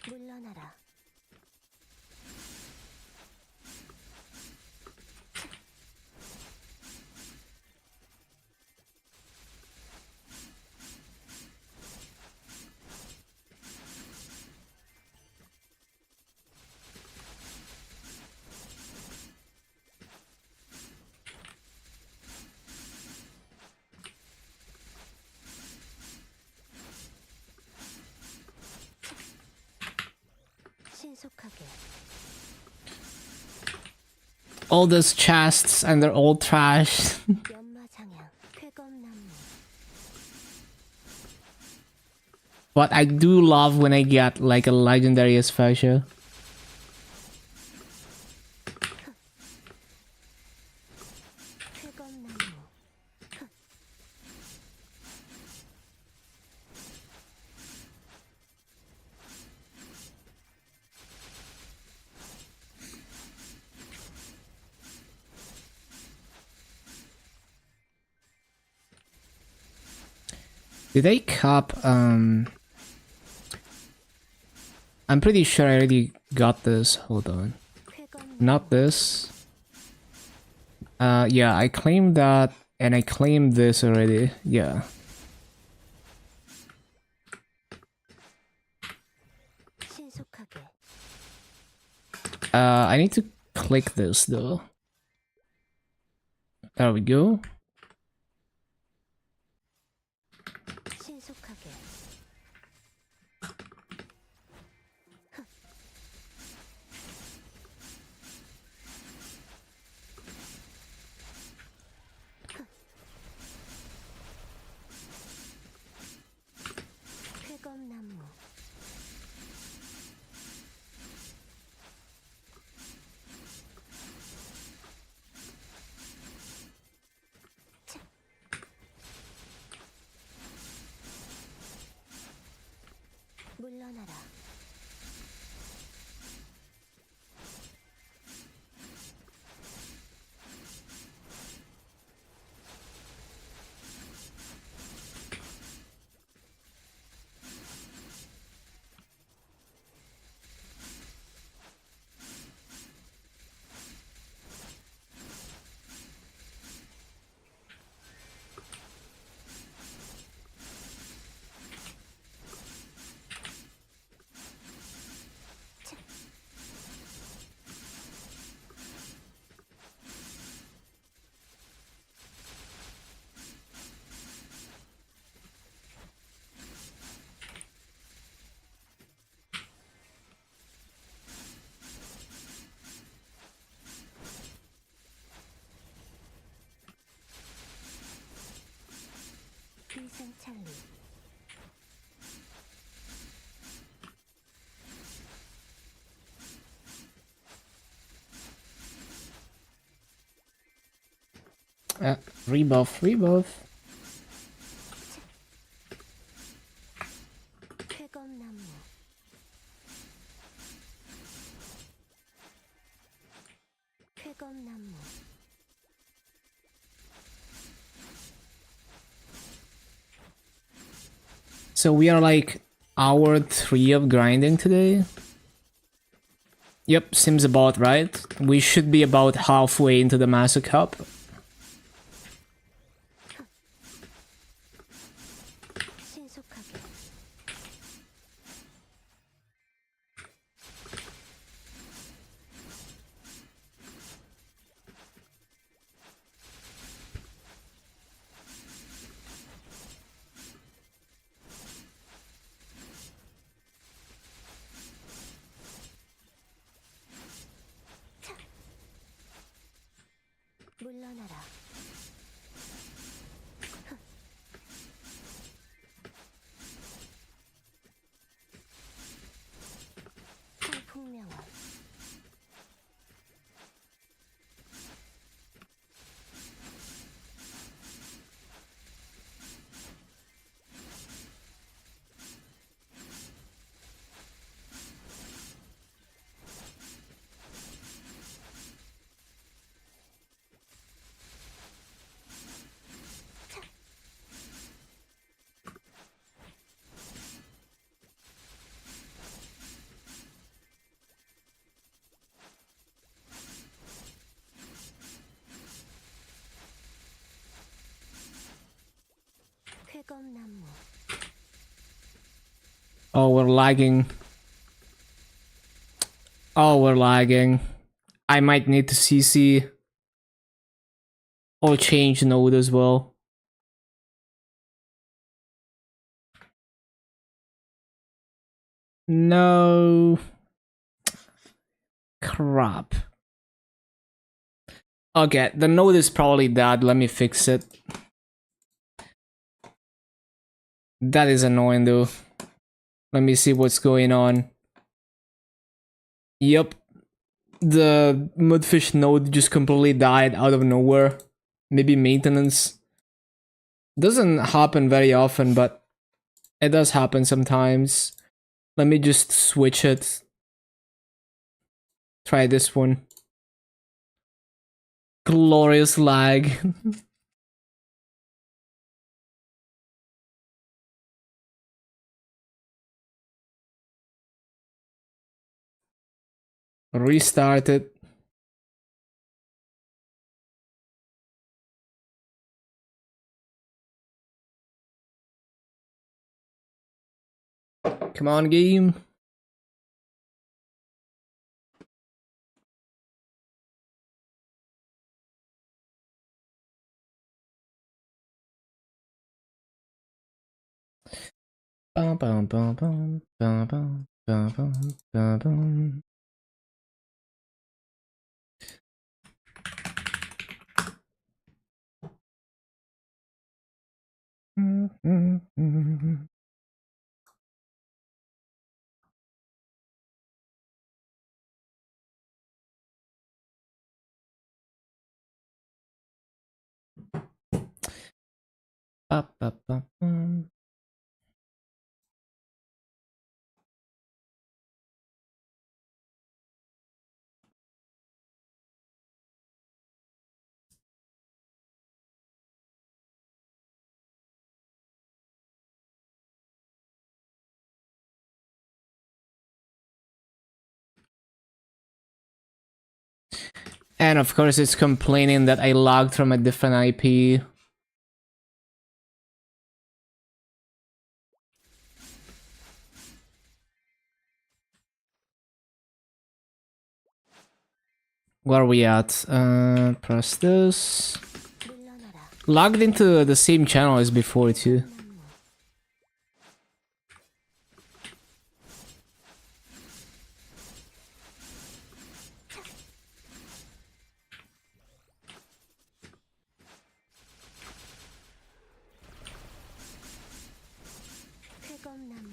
물러나라 신속하게 All those chests and they're all trash. 연마장향 쾌검나무 But I do love when I get like a legendary special. 쾌검나무 Did I cop I'm pretty sure I already got this. Hold on. 쾌검나무 Not this. Yeah, I claimed that and I claimed this already. Yeah. 신속하게 I need to click this though. There we go. 신속하게 물러나라. 위생 찰리. Rebuff, rebuff. 쾌검나무. 쾌검나무. So we are like hour 3 of grinding today. Yep, seems about right. We should be about halfway into the Master Cup. 신속하게. 물러나라. 풍명화. 쾌검나무. Oh, we're lagging. Oh, we're lagging. I might need to CC or change node as well. No. Crap. Okay, the node is probably dead. Let me fix it. That is annoying though. Let me see what's going on. Yep. The Mudfish node just completely died out of nowhere. Maybe maintenance. Doesn't happen very often, but it does happen sometimes. Let me just switch it. Try this one. Glorious lag. Restart it. Come on, game. Bum, bum, bum, bum, bum, bum, bum, bum, bum, bum. Ba, ba, ba, bum. And of course it's complaining that I logged from a different IP. Where are we at? Press this. 물러나라. Logged into the same channel as before too. 쾌검나무.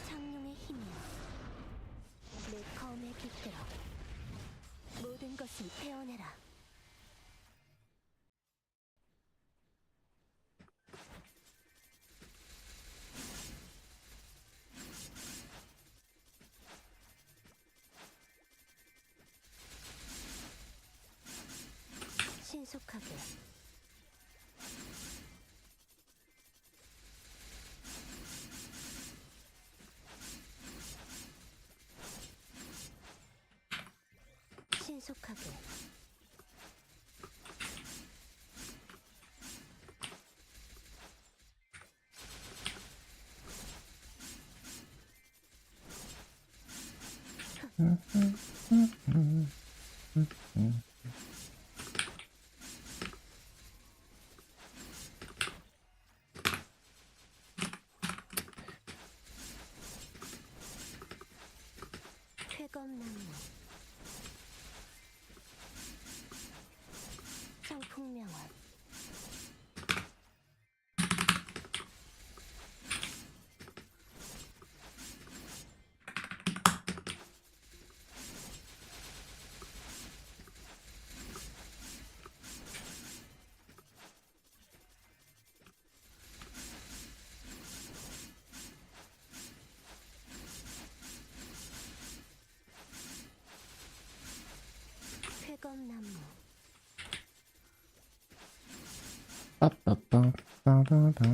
창룡의 힘이야. 내 검에 깃들어. 모든 것을 태어내라. 신속하게. 신속하게. 쾌검나무. 성풍명원. 쾌검나무. 빠빠빠빠바밤.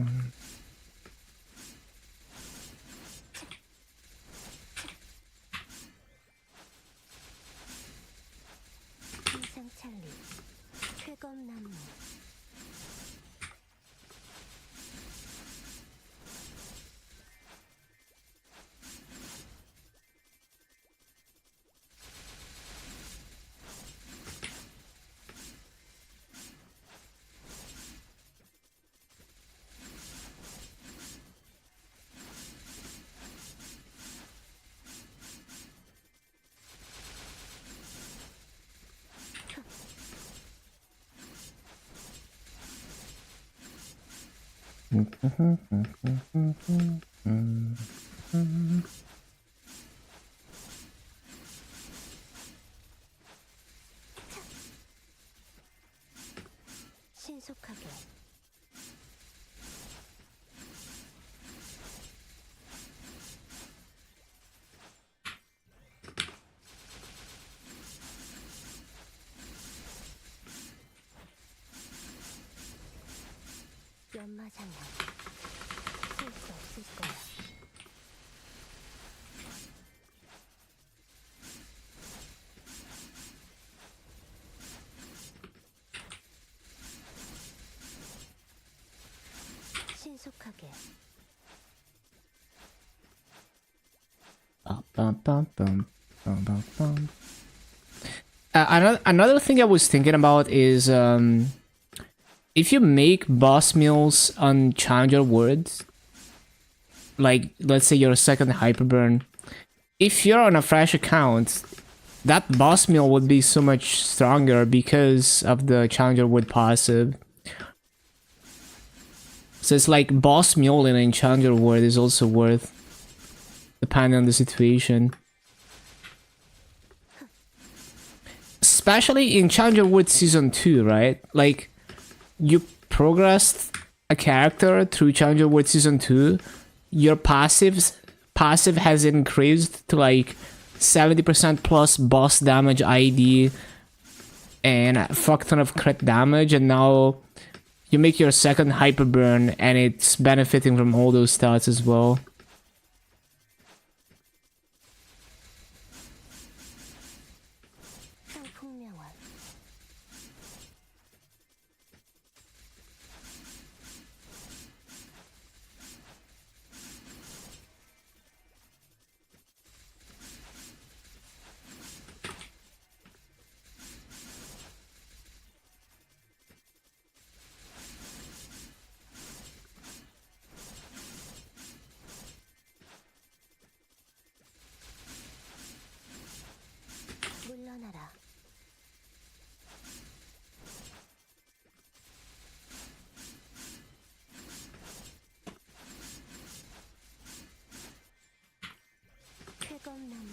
인상찰리. 쾌검나무. 신속하게. 연마장난. 쓸 수 없을 거야. 신속하게. Bum. Another thing I was thinking about is if you make boss meals on challenger words, like let's say your second hyperburn, if you're on a fresh account, that boss meal would be so much stronger because of the challenger word passive. So it's like boss mule in a challenger word is also worth, depending on the situation. Especially in Challenger Wood Season 2, right? Like, you progressed a character through Challenger Wood Season 2, your passive has increased to like 70% plus boss damage ID and a fuck ton of crit damage, and now you make your second hyper burn and it's benefiting from all those stats as well. 상풍명월 물러나라. 쾌검나무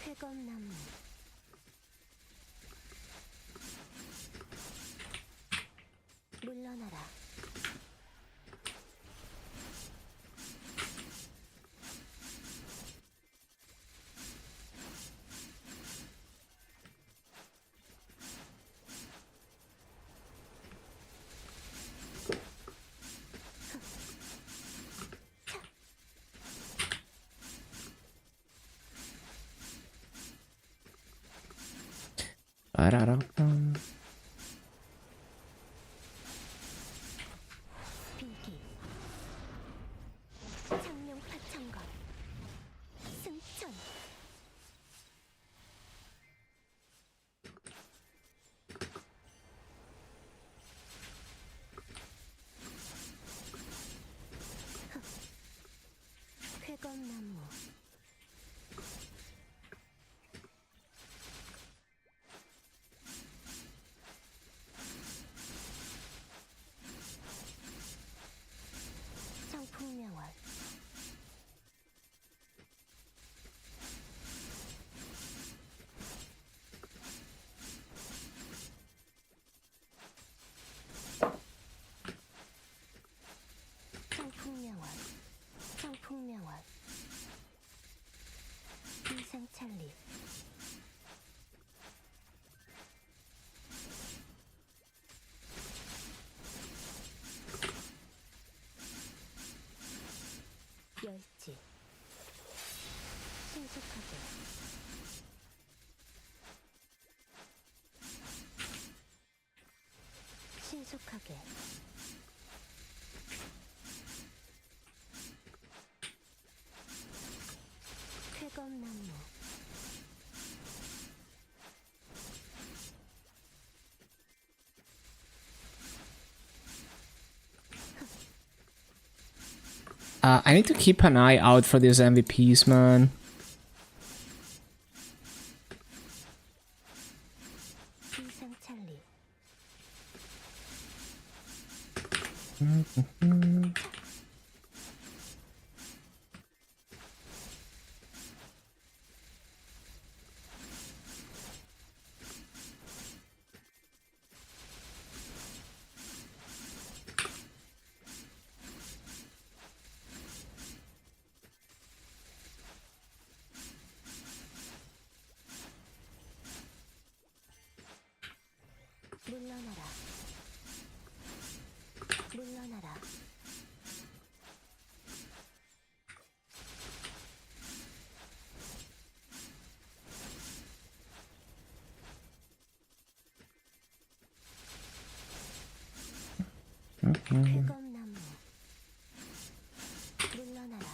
쾌검나무 물러나라. 비기 창룡 파천건 승천 쾌검나무 상풍명월 상풍명월 상풍명월 이상찰리 열지 신속하게 신속하게 쾌검나무 I need to keep an eye out for these MVPs, man. 이상찰리 물러나라. 물러나라. 쾌검나무. 물러나라.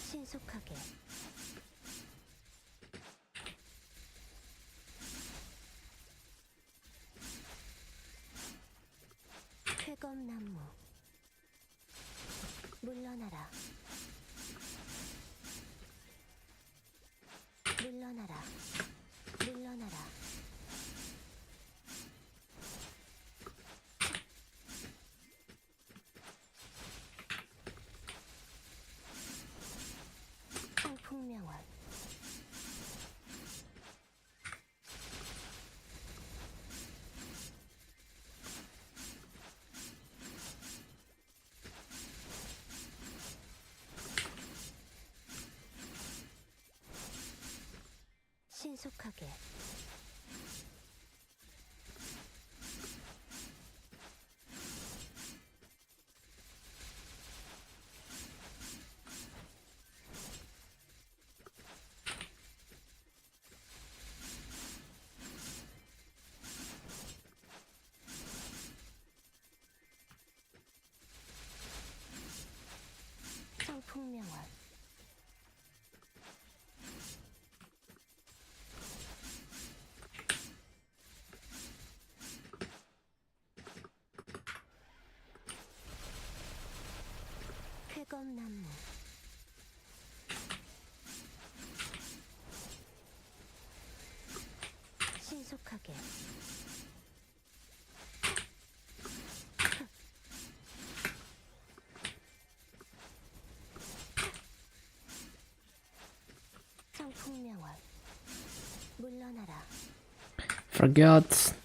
신속하게 쾌검나무 물러나라 물러나라 물러나라 쾌검나무 신속하게 청풍명월 물러나라 Forgot.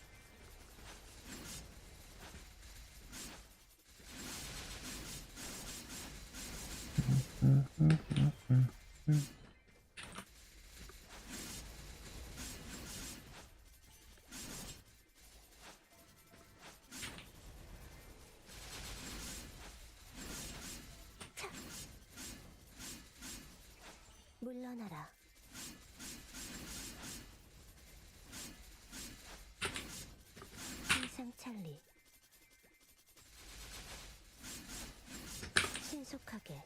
물러나라 인상찰리 신속하게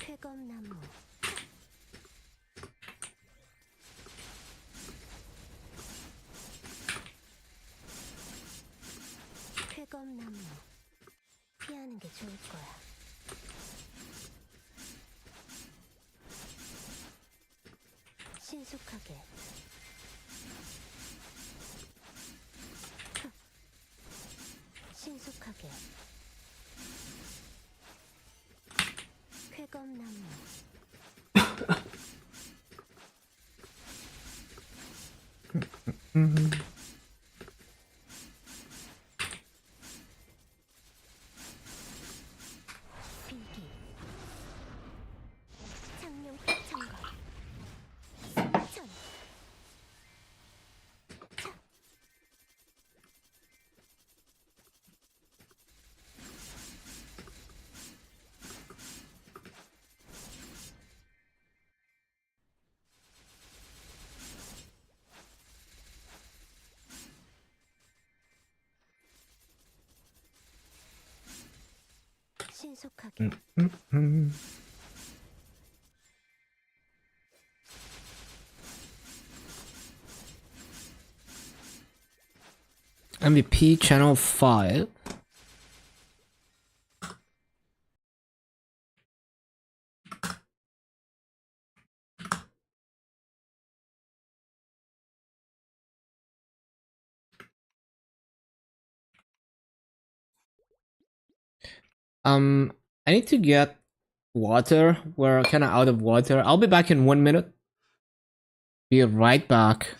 쾌검나무 쾌검나무 피하는 게 좋을 거야 신속하게 신속하게 쾌검나무 비기 창룡 휘청거 승천 신속하게 MVP channel 5. I need to get water. We're kind of out of water. I'll be back in 1 minute. Be right back.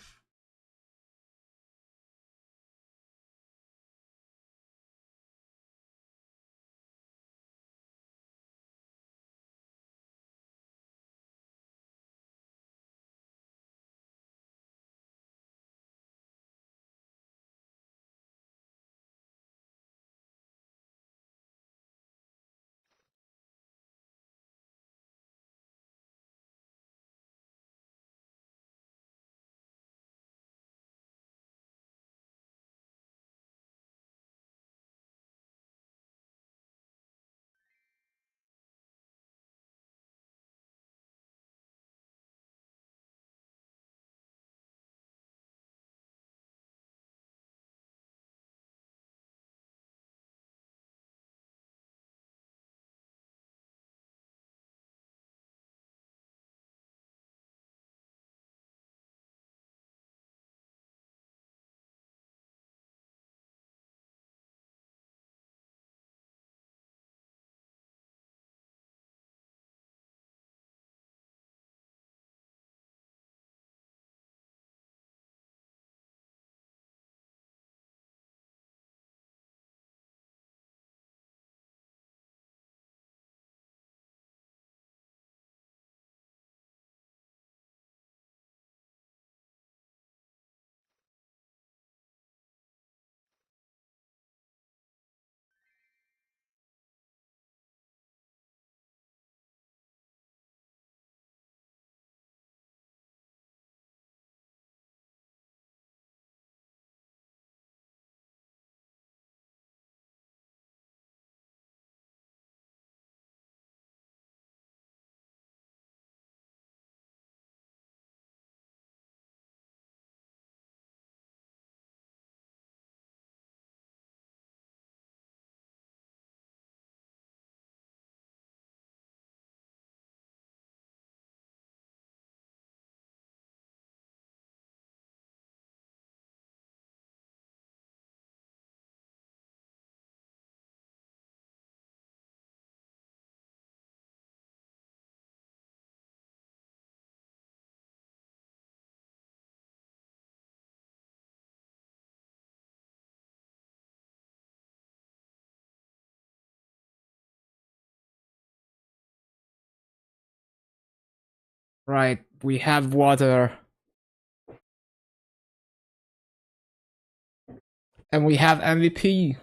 Right, we have water. And we have MVP.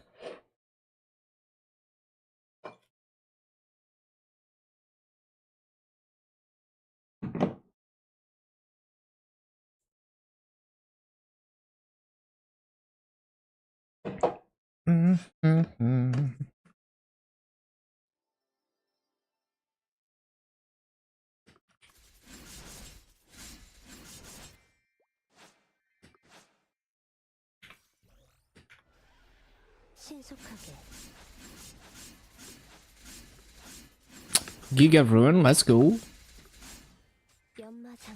신속하게 Giga Rune, let's go. 연마장어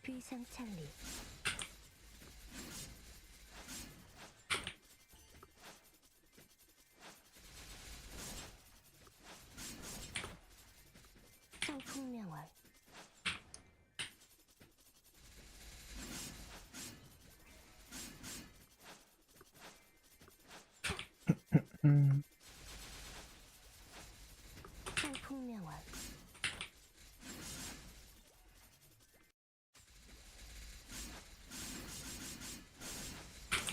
비상찰리 청풍명월 청풍명월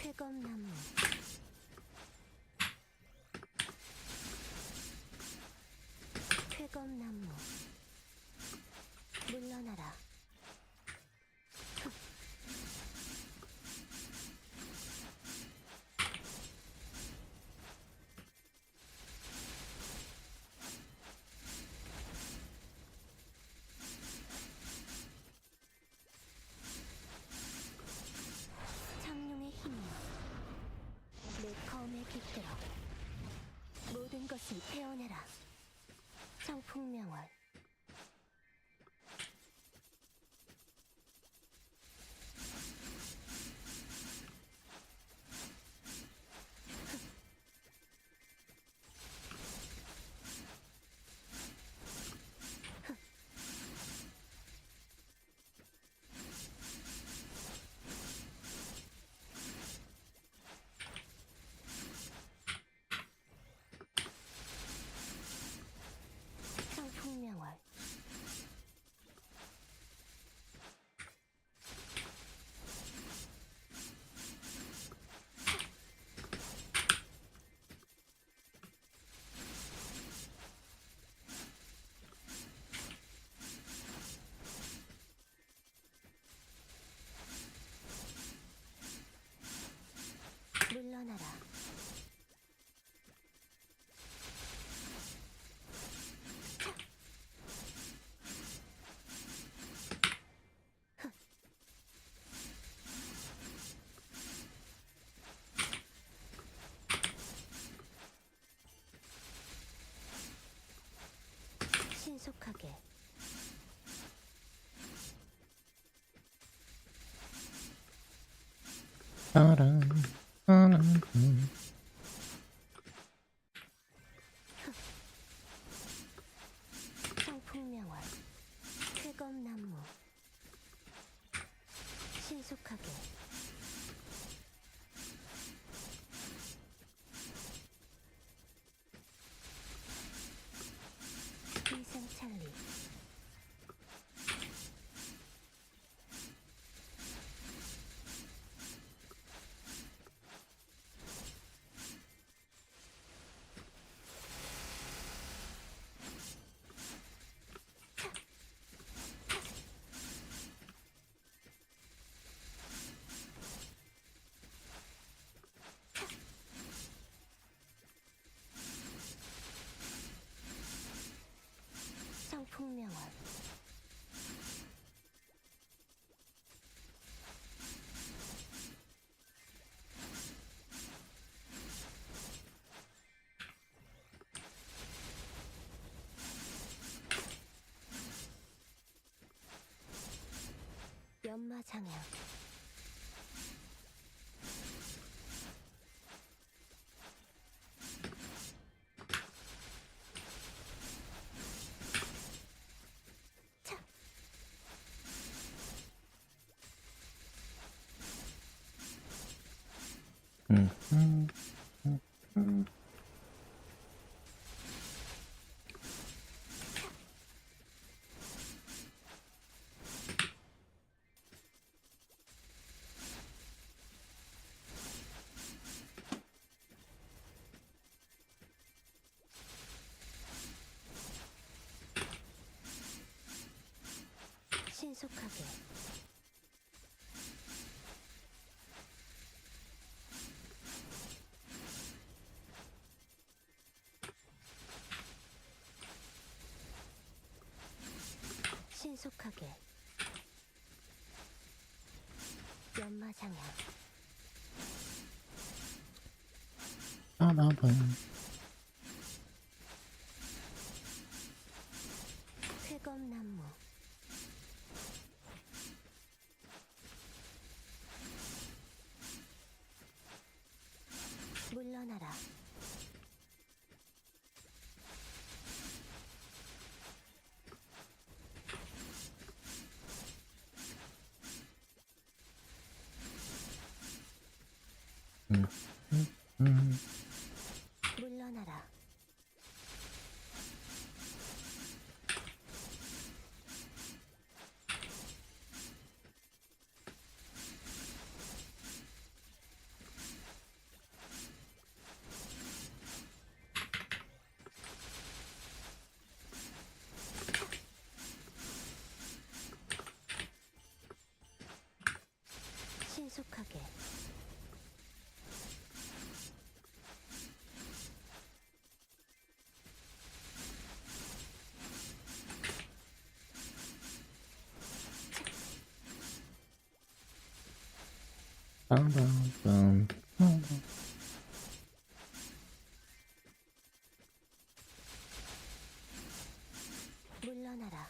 쾌검나무 쾌검나무 물러나라 창룡의 힘이여 내 검에 깃들어 모든 것을 태어내라 청풍명월 청풍명월 물러나라 신속하게 청풍명월 쾌검나무 신속하게 비상찰리 청풍명월 신속하게. 신속하게. 연마장향. 쾌검나무. 물러나라. 물러나라. 신속하게. 물러나라.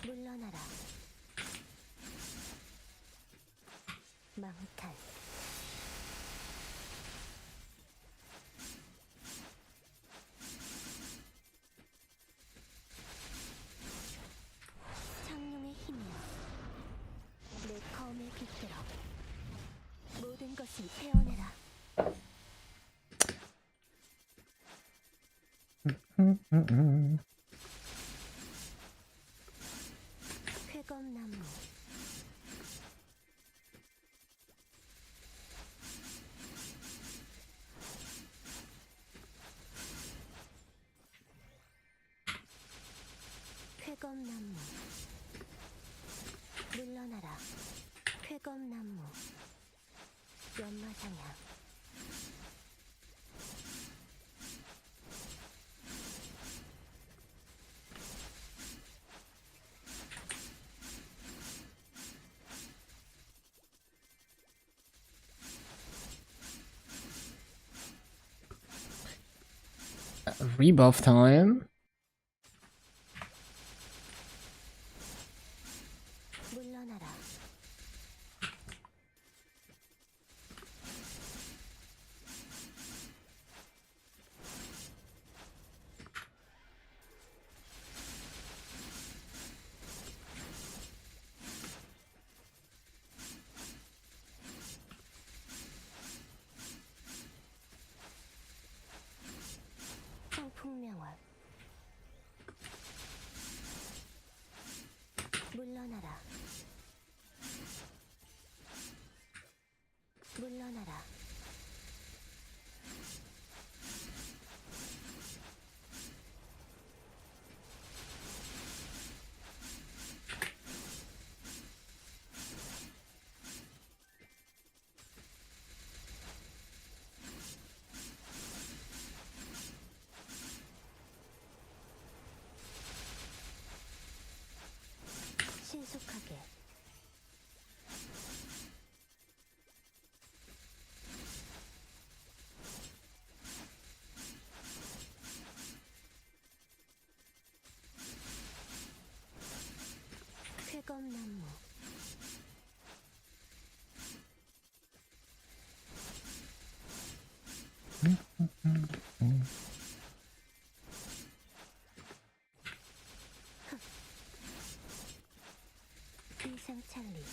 물러나라. 망탈. 창룡의 힘이여. 내 검에 깃들어. 모든 것을 태어내라. 쾌검나무. 쾌검나무. 물러나라. 쾌검나무. 연마장향. Rebuff time. 물러나라. 풍명월. 인상 찰리.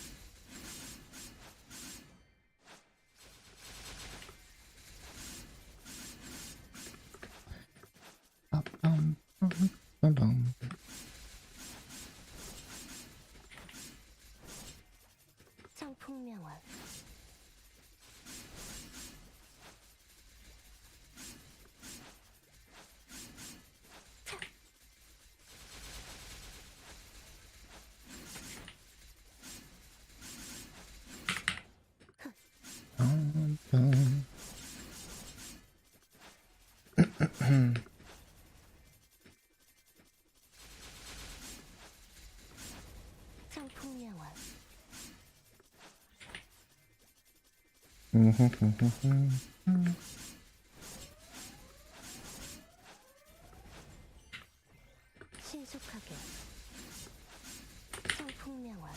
청풍명월. 청풍명월. 신속하게. 청풍명월.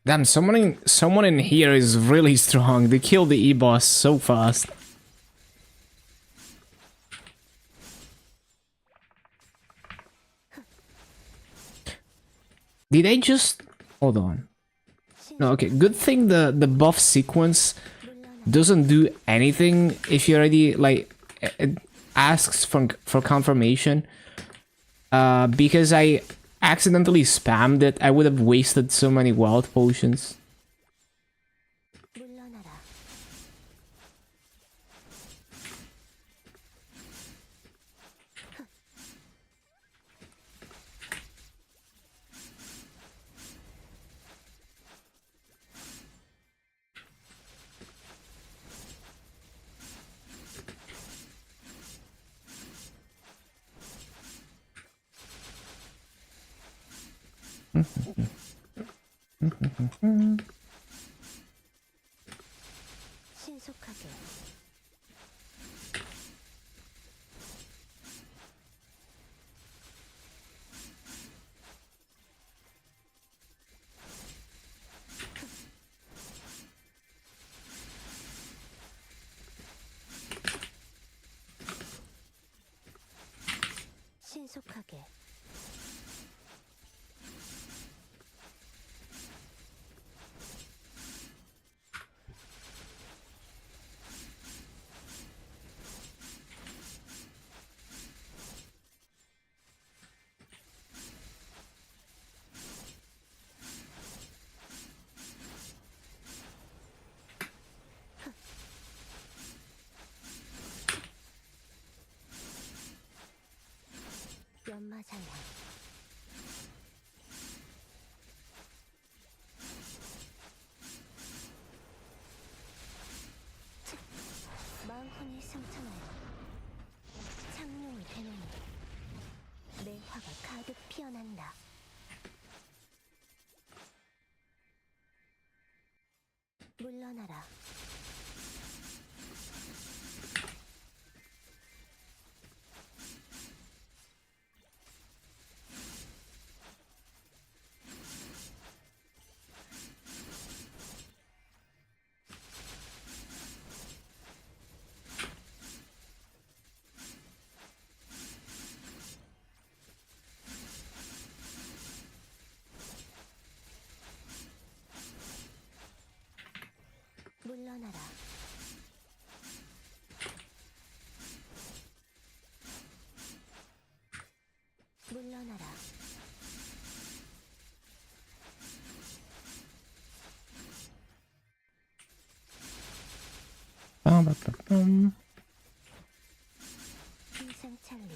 Damn, someone in here is really strong. They killed the E-boss so fast. Did I just... Hold on. No, okay. Good thing the buff sequence doesn't do anything if you already, like, it asks for confirmation. Because I accidentally spammed it, I would have wasted so many wild potions. 물러나라. 신속하게. 신속하게. 연마장향. 마음혼이 승천하여 창룡을 대노니 내 화가 가득 피어난다. 물러나라. 물러나라. 물러나라. 인상 찰리.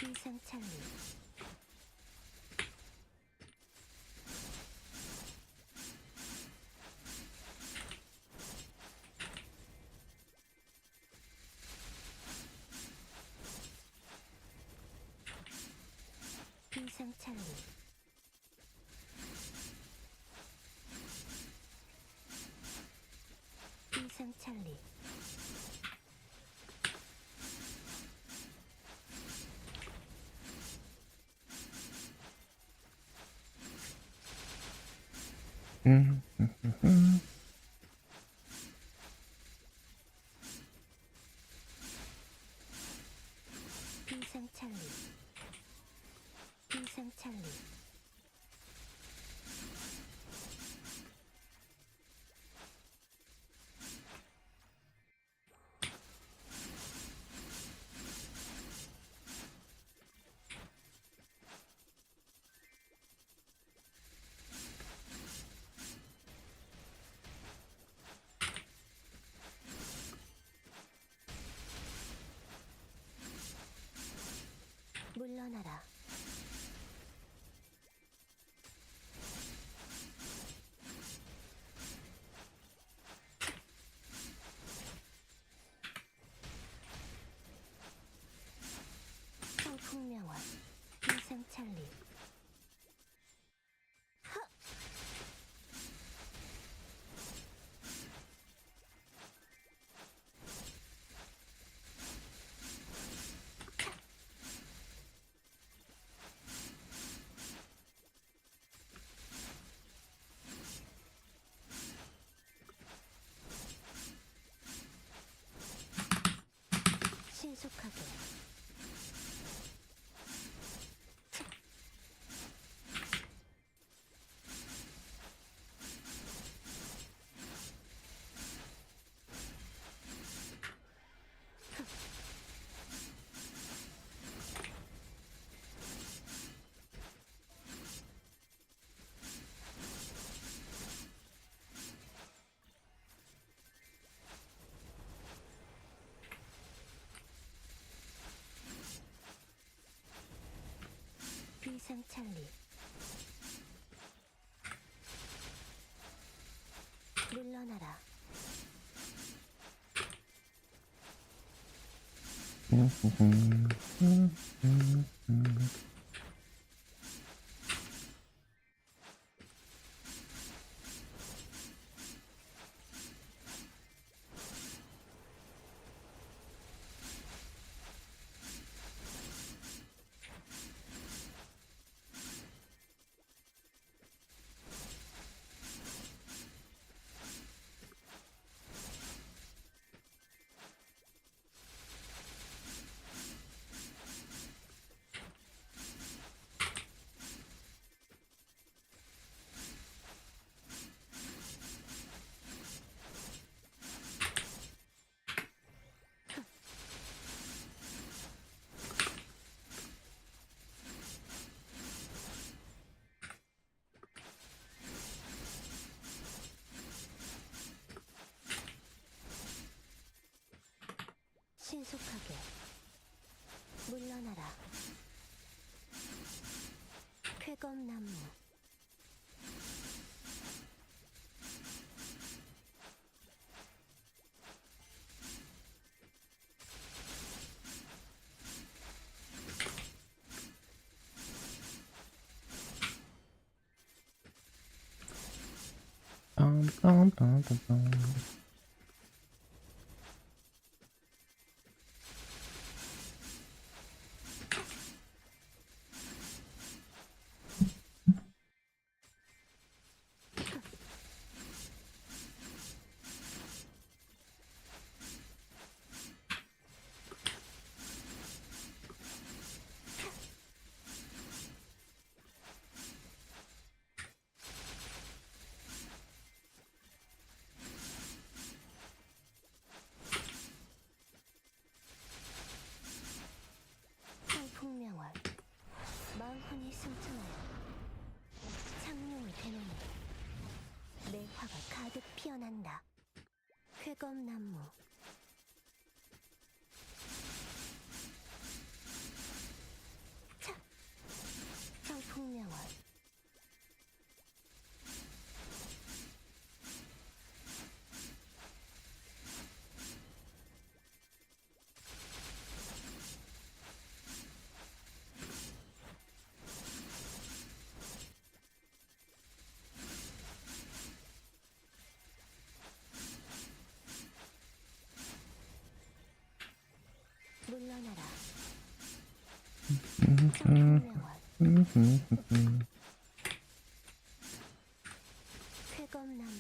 인상 찰리. 인상 찰리. 비상찰리. 비상찰리. 비상찰리. 물러나라. 성풍명화. 비상찰리. 신속하게. 비상찰리. 물러나라. 신속하게. 물러나라. 쾌검나무. 성풍명화. 망혼이 승천하여 창룡이 되노니 내 화가 가득 피어난다. 쾌검나무. 차. 성풍명화. 청풍명월 쾌검나무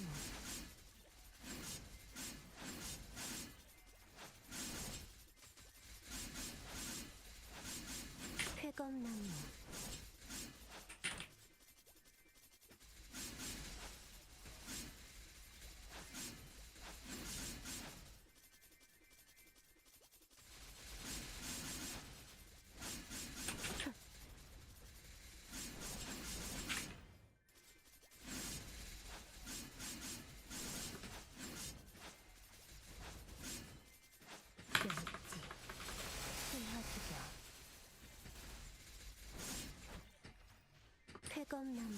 쾌검나무 멸치 신화수경 쾌검나무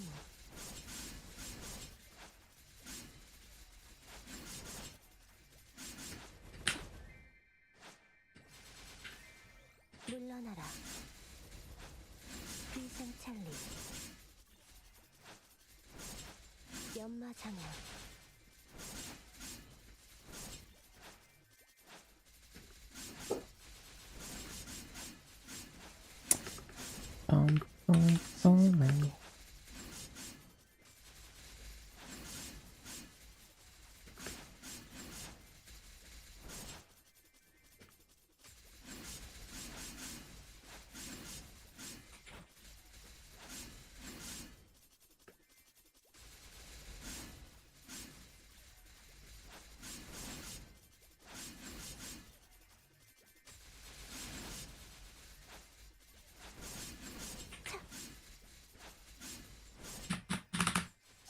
물러나라 귀생찰리 연마장양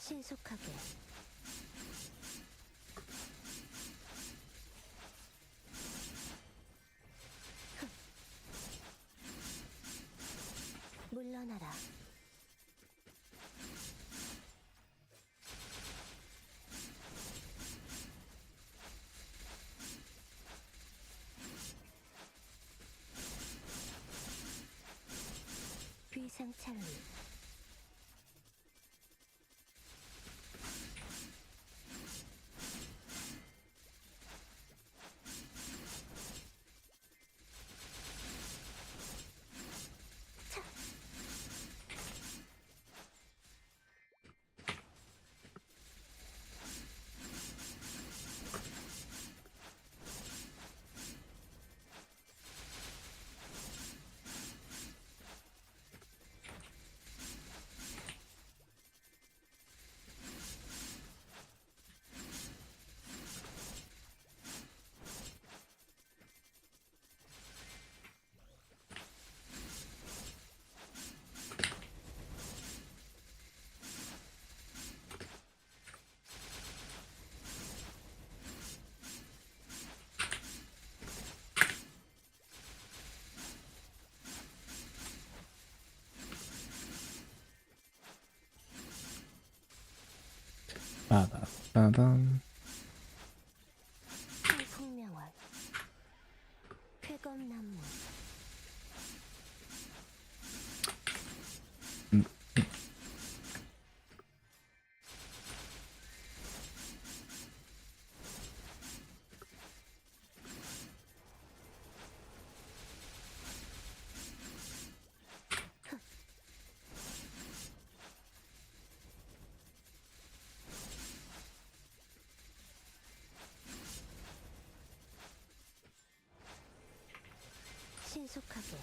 신속하게 물러나라 귀상찰리 빠밤. 청풍명월 쾌검나무 신속하게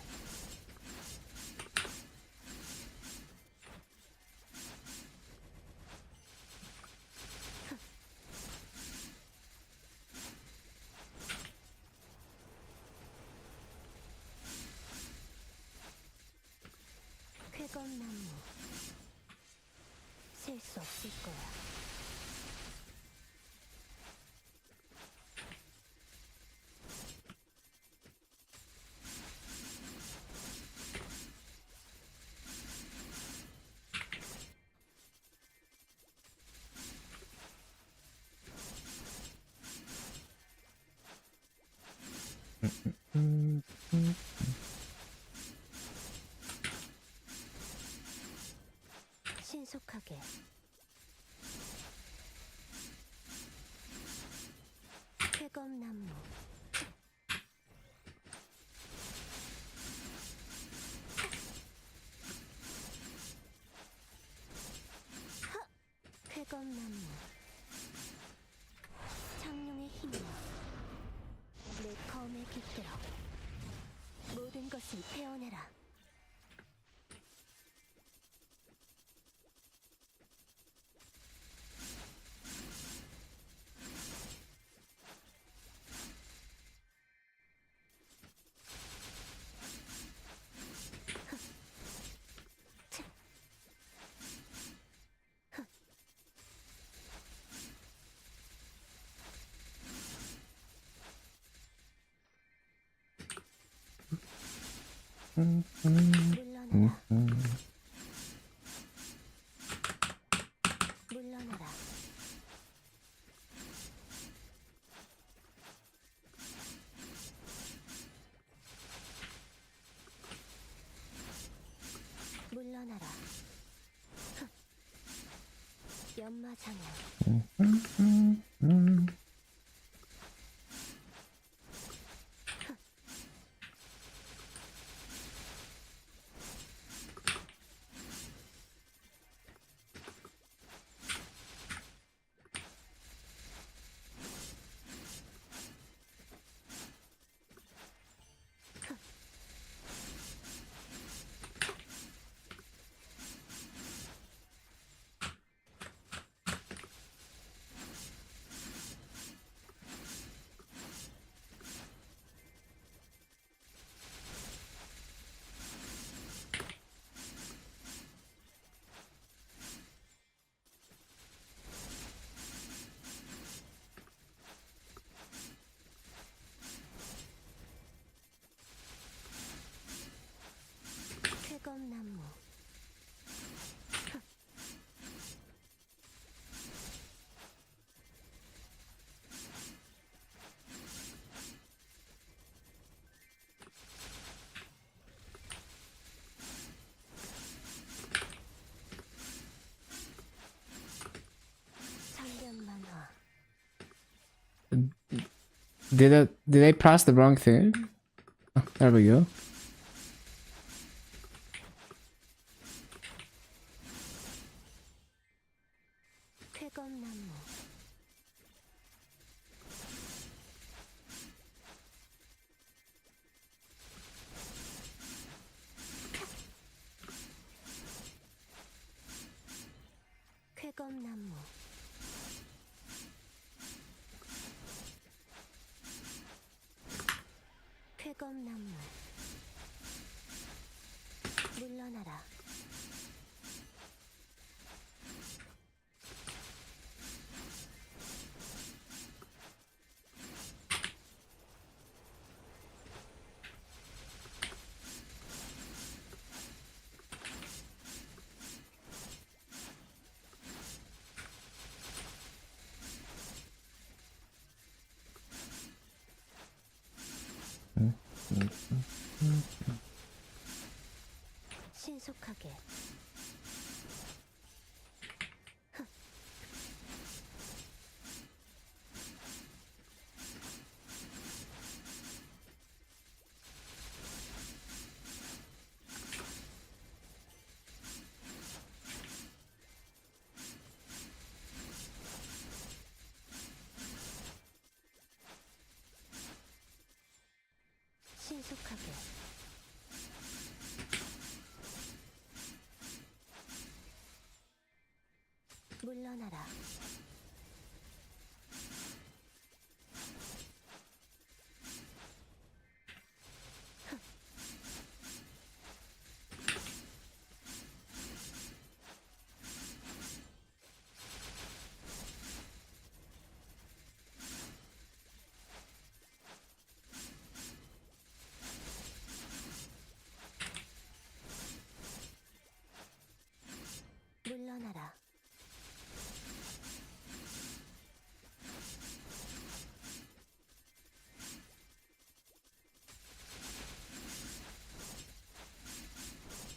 쾌검나무 셀 수 없을 거야 신속하게 쾌검나무 물러나라. 물러나라. 물러나라. 연마장애. 쾌검나무. 상견만화. Did I press the wrong thing? Oh, there we go. 쾌검나무. 쾌검나무. 쾌검나무. 물러나라. 신속하게. 신속하게. 물러나라. 물러나라.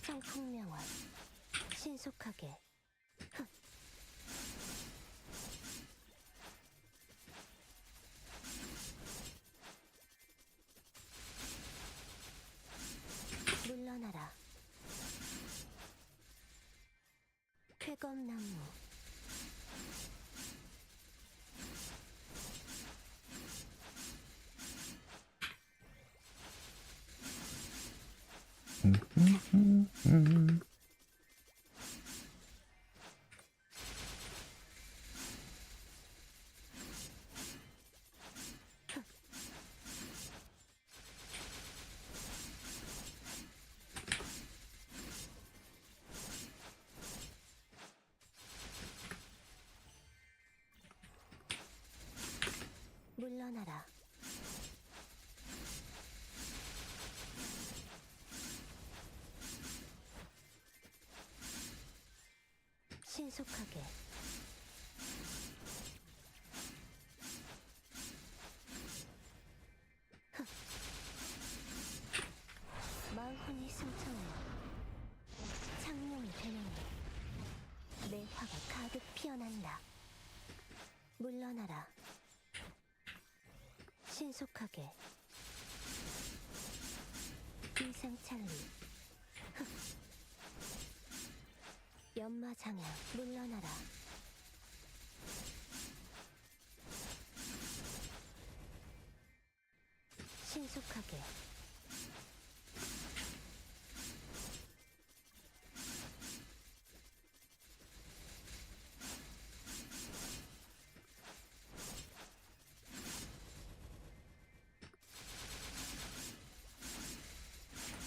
성풍명화. 신속하게. 물러나라. 쾌검나무. 물러나라. 신속하게 마흔이 승천하여 창룡이 되느니 내 화가 가득 피어난다. 물러나라. 신속하게 비상찰리 연마장야 물러나라. 신속하게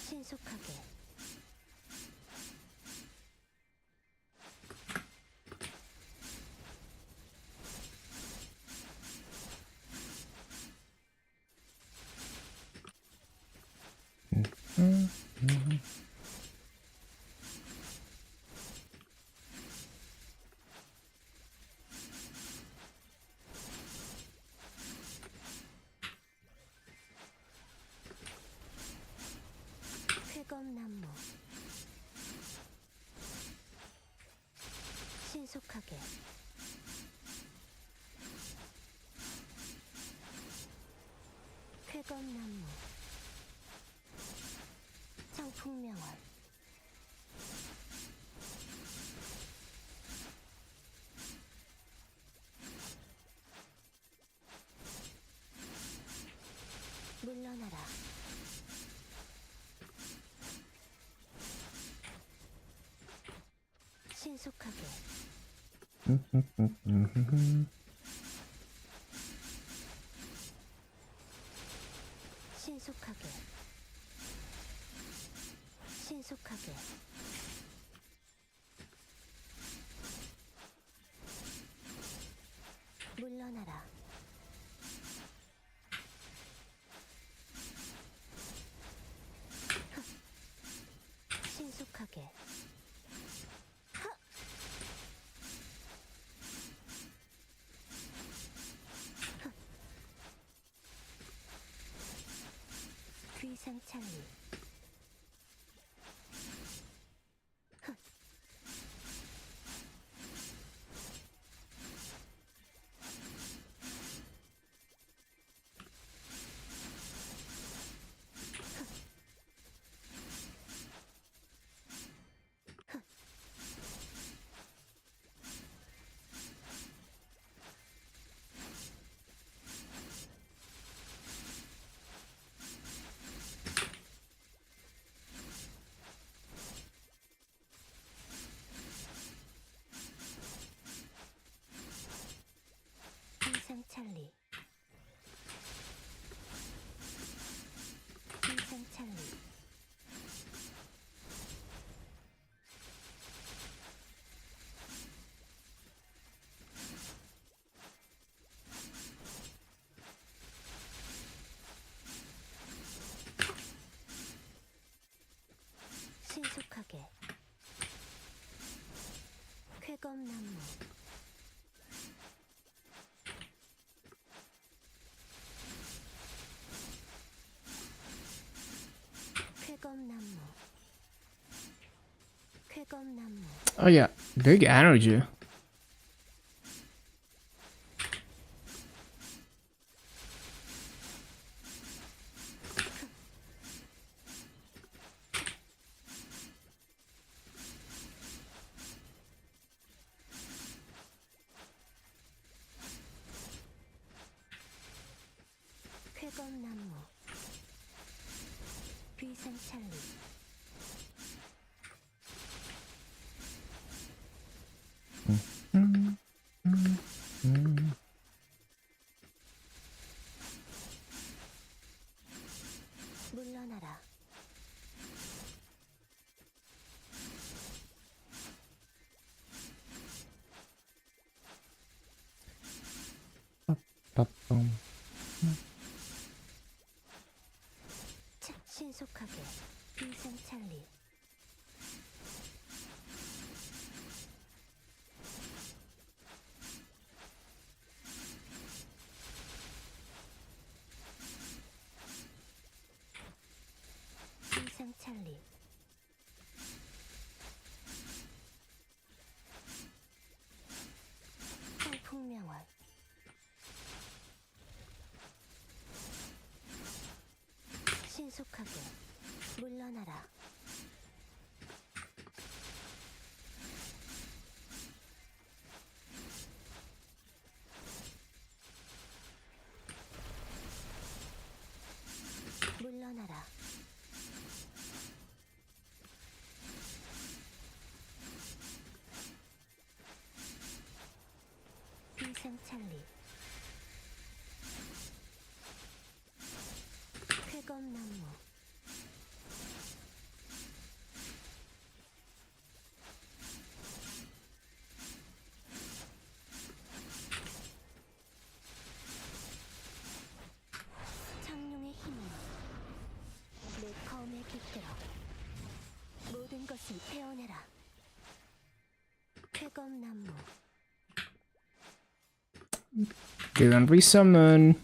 신속하게 쾌검나무 신속하게 쾌검나무 장풍명월 물러나라. 신속하게 신속하게 신속하게 물러나라. 신속하게 귀상찰리 비상찰리 비상찰리 신속하게 쾌검나무 쾌검나무 쾌검나무 Oh yeah, big energy. 쾌검나무 비상찰리 물러나라. Ba-bum. 신속하게 비상찰리 인생 찰리. 쾌검나무. 창룡의 힘은 내 검에 깃들어 모든 것을 태어내라. 쾌검나무. Didn't resummon.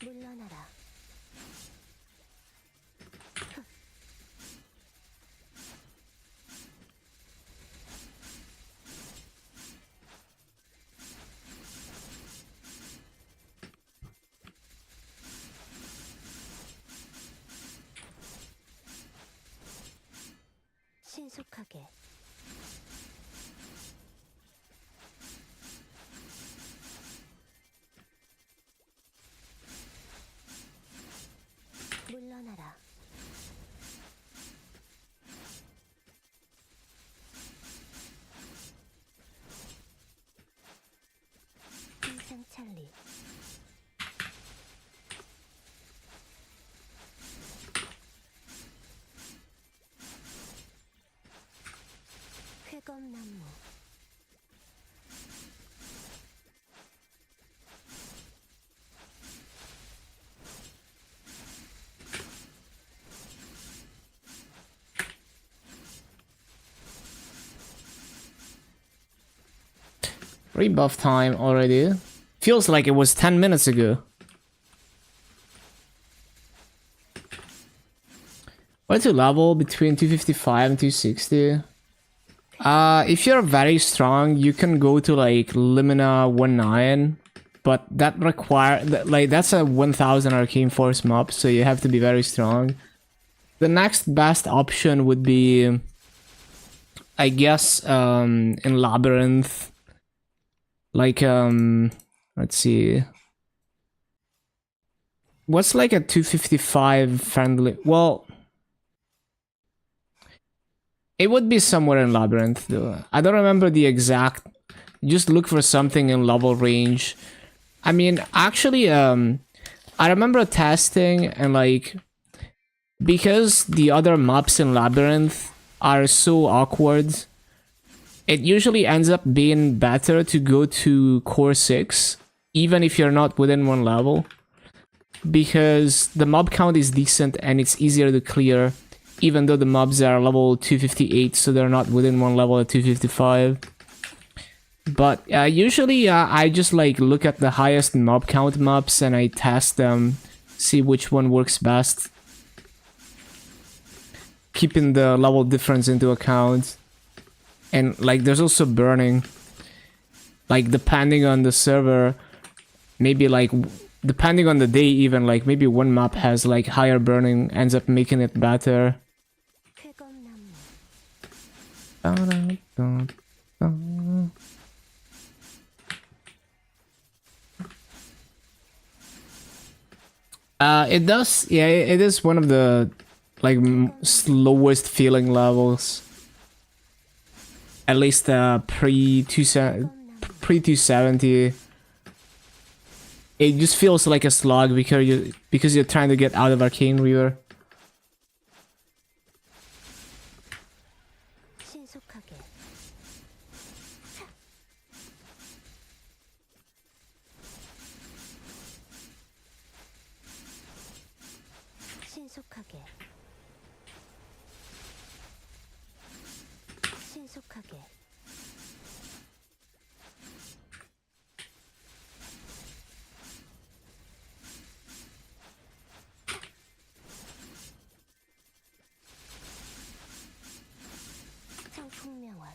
물러나라. 신속하게. 물러나라. 인생 찰리. 쾌검나무. Rebuff time already. Feels like it was 10 minutes ago. What to level between 255 and 260? If you're very strong, you can go to like Limina 19, but that that's a 1000 arcane force mob, so you have to be very strong. The next best option would be, I guess, in Labyrinth. Like, let's see. What's like a 255 friendly? Well, it would be somewhere in Labyrinth, though. I don't remember the exact. Just look for something in level range. I mean, actually, I remember testing and like, because the other maps in Labyrinth are so awkward, it usually ends up being better to go to Core 6, even if you're not within one level, because the mob count is decent and it's easier to clear, even though the mobs are level 258, so they're not within one level at 255. But usually I just like look at the highest mob count mobs and I test them, see which one works best, keeping the level difference into account. And like there's also burning, like depending on the server, maybe like depending on the day, even like maybe one map has like higher burning, ends up making it better. It does, yeah, it is one of the like slowest feeling levels. At least pre 270. It just feels like a slog because you're trying to get out of Arcane Reaver. 신속하게. 신속하게. 신속하게. 청풍명월.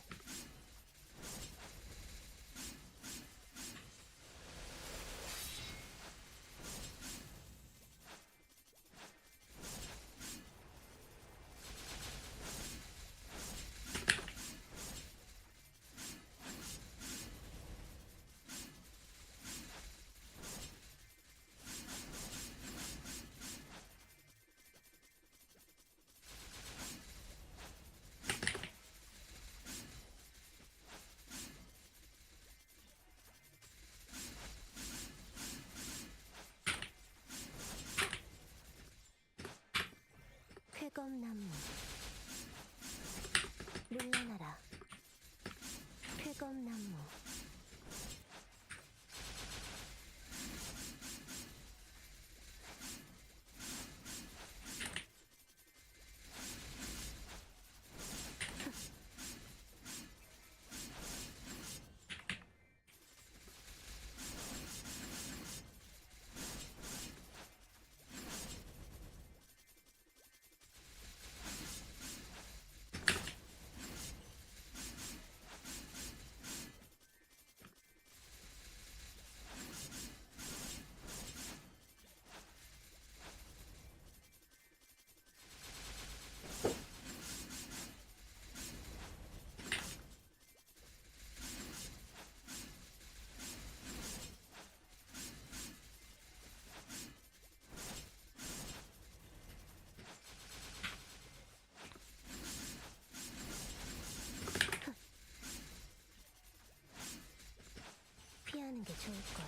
좋을 거야.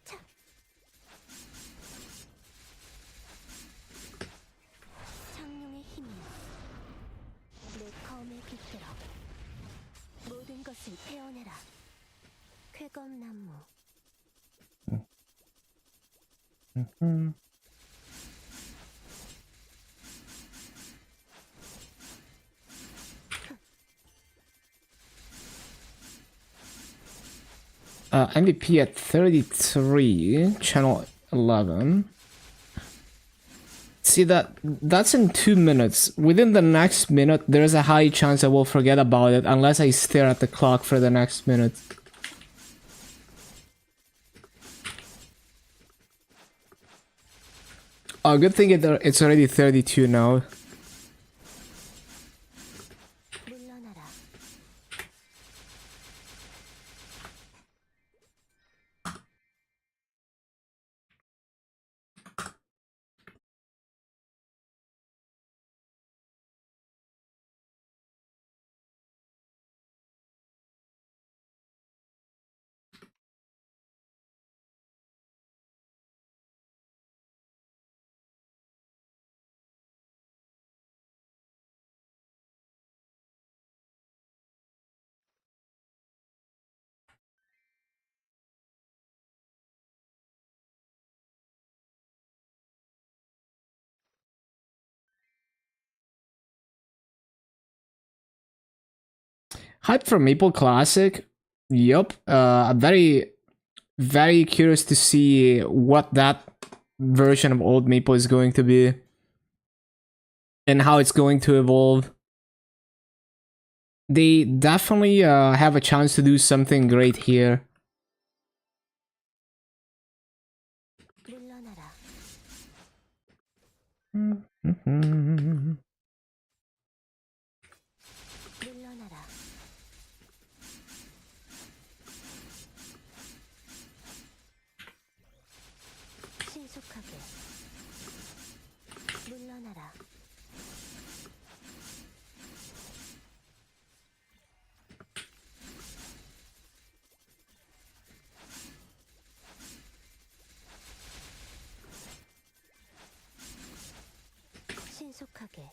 차. 창룡의 힘이야. 내 검에 깃들어 모든 것을 태워내라. 쾌검나무. MVP at 33, channel 11. See that's in 2 minutes. Within the next minute, there's a high chance I will forget about it unless I stare at the clock for the next minute. Oh, good thing it's already 32 now. 물러나라. Hype for Maple Classic. Yup. I'm very curious to see what that version of Old Maple is going to be. And how it's going to evolve. They definitely have a chance to do something great here. 물러나라. 물러나라. 신속하게. 물러나라. 신속하게.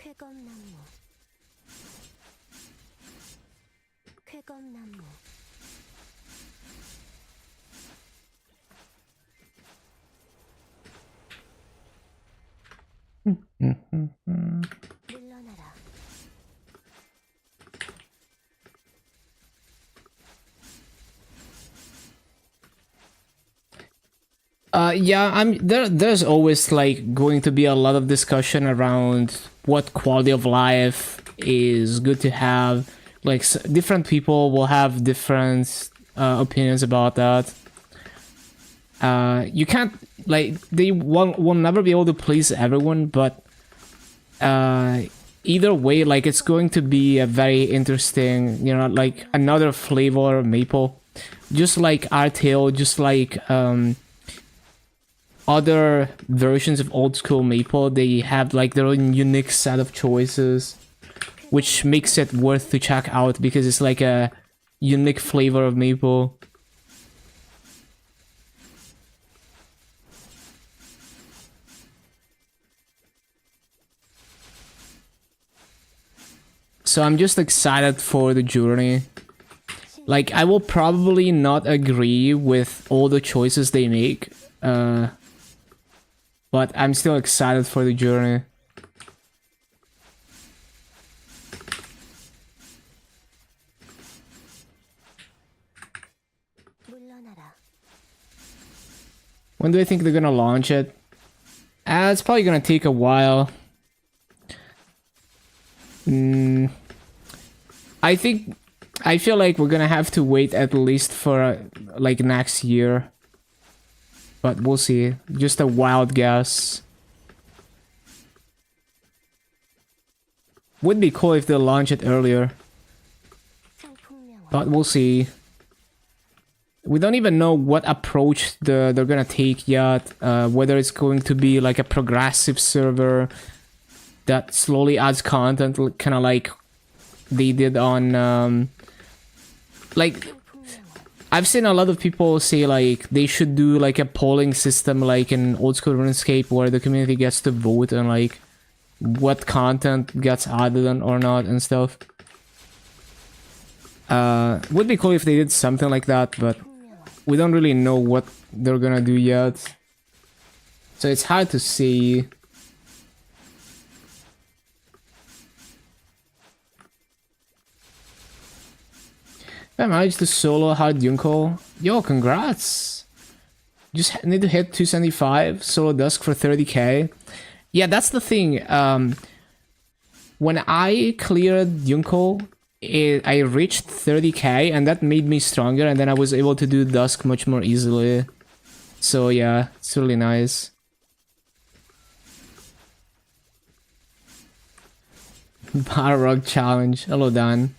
쾌검나무. 쾌검나무. 물러나라. Yeah, there's always like going to be a lot of discussion around what quality of life is good to have. Like different people will have different opinions about that. You can't like they will never be able to please everyone, but either way, like it's going to be a very interesting, you know, like another flavor of Maple, just like Artale, just like other versions of old school Maple. They have like their own unique set of choices, which makes it worth to check out because it's like a unique flavor of Maple. So I'm just excited for the journey. Like, I will probably not agree with all the choices they make, but I'm still excited for the journey. 물러나라. When do I think they're gonna launch it? It's probably gonna take a while. I feel like we're gonna have to wait at least for like next year. But we'll see. Just a wild guess. Would be cool if they launch it earlier. 상품명화 But we'll see. We don't even know what approach they're gonna take yet. Whether it's going to be like a progressive server that slowly adds content, kind of like they did on like 상품명화 I've seen a lot of people say like they should do like a polling system like in old school RuneScape where the community gets to vote on like what content gets added on or not and stuff. Would be cool if they did something like that, but we don't really know what they're gonna do yet. So it's hard to say. I managed to solo hard Junko. Yo, congrats! Just need to hit 275, solo Dusk for 30k. Yeah, that's the thing. When I cleared Junko, I reached 30k and that made me stronger, and then I was able to do Dusk much more easily. So yeah, it's really nice. Balrog challenge. Hello, Dan.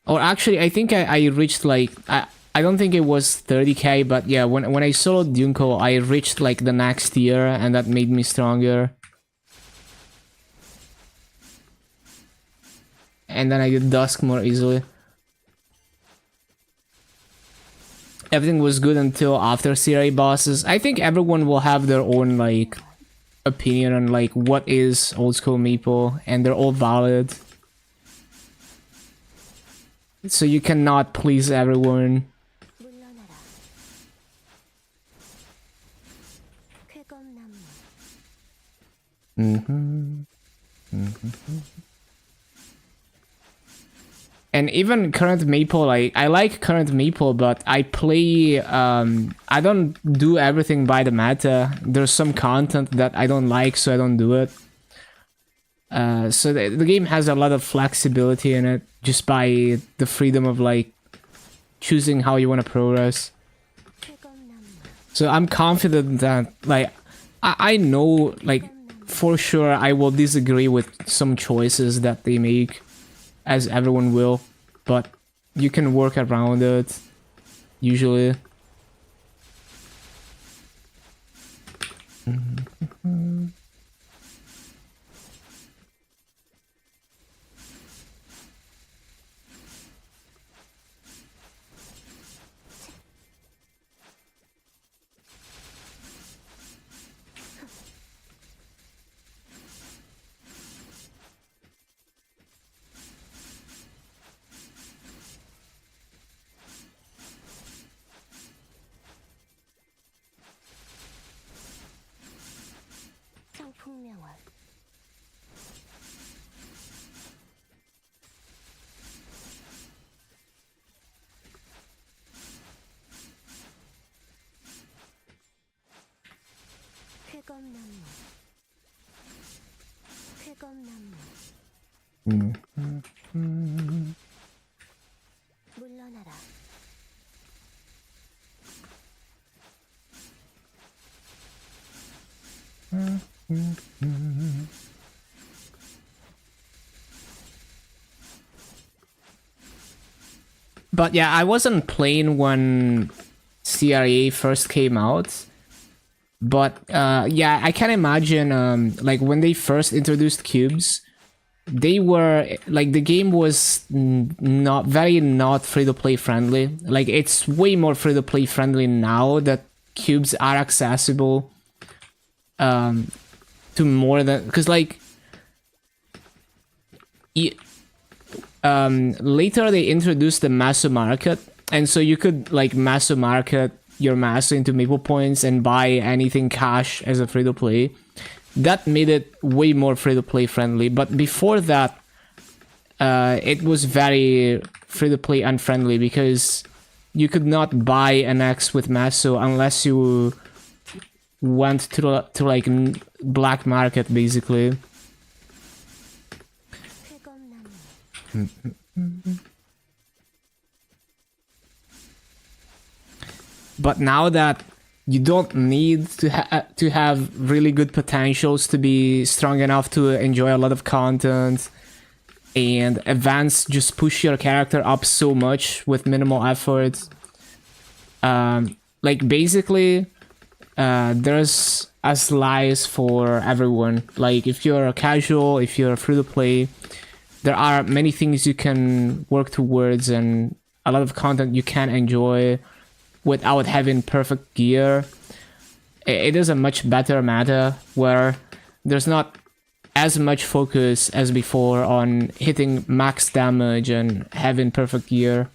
Or actually, I think I reached like I don't think it was 30k, but yeah, when I soloed Junko, I reached like the next year, and that made me stronger. And then I did Dusk more easily. Everything was good until after CRA bosses. I think everyone will have their own like opinion on like what is old school Maple, and they're all valid. So you cannot please everyone. 물러나라 쾌검나무 And even current Maple, I like current Maple, but I play, I don't do everything by the meta. There's some content that I don't like, so I don't do it. So the game has a lot of flexibility in it, just by the freedom of like choosing how you want to progress. 쾌검나무 So I'm confident that like I know like for sure I will disagree with some choices that they make, as everyone will, but you can work around it usually. 상품명화 쾌검나무 쾌검나무 물러나라 But yeah, I wasn't playing when CRA first came out. But yeah, I can imagine like when they first introduced cubes, they were like the game was not free to play friendly. Like it's way more free to play friendly now that cubes are accessible to more than, because like later they introduced the Maso market, and so you could like Maso market your Maso into Maple points and buy anything cash as a free to play. That made it way more free to play friendly. But before that, it was very free-to-play unfriendly because you could not buy an X with Maso unless you went to like black market basically. But now that you don't need to have really good potentials to be strong enough to enjoy a lot of content, and events just push your character up so much with minimal effort. Like basically, there's a slice for everyone. Like if you're a casual, if you're free to play, there are many things you can work towards and a lot of content you can enjoy without having perfect gear. It is a much better meta where there's not as much focus as before on hitting max damage and having perfect gear.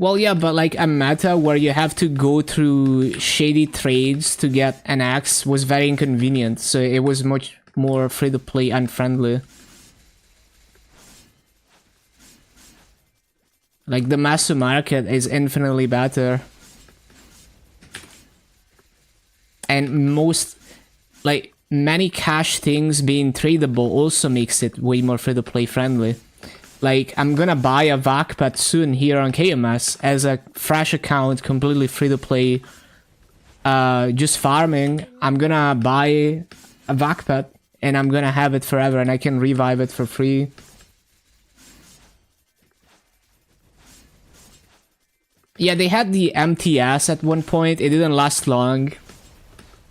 Well, yeah, but like a meta where you have to go through shady trades to get an axe was very inconvenient, so it was much more free-to-play unfriendly. Like, the Masu market is infinitely better. And like, many cash things being tradable also makes it way more free-to-play friendly. Like, I'm gonna buy a Vakpat soon here on KMS as a fresh account, completely free-to-play. Just farming. I'm gonna buy a Vakpat and I'm gonna have it forever and I can revive it for free. Yeah, they had the MTS at one point. It didn't last long.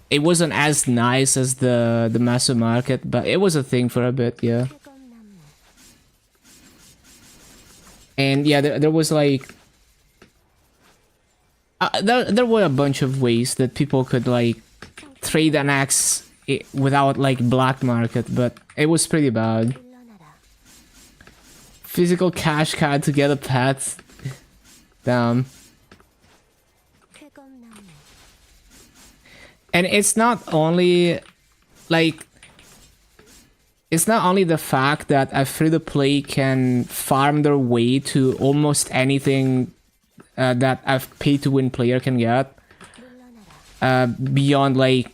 It wasn't as nice as the Masu market, but it was a thing for a bit, yeah. And yeah, there was like... there were a bunch of ways that people could like trade an axe without like black market, but it was pretty bad. Physical cash card to get a pet. Damn. And it's not only like... It's not only the fact that a free-to-play can farm their way to almost anything that a pay-to-win player can get. Beyond like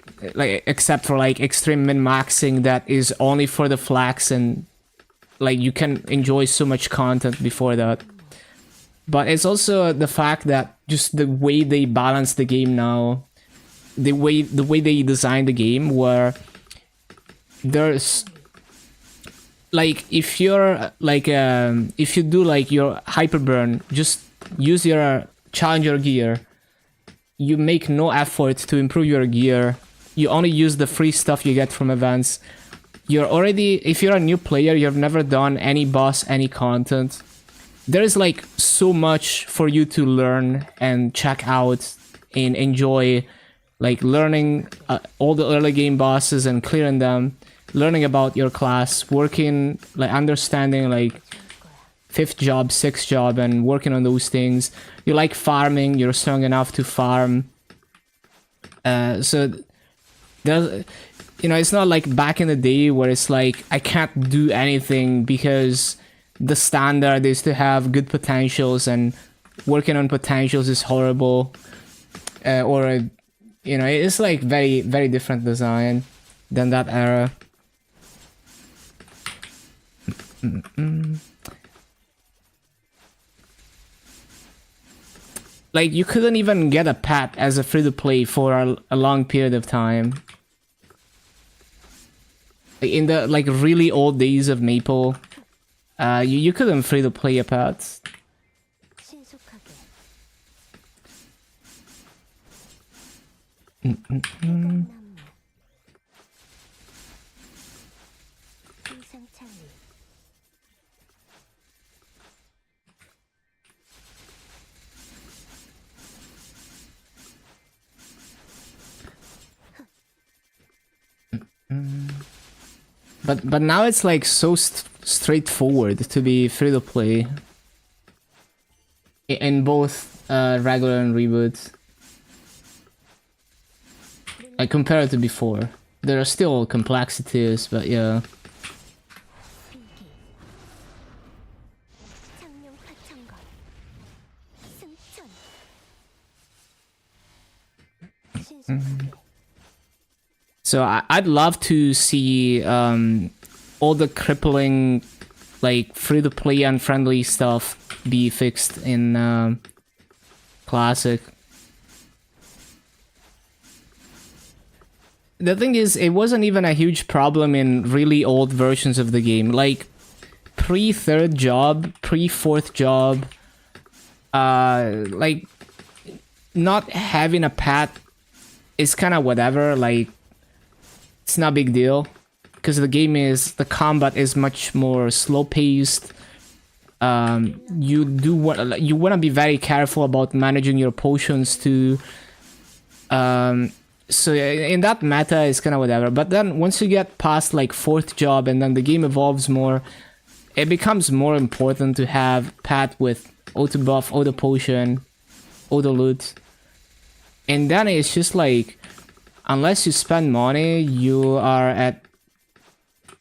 except for like extreme min-maxing that is only for the flax, and like you can enjoy so much content before that. But it's also the fact that just the way they balance the game now, the way they design the game, where there's like if you're like if you do like your hyperburn, just use your challenger gear. You make no effort to improve your gear. You only use the free stuff you get from events. You're already, if you're a new player, you've never done any boss, any content. There is like so much for you to learn and check out and enjoy, like learning all the early game bosses and clearing them, learning about your class, working, like understanding like 5th job, 6th job, and working on those things. You like farming, you're strong enough to farm. So there's, you know, it's not like back in the day where it's like I can't do anything because the standard is to have good potentials and working on potentials is horrible. Or, you know, it's like very, very different design than that era. Like, you couldn't even get a pet as a free-to-play for a long period of time. In the, like, really old days of Maple, you couldn't free-to-play a pet. But now it's like so straightforward to be free to play in both regular and reboot. Like compared to before. There are still complexities, but yeah. 비기 창룡 화천거 승천 신속하게 So I'd love to see all the crippling, like free-to-play unfriendly stuff be fixed in Classic. The thing is, it wasn't even a huge problem in really old versions of the game. Like, pre-third job, pre-fourth job, like, not having a path is kind of whatever. Like, it's not a big deal. Because the combat is much more slow-paced. You want to be very careful about managing your potions too. So in that meta, it's kind of whatever. But then once you get past like fourth job and then the game evolves more, it becomes more important to have path with auto buff, auto potion, auto loot. And then it's just like, unless you spend money, you are at,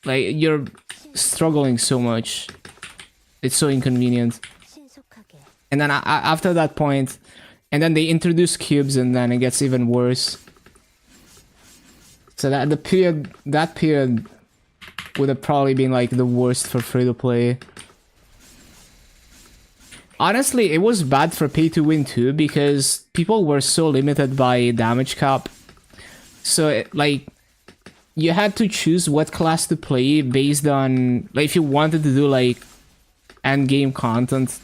like, you're struggling so much. It's so inconvenient. 신속하게 And then after that point, and then they introduce cubes and then it gets even worse. So that period would have probably been like the worst for free to play. Honestly, it was bad for pay to win too because people were so limited by damage cap. So like you had to choose what class to play based on, like, if you wanted to do like end game content,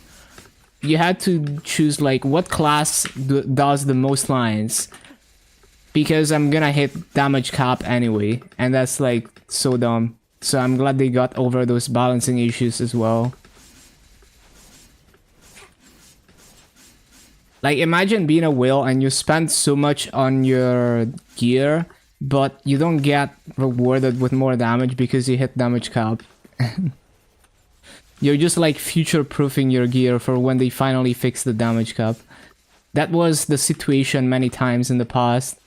you had to choose like what class does the most lines. Because I'm gonna hit damage cap anyway, and that's like so dumb. So I'm glad they got over those balancing issues as well. Like, imagine being a whale and you spend so much on your gear, but you don't get rewarded with more damage because you hit damage cap. You're just like future-proofing your gear for when they finally fix the damage cap. That was the situation many times in the past.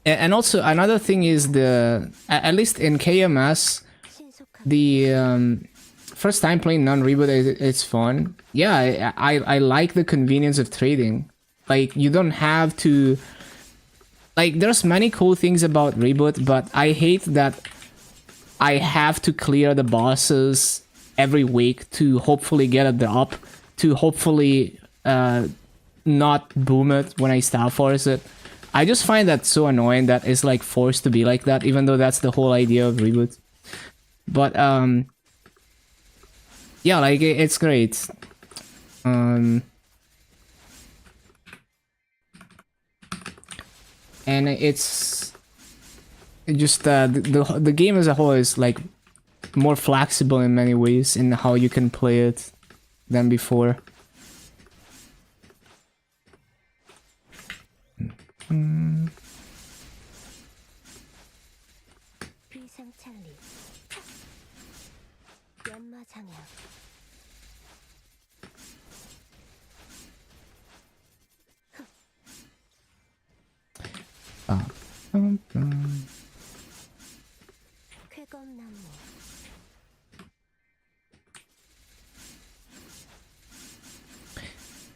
And also another thing is at least in KMS, 신속하게 the first time playing non-reboot, it's fun. Yeah, I like the convenience of trading. Like, you don't have to, like, there's many cool things about reboot, but I hate that I have to clear the bosses every week to hopefully get a drop, to hopefully not boom it when I Star Force it. I just find that so annoying that it's like forced to be like that, even though that's the whole idea of reboot. But yeah, like it's great. And it's just the game as a whole is like more flexible in many ways in how you can play it than before. 비상찰리 연마 장향 쾌검나무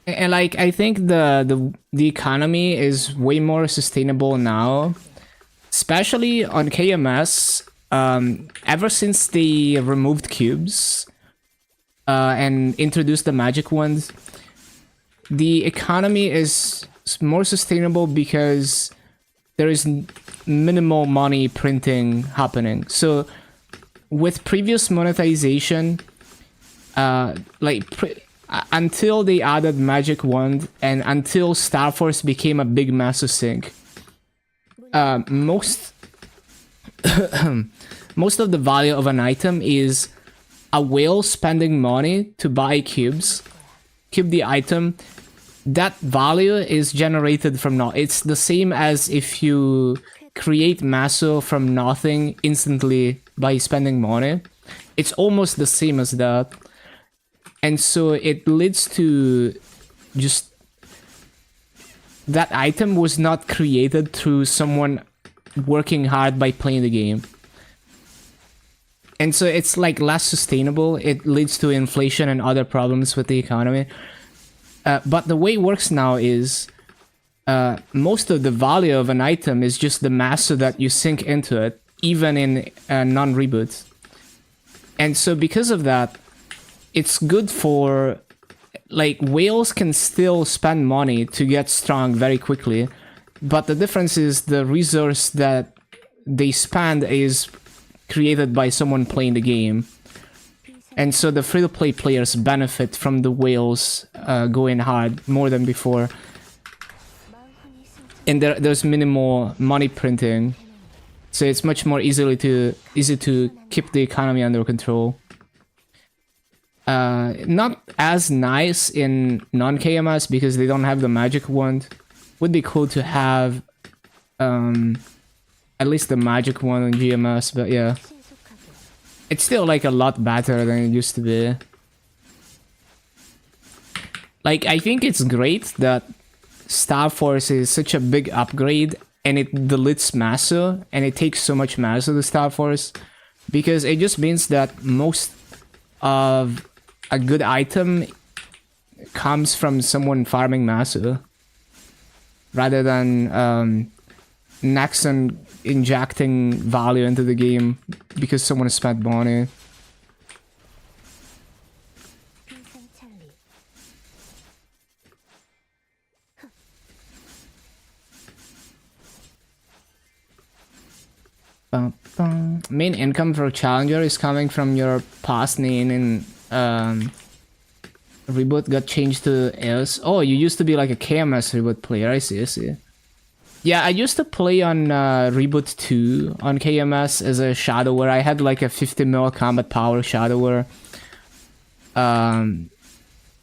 And like, I think the economy is way more sustainable now, especially on KMS. Ever since they removed cubes and introduced the magic ones, the economy is more sustainable because there is minimal money printing happening. So with previous monetization, until they added Magic Wand and until Star Force became a big massive sink, most of the value of an item is a whale spending money to buy cubes, cube the item. That value is generated from it's the same as if you create Maso from nothing instantly by spending money. It's almost the same as that. And so it leads to just that item was not created through someone working hard by playing the game. And so it's like less sustainable. It leads to inflation and other problems with the economy. But the way it works now is most of the value of an item is just the master that you sink into it, even in non-reboots. And so because of that, it's good for, like, whales can still spend money to get strong very quickly, but the difference is the resource that they spend is created by someone playing the game. And so the free-to-play players benefit from the whales going hard more than before. And there's minimal money printing, so it's much more easy to keep the economy under control. Not as nice in non-KMS because they don't have the magic wand. Would be cool to have at least the magic wand on GMS, but yeah. It's still like a lot better than it used to be. Like, I think it's great that Star Force is such a big upgrade and it deletes Maso and it takes so much Maso to Star Force, because it just means that most of a good item comes from someone farming Maso rather than Nexon injecting value into the game because someone spent money. Main income for Challenger is coming from your past name and Reboot got changed to EOS. Oh, you used to be like a KMS Reboot player. I see. Yeah, I used to play on Reboot 2 on KMS as a Shadower. I had like a 50 mil combat power Shadower.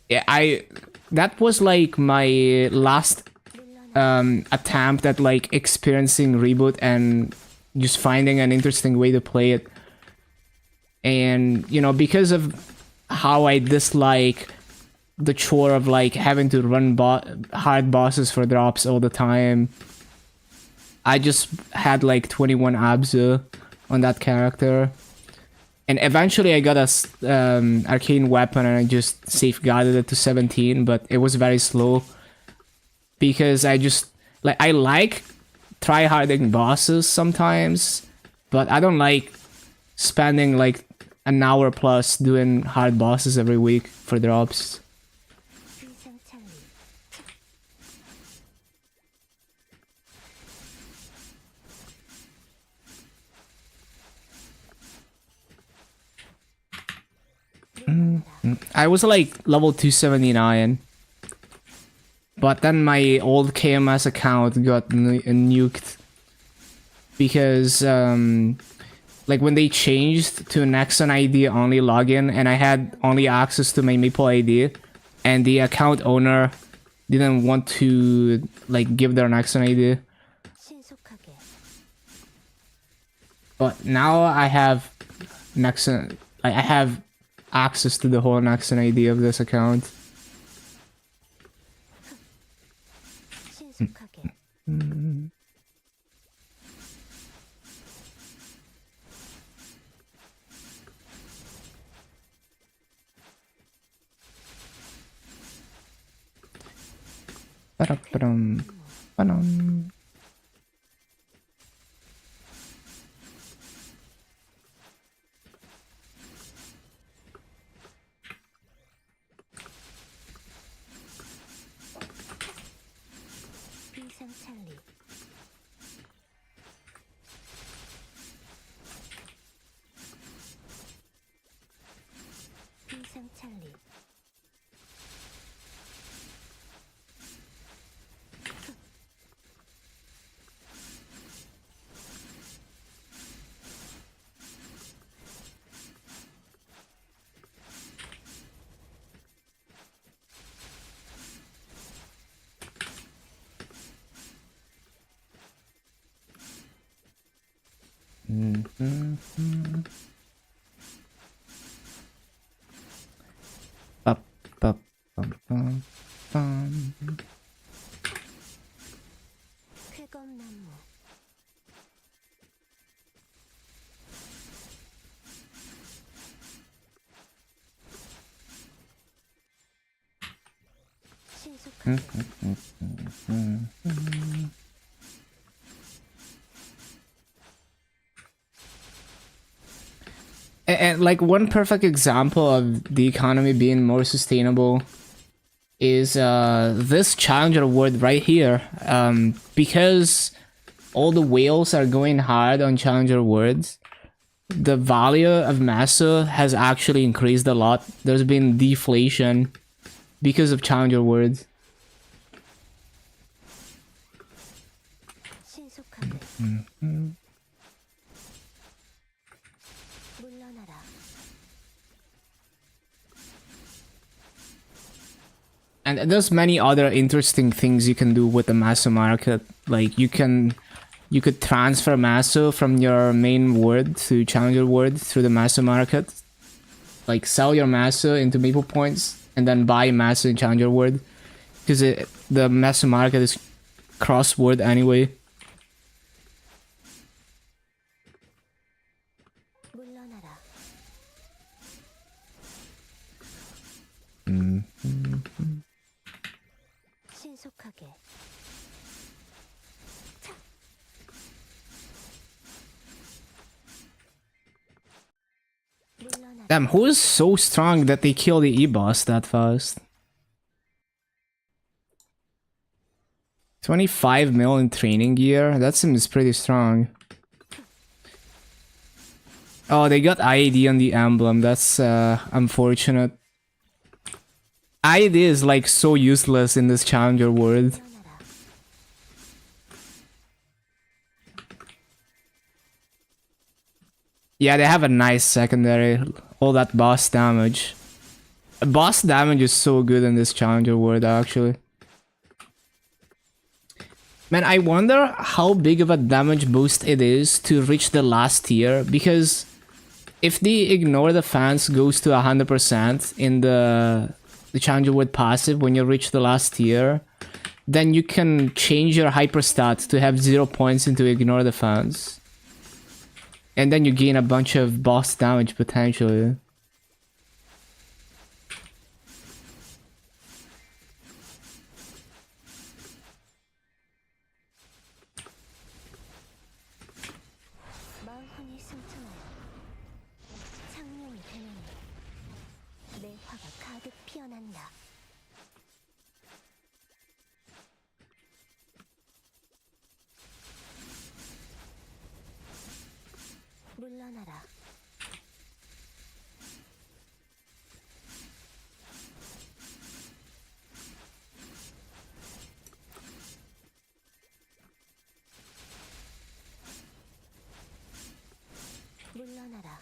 Yeah, that was like my last attempt at like experiencing Reboot and just finding an interesting way to play it. And, you know, because of how I dislike the chore of like having to run hard bosses for drops all the time, I just had like 21 Abzu on that character. And eventually I got a arcane weapon and I just safeguarded it to 17, but it was very slow. Because I like try-harding bosses sometimes, but I don't like spending like an hour plus doing hard bosses every week for drops. I was like level 279, but then my old KMS account got nuked because like when they changed to Nexon ID only login and I had only access to my Maple ID, and the account owner didn't want to like give their Nexon ID. But now I have Nexon, I have access to the whole Nexon ID of this account. Ba-dum, ba-dum. 쾌검나무 신속하게 And like one perfect example of the economy being more sustainable is this challenger award right here. Because all the whales are going hard on challenger awards, the value of Massa has actually increased a lot. There's been deflation because of challenger awards. 신속하게 물러나라 And there's many other interesting things you can do with the Massa market. Like you could transfer Massa from your main word to challenger word through the Massa market. Like sell your Massa into Maple points and then buy Massa in challenger word, because the Massa market is cross word anyway. 물러나라 신속하게 물러나라 Damn, who is so strong that they kill the E-boss that fast? 25 mil in training gear? That seems pretty strong. Oh, they got IAD on the emblem. That's unfortunate. IAD is like so useless in this challenger world. 물러나라 Yeah, they have a nice secondary. All that boss damage. Boss damage is so good in this challenger world, actually. Man, I wonder how big of a damage boost it is to reach the last tier, because if the ignore the fans goes to 100% in the challenger world passive when you reach the last tier, then you can change your hyper stat to have 0 points into ignore the fans. And then you gain a bunch of boss damage potentially. 마흔이 승천하여 창룡이 되느니 내 화가 가득 피어난다 물러나라 물러나라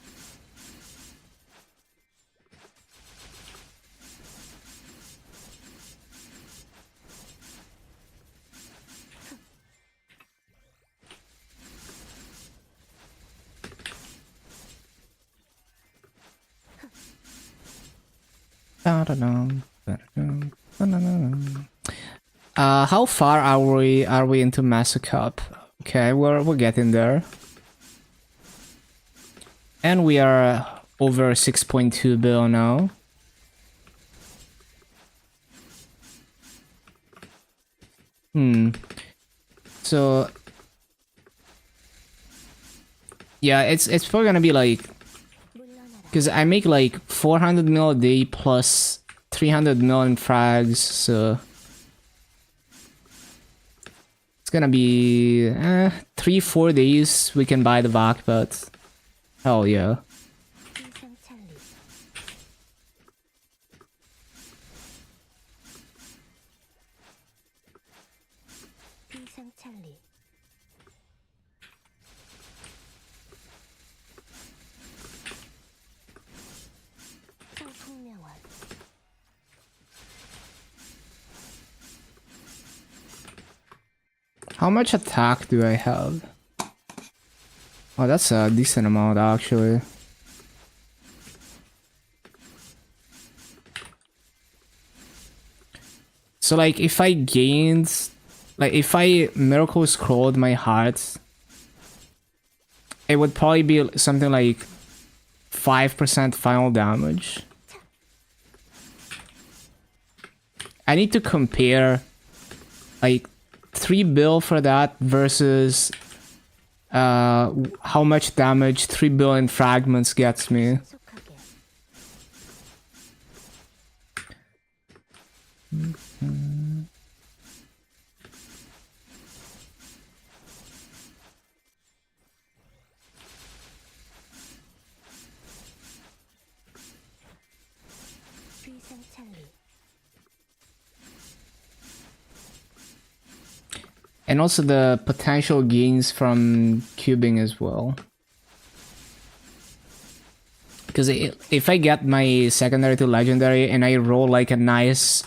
How far are we into Master Cup? Okay, we're getting there. And we are over 6.2 bill now. So yeah, it's probably gonna be like, 물러나라 because I make like 400 mil a day plus 300 mil in frags, so it's gonna be 3-4 days we can buy the VAC, but hell yeah. 인상찰리 인상찰리 성풍명월 How much attack do I have? Oh, that's a decent amount actually. So like if I gained, like if I miracle scrolled my heart, it would probably be something like 5% final damage. I need to compare like 3 bill for that versus how much damage 3 billion fragments gets me. And also the potential gains from cubing as well. Because if I get my secondary to legendary and I roll like a nice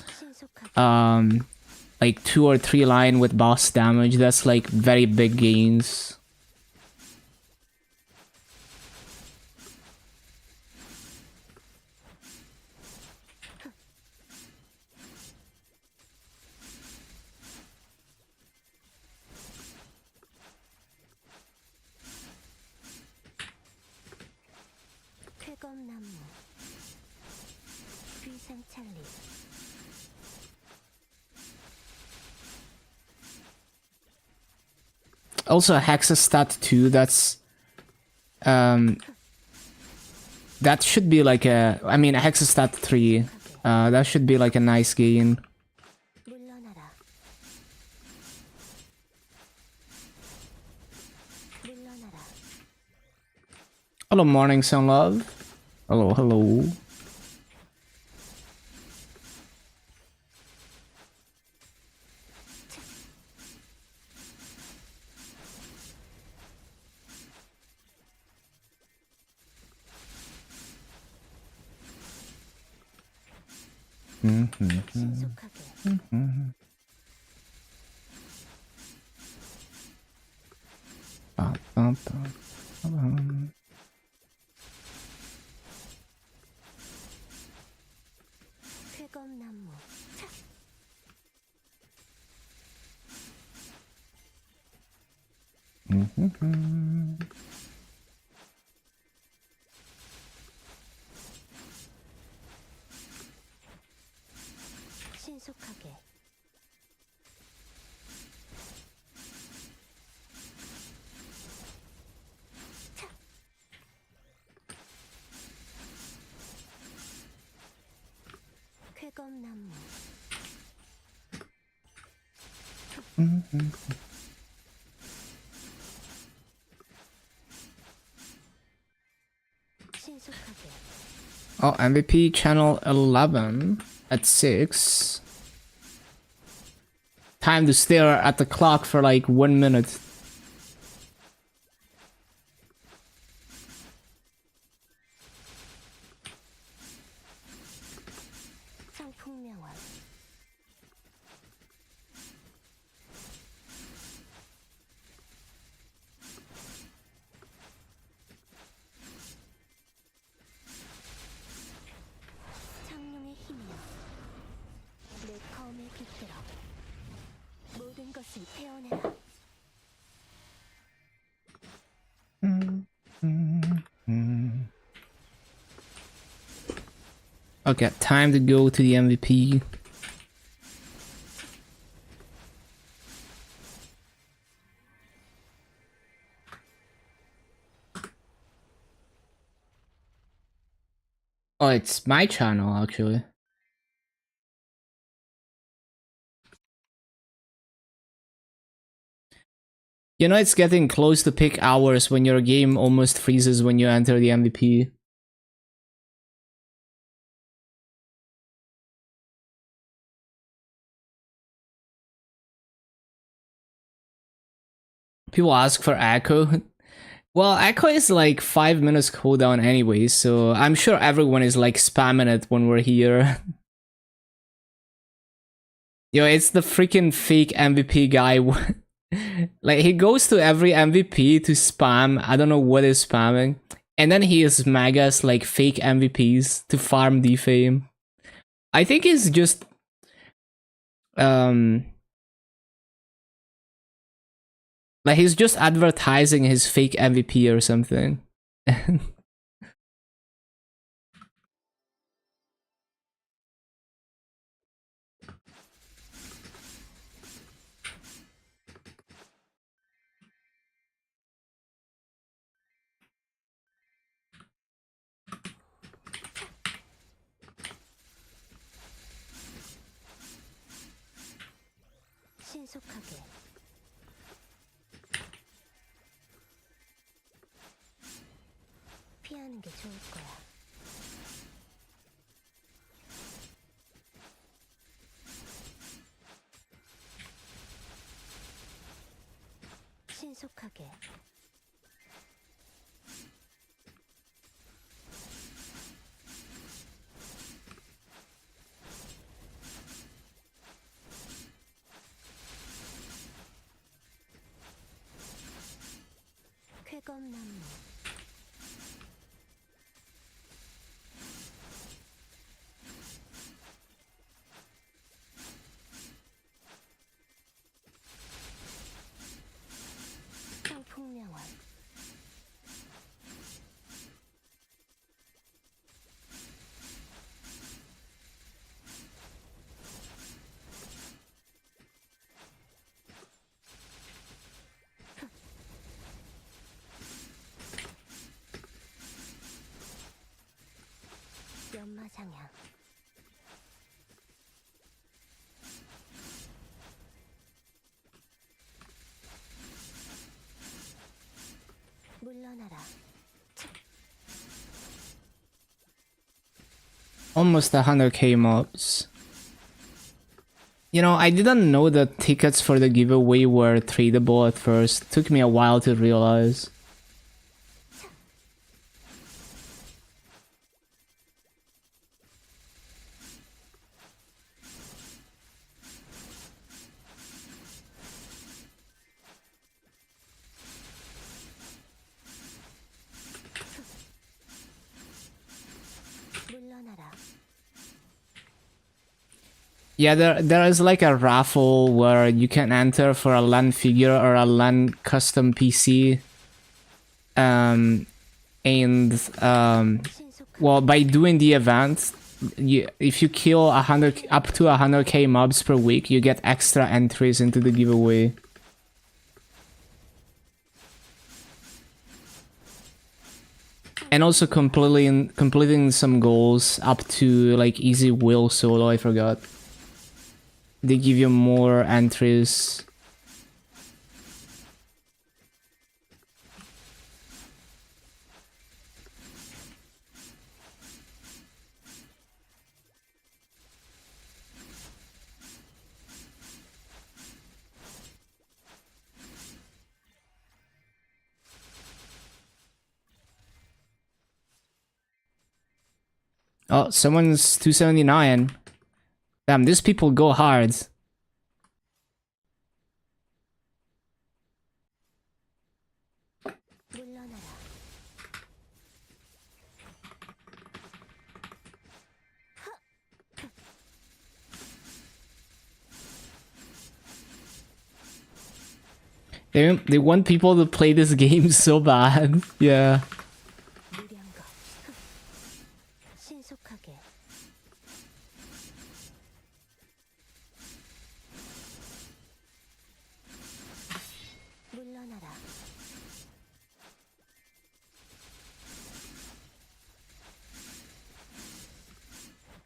like 2 or 3 line with boss damage, that's like very big gains. Also Hexastat 2, that's that should be like a, I mean Hexastat 3, that should be like a nice gain. Hello morning sun love. Hello, hello. Oh, MVP channel 11 at 6. Time to stare at the clock for like 1 minute. Okay, time to go to the MVP. Oh, it's my channel actually. You know, it's getting close to peak hours when your game almost freezes when you enter the MVP. People ask for Echo. Well, Echo is like 5 minutes cooldown anyway, so I'm sure everyone is like spamming it when we're here. Yo, it's the freaking fake MVP guy. Like, he goes to every MVP to spam. I don't know what is spamming. And then he is megas like fake MVPs to farm defame. I think he's just like he's just advertising his fake MVP or something. 迅速하게 피하는 게 좋을 거야. 신속하게. 쾌검나무. 풍량화. 연마장향. 물러나라. Almost 100k mobs. You know, I didn't know that tickets for the giveaway were tradable at first. Took me a while to realize. 물러나라. Yeah, there is like a raffle where you can enter for a LAN figure or a LAN custom PC. Well, by doing the event, if you kill 100 up to 100k mobs per week, you get extra entries into the giveaway. And also completing some goals up to like easy will solo, I forgot. They give you more entries. Oh, someone's 279. Damn, these people go hard. 물러나라. They want people to play this game so bad. Yeah. 무량거. 신속하게. 물러나라.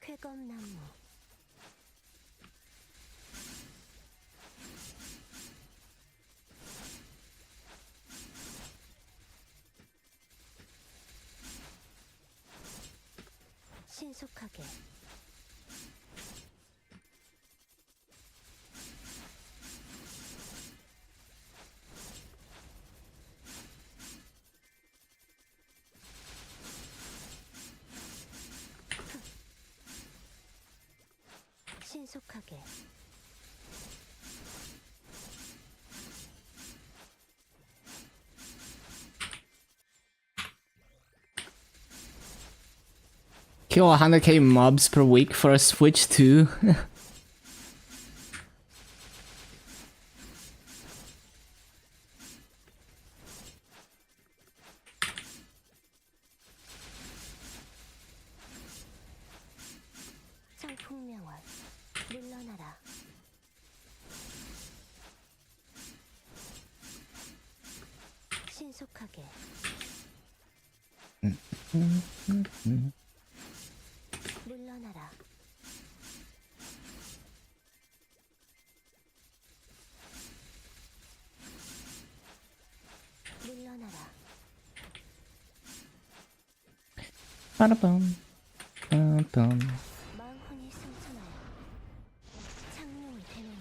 쾌검나무. 신속하게. 신속하게. Kill 100k mobs per week for a Switch too. 신속하게. 물러나라. 물러나라. 빠라밤. 빠밤. 망혼이 승천하여 창룡이 되노니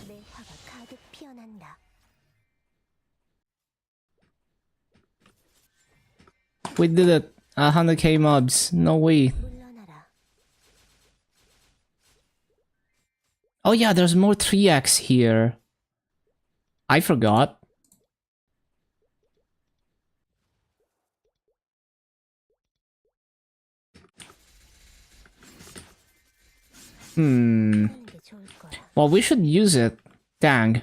내 화가 가득 피어난다. We did it. 100k mobs. No way. 물러나라. Oh yeah, there's more 3x here. I forgot. 하는 게 좋을 거야. Well, we should use it. Dang.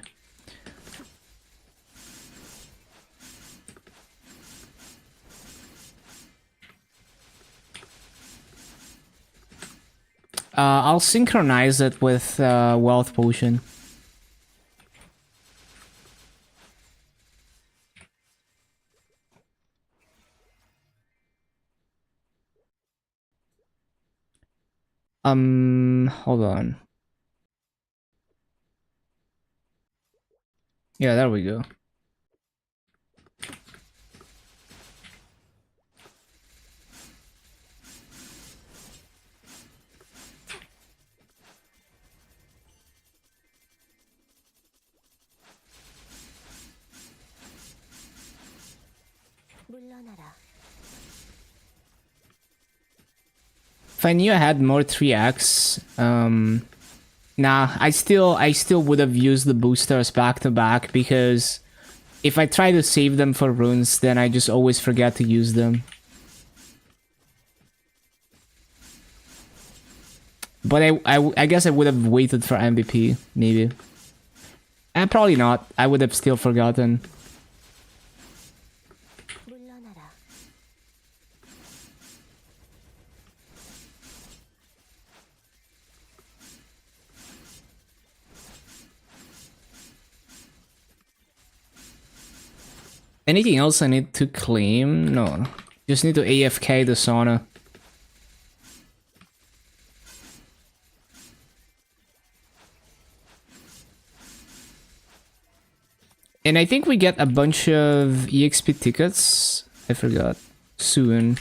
I'll synchronize it with Wealth Potion. Hold on. Yeah, there we go. 물러나라. If I knew I had more 3x, nah, I still would have used the boosters back to back because if I try to save them for runes, then I just always forget to use them. But I guess I would have waited for MVP, maybe. And probably not. I would have still forgotten. 물러나라. Anything else I need to claim? No. Just need to AFK the sauna. And I think we get a bunch of EXP tickets. I forgot. Soon.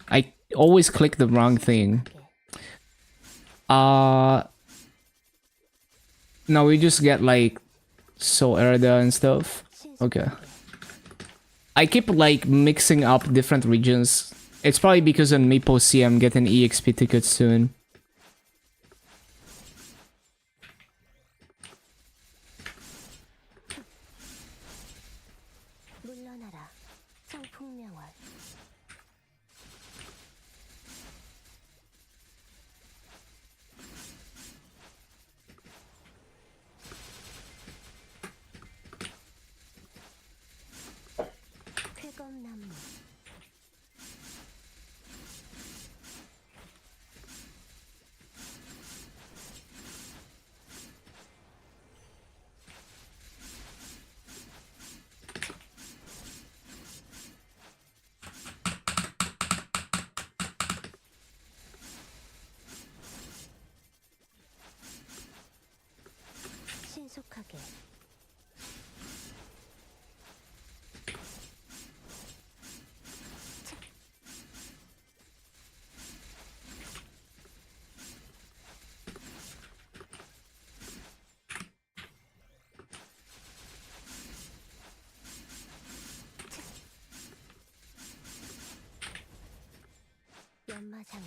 I always click the wrong thing. No, we just get like Soul Erda and stuff. Okay. I keep like mixing up different regions. It's probably because on MapleStory I'm getting EXP tickets soon. 물러나라. 성풍명월. 쾌검나무. 신속하게. 연마장야.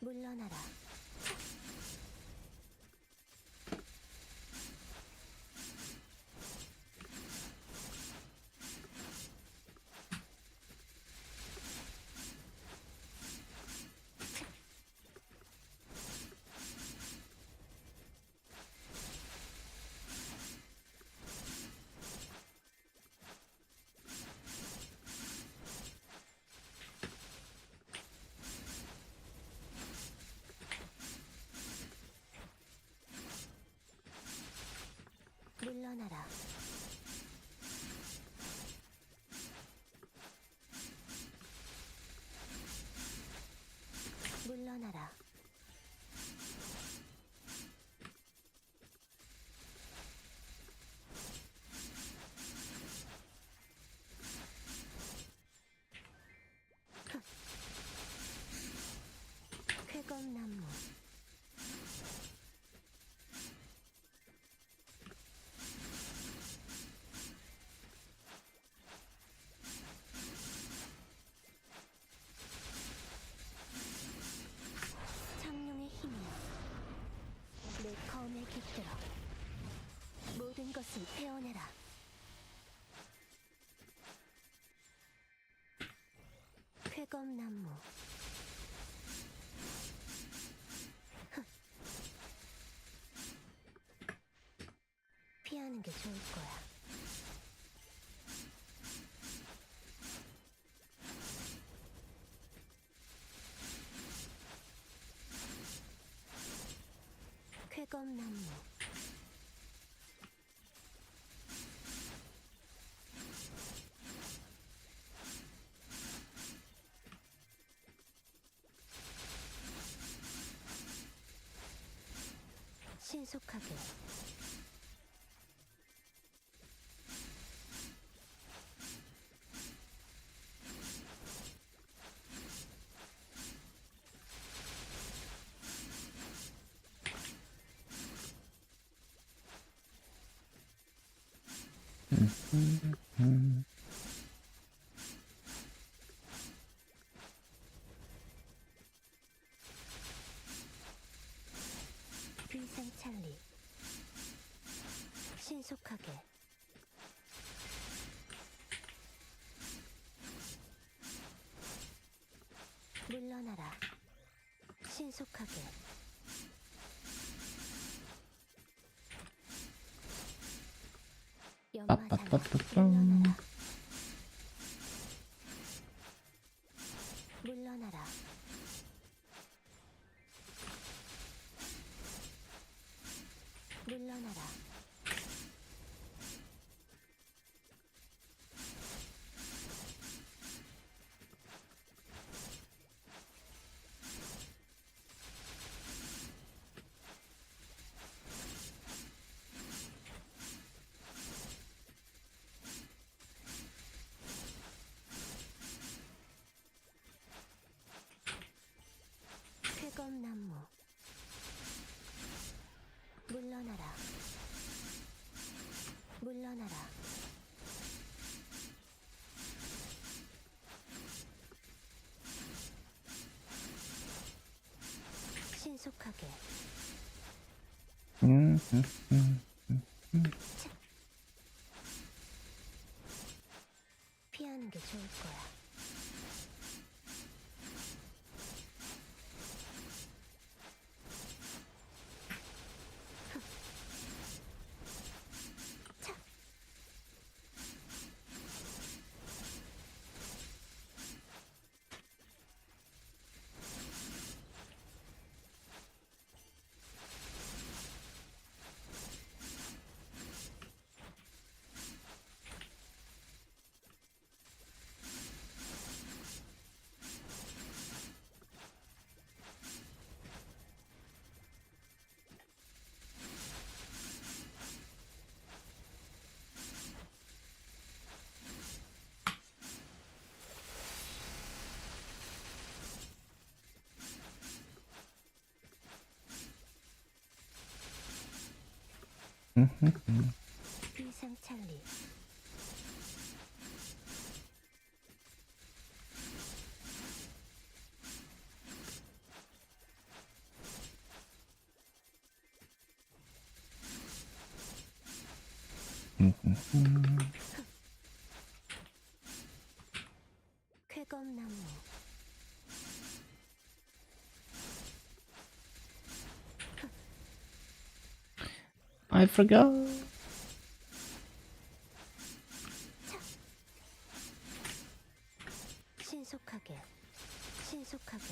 물러나라. 물러나라. 쾌검나무. 창룡의 힘이여, 내 검에 깃들어 모든 것을 태워내라. 쾌검나무. 피하는 게 좋을 거야. 쾌검나무. 신속하게. 비상찰리. 신속하게. 물러나라. 신속하게. 연마잖아. 물러나라. 물러나라. 물러나라. 쾌검나무. 물러나라. 물러나라. 신속하게. 피하는 게 좋을 거야. 비상찰리. 쾌검나무. I forgot. 신속하게. 신속하게.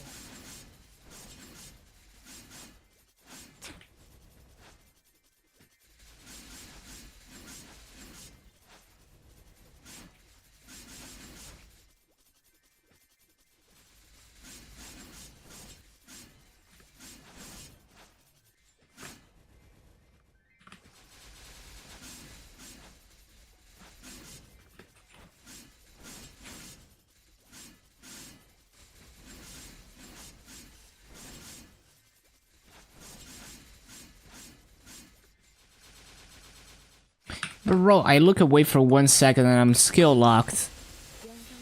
Bro, I look away for 1 second and I'm skill locked.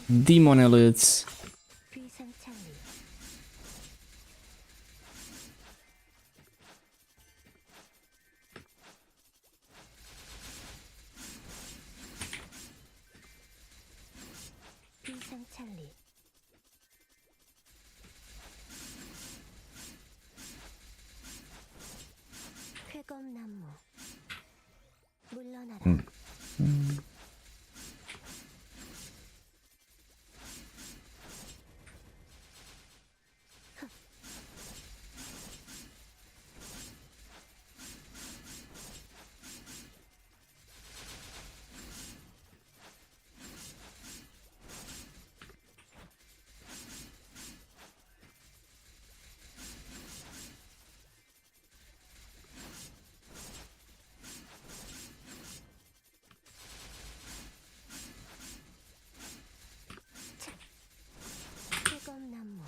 Demon elites. 비상창리 비상창리 쾌검나무 물러나라 쾌검나무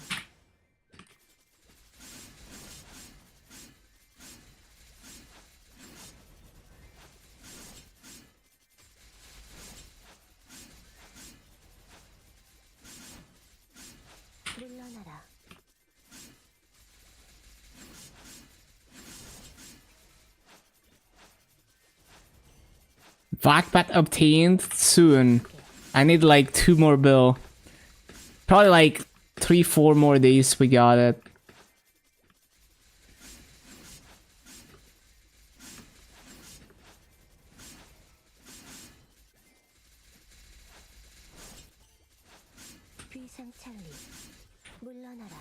물러나라 Blackbat obtained soon. I need like 2 more bill. Probably like 3-4 more days we got it. 비상창리 물러나라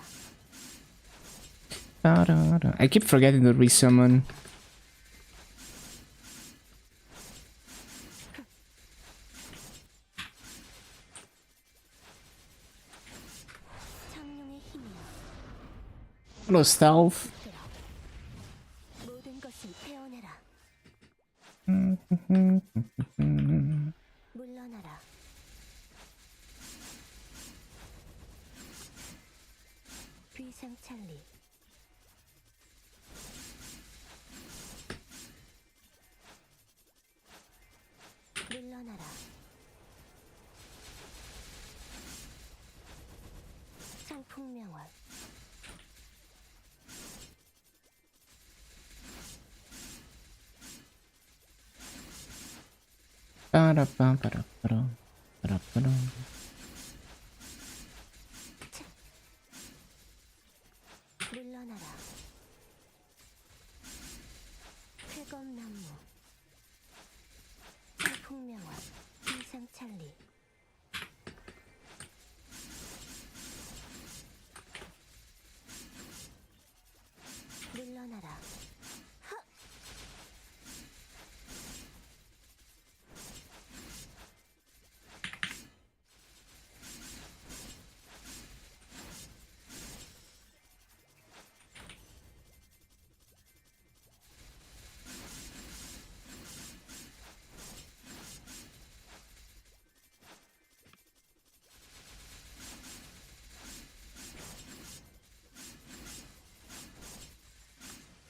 I keep forgetting to resummon. 창룡의 힘이여 Hello, stealth. 모든 것을 태어내라 물러나라 비상창리 물러나라 상풍명월 물러나라 쾌검나무 상풍명월 비상창리 물러나라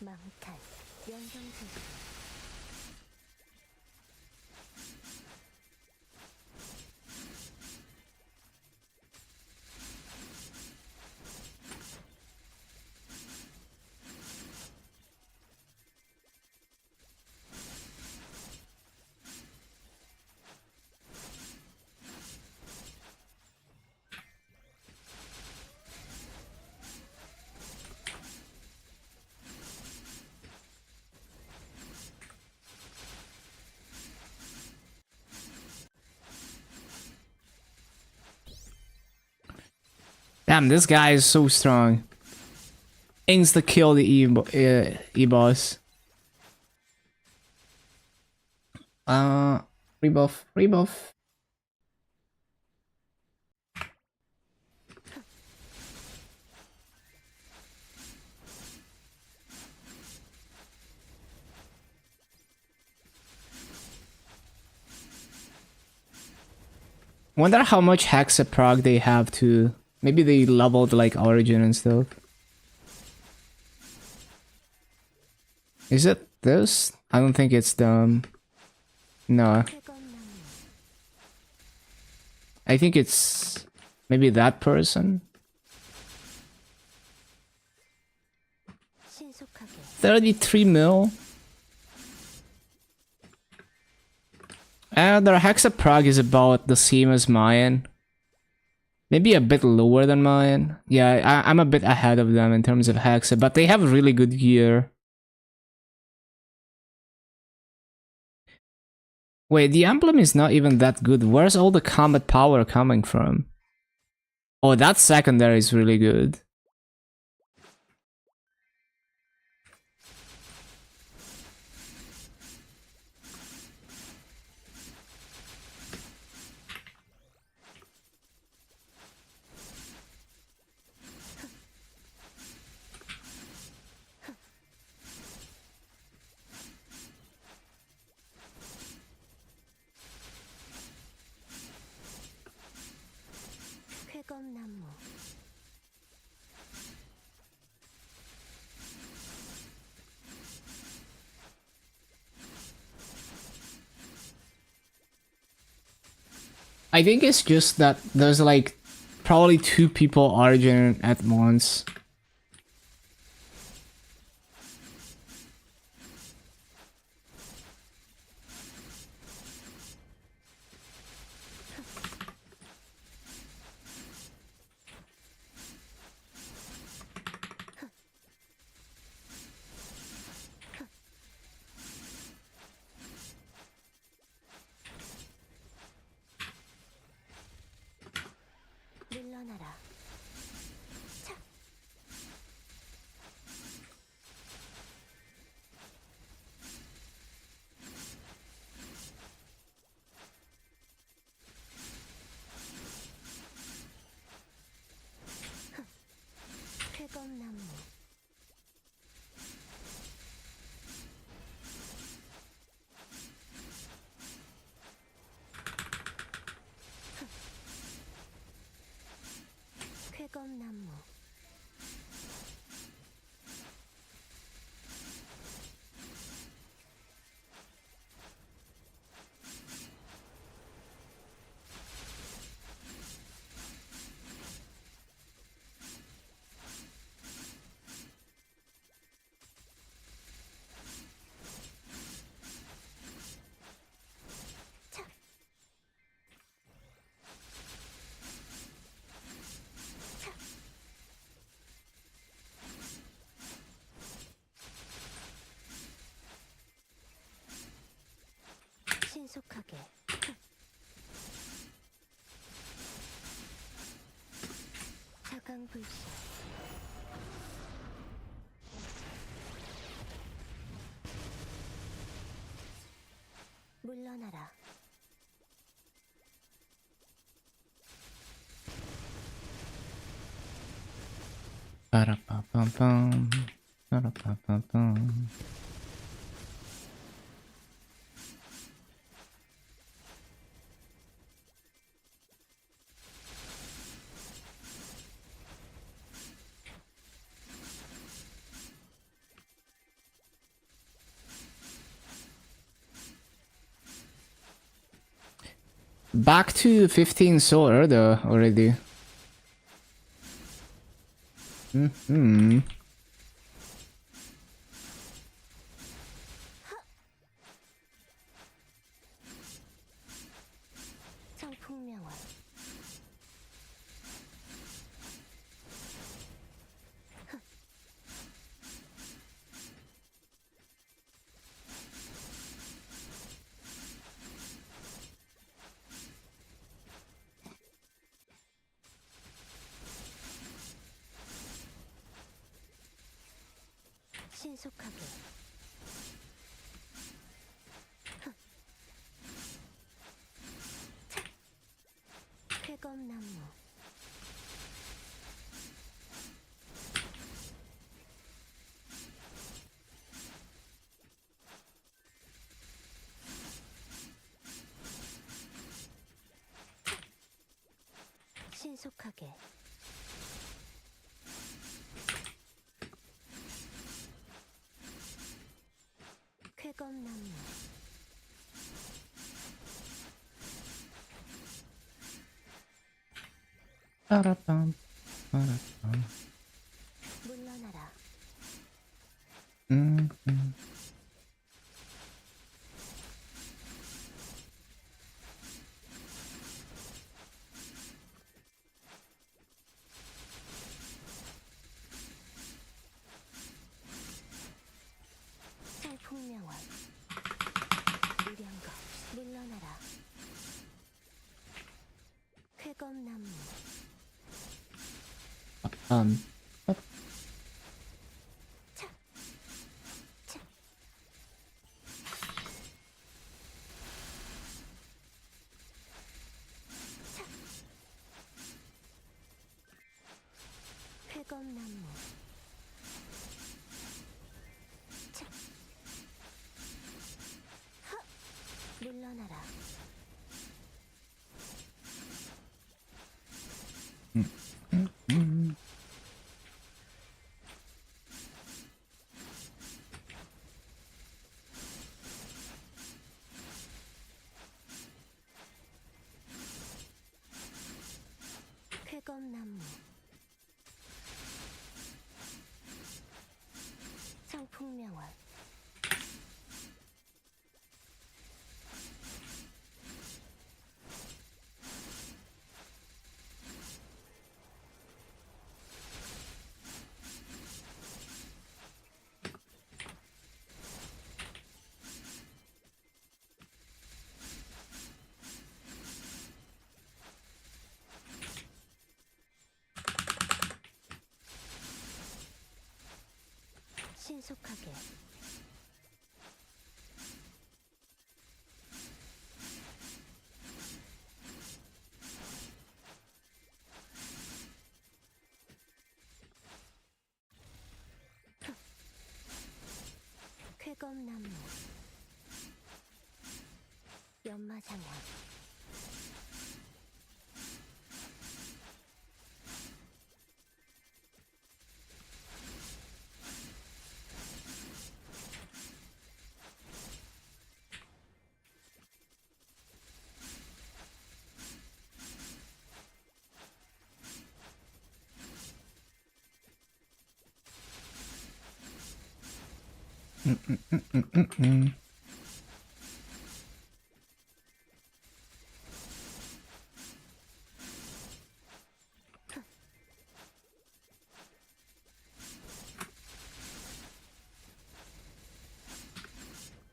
망탈 연경수 Damn, this guy is so strong. Insta kill the E-boss. Rebuff, rebuff. Wonder how much Hexa prog they have too. Maybe they leveled like Origin and stuff. Is it this? I don't think it's the No. 쾌검나무 I think it's maybe that person. 신속하게 33 mil. Their Hexaprog is about the same as mine. Maybe a bit lower than mine. Yeah, I'm a bit ahead of them in terms of Hexa, but they have really good gear. Wait, the emblem is not even that good. Where's all the combat power coming from? Oh, that secondary is really good. 쾌검나무 I think it's just that there's like probably 2 people Origin at once. 물러나라 차 쾌검나무 쾌검나무 신속하게 차강불씨 물러나라 Ba-da-ba-bum-bum. Ba-da-ba-bum-bum. Back to 15 solar though already. Hmm. 청풍명월 신속하게 쾌검나무 신속하게 쾌검나무 빠라밤, 빠라밤. 물러나라. 음, 음. 상풍명월. 무량거. 물러나라. 쾌검나무. 음. 차. 차. 차. 쾌검나무. 차. 하. 물러나라. 쾌검나무. 상풍명월. 신속하게. 쾌검나무. 연마장향.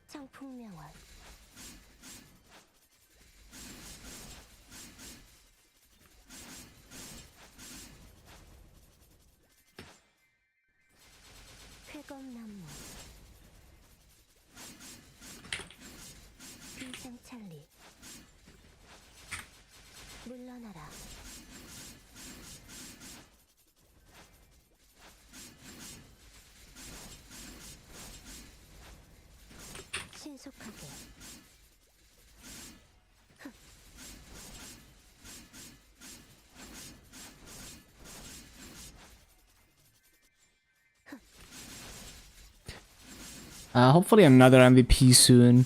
상풍명월. 쾌검나무. 비상찰리. 물러나라. 신속하게. Hopefully another MVP soon.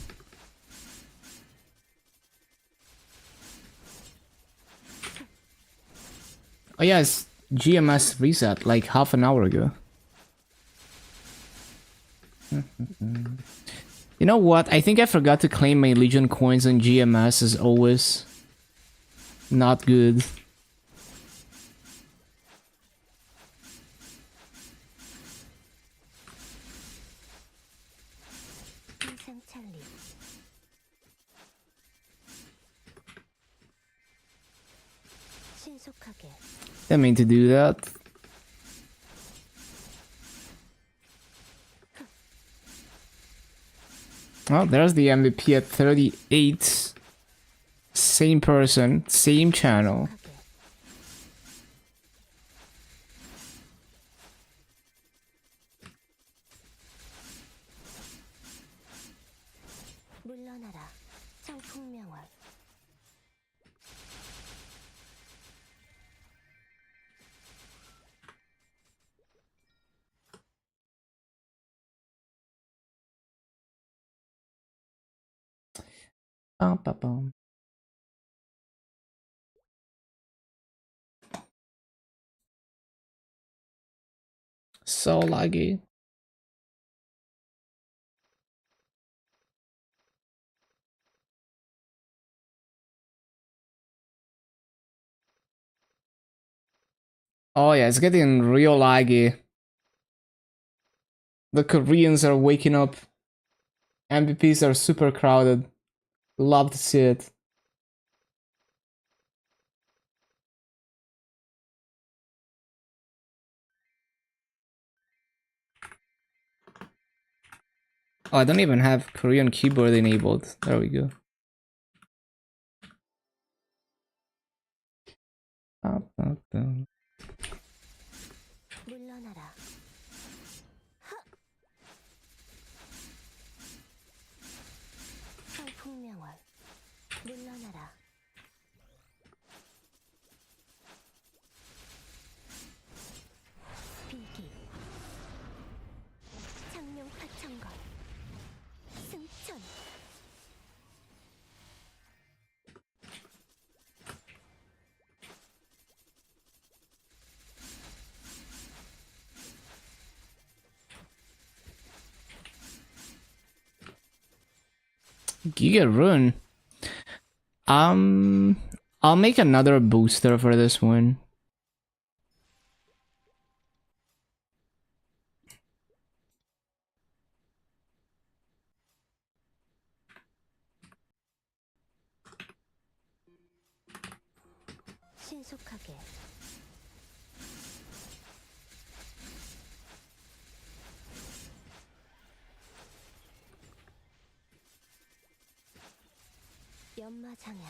Oh yes, GMS reset like half an hour ago. You know what? I think I forgot to claim my Legion coins on GMS as always. Not good. 비상찰리. 신속하게. Didn't mean to do that. Oh, there's the MVP at 38. Same person, same channel. 하게. 물러나라. 상풍명월. Bum, bum, bum. So laggy. Oh yeah, it's getting real laggy. The Koreans are waking up. MVPs are super crowded. Love to see it. Oh, I don't even have Korean keyboard enabled. There we go. 물러나라. 성풍명월. 물러나라. 비기. 장룡 파천걸. 승천. Giga Rune. I'll make another booster for this one. 신속하게. 연마장향.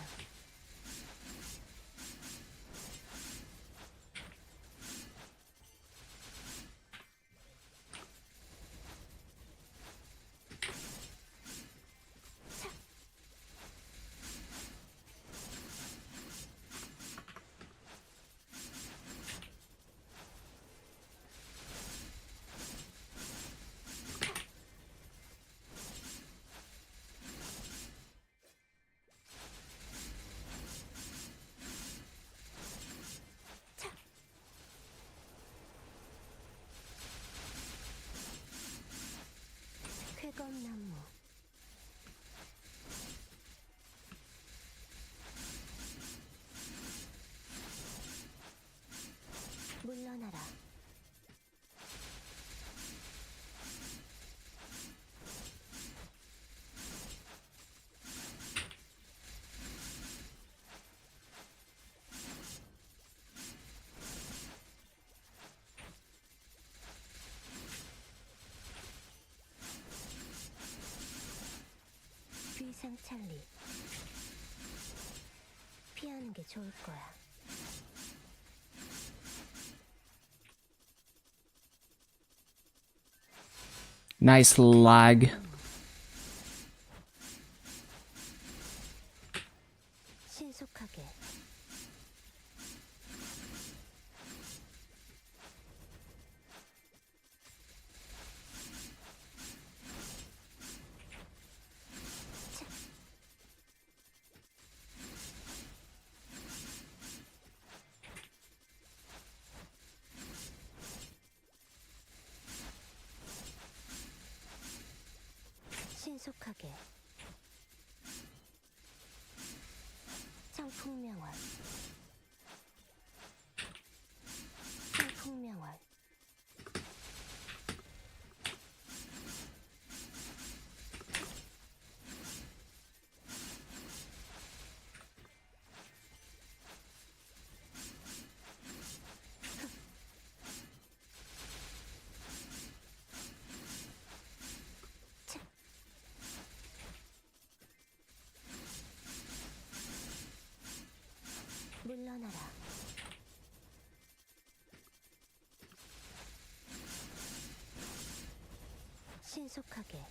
쾌검나무. 물러나라. 귀상찰리. 피하는 게 좋을 거야. Nice lag. 신속하게. 신속하게. 창풍명월. 창풍명월. 물러나라. 신속하게.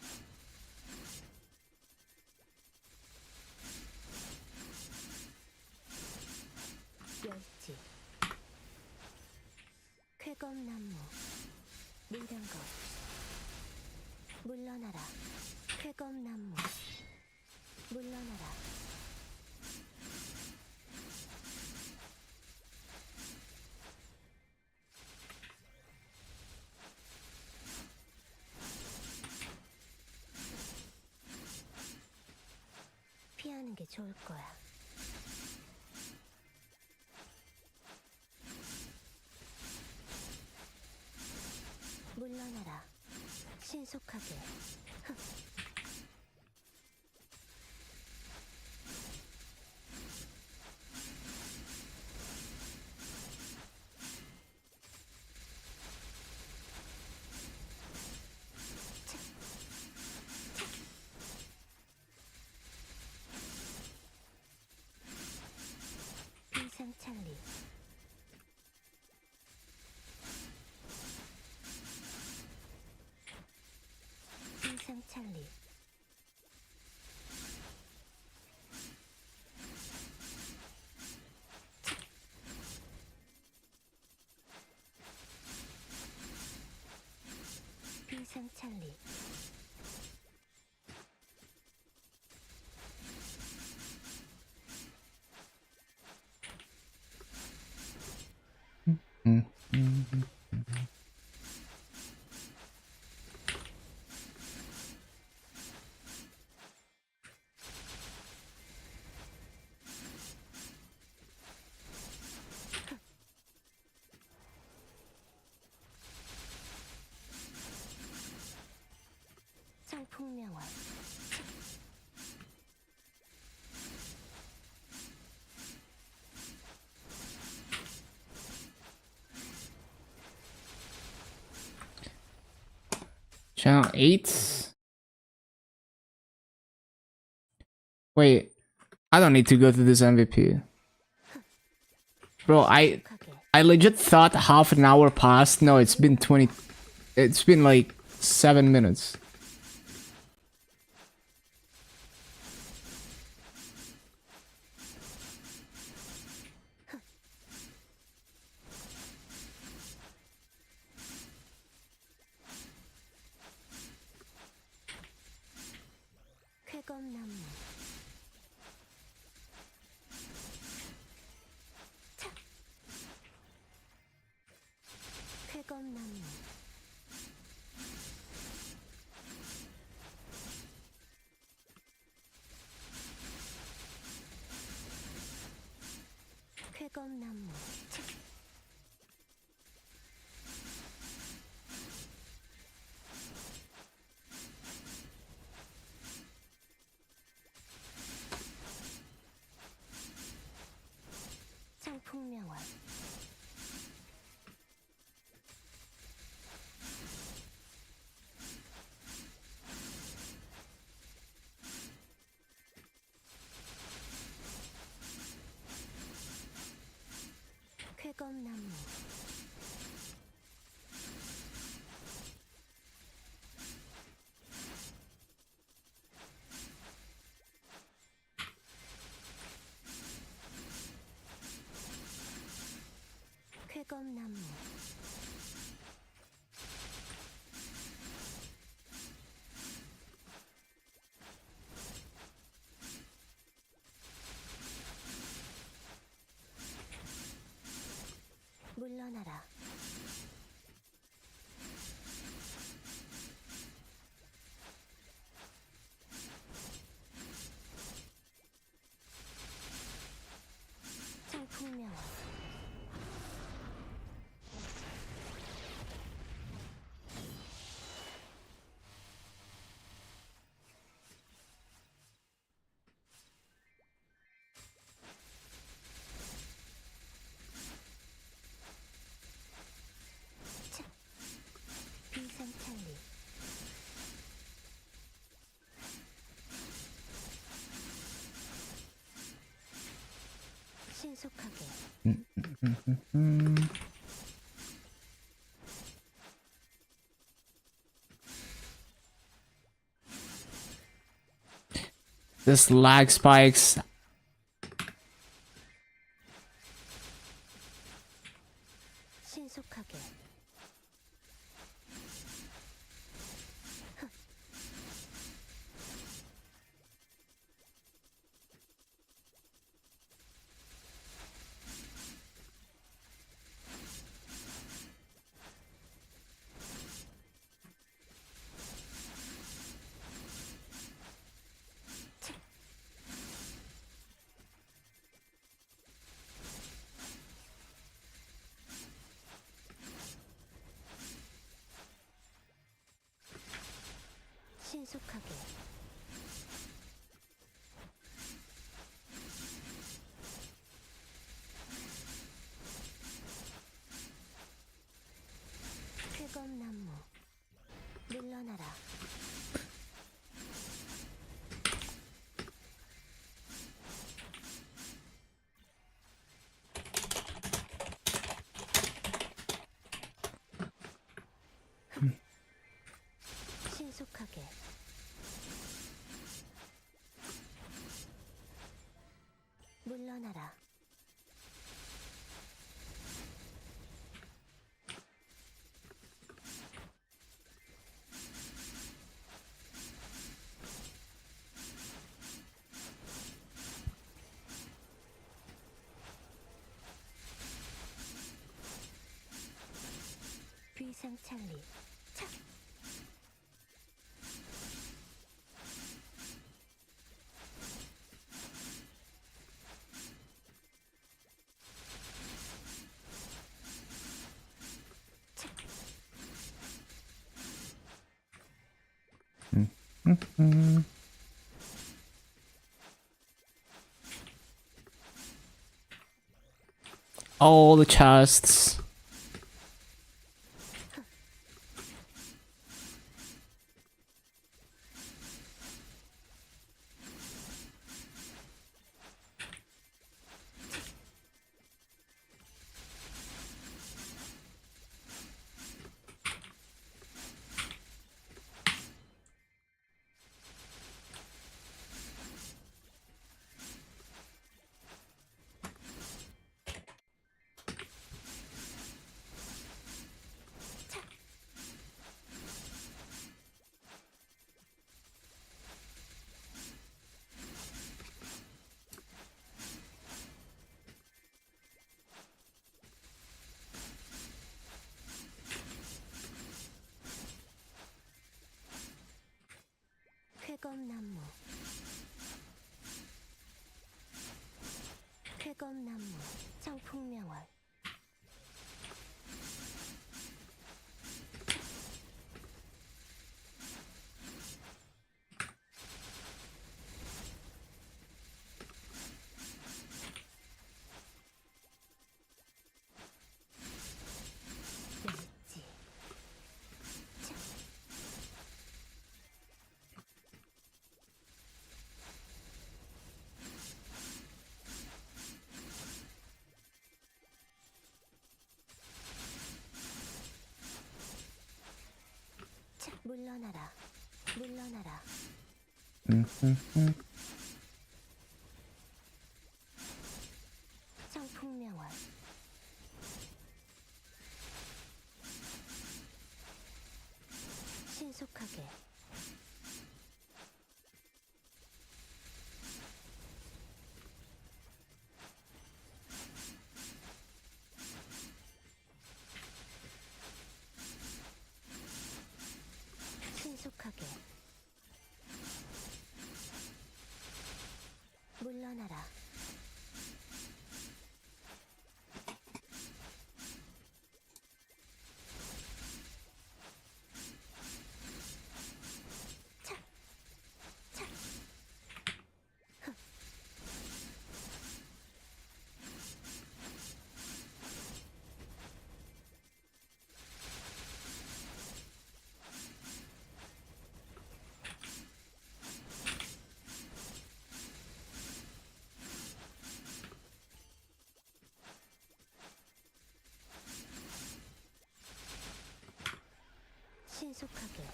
멸치. 쾌검나무. 미련거. 물러나라. 쾌검나무. 물러나라. 좋을 거야. 물러나라. 신속하게. 비상찰리. 비상찰리. 비상찰리. 청풍명화. Channel 8. Wait, I don't need to go to this MVP. Bro, I legit thought half an hour passed. No, it's been 20. It's been like 7 minutes. 쾌검나무. 쾌검나무. 쾌검나무. 청풍명화. 쾌검나무. 쾌검나무. 물러나라. 청풍명화. 비상찰리. 신속하게. This lag spikes. 신속하게. 쾌검나무 물러나라. 신속하게 물러나라. 비상찰리 착. All the chests. 쾌검나무 쾌검나무 청풍명월 멸치 차. 차. 물러나라 물러나라. 청풍명월 신속하게 신속하게 물러나라. 차. 차. 흡. 신속하게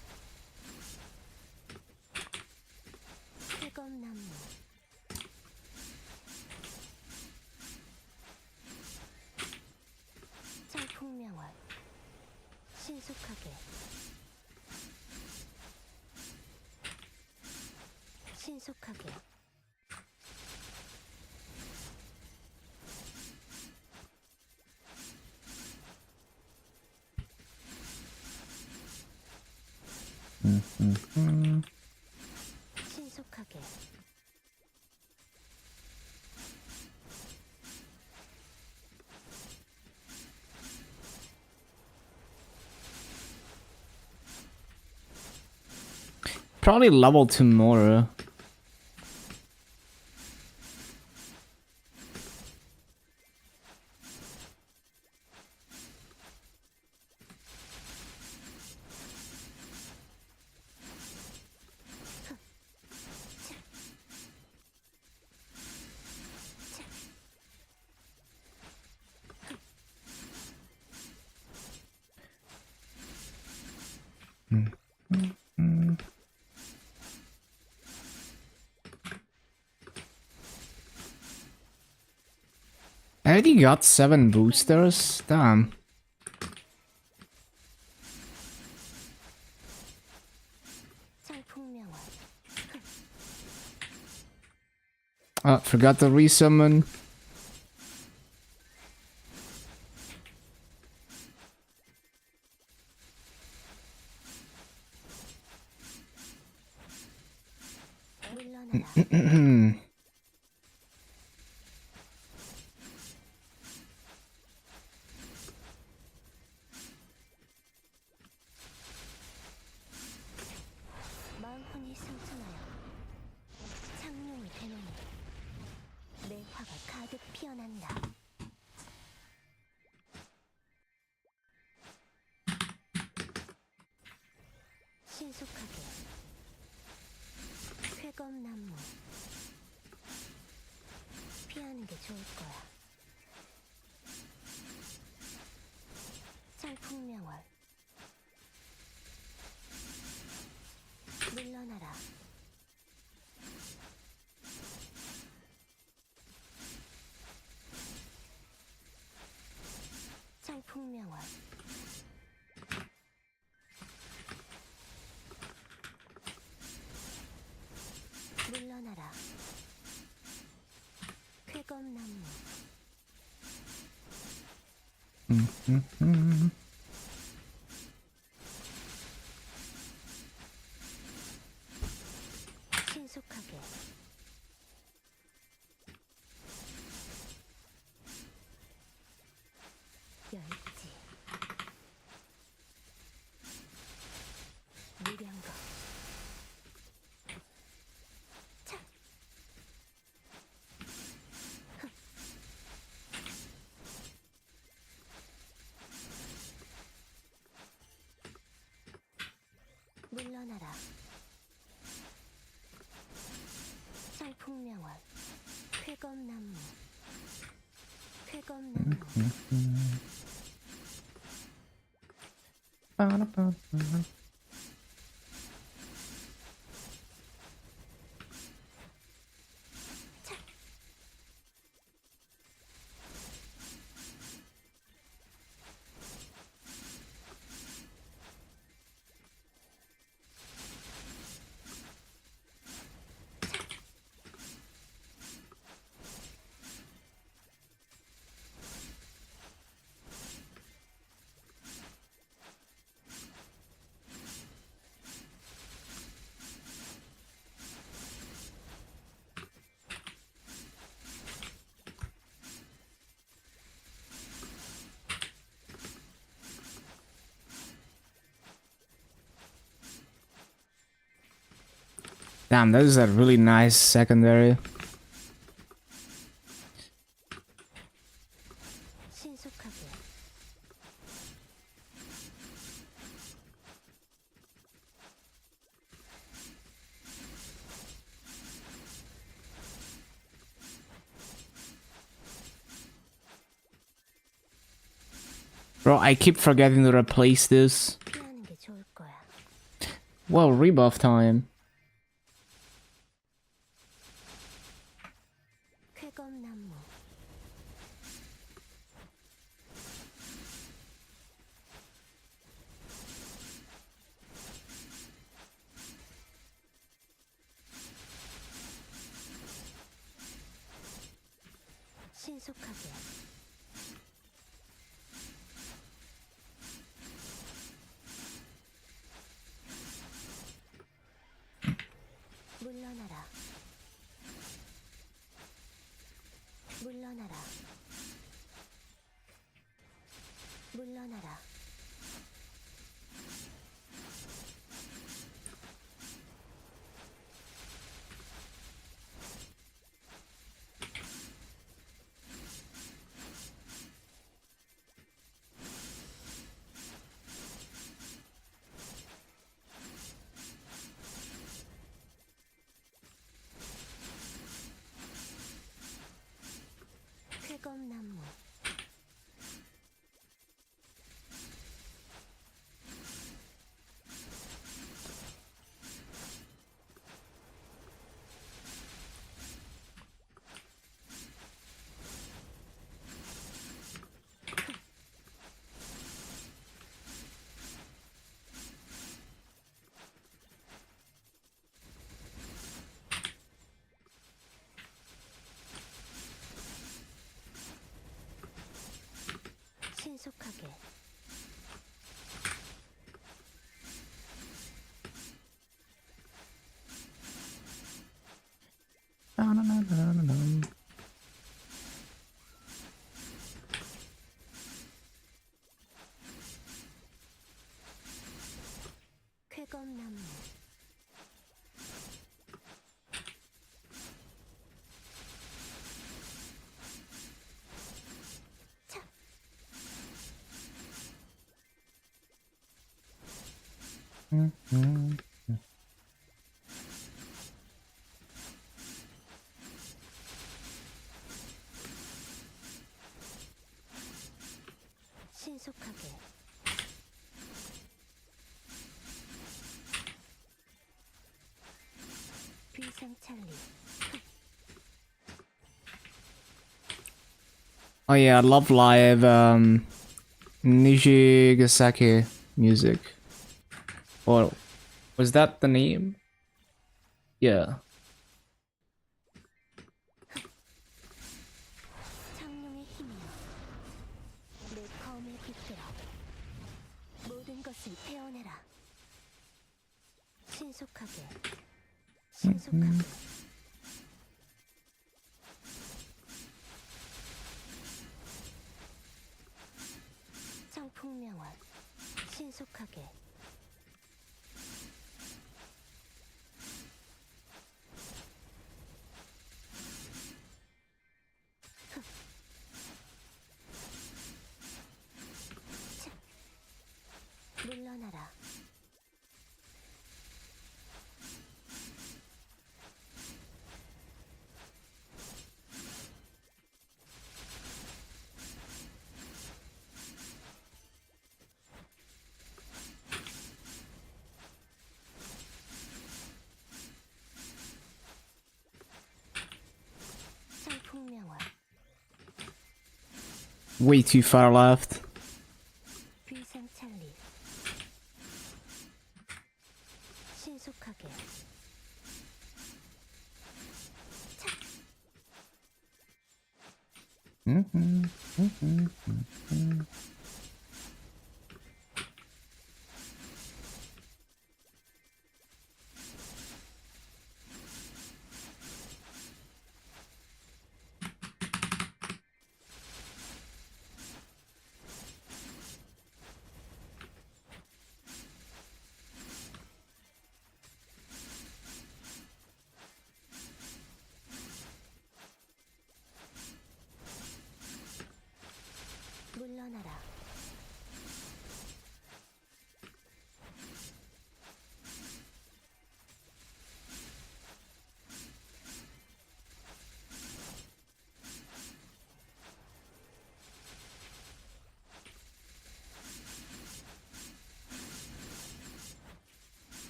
쾌검나무 청풍명월 신속하게 신속하게 신속하게 Probably level tomorrow. I already got 7 boosters. Damn. 청풍명월 Oh, forgot to resummon. 물러나라. 마음뿐이 승천하여 창룡이 되노니 내 화가 가득 피어난다. 신속하게 쾌검나무 피하는 게 좋을 거야. 청풍명월 물러나라. 청풍명월 물러나라. 쾌검나무 신속하게 열지 무량거 차 물러나라. 청풍명월 쾌검나무 쾌검나무 Damn, that is a really nice secondary. 신속하게 Bro, I keep forgetting to replace this. 피하는 게 좋을 거야. Well, rebuff time. 쾌검나무 신속하게 물러나라. 물러나라. 물러나라. 쾌검나무 차 신속하게 비상찰리 Oh yeah, I love live Nijigasaki music. Or was that the name? Yeah. 창룡의 힘이여 내 검을 깃들어 모든 것을 태워내라 신속하게 신속하게 청풍명월 신속하게 물러나라 청풍명월 Way too far left. 비상찰리 신속하게 물러나라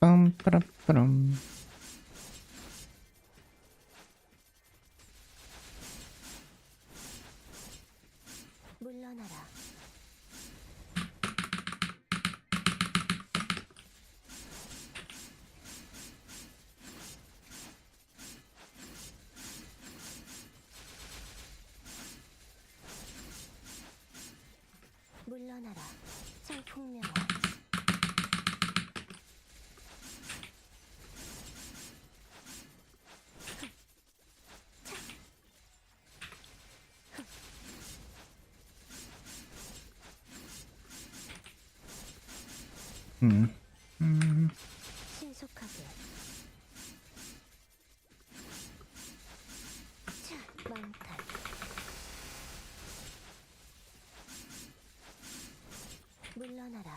Bum. 물러나라 물러나라 청풍명월 신속하게 차 망탈 물러나라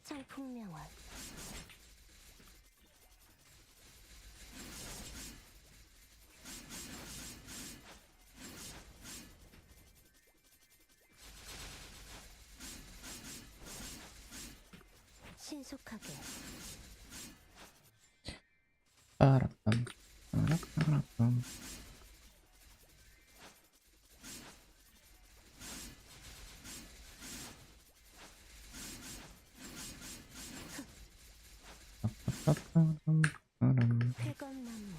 청풍명월 신속하게 Ba-da-bum. 쾌검나무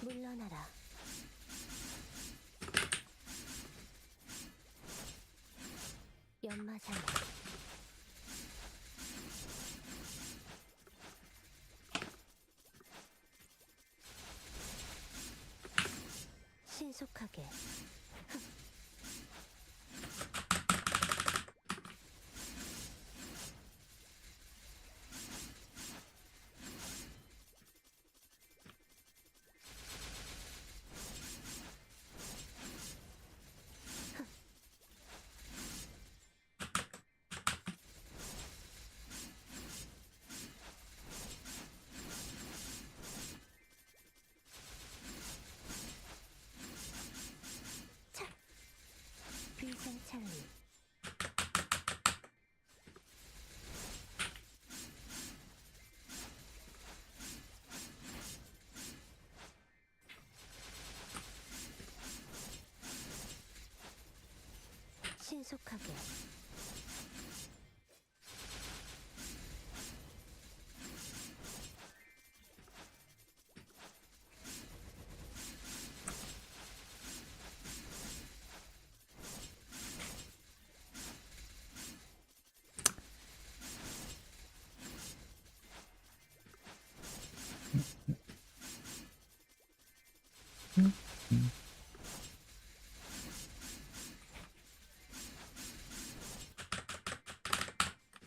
물러나라. 연마장 신속하게 비상찰리 신속하게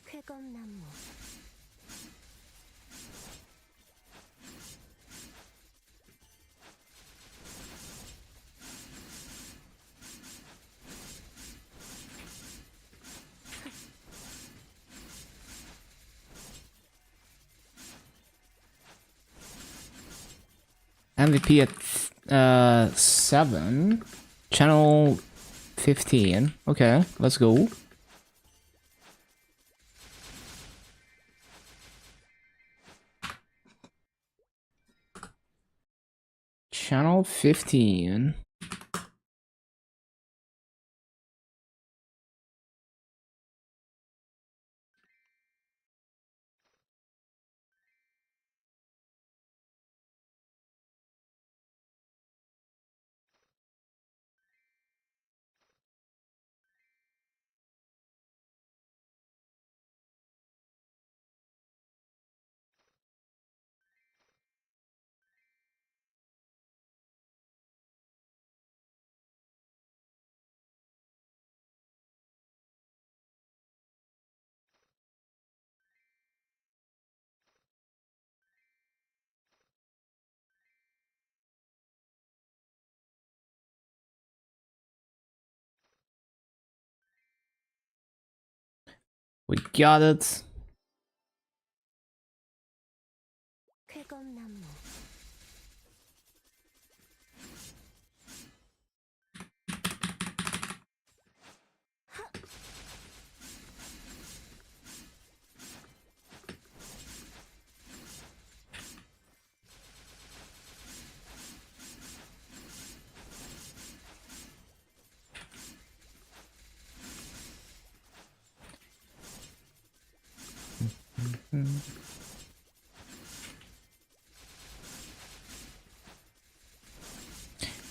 쾌검나무 MVP at 7. Channel 15. Okay, let's go. Channel 15. We got it. 쾌검나무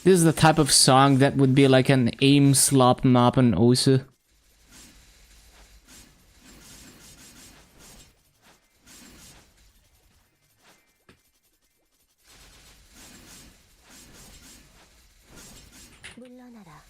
This is the type of song that would be like an aim slop map on Osu. 물러나라.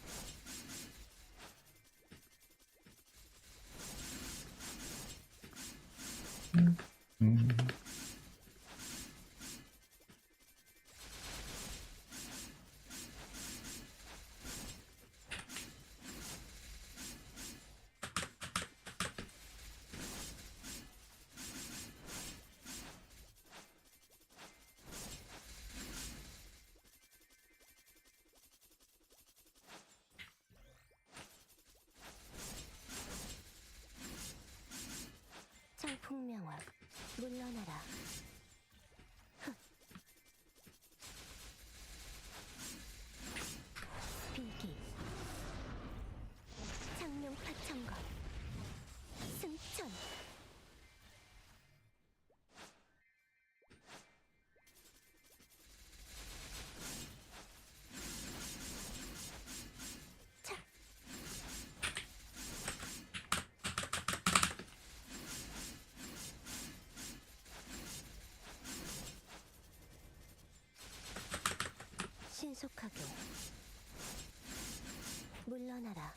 물러나라.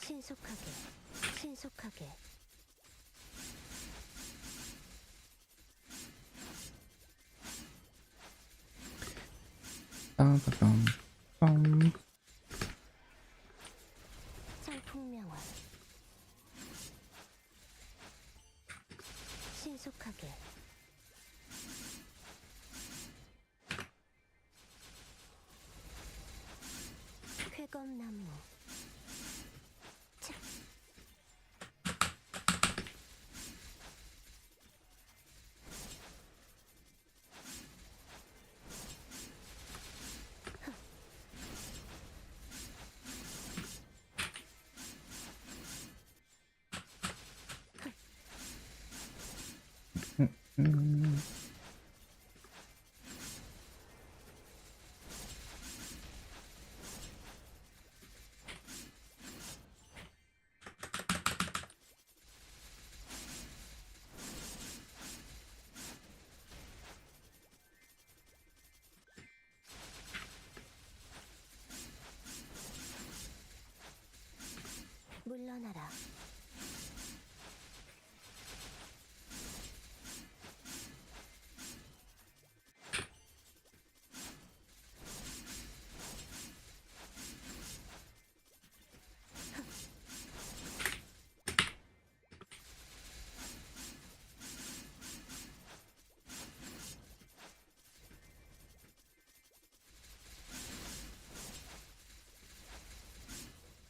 신속하게, 신속하게. 빰빰빰. 성풍명화. 신속하게. 쾌검나무. 차. 물러나라.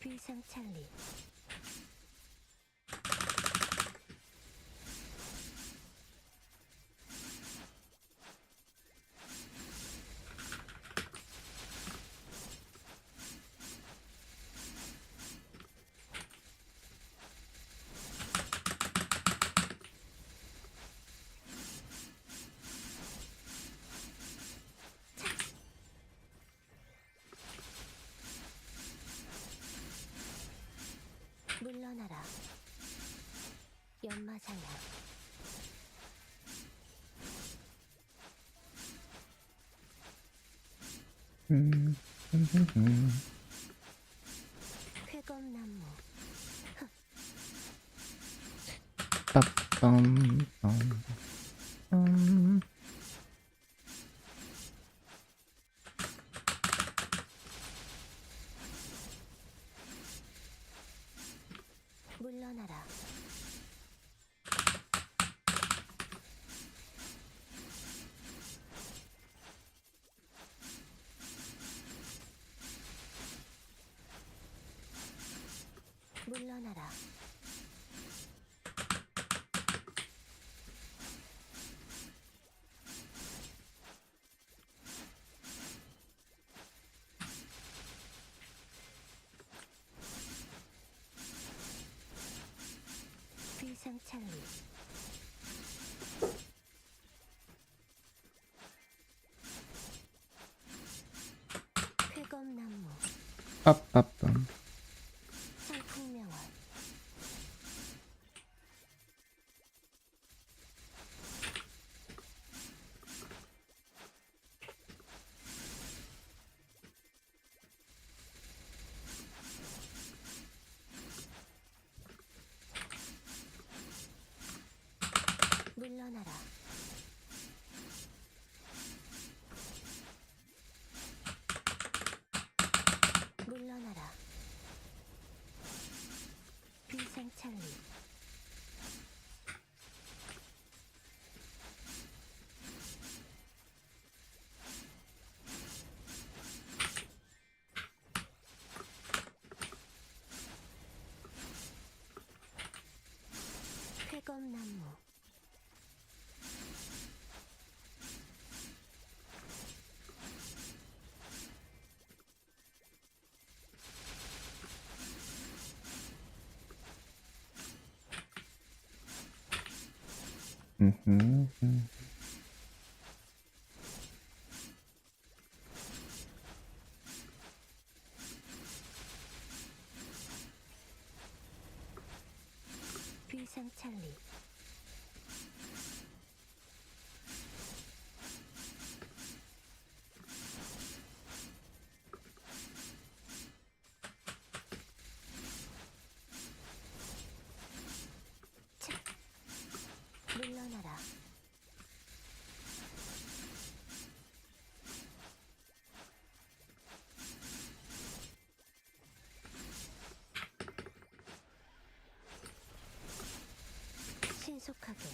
비상찰리. 물러나라. 연마장야. 쾌검나무. 빰빰빰. 물러나라. 물러나라. 비상찰리. 쾌검나무. 빠빠빰. 성풍명화. 물러나라. 물러나라. 비상찰리. 쾌검나무. 비상찰리. 물러나라. 신속하게.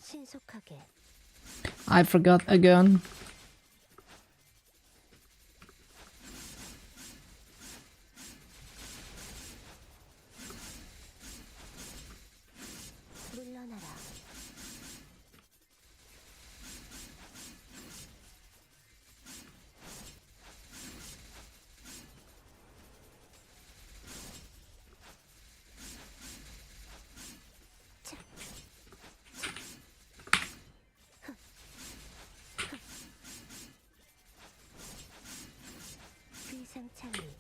신속하게. I forgot again. 물러나라. 비상찰리.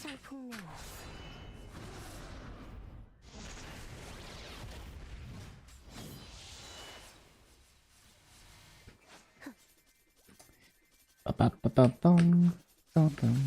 성풍명화. Ba-ba-ba-ba-bum, ba-bum.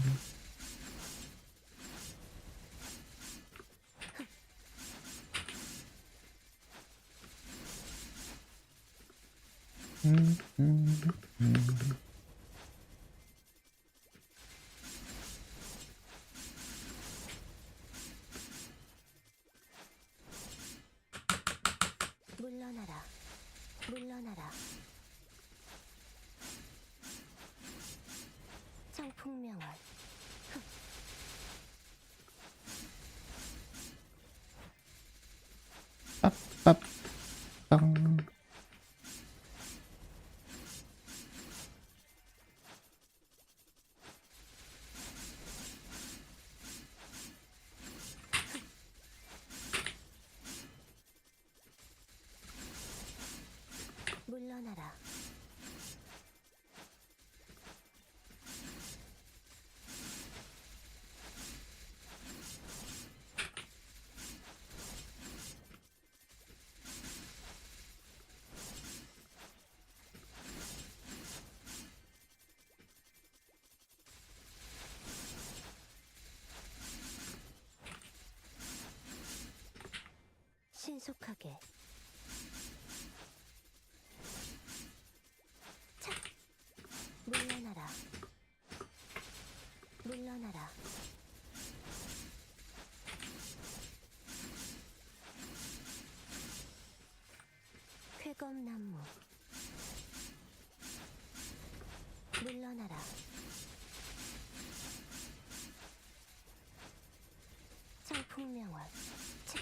물러나라. 물러나라. 성풍명화. Ba-ba-bum. 물러나라. 신속하게. 차. 물러나라. 물러나라. 쾌검나무. 물러나라. 성풍명화. 차.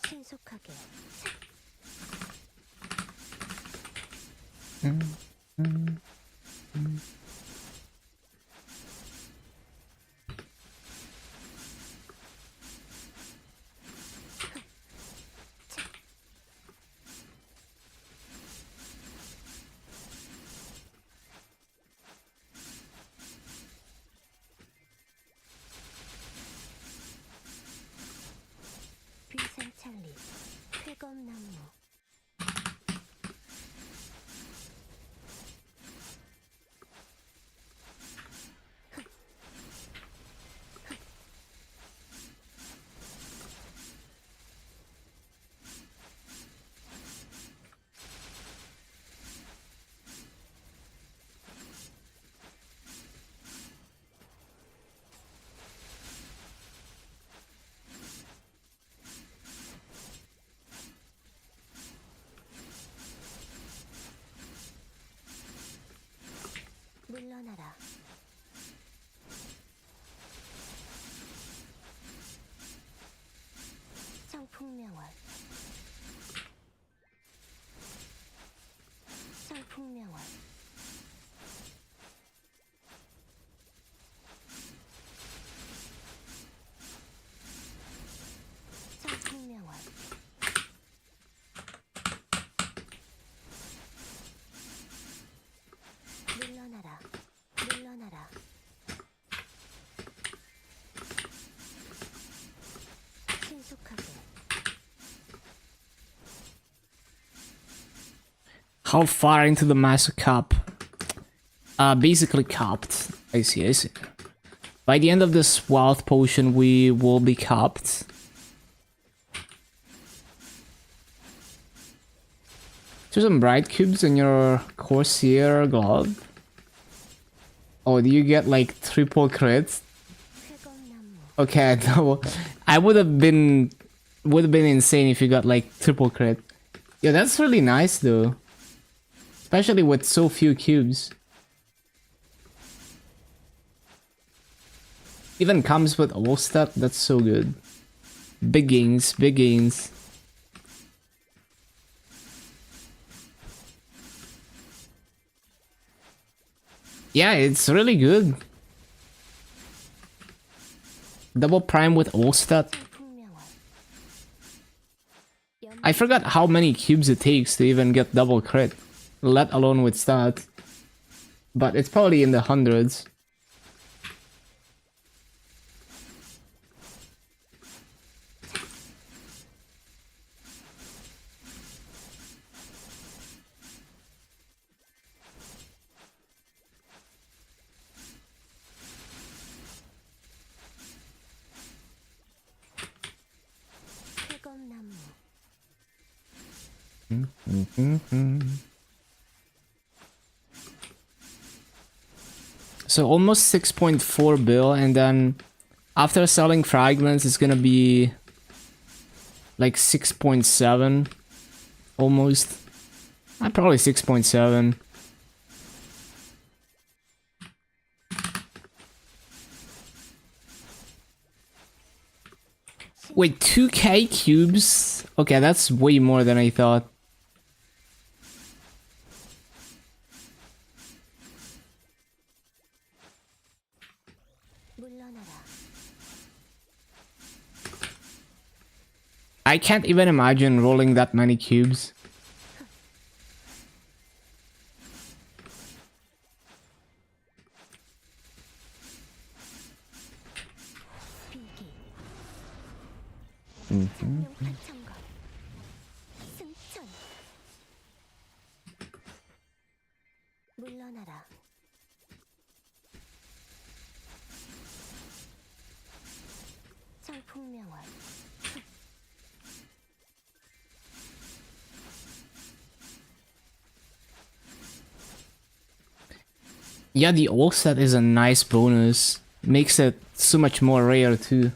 신속하게. 비상찰리. 쾌검나무. How far into the Master Cup? Basically capped. I see, I see. By the end of this Wealth Potion, we will be capped. There's some bright cubes in your Corsair glove. Oh, do you get like triple crits? Okay, no. I would have been insane if you got like triple crit. Yeah, that's really nice though. Especially with so few cubes. Even comes with all stat, that's so good. Big gains, big gains. Yeah, it's really good. Double prime with all stat. I forgot how many cubes it takes to even get double crit, let alone with stat. But it's probably in the hundreds. So almost 6.4 bill, and then after selling fragments it's gonna be like 6.7 almost. Probably 6.7. Wait, 2k cubes? Okay, that's way more than I thought. I can't even imagine rolling that many cubes. Yeah, the all set is a nice bonus. Makes it so much more rare too.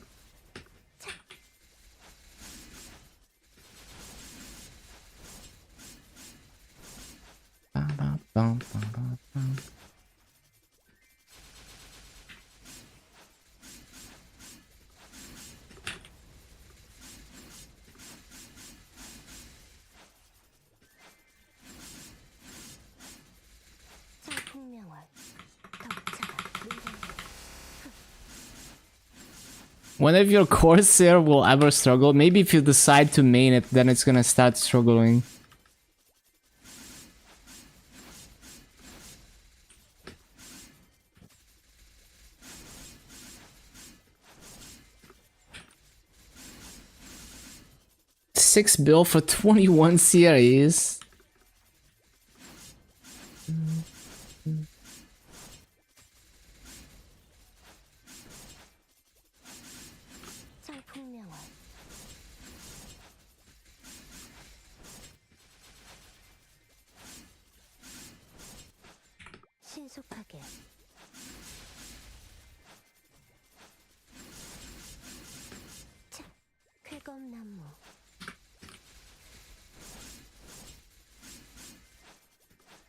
One of your Corsair will ever struggle. Maybe if you decide to main it, then it's gonna start struggling. $6 bill for 21 series.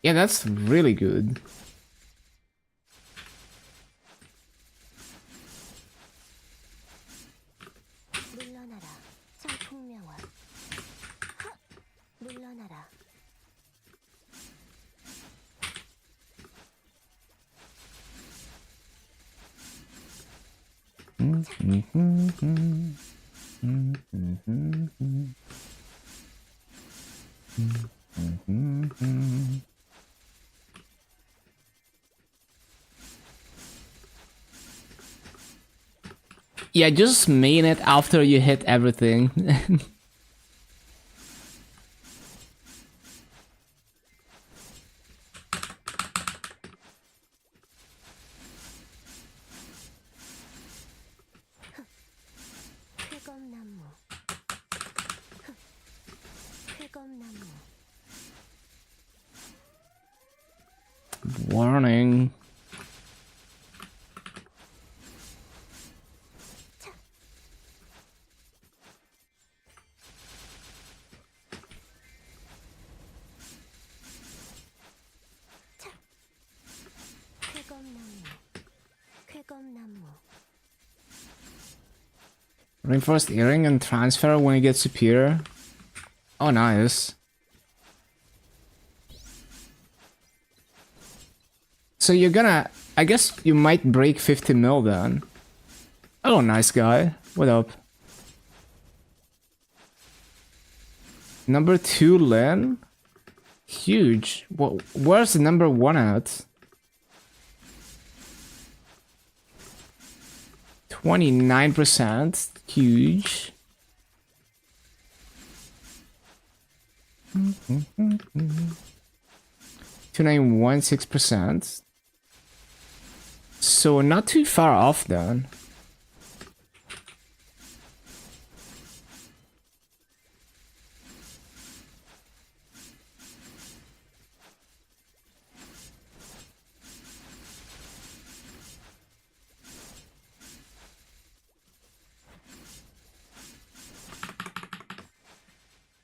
Yeah, that's really good. Yeah, just main it after you hit everything. 쾌검나무. Warning. 쾌검나무. 쾌검나무. Reinforced earring and transfer when it gets superior. Oh, nice. So you're gonna... I guess you might break 50 mil then. Oh, nice guy. What up? Number 2 Lin? Huge. Well, where's the number 1 at? 29%. Huge. 2916%. So not too far off then.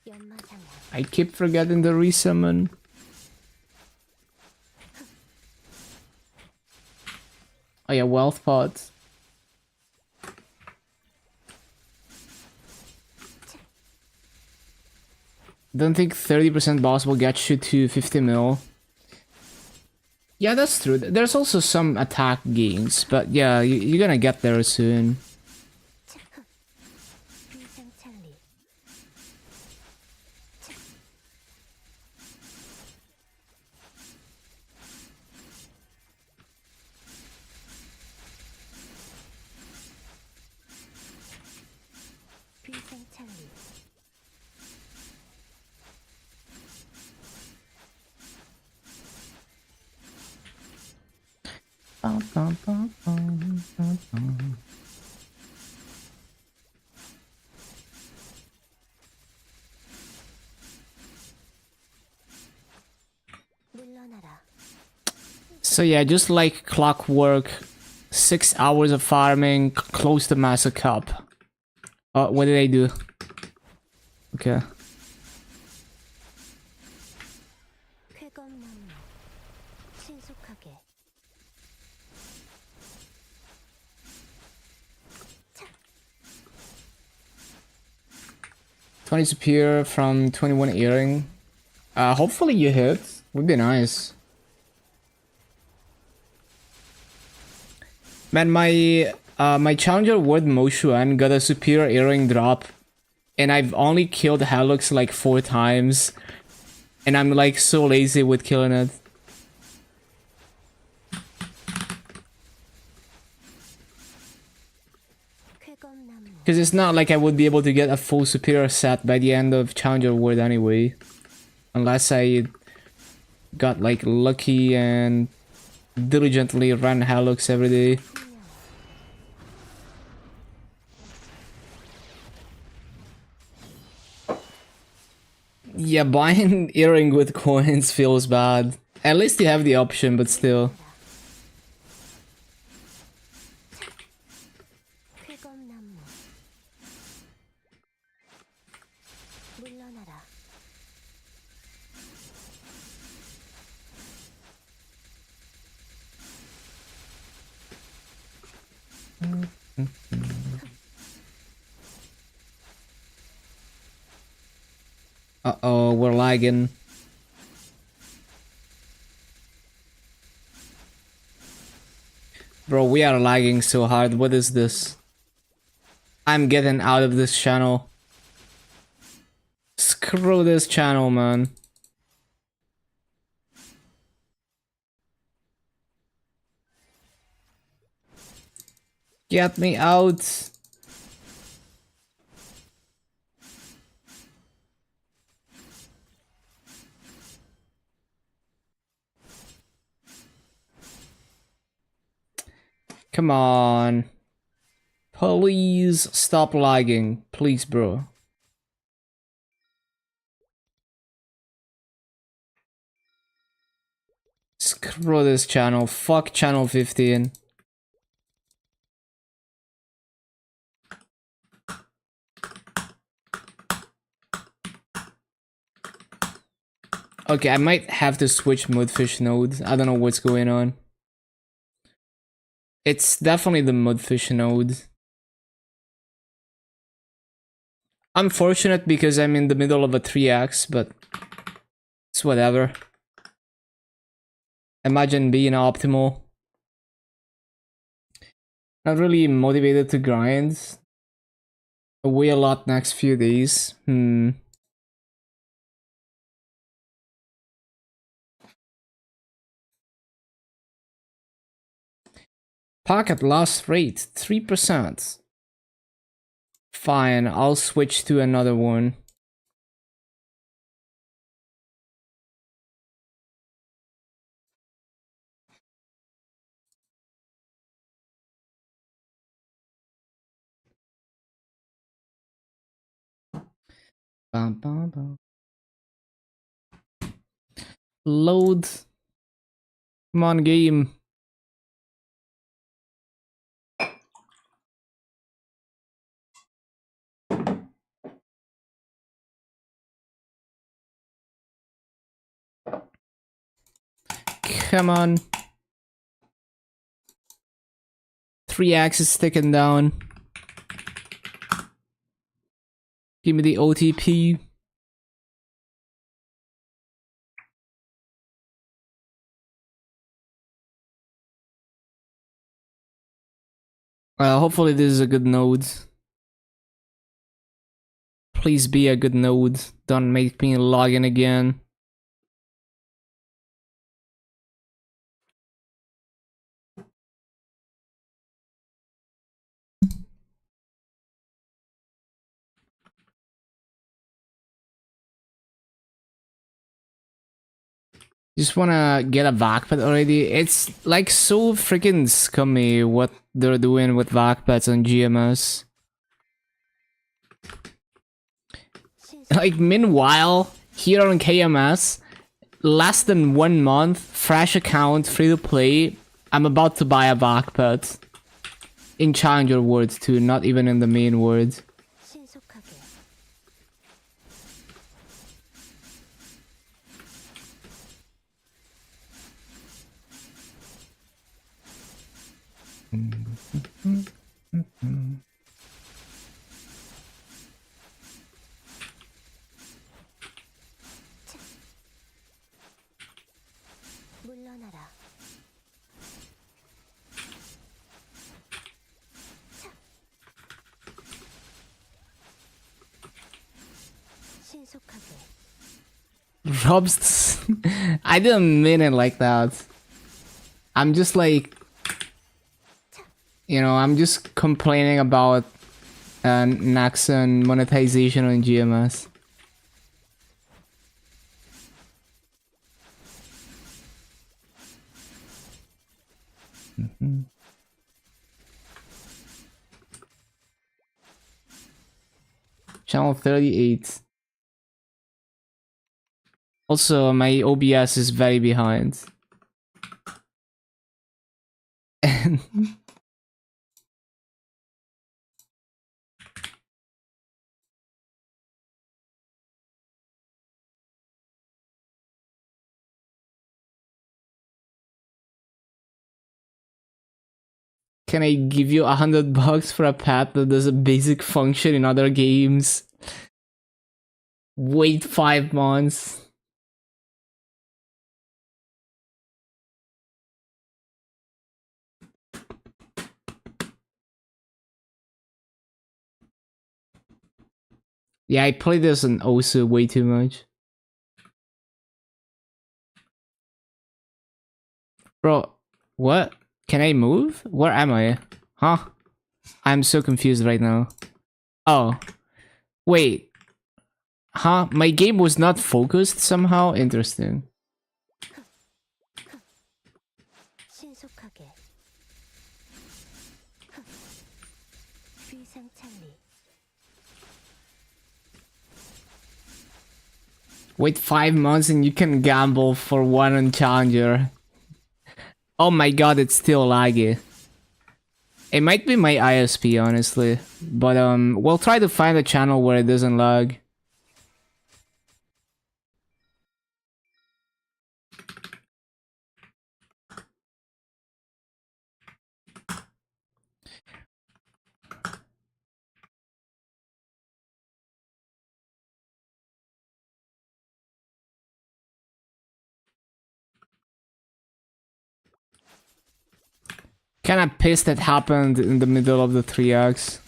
연마장을. I keep forgetting the resummon. Oh yeah, wealth pot. Don't think 30% boss will get you to 50 mil. Yeah, that's true. There's also some attack gains, but yeah, you're gonna get there soon. 비상찰리. 비상찰리. 물러나라. So yeah, just like clockwork, 6 hours of farming, close to Master Cup. What did I do? Okay. 쾌검나무. 신속하게. 20 superior from 21 earring. Hopefully you hit. Would be nice. Man, my challenger word Moshuan got a superior earring drop, and I've only killed Halux like 4 times, and I'm like so lazy with killing it. 쾌검나무. Because it's not like I would be able to get a full superior set by the end of challenger word anyway, unless I got like lucky and diligently ran Halux every day. Yeah, buying earring with coins feels bad. At least you have the option, but still. 쾌검나무. 물러나라. Uh-oh, we're lagging. Bro, we are lagging so hard. What is this? I'm getting out of this channel. Screw this channel, man. Get me out. Come on. Please stop lagging. Please, bro. Screw this channel. Fuck channel 15. Okay, I might have to switch Mudfish node. I don't know what's going on. It's definitely the Mudfish node. Unfortunate because I'm in the middle of a 3x, but it's whatever. Imagine being optimal. Not really motivated to grind. Away a lot next few days. Pocket loss rate 3%. Fine, I'll switch to another one. Bum, bum, bum. Load. Come on, game. Come on. 3x is sticking down. Give me the OTP. Hopefully this is a good node. Please be a good node. Don't make me log in again. Just wanna get a Vakpet already. It's like so freaking scummy what they're doing with Vakpets on GMS. Like meanwhile, here on KMS, less than 1 month, fresh account, free to play, I'm about to buy a Vakpet. In Challenger words too, not even in the main words. 신속하게 물러나라. 신속하게 Robs. I didn't mean it like that. I'm just like, you know, I'm just complaining about Naxxon monetization on GMS. Channel 38. Also, my OBS is very behind. Can I give you $100 for a pet that does a basic function in other games? Wait 5 months. Yeah, I play this on Osu way too much. Bro, what? Can I move? Where am I? Huh? I'm so confused right now. Oh. Wait. Huh? My game was not focused somehow? Interesting. 신속하게 위상찬리 Wait 5 months and you can gamble for one on Challenger. Oh my god, it's still laggy. It might be my ISP, honestly. But we'll try to find a channel where it doesn't lag. Kinda pissed it happened in the middle of the 3x.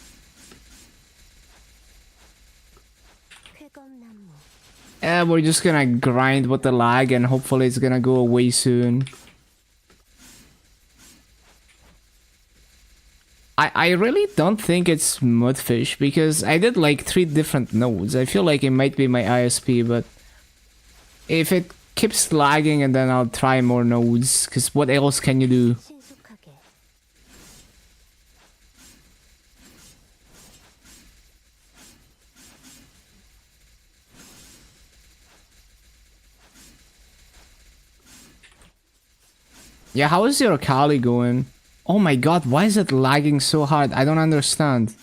쾌검나무. We're just gonna grind with the lag and hopefully it's gonna go away soon. I really don't think it's Mudfish because I did like 3 different nodes. I feel like it might be my ISP, but if it keeps lagging and then I'll try more nodes, because what else can you do? 신속하게. Yeah, how is your Kali going? Oh my god, why is it lagging so hard? I don't understand.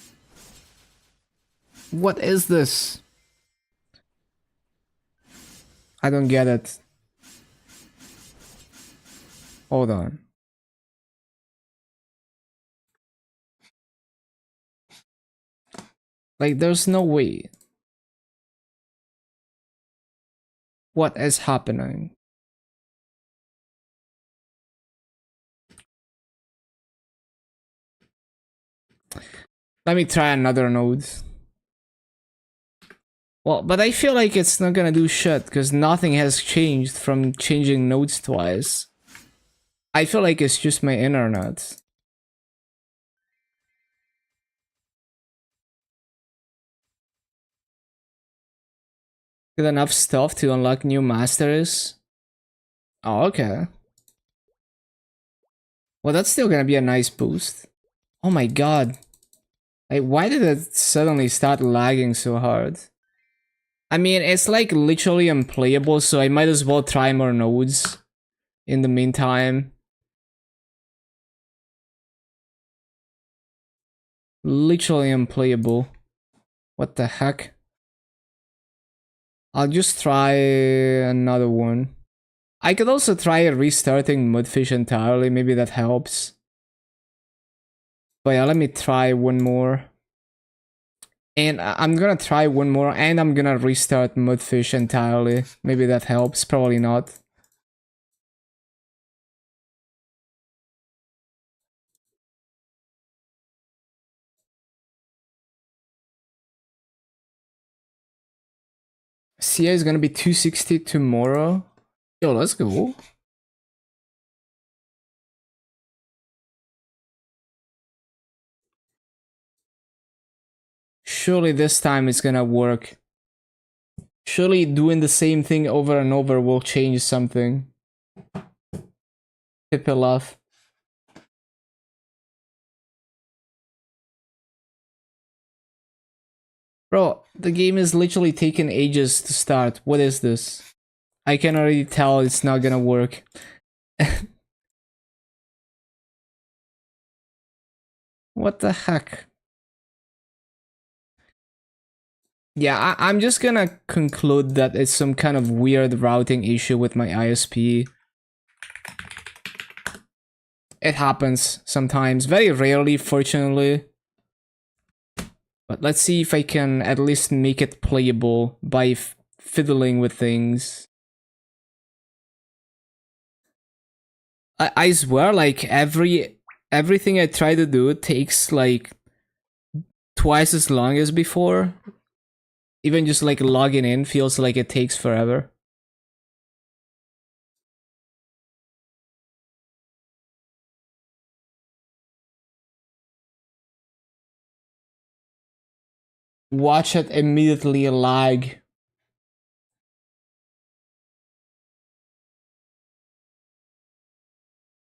What is this? I don't get it. Hold on. Like, there's no way. What is happening? Let me try another node. Well, but I feel like it's not gonna do shit, because nothing has changed from changing nodes twice. I feel like it's just my internet. Get enough stuff to unlock new masters? Oh, okay. Well, that's still gonna be a nice boost. Oh my god. Like, why did it suddenly start lagging so hard? I mean, it's like literally unplayable, so I might as well try more nodes in the meantime. Literally unplayable. What the heck? I'll just try another one. I could also try restarting Mudfish entirely, maybe that helps. But yeah, let me try one more. And I'm gonna try one more, and I'm gonna restart Mudfish entirely. Maybe that helps, probably not. CA is gonna be 260 tomorrow. Yo, let's go. Surely this time it's gonna work. Surely doing the same thing over and over will change something. Tip it off. Bro, the game is literally taking ages to start. What is this? I can already tell it's not gonna work. What the heck? Yeah, I'm just gonna conclude that it's some kind of weird routing issue with my ISP. It happens sometimes, very rarely, fortunately. But let's see if I can at least make it playable by fiddling with things. I swear, like, everything I try to do takes, like, twice as long as before. Even just, like, logging in feels like it takes forever. Watch it immediately lag.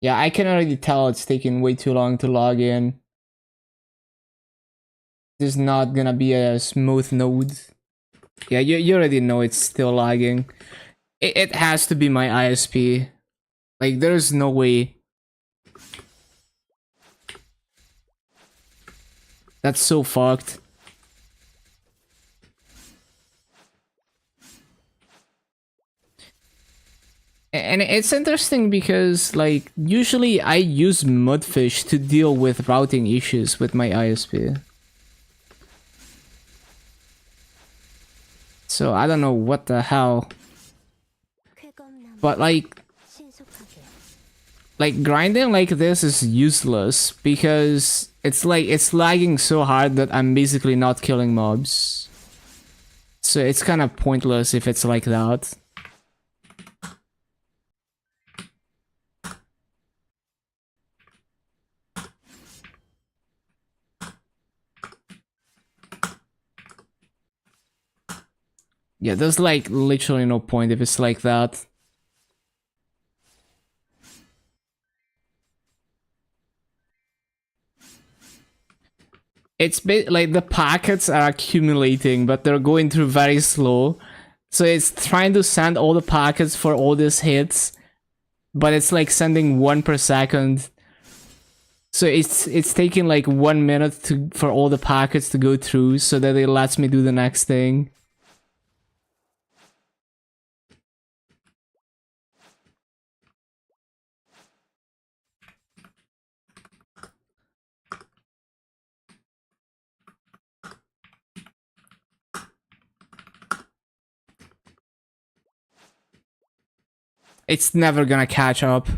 Yeah, I can already tell it's taking way too long to log in. This is not gonna be a smooth node. Yeah, you already know it's still lagging. It has to be my ISP. Like, there's no way. That's so fucked. And it's interesting because, like, usually I use Mudfish to deal with routing issues with my ISP. So I don't know what the hell. 쾌검나무 But like grinding like this is useless because it's like it's lagging so hard that I'm basically not killing mobs. So it's kind of pointless if it's like that. Yeah, there's like literally no point if it's like that. It's like the packets are accumulating, but they're going through very slow. So it's trying to send all the packets for all these hits, but it's like sending 1 per second. So it's taking like 1 minute for all the packets to go through so that it lets me do the next thing. It's never gonna catch up.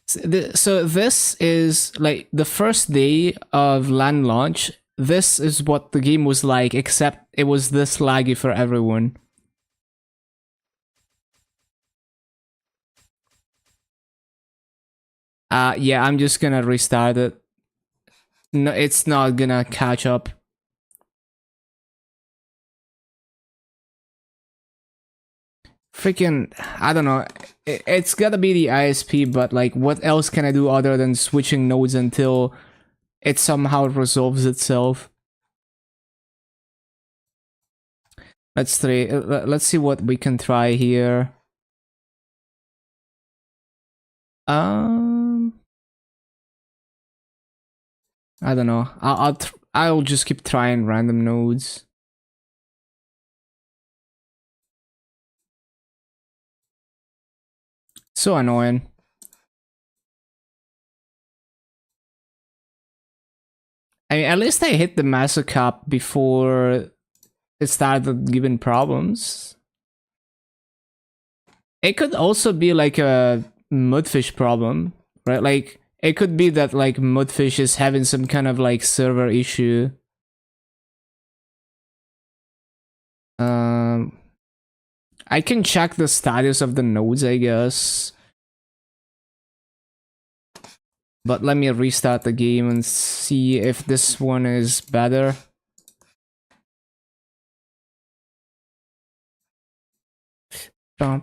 So this is like the first day of LAN launch. This is what the game was like, except it was this laggy for everyone. Yeah, I'm just gonna restart it. No, it's not gonna catch up. Freaking, I don't know. It's gotta be the ISP, but like, what else can I do other than switching nodes until it somehow resolves itself? Let's try. Let's see what we can try here. I don't know. I'll just keep trying random nodes. So annoying. I mean, at least I hit the master cap before it started giving problems. It could also be like a Mudfish problem, right? Like, it could be that like Mudfish is having some kind of like server issue. I can check the status of the nodes, I guess. But let me restart the game and see if this one is better. It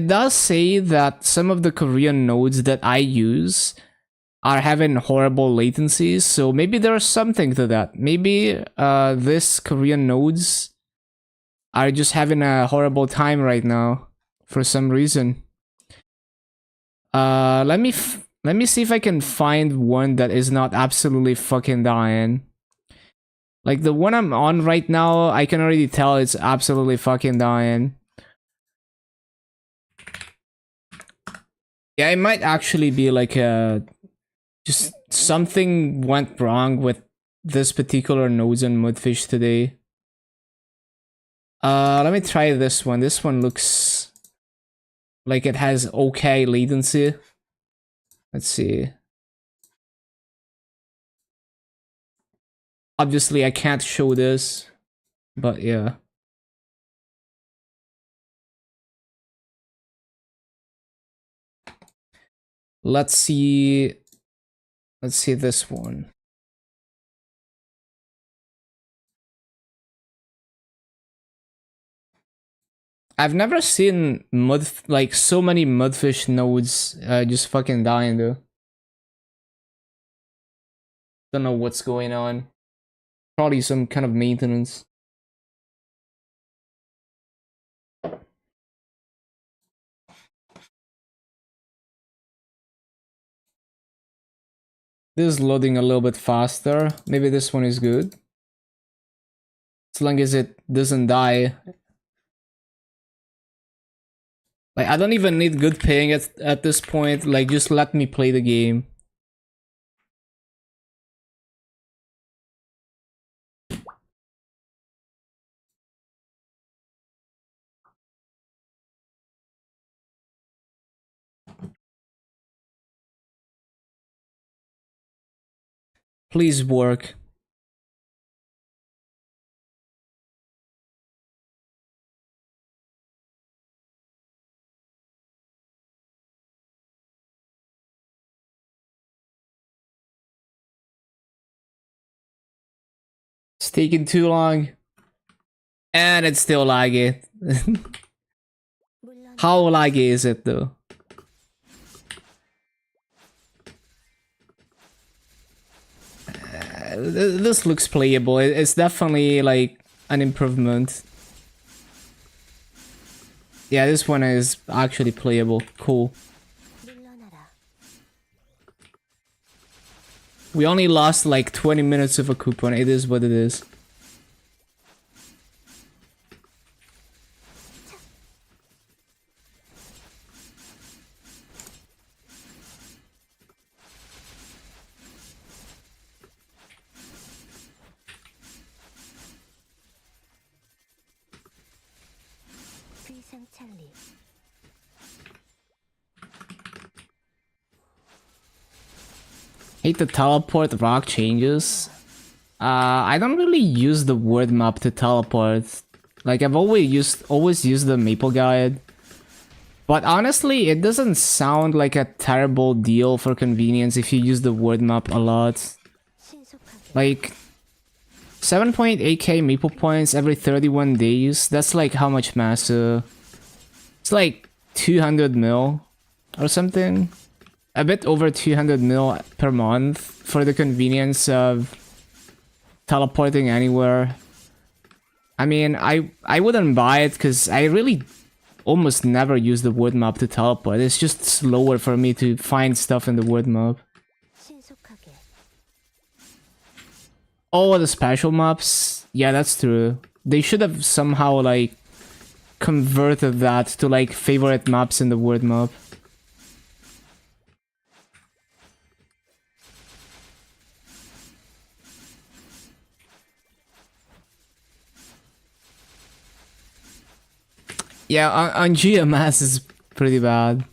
does say that some of the Korean nodes that I use are having horrible latencies, so maybe there's something to that. Maybe this Korean nodes are just having a horrible time right now for some reason. Let me see if I can find one that is not absolutely fucking dying. Like the one I'm on right now, I can already tell it's absolutely fucking dying. Yeah, it might actually be like a just something went wrong with this particular nodes on Mudfish today. Let me try this one. This one looks like it has okay latency. Let's see. Obviously, I can't show this, but yeah. Let's see this one. I've never seen like so many Mudfish nodes just fucking dying though. Don't know what's going on. Probably some kind of maintenance. This is loading a little bit faster. Maybe this one is good. As long as it doesn't die. Like, I don't even need good ping at this point. Like, just let me play the game. Please work. It's taking too long. And it's still laggy. 물론 How laggy is it though? This looks playable. It's definitely like an improvement. Yeah, this one is actually playable. Cool. 물러나라. We only lost like 20 minutes of a coupon. It is what it is. 귀상찰리. Hate the teleport rock changes. I don't really use the word map to teleport. Like, I've always used the Maple guide. But honestly, it doesn't sound like a terrible deal for convenience if you use the word map a lot. 신속하게. Like, 7.8k Maple points every 31 days. That's like how much massa? It's like 200 mil or something. A bit over 200 mil per month for the convenience of teleporting anywhere. I mean, I wouldn't buy it because I really almost never use the word map to teleport. It's just slower for me to find stuff in the word map. 신속하게. Oh, the special maps? Yeah, that's true. They should have somehow like converted that to like favorite maps in the word map. Yeah, on GMS is pretty bad.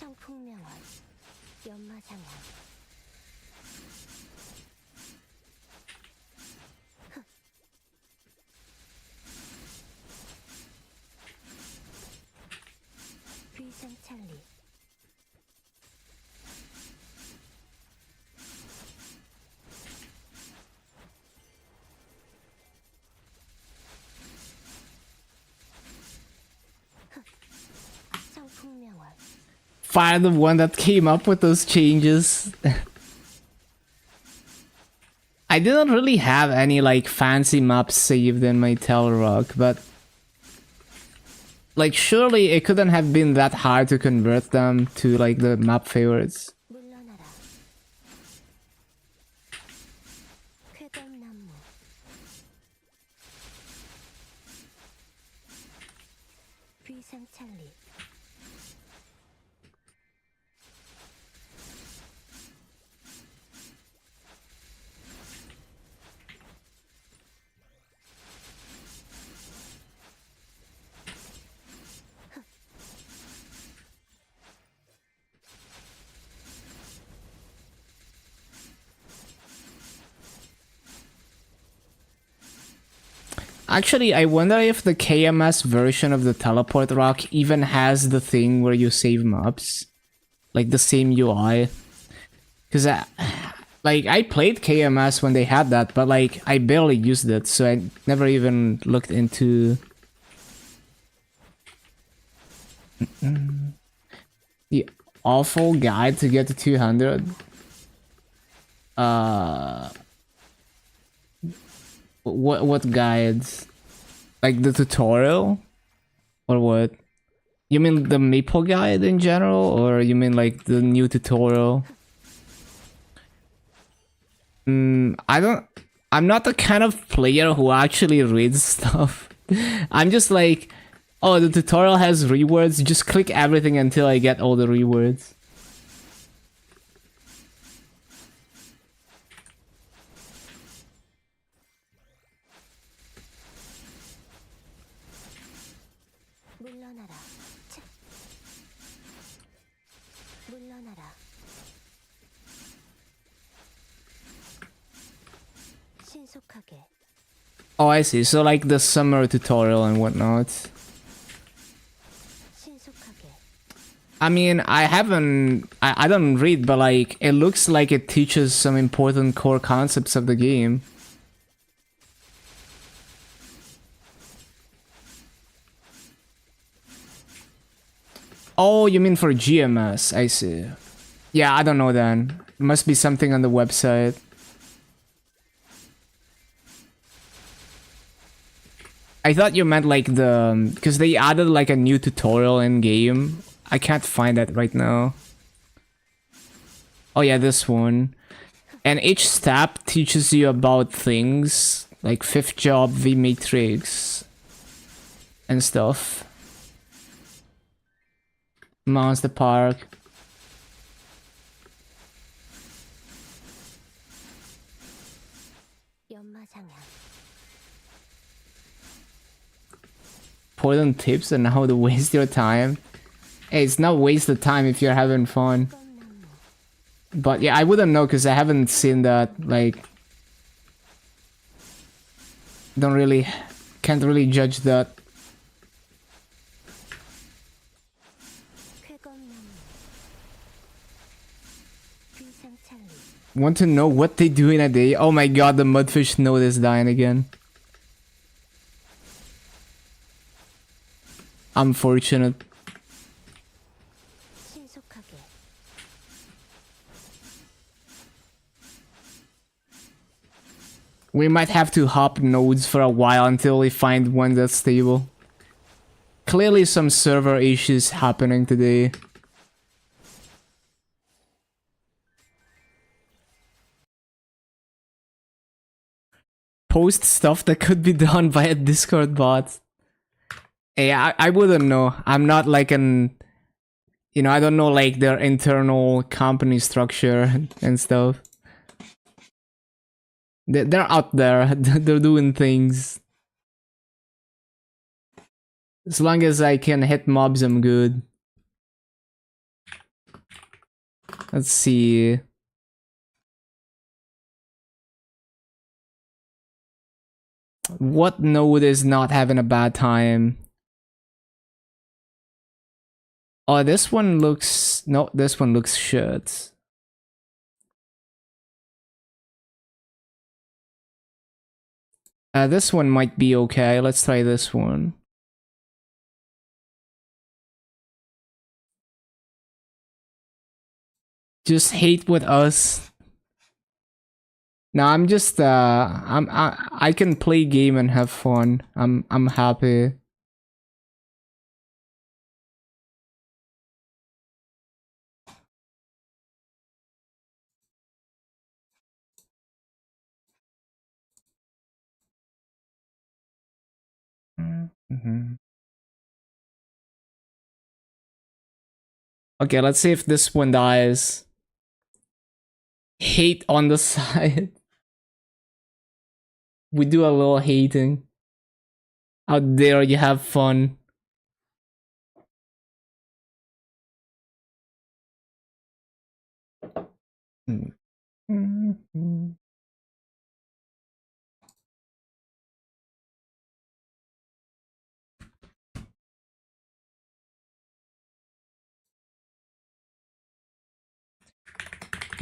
청풍명월. 연마장원. 귀상찰리. 청풍명월. Fire the one that came up with those changes. I didn't really have any like fancy maps saved in my Telerock, but like surely it couldn't have been that hard to convert them to like the map favorites. 물러나라. 쾌감나무. 귀상찰리. Actually, I wonder if the KMS version of the teleport rock even has the thing where you save maps. Like the same UI. Because like I played KMS when they had that, but like I barely used it, so I never even looked into the awful guide to get to 200. What guides? Like the tutorial? Or what? You mean the Maple guide in general, or you mean like the new tutorial? I'm not the kind of player who actually reads stuff. I'm just like, oh, the tutorial has rewords, just click everything until I get all the rewords. 물러나라. 차. 물러나라. 신속하게. Oh, I see. So like the summer tutorial and whatnot. 신속하게. I mean, I don't read, but like, it looks like it teaches some important core concepts of the game. Oh, you mean for GMS? I see. Yeah, I don't know then. Must be something on the website. I thought you meant like the... Because they added like a new tutorial in game. I can't find that right now. Oh yeah, this one. And each step teaches you about things. Like fifth job, V matrix. And stuff. Monster Park. 연마장향. Important tips on how to waste your time. Hey, it's not waste of time if you're having fun. 껌나무. But yeah, I wouldn't know because I haven't seen that. Like, can't really judge that. 쾌검나무. 귀상찰리. Want to know what they do in a day? Oh my god, the mudfish node is dying again. Unfortunate. 신속하게. We might have to hop nodes for a while until we find one that's stable. Clearly some server issues happening today. Post stuff that could be done by a Discord bot. Hey, I wouldn't know. I'm not like an... You know, I don't know like their internal company structure and stuff. They're out there. They're doing things. As long as I can hit mobs, I'm good. Let's see. What node is not having a bad time? Oh, this one looks... No, this one looks shit. This one might be okay. Let's try this one. Just hate with us. No, I'm just I can play game and have fun. I'm happy. Mhm. Okay, let's see if this one dies. Hate on the side. We do a little hating. Out there, you have fun. Mhm.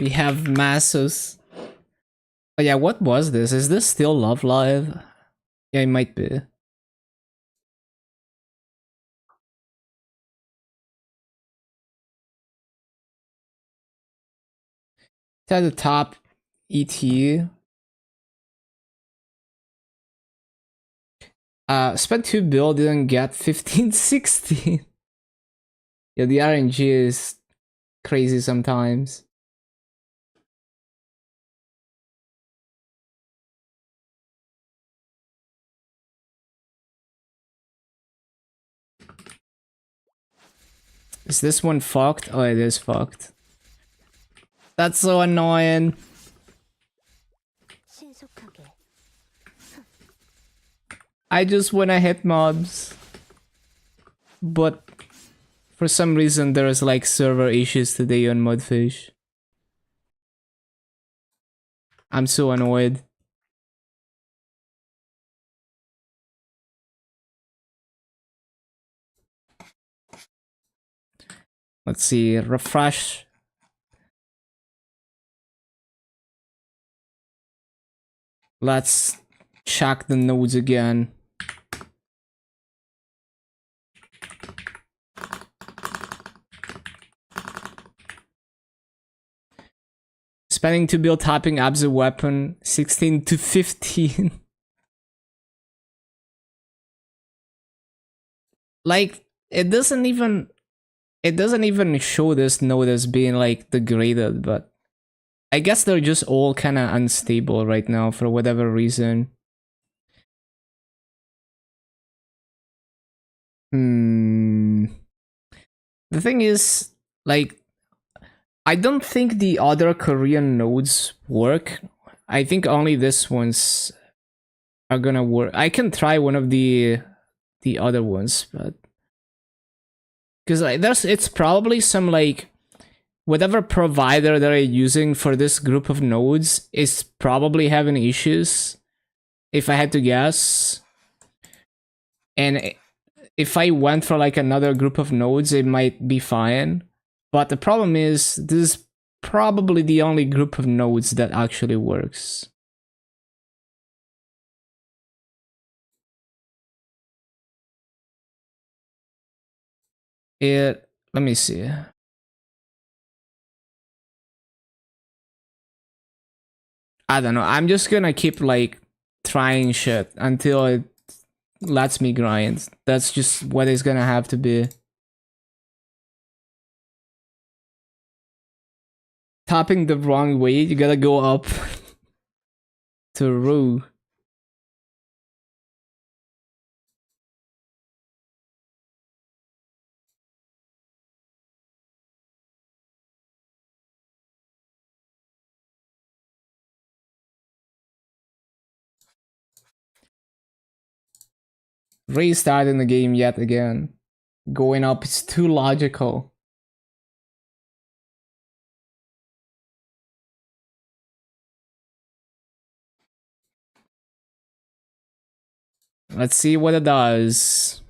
We have Massus. Oh yeah, what was this? Is this still Love Live? Yeah, it might be. At the top, ET. Spent 2 bill, didn't get 15, 16. Yeah, the RNG is crazy sometimes. Is this one fucked? Oh, it is fucked. That's so annoying. 신속하게. I just wanna hit mobs. But for some reason there's like server issues today on Mudfish. I'm so annoyed. Let's see, refresh. Let's check the nodes again. Spending to build tapping abs a weapon, 16 to 15. Like, it doesn't even show this node as being like degraded, but I guess they're just all kind of unstable right now for whatever reason. The thing is, like, I don't think the other Korean nodes work. I think only this ones are gonna work. I can try one of the other ones, but because it's probably some like whatever provider they're using for this group of nodes is probably having issues, if I had to guess. And if I went for like another group of nodes, it might be fine. But the problem is, this is probably the only group of nodes that actually works. Let me see. I don't know. I'm just gonna keep like trying shit until it lets me grind. That's just what it's gonna have to be. Tapping the wrong way, you gotta go up to row. Restarting the game yet again. Going up is too logical. Let's see what it does.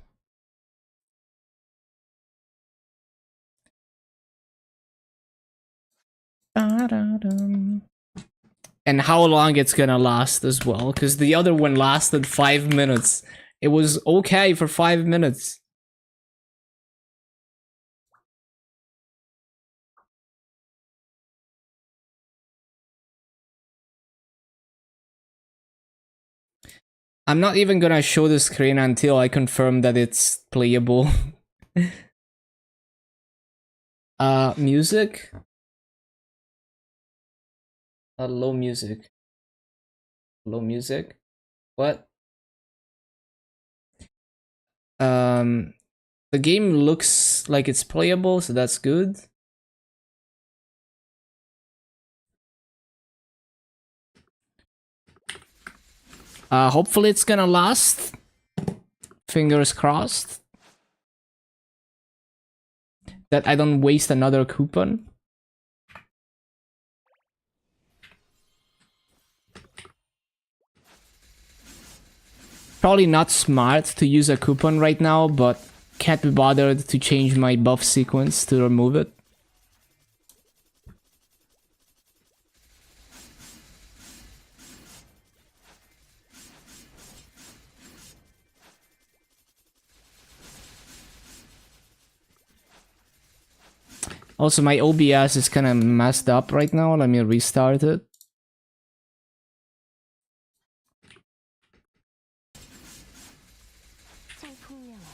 And how long it's gonna last as well, because the other one lasted 5 minutes. It was okay for 5 minutes. I'm not even gonna show the screen until I confirm that it's playable. Music? Low music. Low music? What? The game looks like it's playable, so that's good. Hopefully it's gonna last. Fingers crossed. That I don't waste another coupon. Probably not smart to use a coupon right now, but can't be bothered to change my buff sequence to remove it. Also, my OBS is kind of messed up right now. Let me restart it. 청풍명화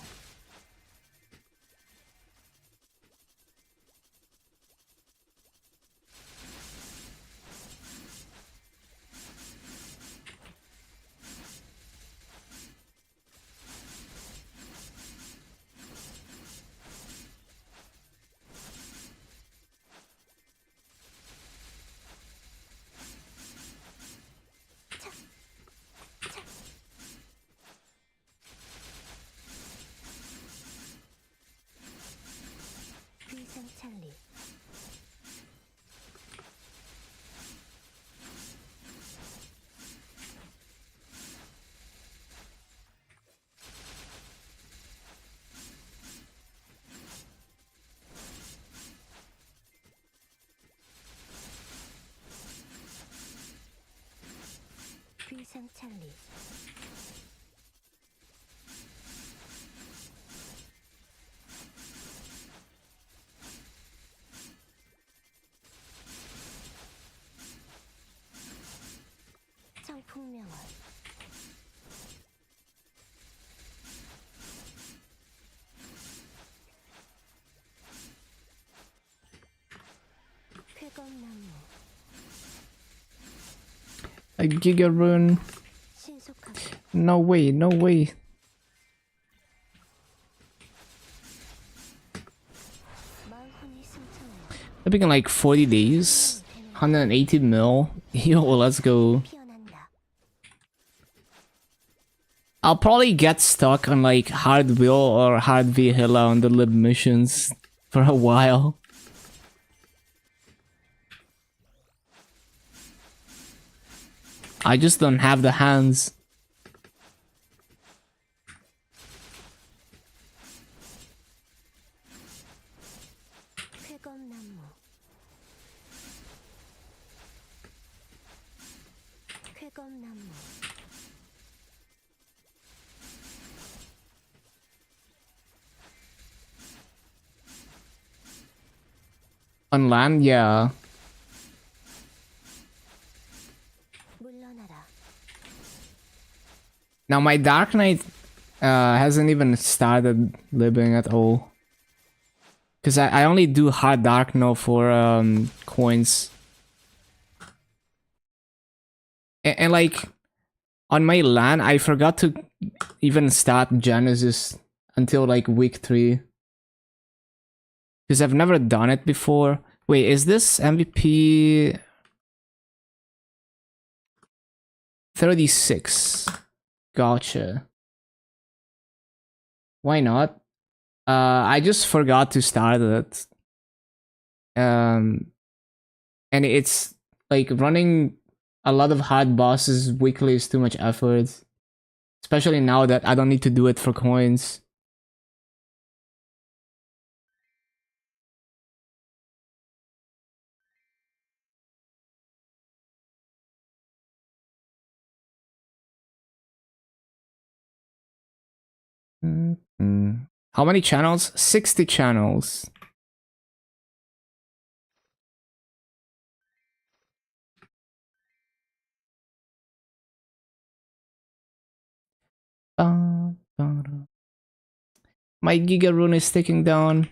위상찰리 위상찰리 청풍명화 쾌검나무 A Giga Rune. 신속하게 No way, no way. 마흔이 승천을 I've been like 40 days. 180 mil. Yo, let's go. 피어난다 I'll probably get stuck on like hard will or hard Vihila on the lib missions for a while. I just don't have the hands. 쾌검나무 쾌검나무 On land, yeah. 물러나라 Now my Dark Knight hasn't even started living at all. Because I only do hard dark now for coins. And like on my LAN, I forgot to even start Genesis until like week 3. Because I've never done it before. Wait, is this MVP 36? Gotcha. Why not? I just forgot to start it. And it's like running a lot of hard bosses weekly is too much effort. Especially now that I don't need to do it for coins. How many channels? 60 channels. My Giga Rune is ticking down.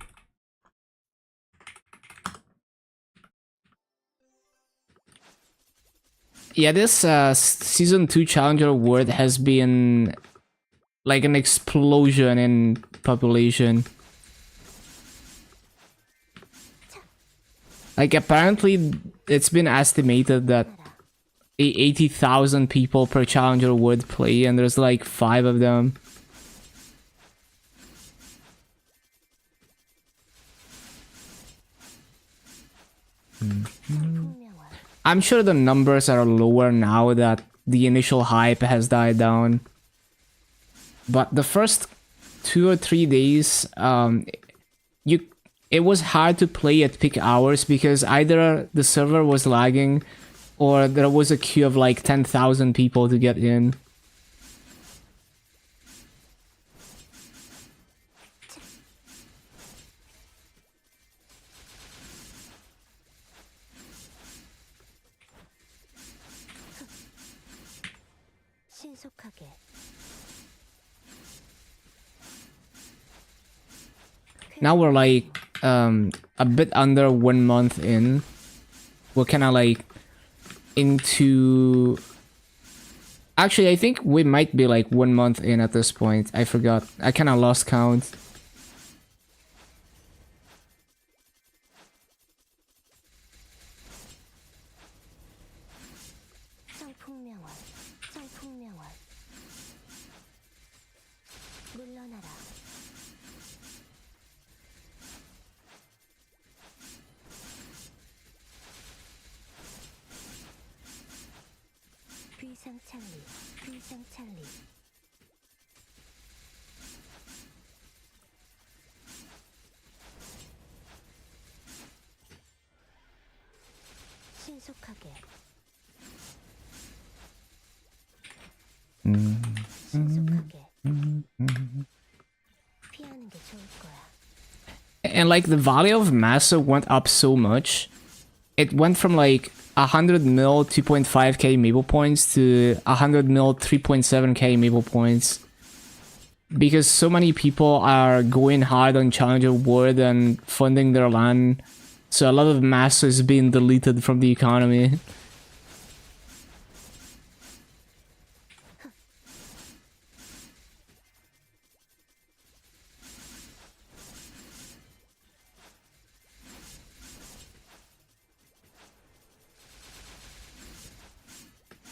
Yeah, this season 2 Challenger Award has been like an explosion in population. Like apparently it's been estimated that 80,000 people per Challenger would play, and there's like 5 of them. I'm sure the numbers are lower now that the initial hype has died down. But the first 2 or 3 days, it was hard to play at peak hours because either the server was lagging or there was a queue of like 10,000 people to get in. 신속하게. Now we're like a bit under 1 month in. We're kind of like into. Actually, I think we might be like 1 month in at this point. I forgot. I kind of lost count. 성풍명월, 성풍명월. 물러나라. 비상찰리, 비상찰리. 신속하게. 신속하게. 피하는 게 좋을 거야. And like the value of Massa went up so much. It went from like 100 mil 2.5k Maple points to 100 mil 3.7k Maple points. Because so many people are going hard on Challenger World and funding their land. So a lot of Massa is being deleted from the economy.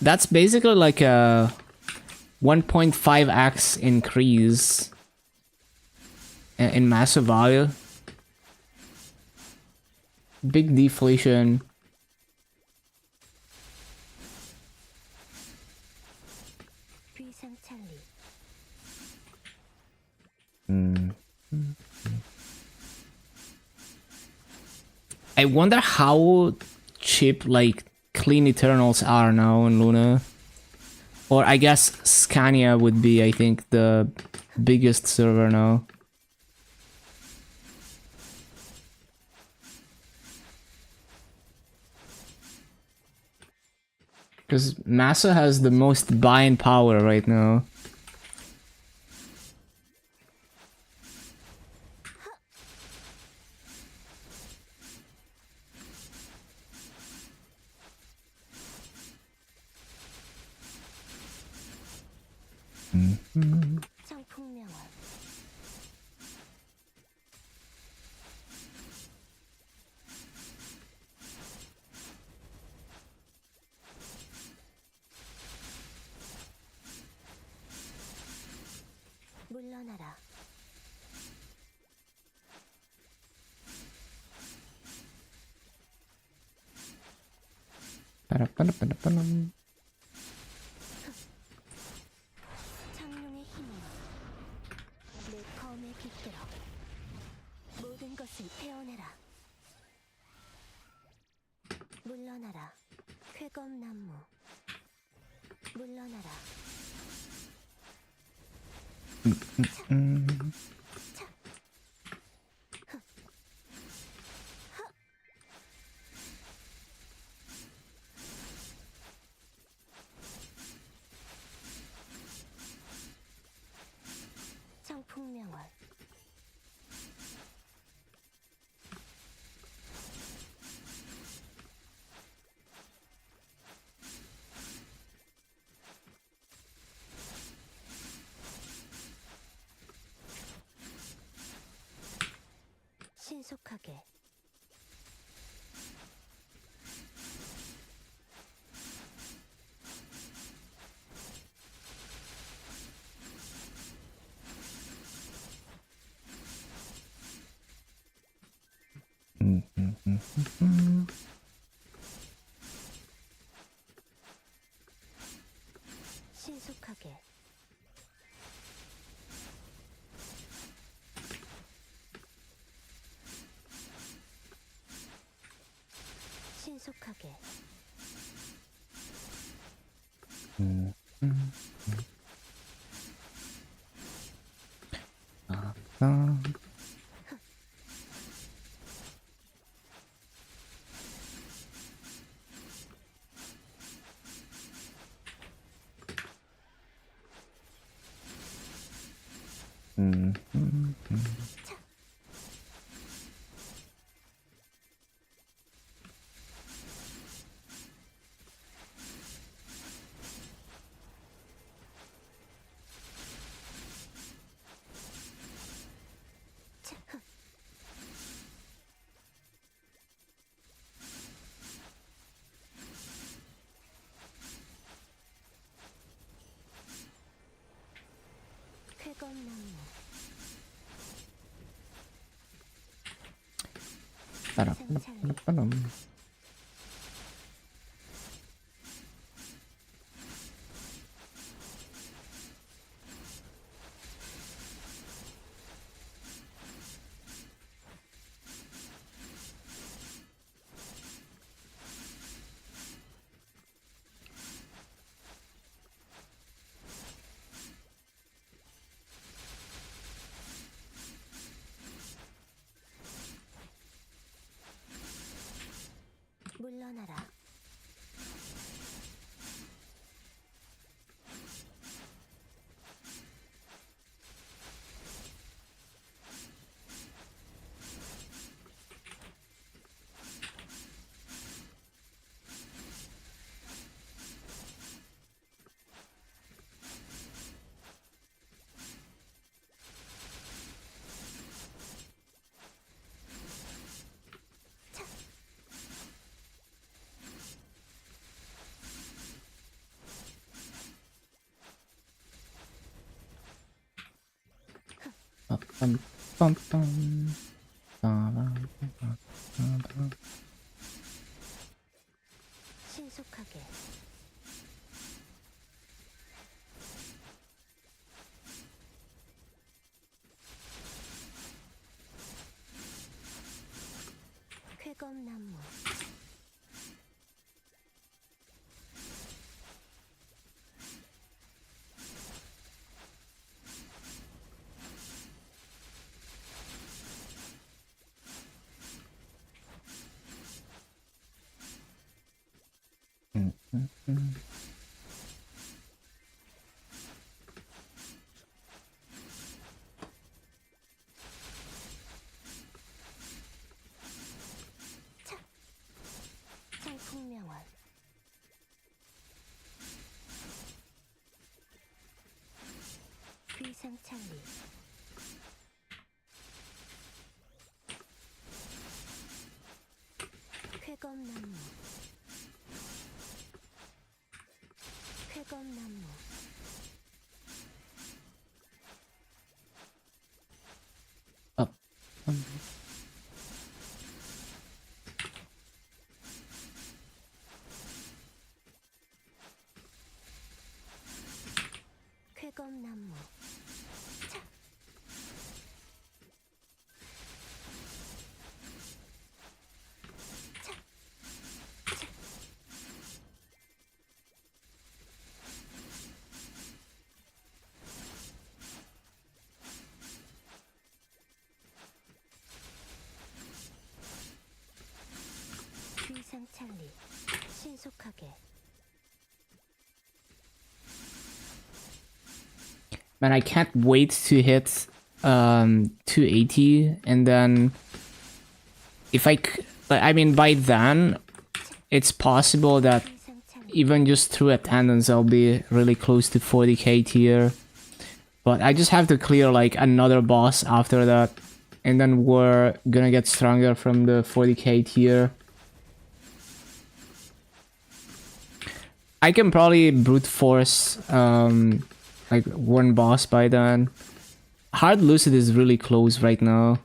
That's basically like a 1.5x increase in massive value. Big deflation. 비상찰리. I wonder how cheap like clean Eternals are now in Luna. Or I guess Scania would be, I think, the biggest server now. Because Massa has the most buying power right now. 성풍명월. 물러나라. 창룡의 힘이여. 내 검에 깃들어. 모든 것을 태워내라. 물러나라. 쾌검나무. 물러나라. 차. 성풍명월. 신속하게. 신속하게. 신속하게. 쾌검나무 빠라빠라빠람. 물러나라. 빰빰빰빰. 빠라빠라빠라. 신속하게 쾌검나무 청풍명원 귀상찰리 쾌검나무 쾌검나무 쾌검나무 귀상찰리 신속하게 Man, I can't wait to hit 280, and then if I mean, by then it's possible that 귀상찰리 even just through attendance I'll be really close to 40k tier. But I just have to clear like another boss after that, and then we're gonna get stronger from the 40k tier. I can probably brute force like one boss by then. Hard Lucid is really close right now.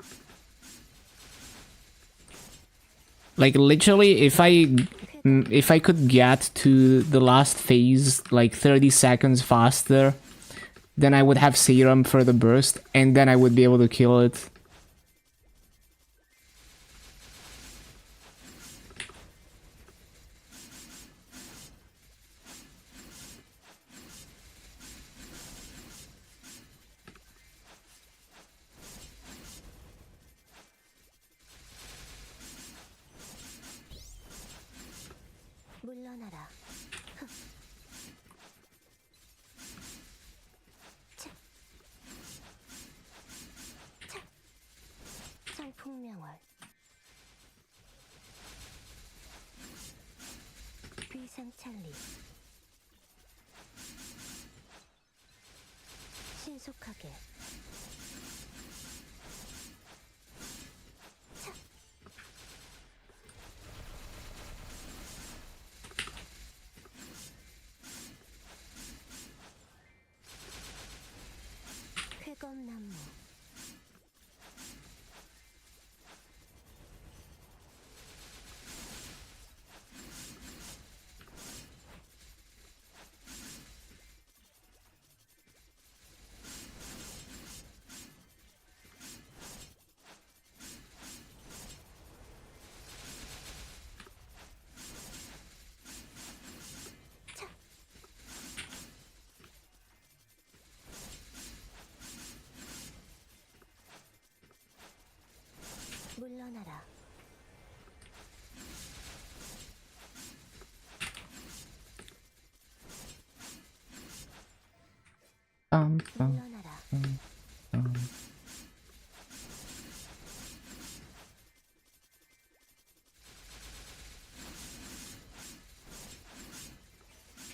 Like literally, if I could get to the last phase like 30 seconds faster, then I would have serum for the burst, and then I would be able to kill it. 물러나라. 찰리. 신속하게. 차. 쾌검나무. 차. 물러나라. 물러나라.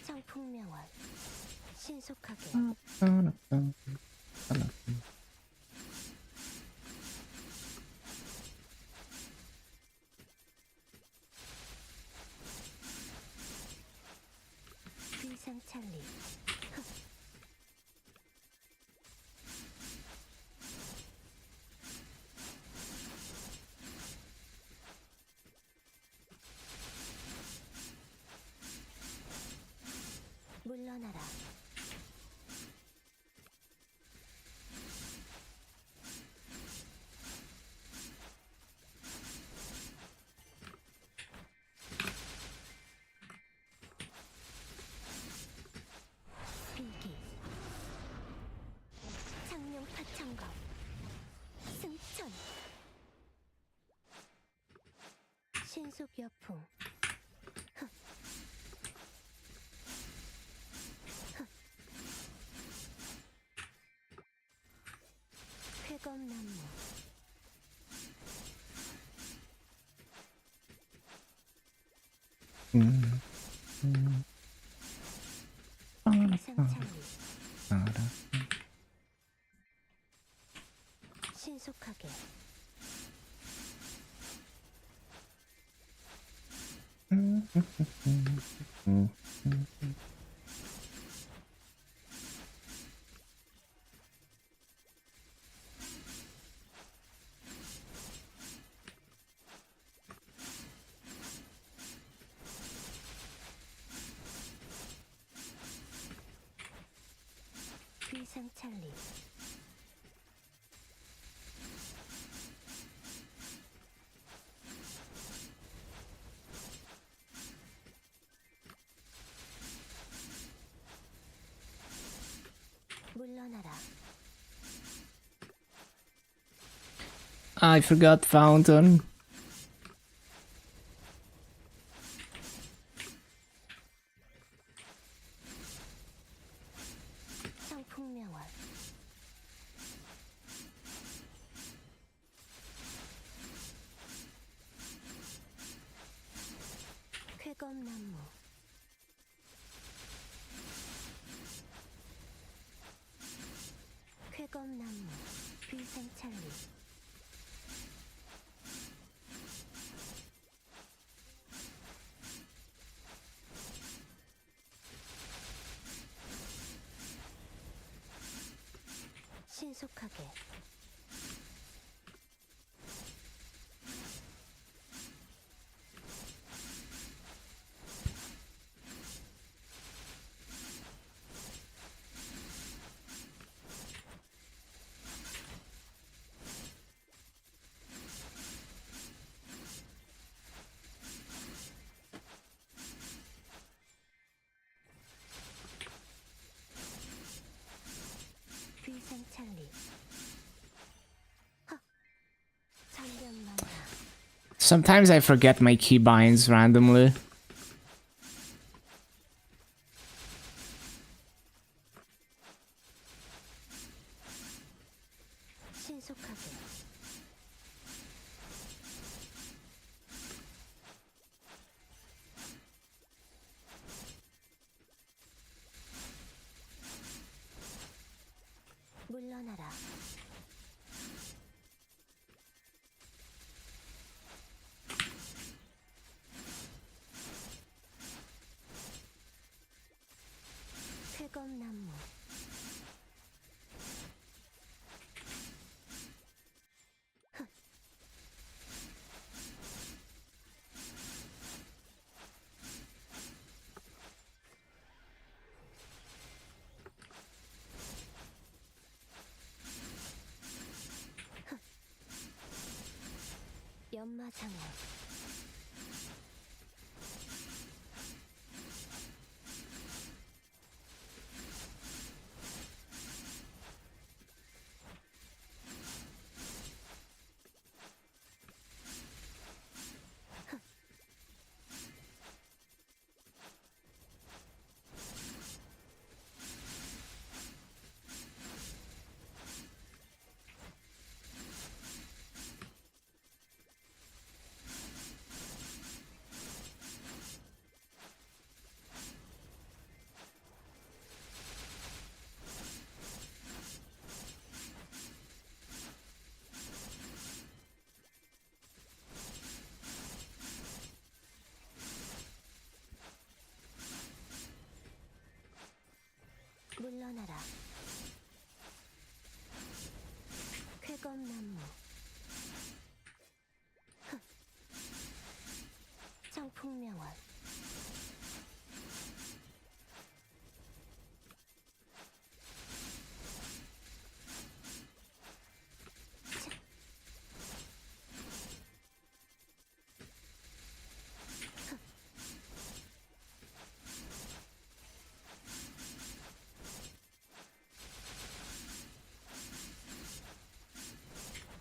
청풍명월. 신속하게. 비상찰리. 물러나라. 비기. 창룡 파천검. 승천. 신속여풍. 쾌검나무. 비상찰리. 신속하게. 비상찰리. 물러나라. I forgot fountain. 청풍명월. 쾌검나무. 쾌검나무. 비상찰리. 신속하게. 비상찰리. 헉. 천변만화. Sometimes I forget my keybinds randomly. 신속하게. 물러나라. 쾌검나무. 연마장애. 물러나라. 쾌검나무. 청풍명원.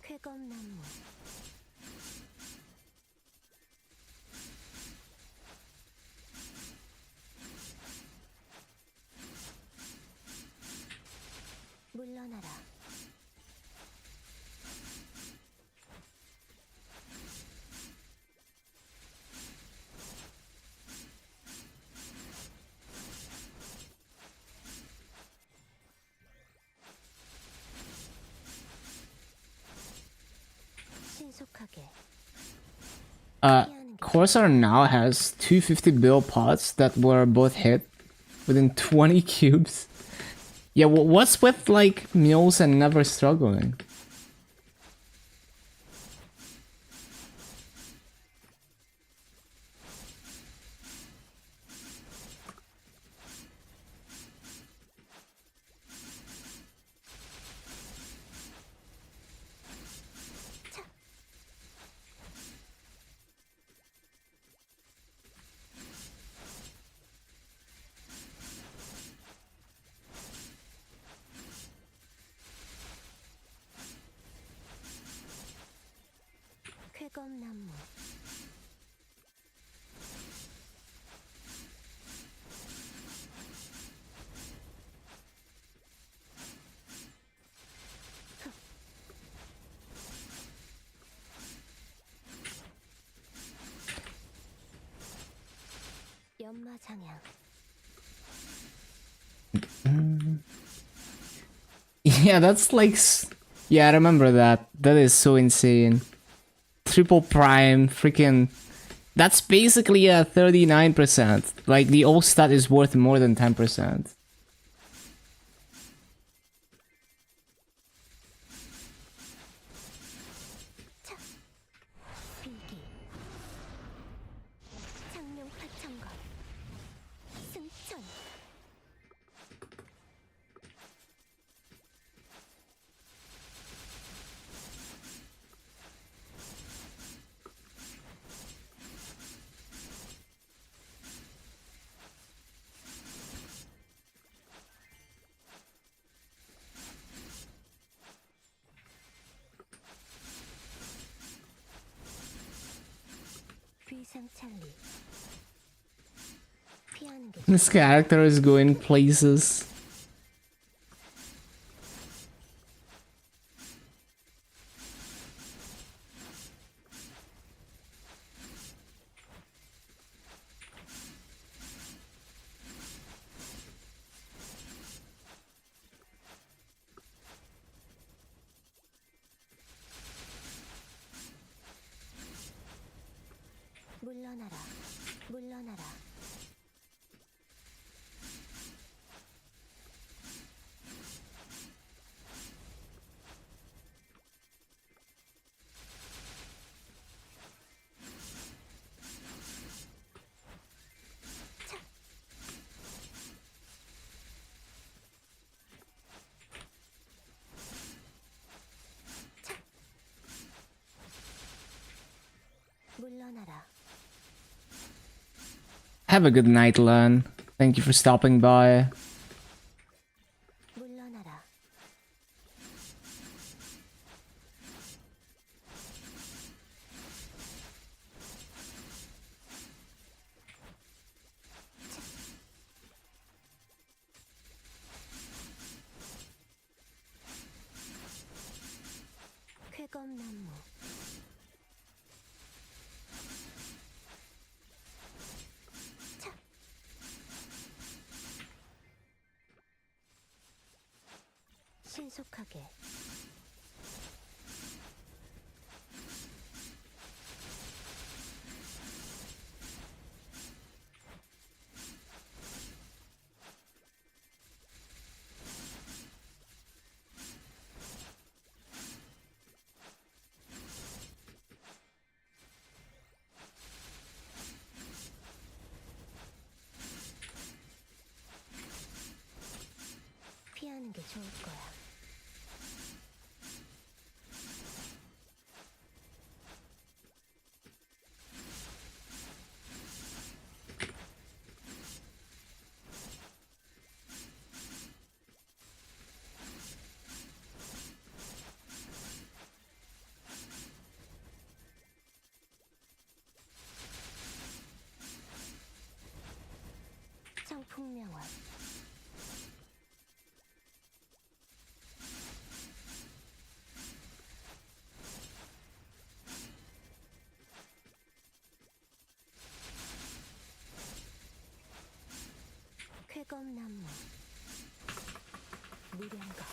쾌검나무. 물러나라. 신속하게. Corsair now has 250 bill pots that were both hit within 20 cubes. Yeah, what's with like Mules and Never Struggling? 쾌검나무. 연마장향. Yeah, that's like... Yeah, I remember that. That is so insane. Triple Prime, freaking... That's basically a 39%. Like, the old stat is worth more than 10%. 비기. 창룡 파천거. 승천. 귀상찰리. 피하는 게 This character is going places. 물러나라. 물러나라. 물러나라. Have a good night, Len. Thank you for stopping by. 물러나라. 쾌검나무. 차. 신속하게. 피하는 게 좋을 거야. 청풍명월. 쾌검나무. 무령가.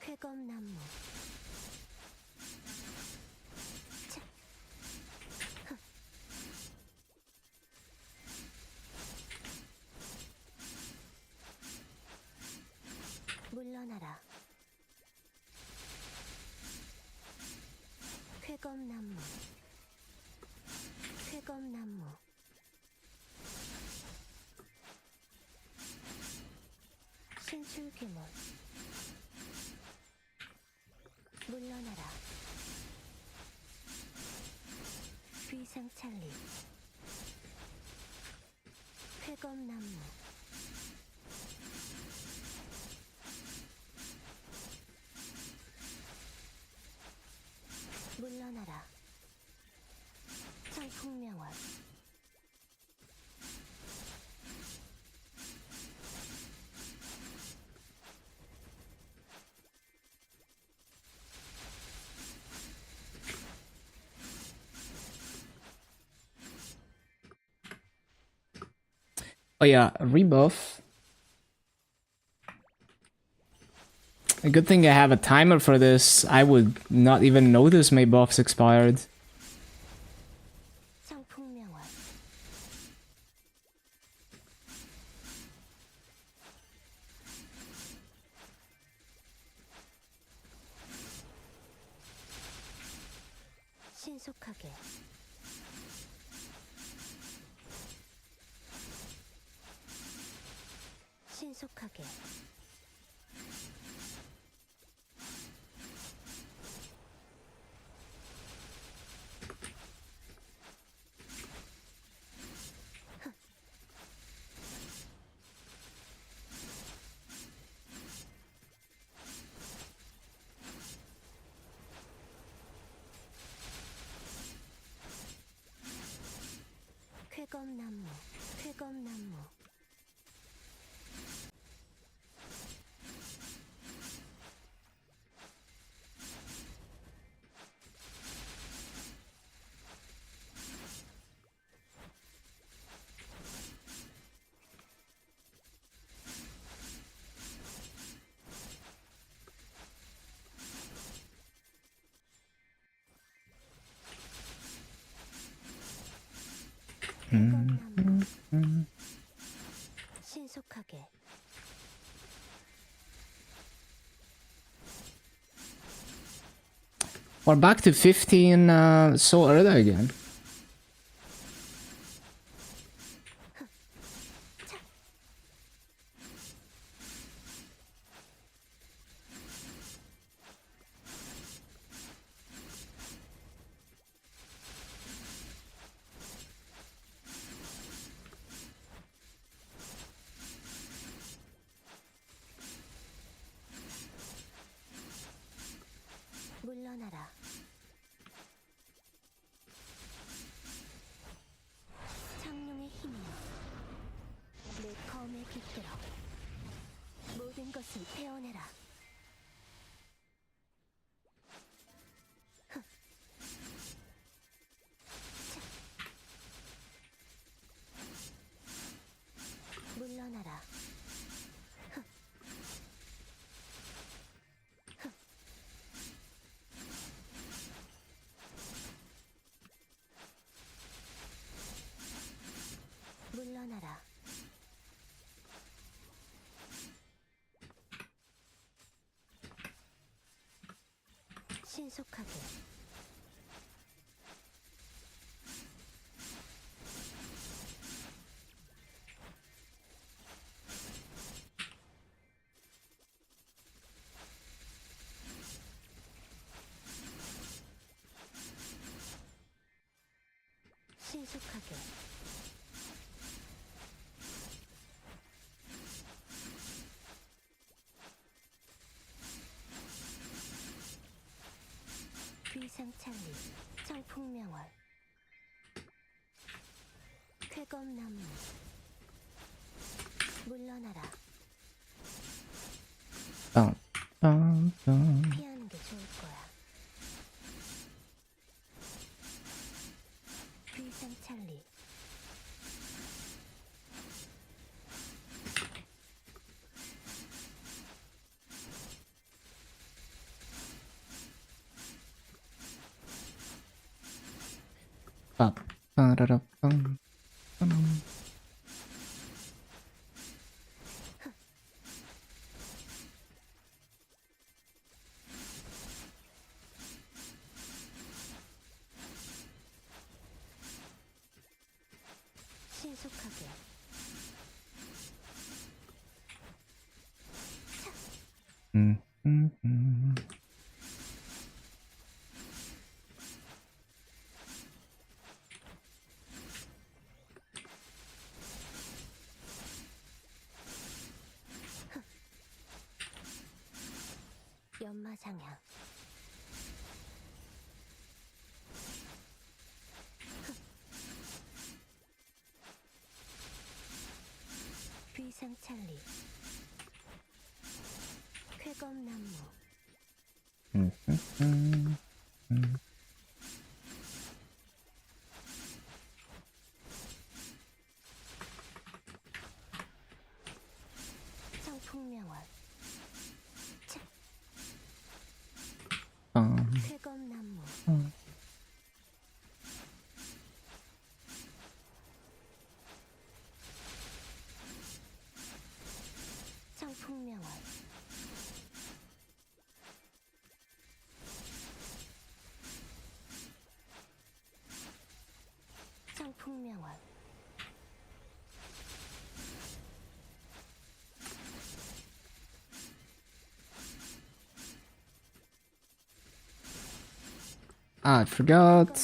쾌검나무. 차. 물러나라. 쾌검나무. 쾌검나무. 신출귀몰. 물러나라. 귀상찰리. 쾌검나무. 물러나라. 청풍명월. Oh yeah, rebuff. A good thing I have a timer for this. I would not even notice my buffs expired. 청풍명월. 신속하게. 신속하게. 쾌검나무. 쾌검나무. 신속하게. We're back to 15 so early again. 물러나라. 창룡의 힘이여. 내 검에 깃들어. 모든 것을 태워내라. 물러나라. 물러나라. 신속하게. 신속하게. 귀상찰리. 청풍명월. 쾌검나무. 물러나라. 피하는 게 좋을 거야. 귀상찰리. 신속하게. 연마장향. 귀상찰리. 쾌검나무. 청풍명월. 쾌검나무. 청풍명월. 청풍명월. I forgot.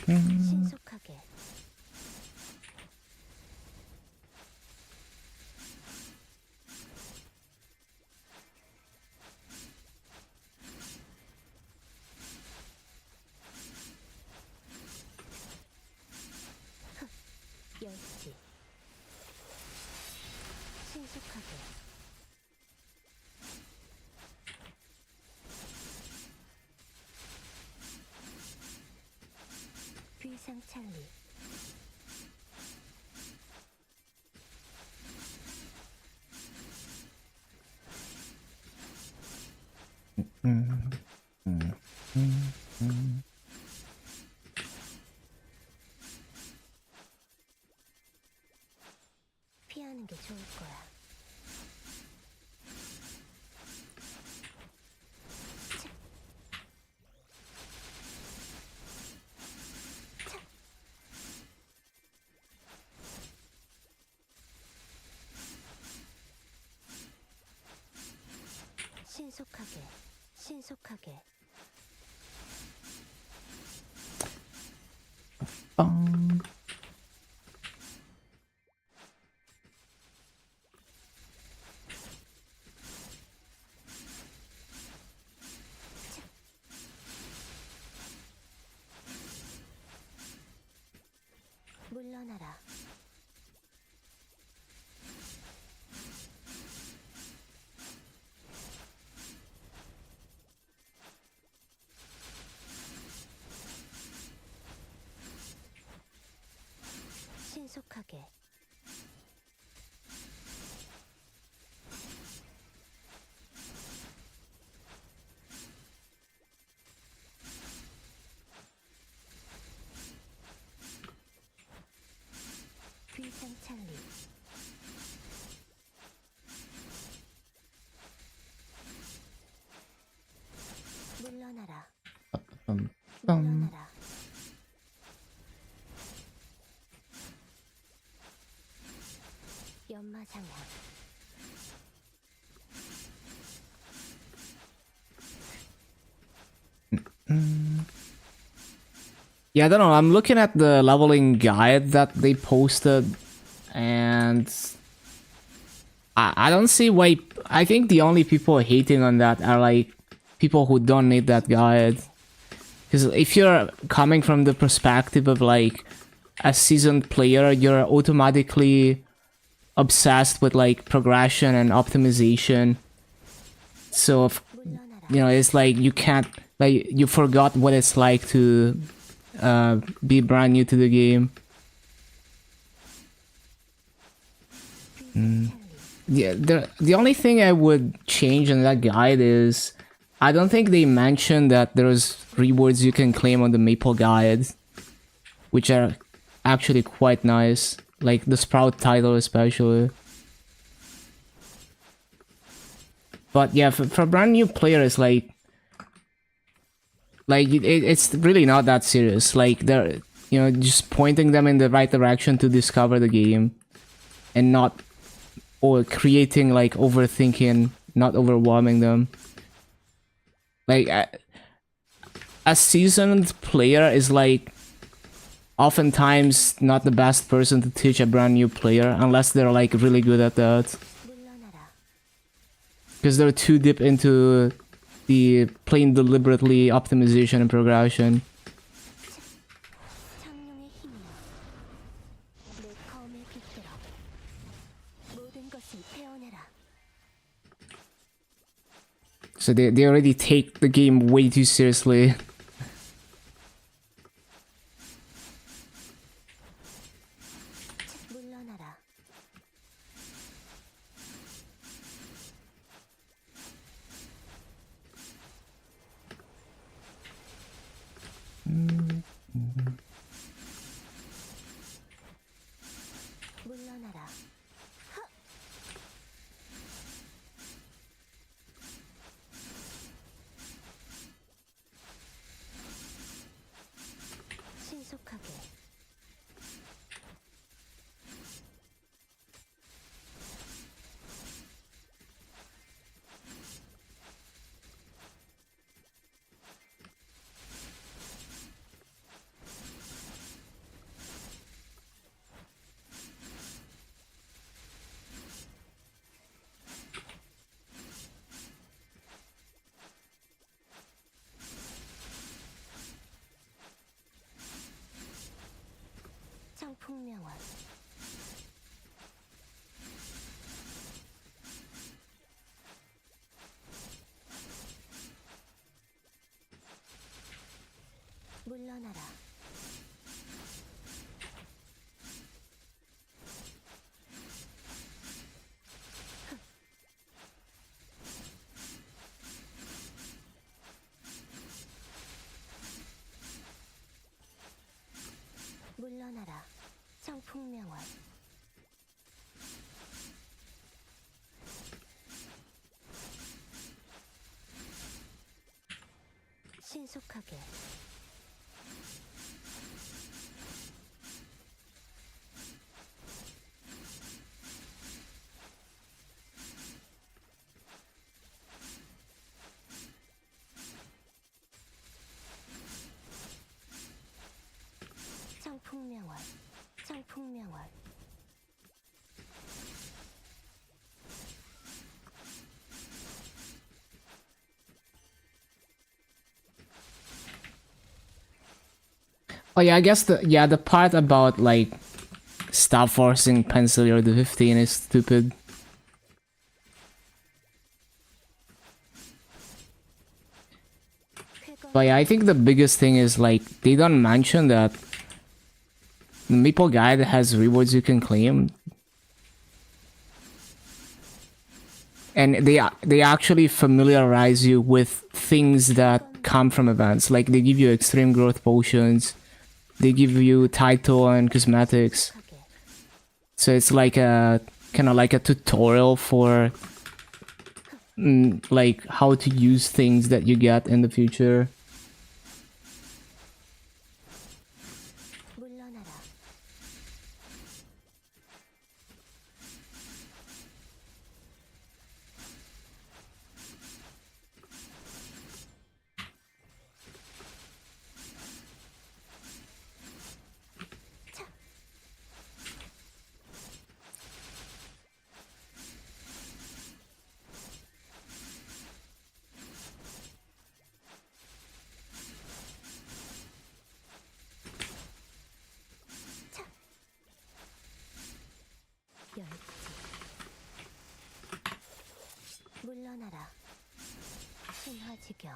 신속하게. 휘상찰리. 피하는 게 좋을 거야. 신속하게, 신속하게. 빵. 물러나라. 신속하게. 휘상찰리. 물러나라. 물러나라. 연마장향. Yeah, I don't know. I'm looking at the leveling guide that they posted, and I don't see why. I think the only people hating on that are like people who don't need that guide. Because if you're coming from the perspective of like a seasoned player, you're automatically obsessed with like progression and optimization. So, you know, it's like you can't, like, you forgot what it's like to be brand new to the game. Yeah, the only thing I would change in that guide is I don't think they mentioned that there's rewards you can claim on the Maple guide, which are actually quite nice, like the Sprout title especially. But yeah, for brand new players, like it's really not that serious. Like they're, you know, just pointing them in the right direction to discover the game, and not or creating like overthinking, not overwhelming them. Like a seasoned player is like oftentimes not the best person to teach a brand new player unless they're like really good at that, 물러나라. because they're too deep into the playing deliberately optimization and progression. 창룡의 힘이여. 내 검에 깃들어. 모든 것을 태워내라. So they already take the game way too seriously. 물러나라. 물러나라. 신속하게. 청풍명원. 물러나라. 물러나라. 청풍명월. 신속하게. 청풍명월. 청풍명월. Oh yeah, I guess the part about like stop forcing Pencil to 15 is stupid. But yeah, I think the biggest thing is like they don't mention that the Maple Guide has rewards you can claim. And they actually familiarize you with things that come from events. Like they give you extreme growth potions, they give you title and cosmetics. So it's like a kind of like a tutorial for like how to use things that you get in the future. 물러나라. 열지. 물러나라. 신화지경.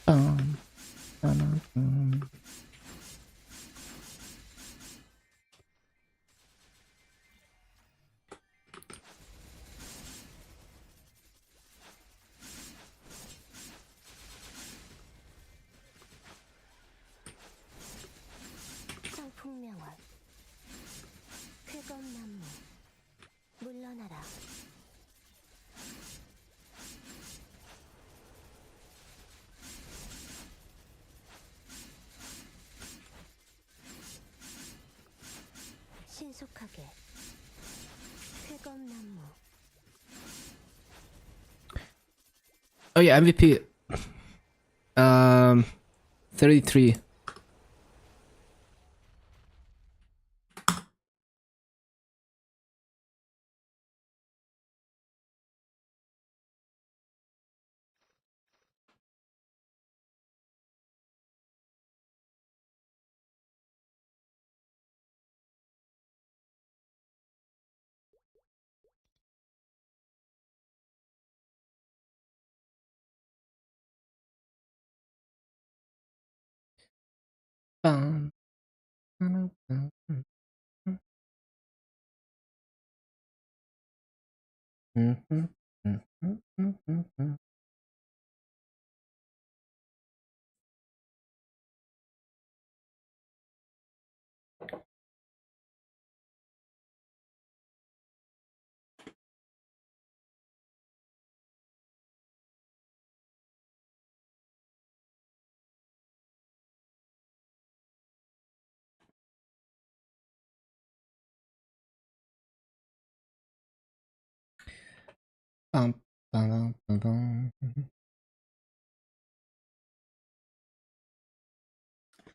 Um, um. 청풍명월. 쾌검나무. 물러나라. 신속하게. 쾌검나무. Oh yeah, MVP. 33.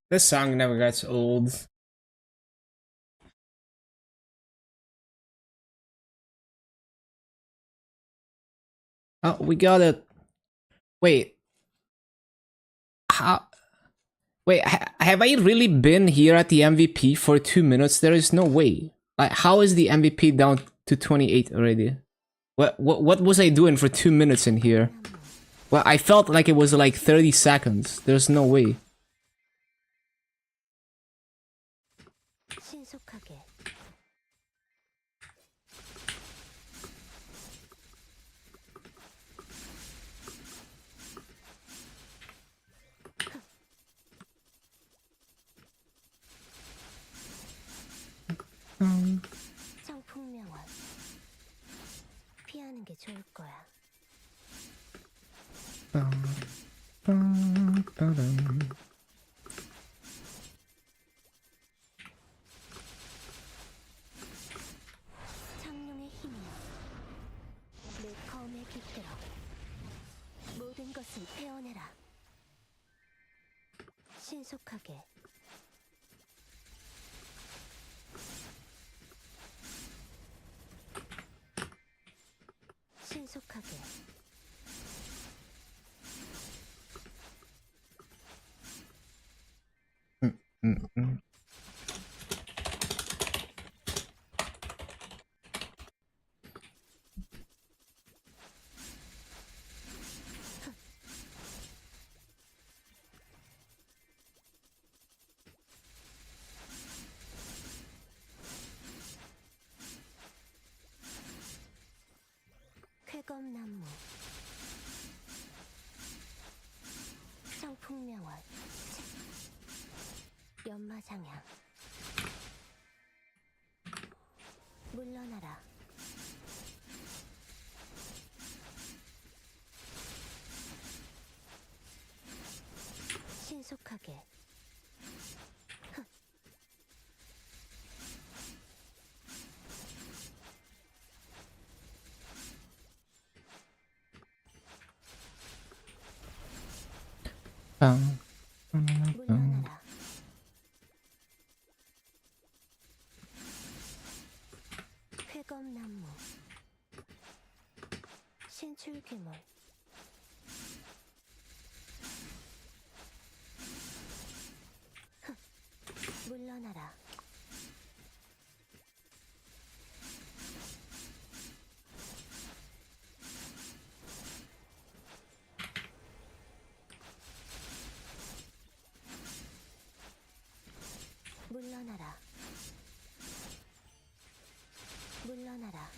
This song never gets old. Oh, we got it. Wait. How? Wait, have I really been here at the MVP for 2 minutes? There is no way. Like, how is the MVP down to 28 already? What was I doing for 2 minutes in here? Well, I felt like it was like 30 seconds. There's no way. 청풍명월. 피하는 게 좋을 거야. 창룡의 힘이여. 내 검에 깃들어. 모든 것을 베어내라. 신속하게. 신속하게. 쾌검나무. 청풍명월. 연마장향. 물러나라. 신속하게. 물러나라. 쾌검나무. 신출귀물. 물러나라. 물러나라. 물러나라.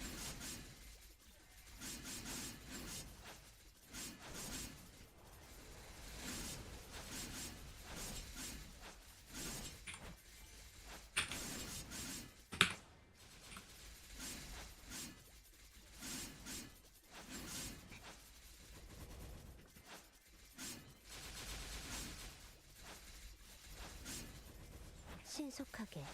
신속하게.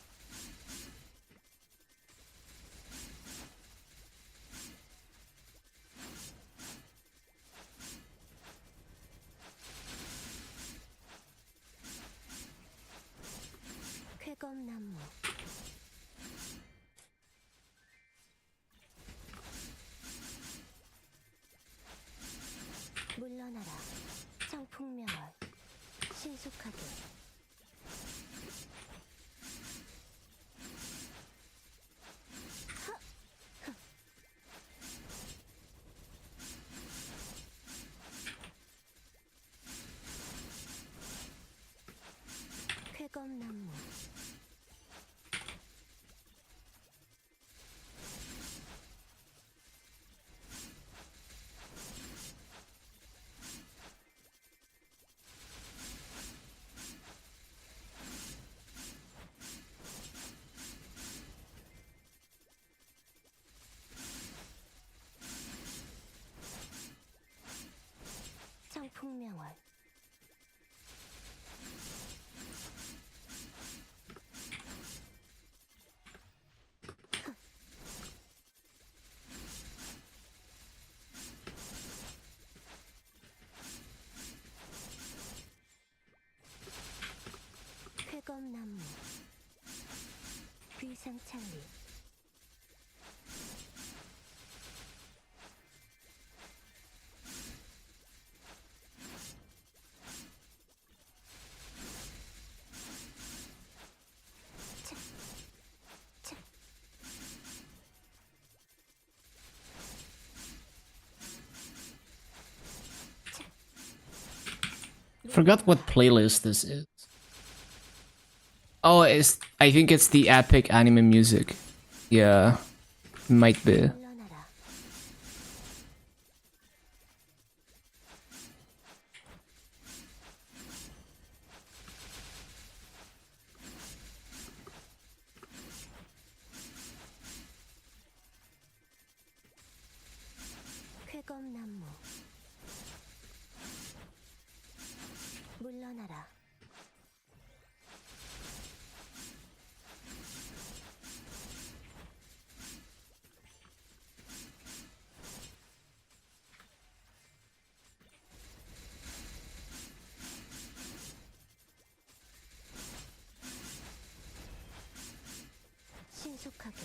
쾌검나무. 물러나라. 청풍명월. 신속하게. 쾌검나무. 청풍명월. 쾌검나무. 비상찰리. Forgot what playlist this is. Oh, I think it's the epic anime music. Yeah, might be. 물러나라. 물러나라. 신속하게.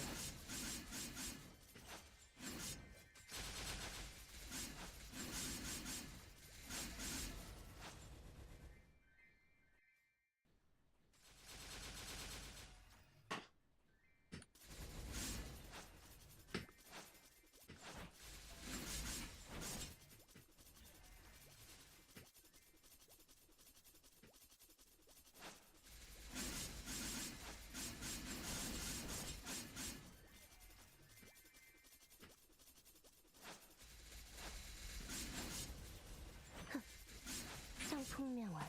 성풍명월.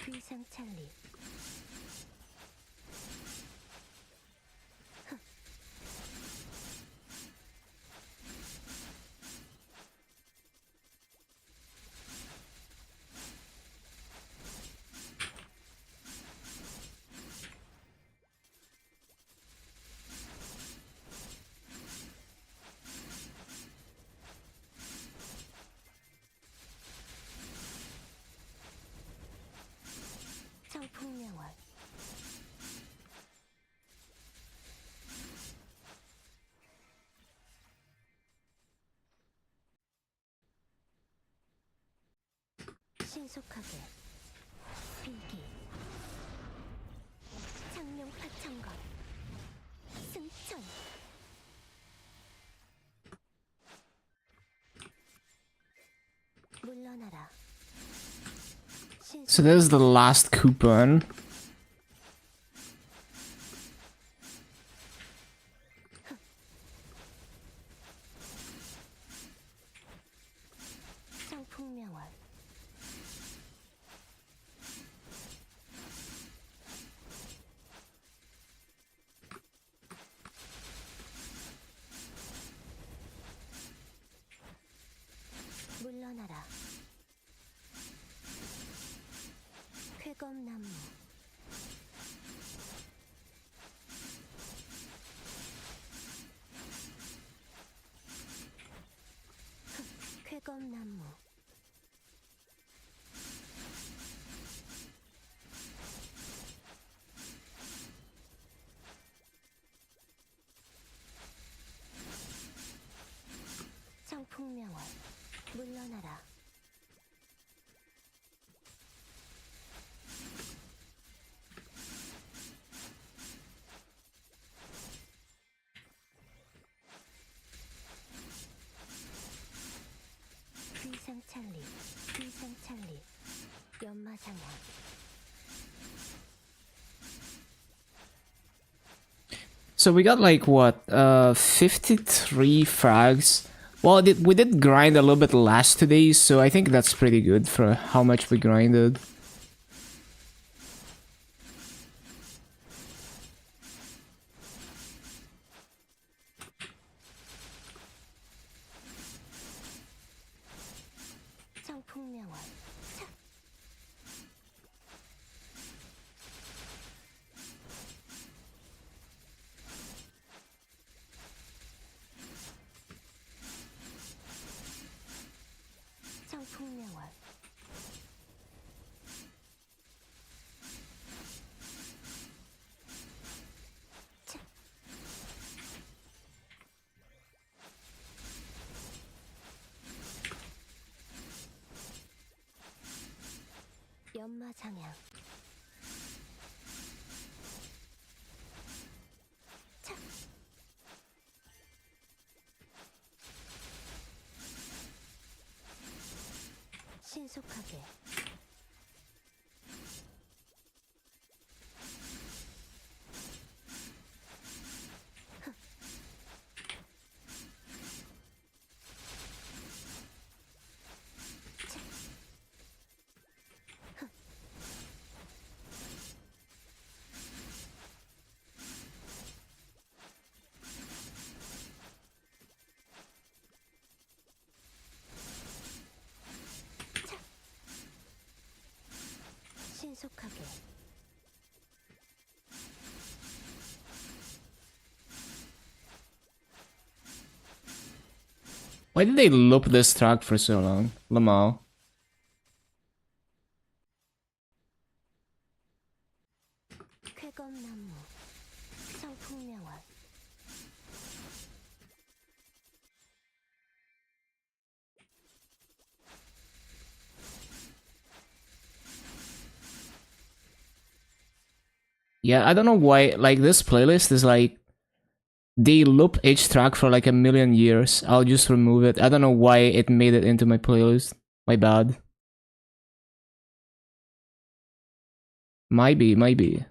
귀상찰리. 성풍명월. 신속하게. 비기. 창룡 파창건. 승천. 물러나라. So there's the last coupon. 성풍명월. 물러나라. 쾌검나무. 쾌검나무. 성풍명월. 물러나라. 귀상찰리. 귀상찰리. 연마장야. So we got like what, 53 frags. Well, we did grind a little bit last 2 days, so I think that's pretty good for how much we grinded. 성풍명월. 차. 성풍명월. 차. 연마장야. 차. 신속하게. 신속하게. Why did they loop this track for so long? Lamau. 쾌검나무, 성풍명월. Yeah, I don't know why, like, this playlist is like, they loop each track for like a million years. I'll just remove it. I don't know why it made it into my playlist. My bad. Might be, might be.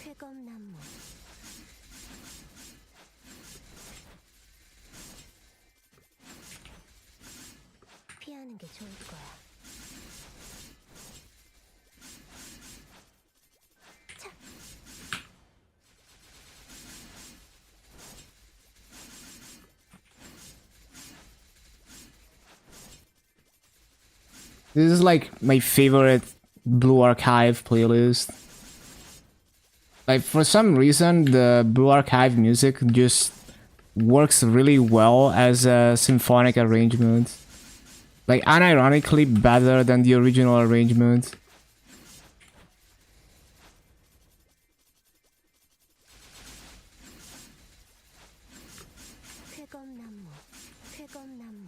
쾌검나무. 피하는 게 좋을 거야. 차. This is like my favorite Blue Archive playlist. Like, for some reason, the Blue Archive music just works really well as a symphonic arrangement. Like, unironically better than the original arrangement. 쾌검나무, 쾌검나무.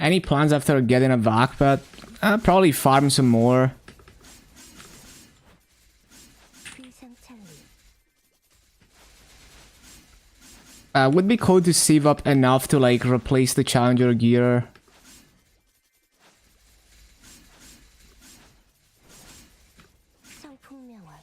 Any plans after getting a vac pet? Probably farm some more. 비상찰리. Would be cool to save up enough to like replace the challenger gear. 성풍명월.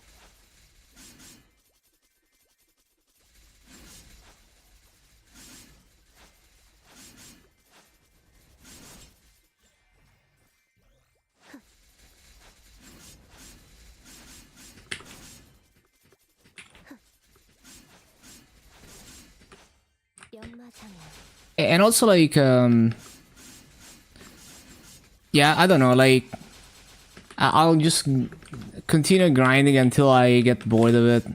연마장애. And also like yeah, I don't know, like I'll just continue grinding until I get bored of it.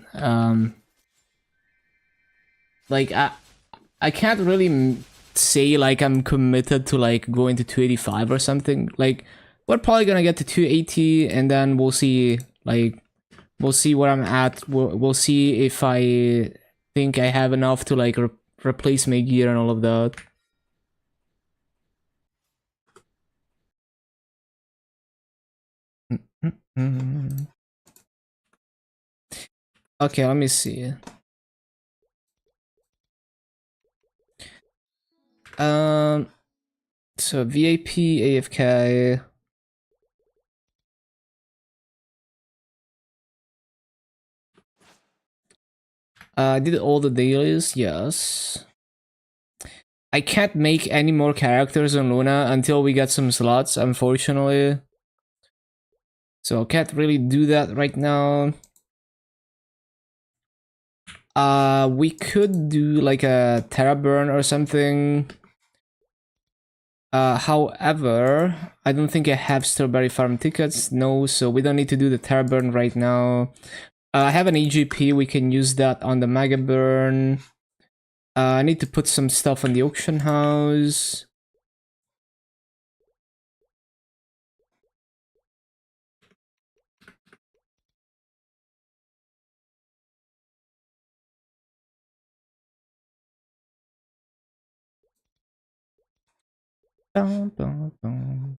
Like I can't really say like I'm committed to like going to 285 or something. Like, we're probably gonna get to 280 and then we'll see, like, we'll see where I'm at. We'll see if I think I have enough to like replace my gear and all of that. Okay, let me see. So VAP, AFK. I did all the dailies, yes. I can't make any more characters on Luna until we get some slots, unfortunately. So I can't really do that right now. We could do like a Terra Burn or something. However, I don't think I have Strawberry Farm tickets. No, so we don't need to do the Terra Burn right now. I have an EGP, we can use that on the Mega Burn. I need to put some stuff on the auction house. Dun, dun, dun.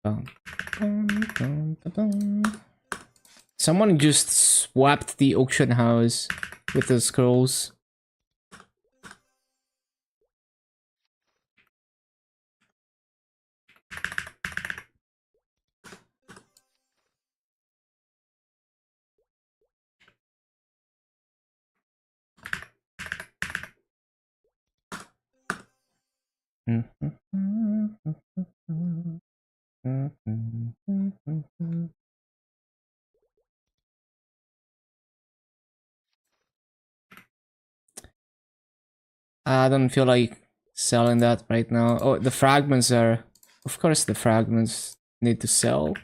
Dun. Someone just swapped the auction house with the scrolls. I don't feel like selling that right now. Oh, the fragments are... Of course the fragments need to sell.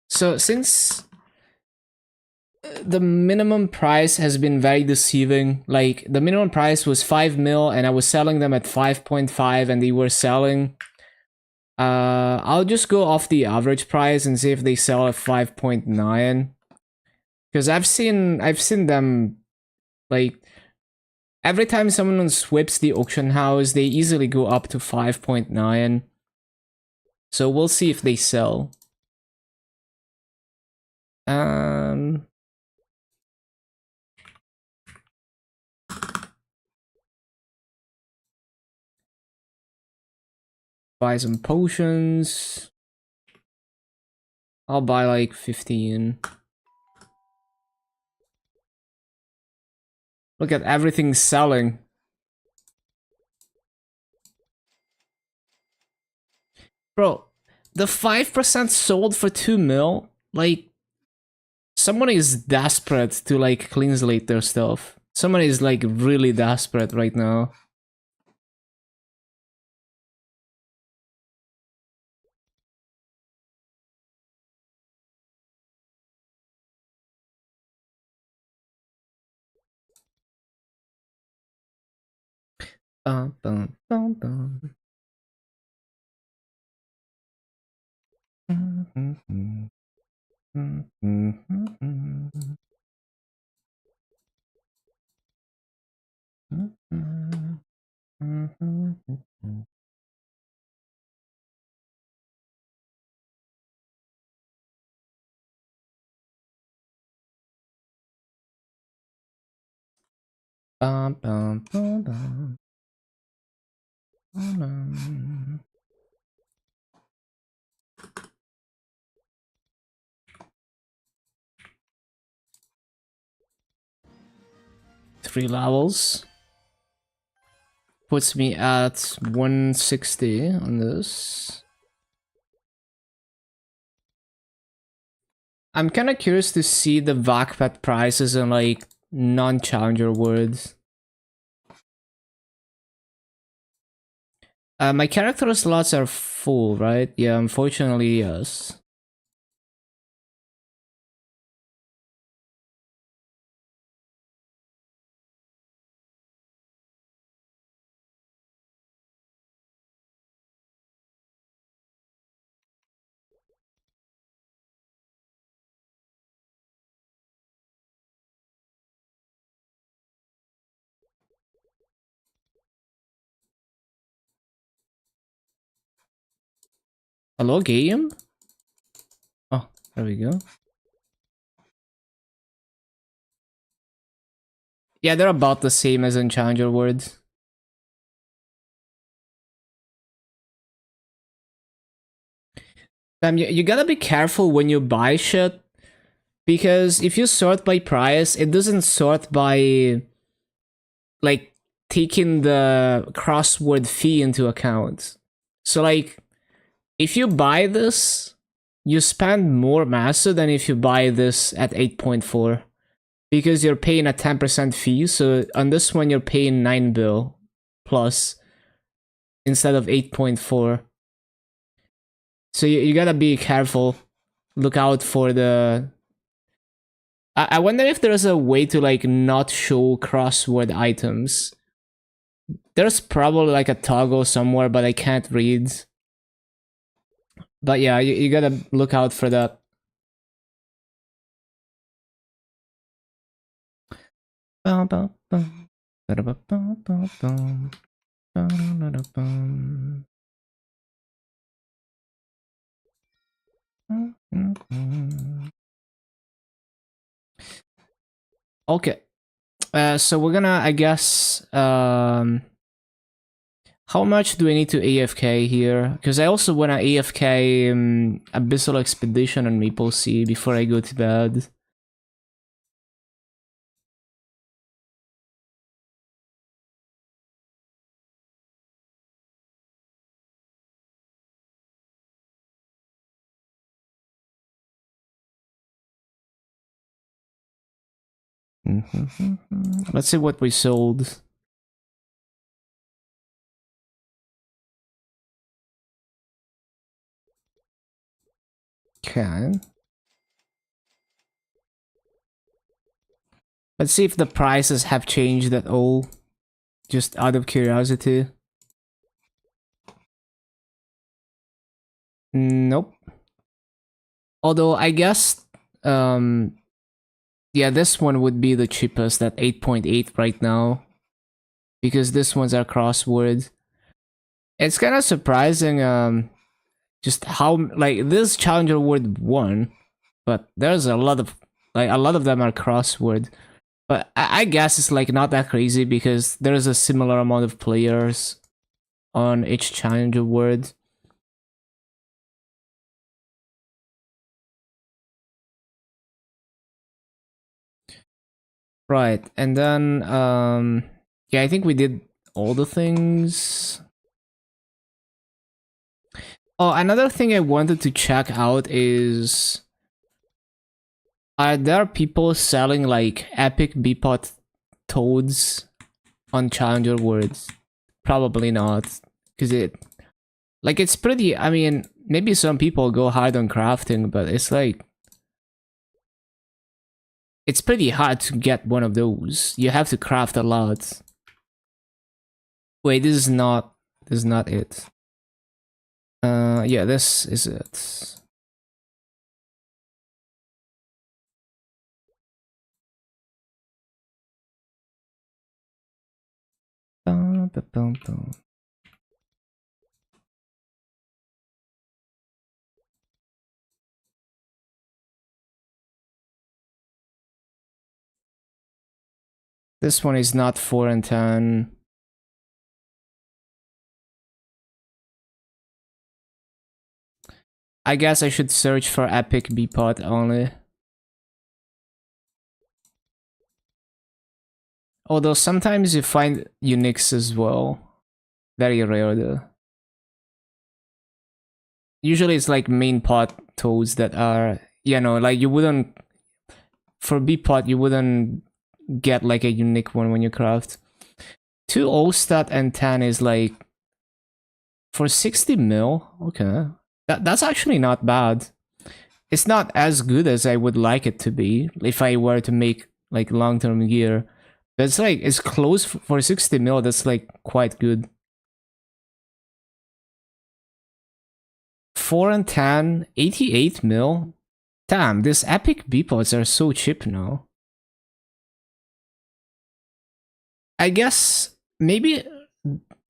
So since the minimum price has been very deceiving, like the minimum price was 5 mil and I was selling them at 5.5 and they were selling... I'll just go off the average price and see if they sell at 5.9. Because I've seen them, like, every time someone sweeps the auction house, they easily go up to 5.9. So we'll see if they sell. Buy some potions. I'll buy like 15. Look at everything selling. Bro, the 5% sold for 2 mil? Like, someone is desperate to like clean slate their stuff. Someone is like really desperate right now. Bum, bum, bum, bum. Bum, bum, bum, bum. Bum. 3 levels. Puts me at 160 on this. I'm kind of curious to see the VACPAT prices in like non-challenger words. My character slots are full, right? Yeah, unfortunately, yes. Hello, game? Oh, there we go. Yeah, they're about the same as in challenger words. You gotta be careful when you buy shit, because if you sort by price, it doesn't sort by like taking the crossword fee into account. So like, if you buy this, you spend more massa than if you buy this at 8.4. Because you're paying a 10% fee, so on this one you're paying 9 bill plus instead of 8.4. So you gotta be careful. Look out for the... I wonder if there's a way to like not show crossword items. There's probably like a toggle somewhere, but I can't read. But yeah, you gotta look out for that. Bum, bum, bum. Ba-da-ba-bum, bum, bum. Ba-da-da-da-bum. Okay. So we're gonna, I guess, how much do I need to AFK here? Because I also wanna AFK Abyssal Expedition on MapleStory before I go to bed. Let's see what we sold. Okay. Let's see if the prices have changed at all. Just out of curiosity. Nope. Although I guess, yeah, this one would be the cheapest at 8.8 right now. Because this ones are crossword. It's kind of surprising, just how, like, this Challenger Word won, but there's a lot of, like, a lot of them are crossword. But I guess it's, like, not that crazy because there's a similar amount of players on each Challenger Word. Right, and then, yeah, I think we did all the things. Oh, another thing I wanted to check out is, are there people selling, like, epic Beepot toads on Challenger Words? Probably not, because it's pretty, I mean, maybe some people go hard on crafting, but it's like, it's pretty hard to get one of those. You have to craft a lot. Wait, this is not it. Yeah, this is it. Bum, ba, bum, bum. This one is not 4 and 10. I guess I should search for epic Beepot only. Although sometimes you find uniques as well. Very rare though. Usually it's like main pot toads that are, you know, like you wouldn't, for Beepot you wouldn't get like a unique one when you craft. 2 Olstat and 10 is like, for 60 mil, okay. That's actually not bad. It's not as good as I would like it to be if I were to make like long-term gear. But it's like, it's close for 60 mil, that's like quite good. 4 and 10, 88 mil. Damn, these epic Beepots are so cheap now. I guess maybe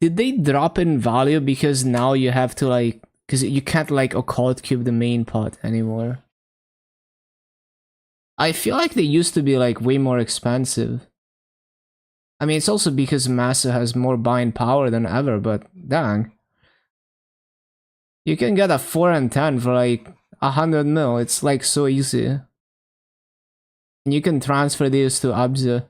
did they drop in value because now you have to like, because you can't like occult cube the main pot anymore. I feel like they used to be like way more expensive. I mean, it's also because Massa has more buying power than ever, but dang. You can get a 4 and 10 for like 100 mil, it's like so easy. And you can transfer these to Abza.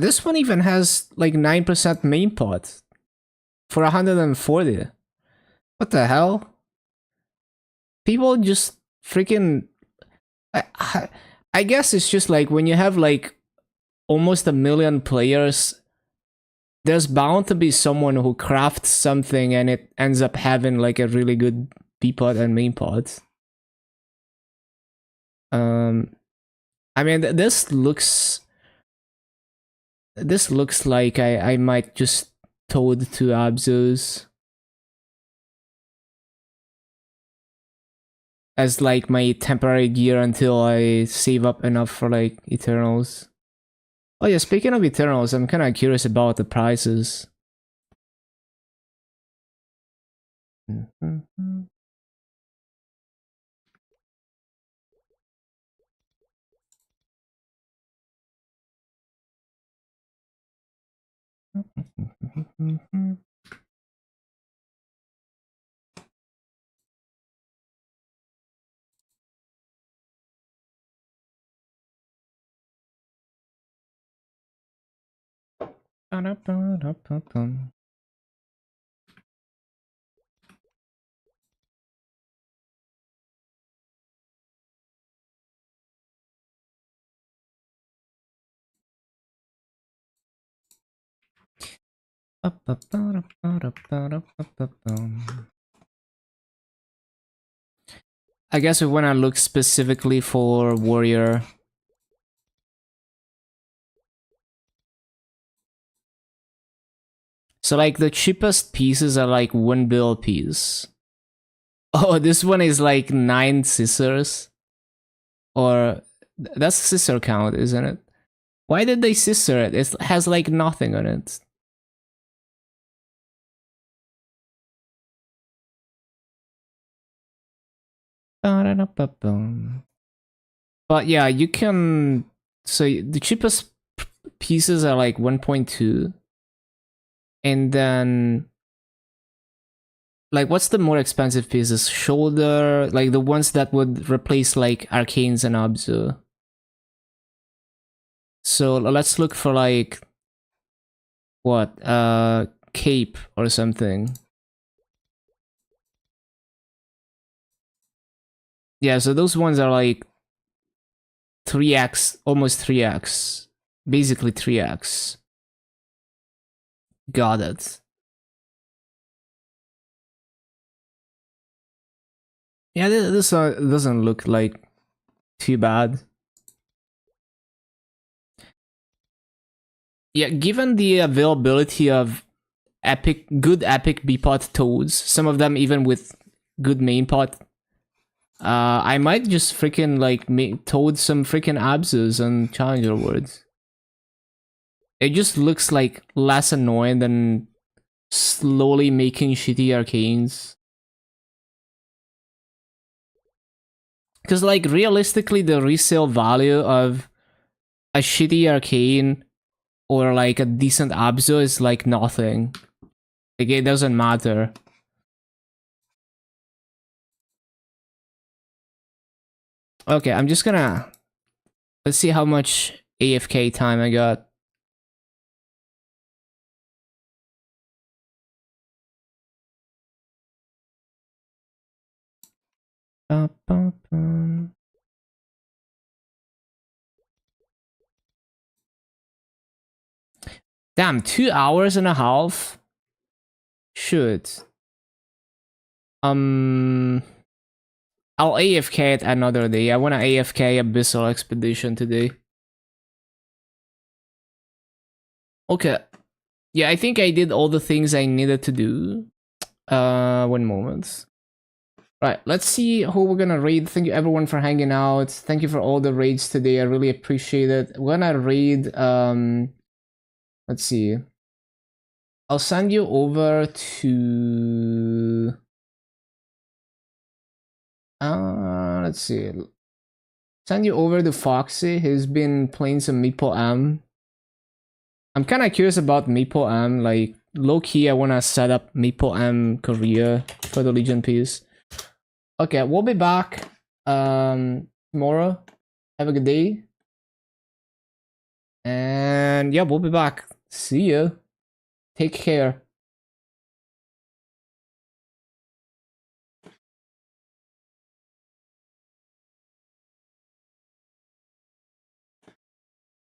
This one even has like 9% main pot for 140. What the hell? People just freaking... I guess it's just like when you have like almost 1 million players, there's bound to be someone who crafts something and it ends up having like a really good B-pot and main pot. I mean, this looks like I might just toad to Abzos as like my temporary gear until I save up enough for like Eternals. Oh yeah, speaking of Eternals, I'm kind of curious about the prices. I guess we want to look specifically for Warrior. So like the cheapest pieces are like 1 bill piece. Oh, this one is like 9 scissors. Or that's scissor count, isn't it? Why did they scissor it? It has like nothing on it. But yeah, you can. So the cheapest pieces are like 1.2. And then. Like, what's the more expensive pieces? Shoulder, like the ones that would replace like Arcanes and Abzu. So let's look for like. What? Cape or something. Yeah, so those ones are like 3x, almost 3x. Basically 3x. Got it. Yeah, this doesn't look like too bad. Yeah, given the availability of good epic B-pot toads, some of them even with good main pot, I might just freaking like toad some freaking Abzus on Challenger Worlds. It just looks like less annoying than slowly making shitty arcanes. Because like realistically, the resale value of a shitty arcane or like a decent Abzu is like nothing. Like it doesn't matter. Okay, I'm just gonna let's see how much AFK time I got. Damn, 2 hours and a half. Shoot. I'll AFK it another day. I wanna AFK Abyssal Expedition today. Okay. Yeah, I think I did all the things I needed to do. 1 moment. Right, let's see who we're gonna raid. Thank you everyone for hanging out. Thank you for all the raids today. I really appreciate it. We're gonna raid, let's see. I'll send you over to... let's see. Send you over to Foxy. He's been playing some Meeple M. I'm kind of curious about Meeple M. Like, low-key, I want to set up Meeple M Korea for the Legion piece. Okay, we'll be back tomorrow. Have a good day. And yeah, we'll be back. See you. Take care.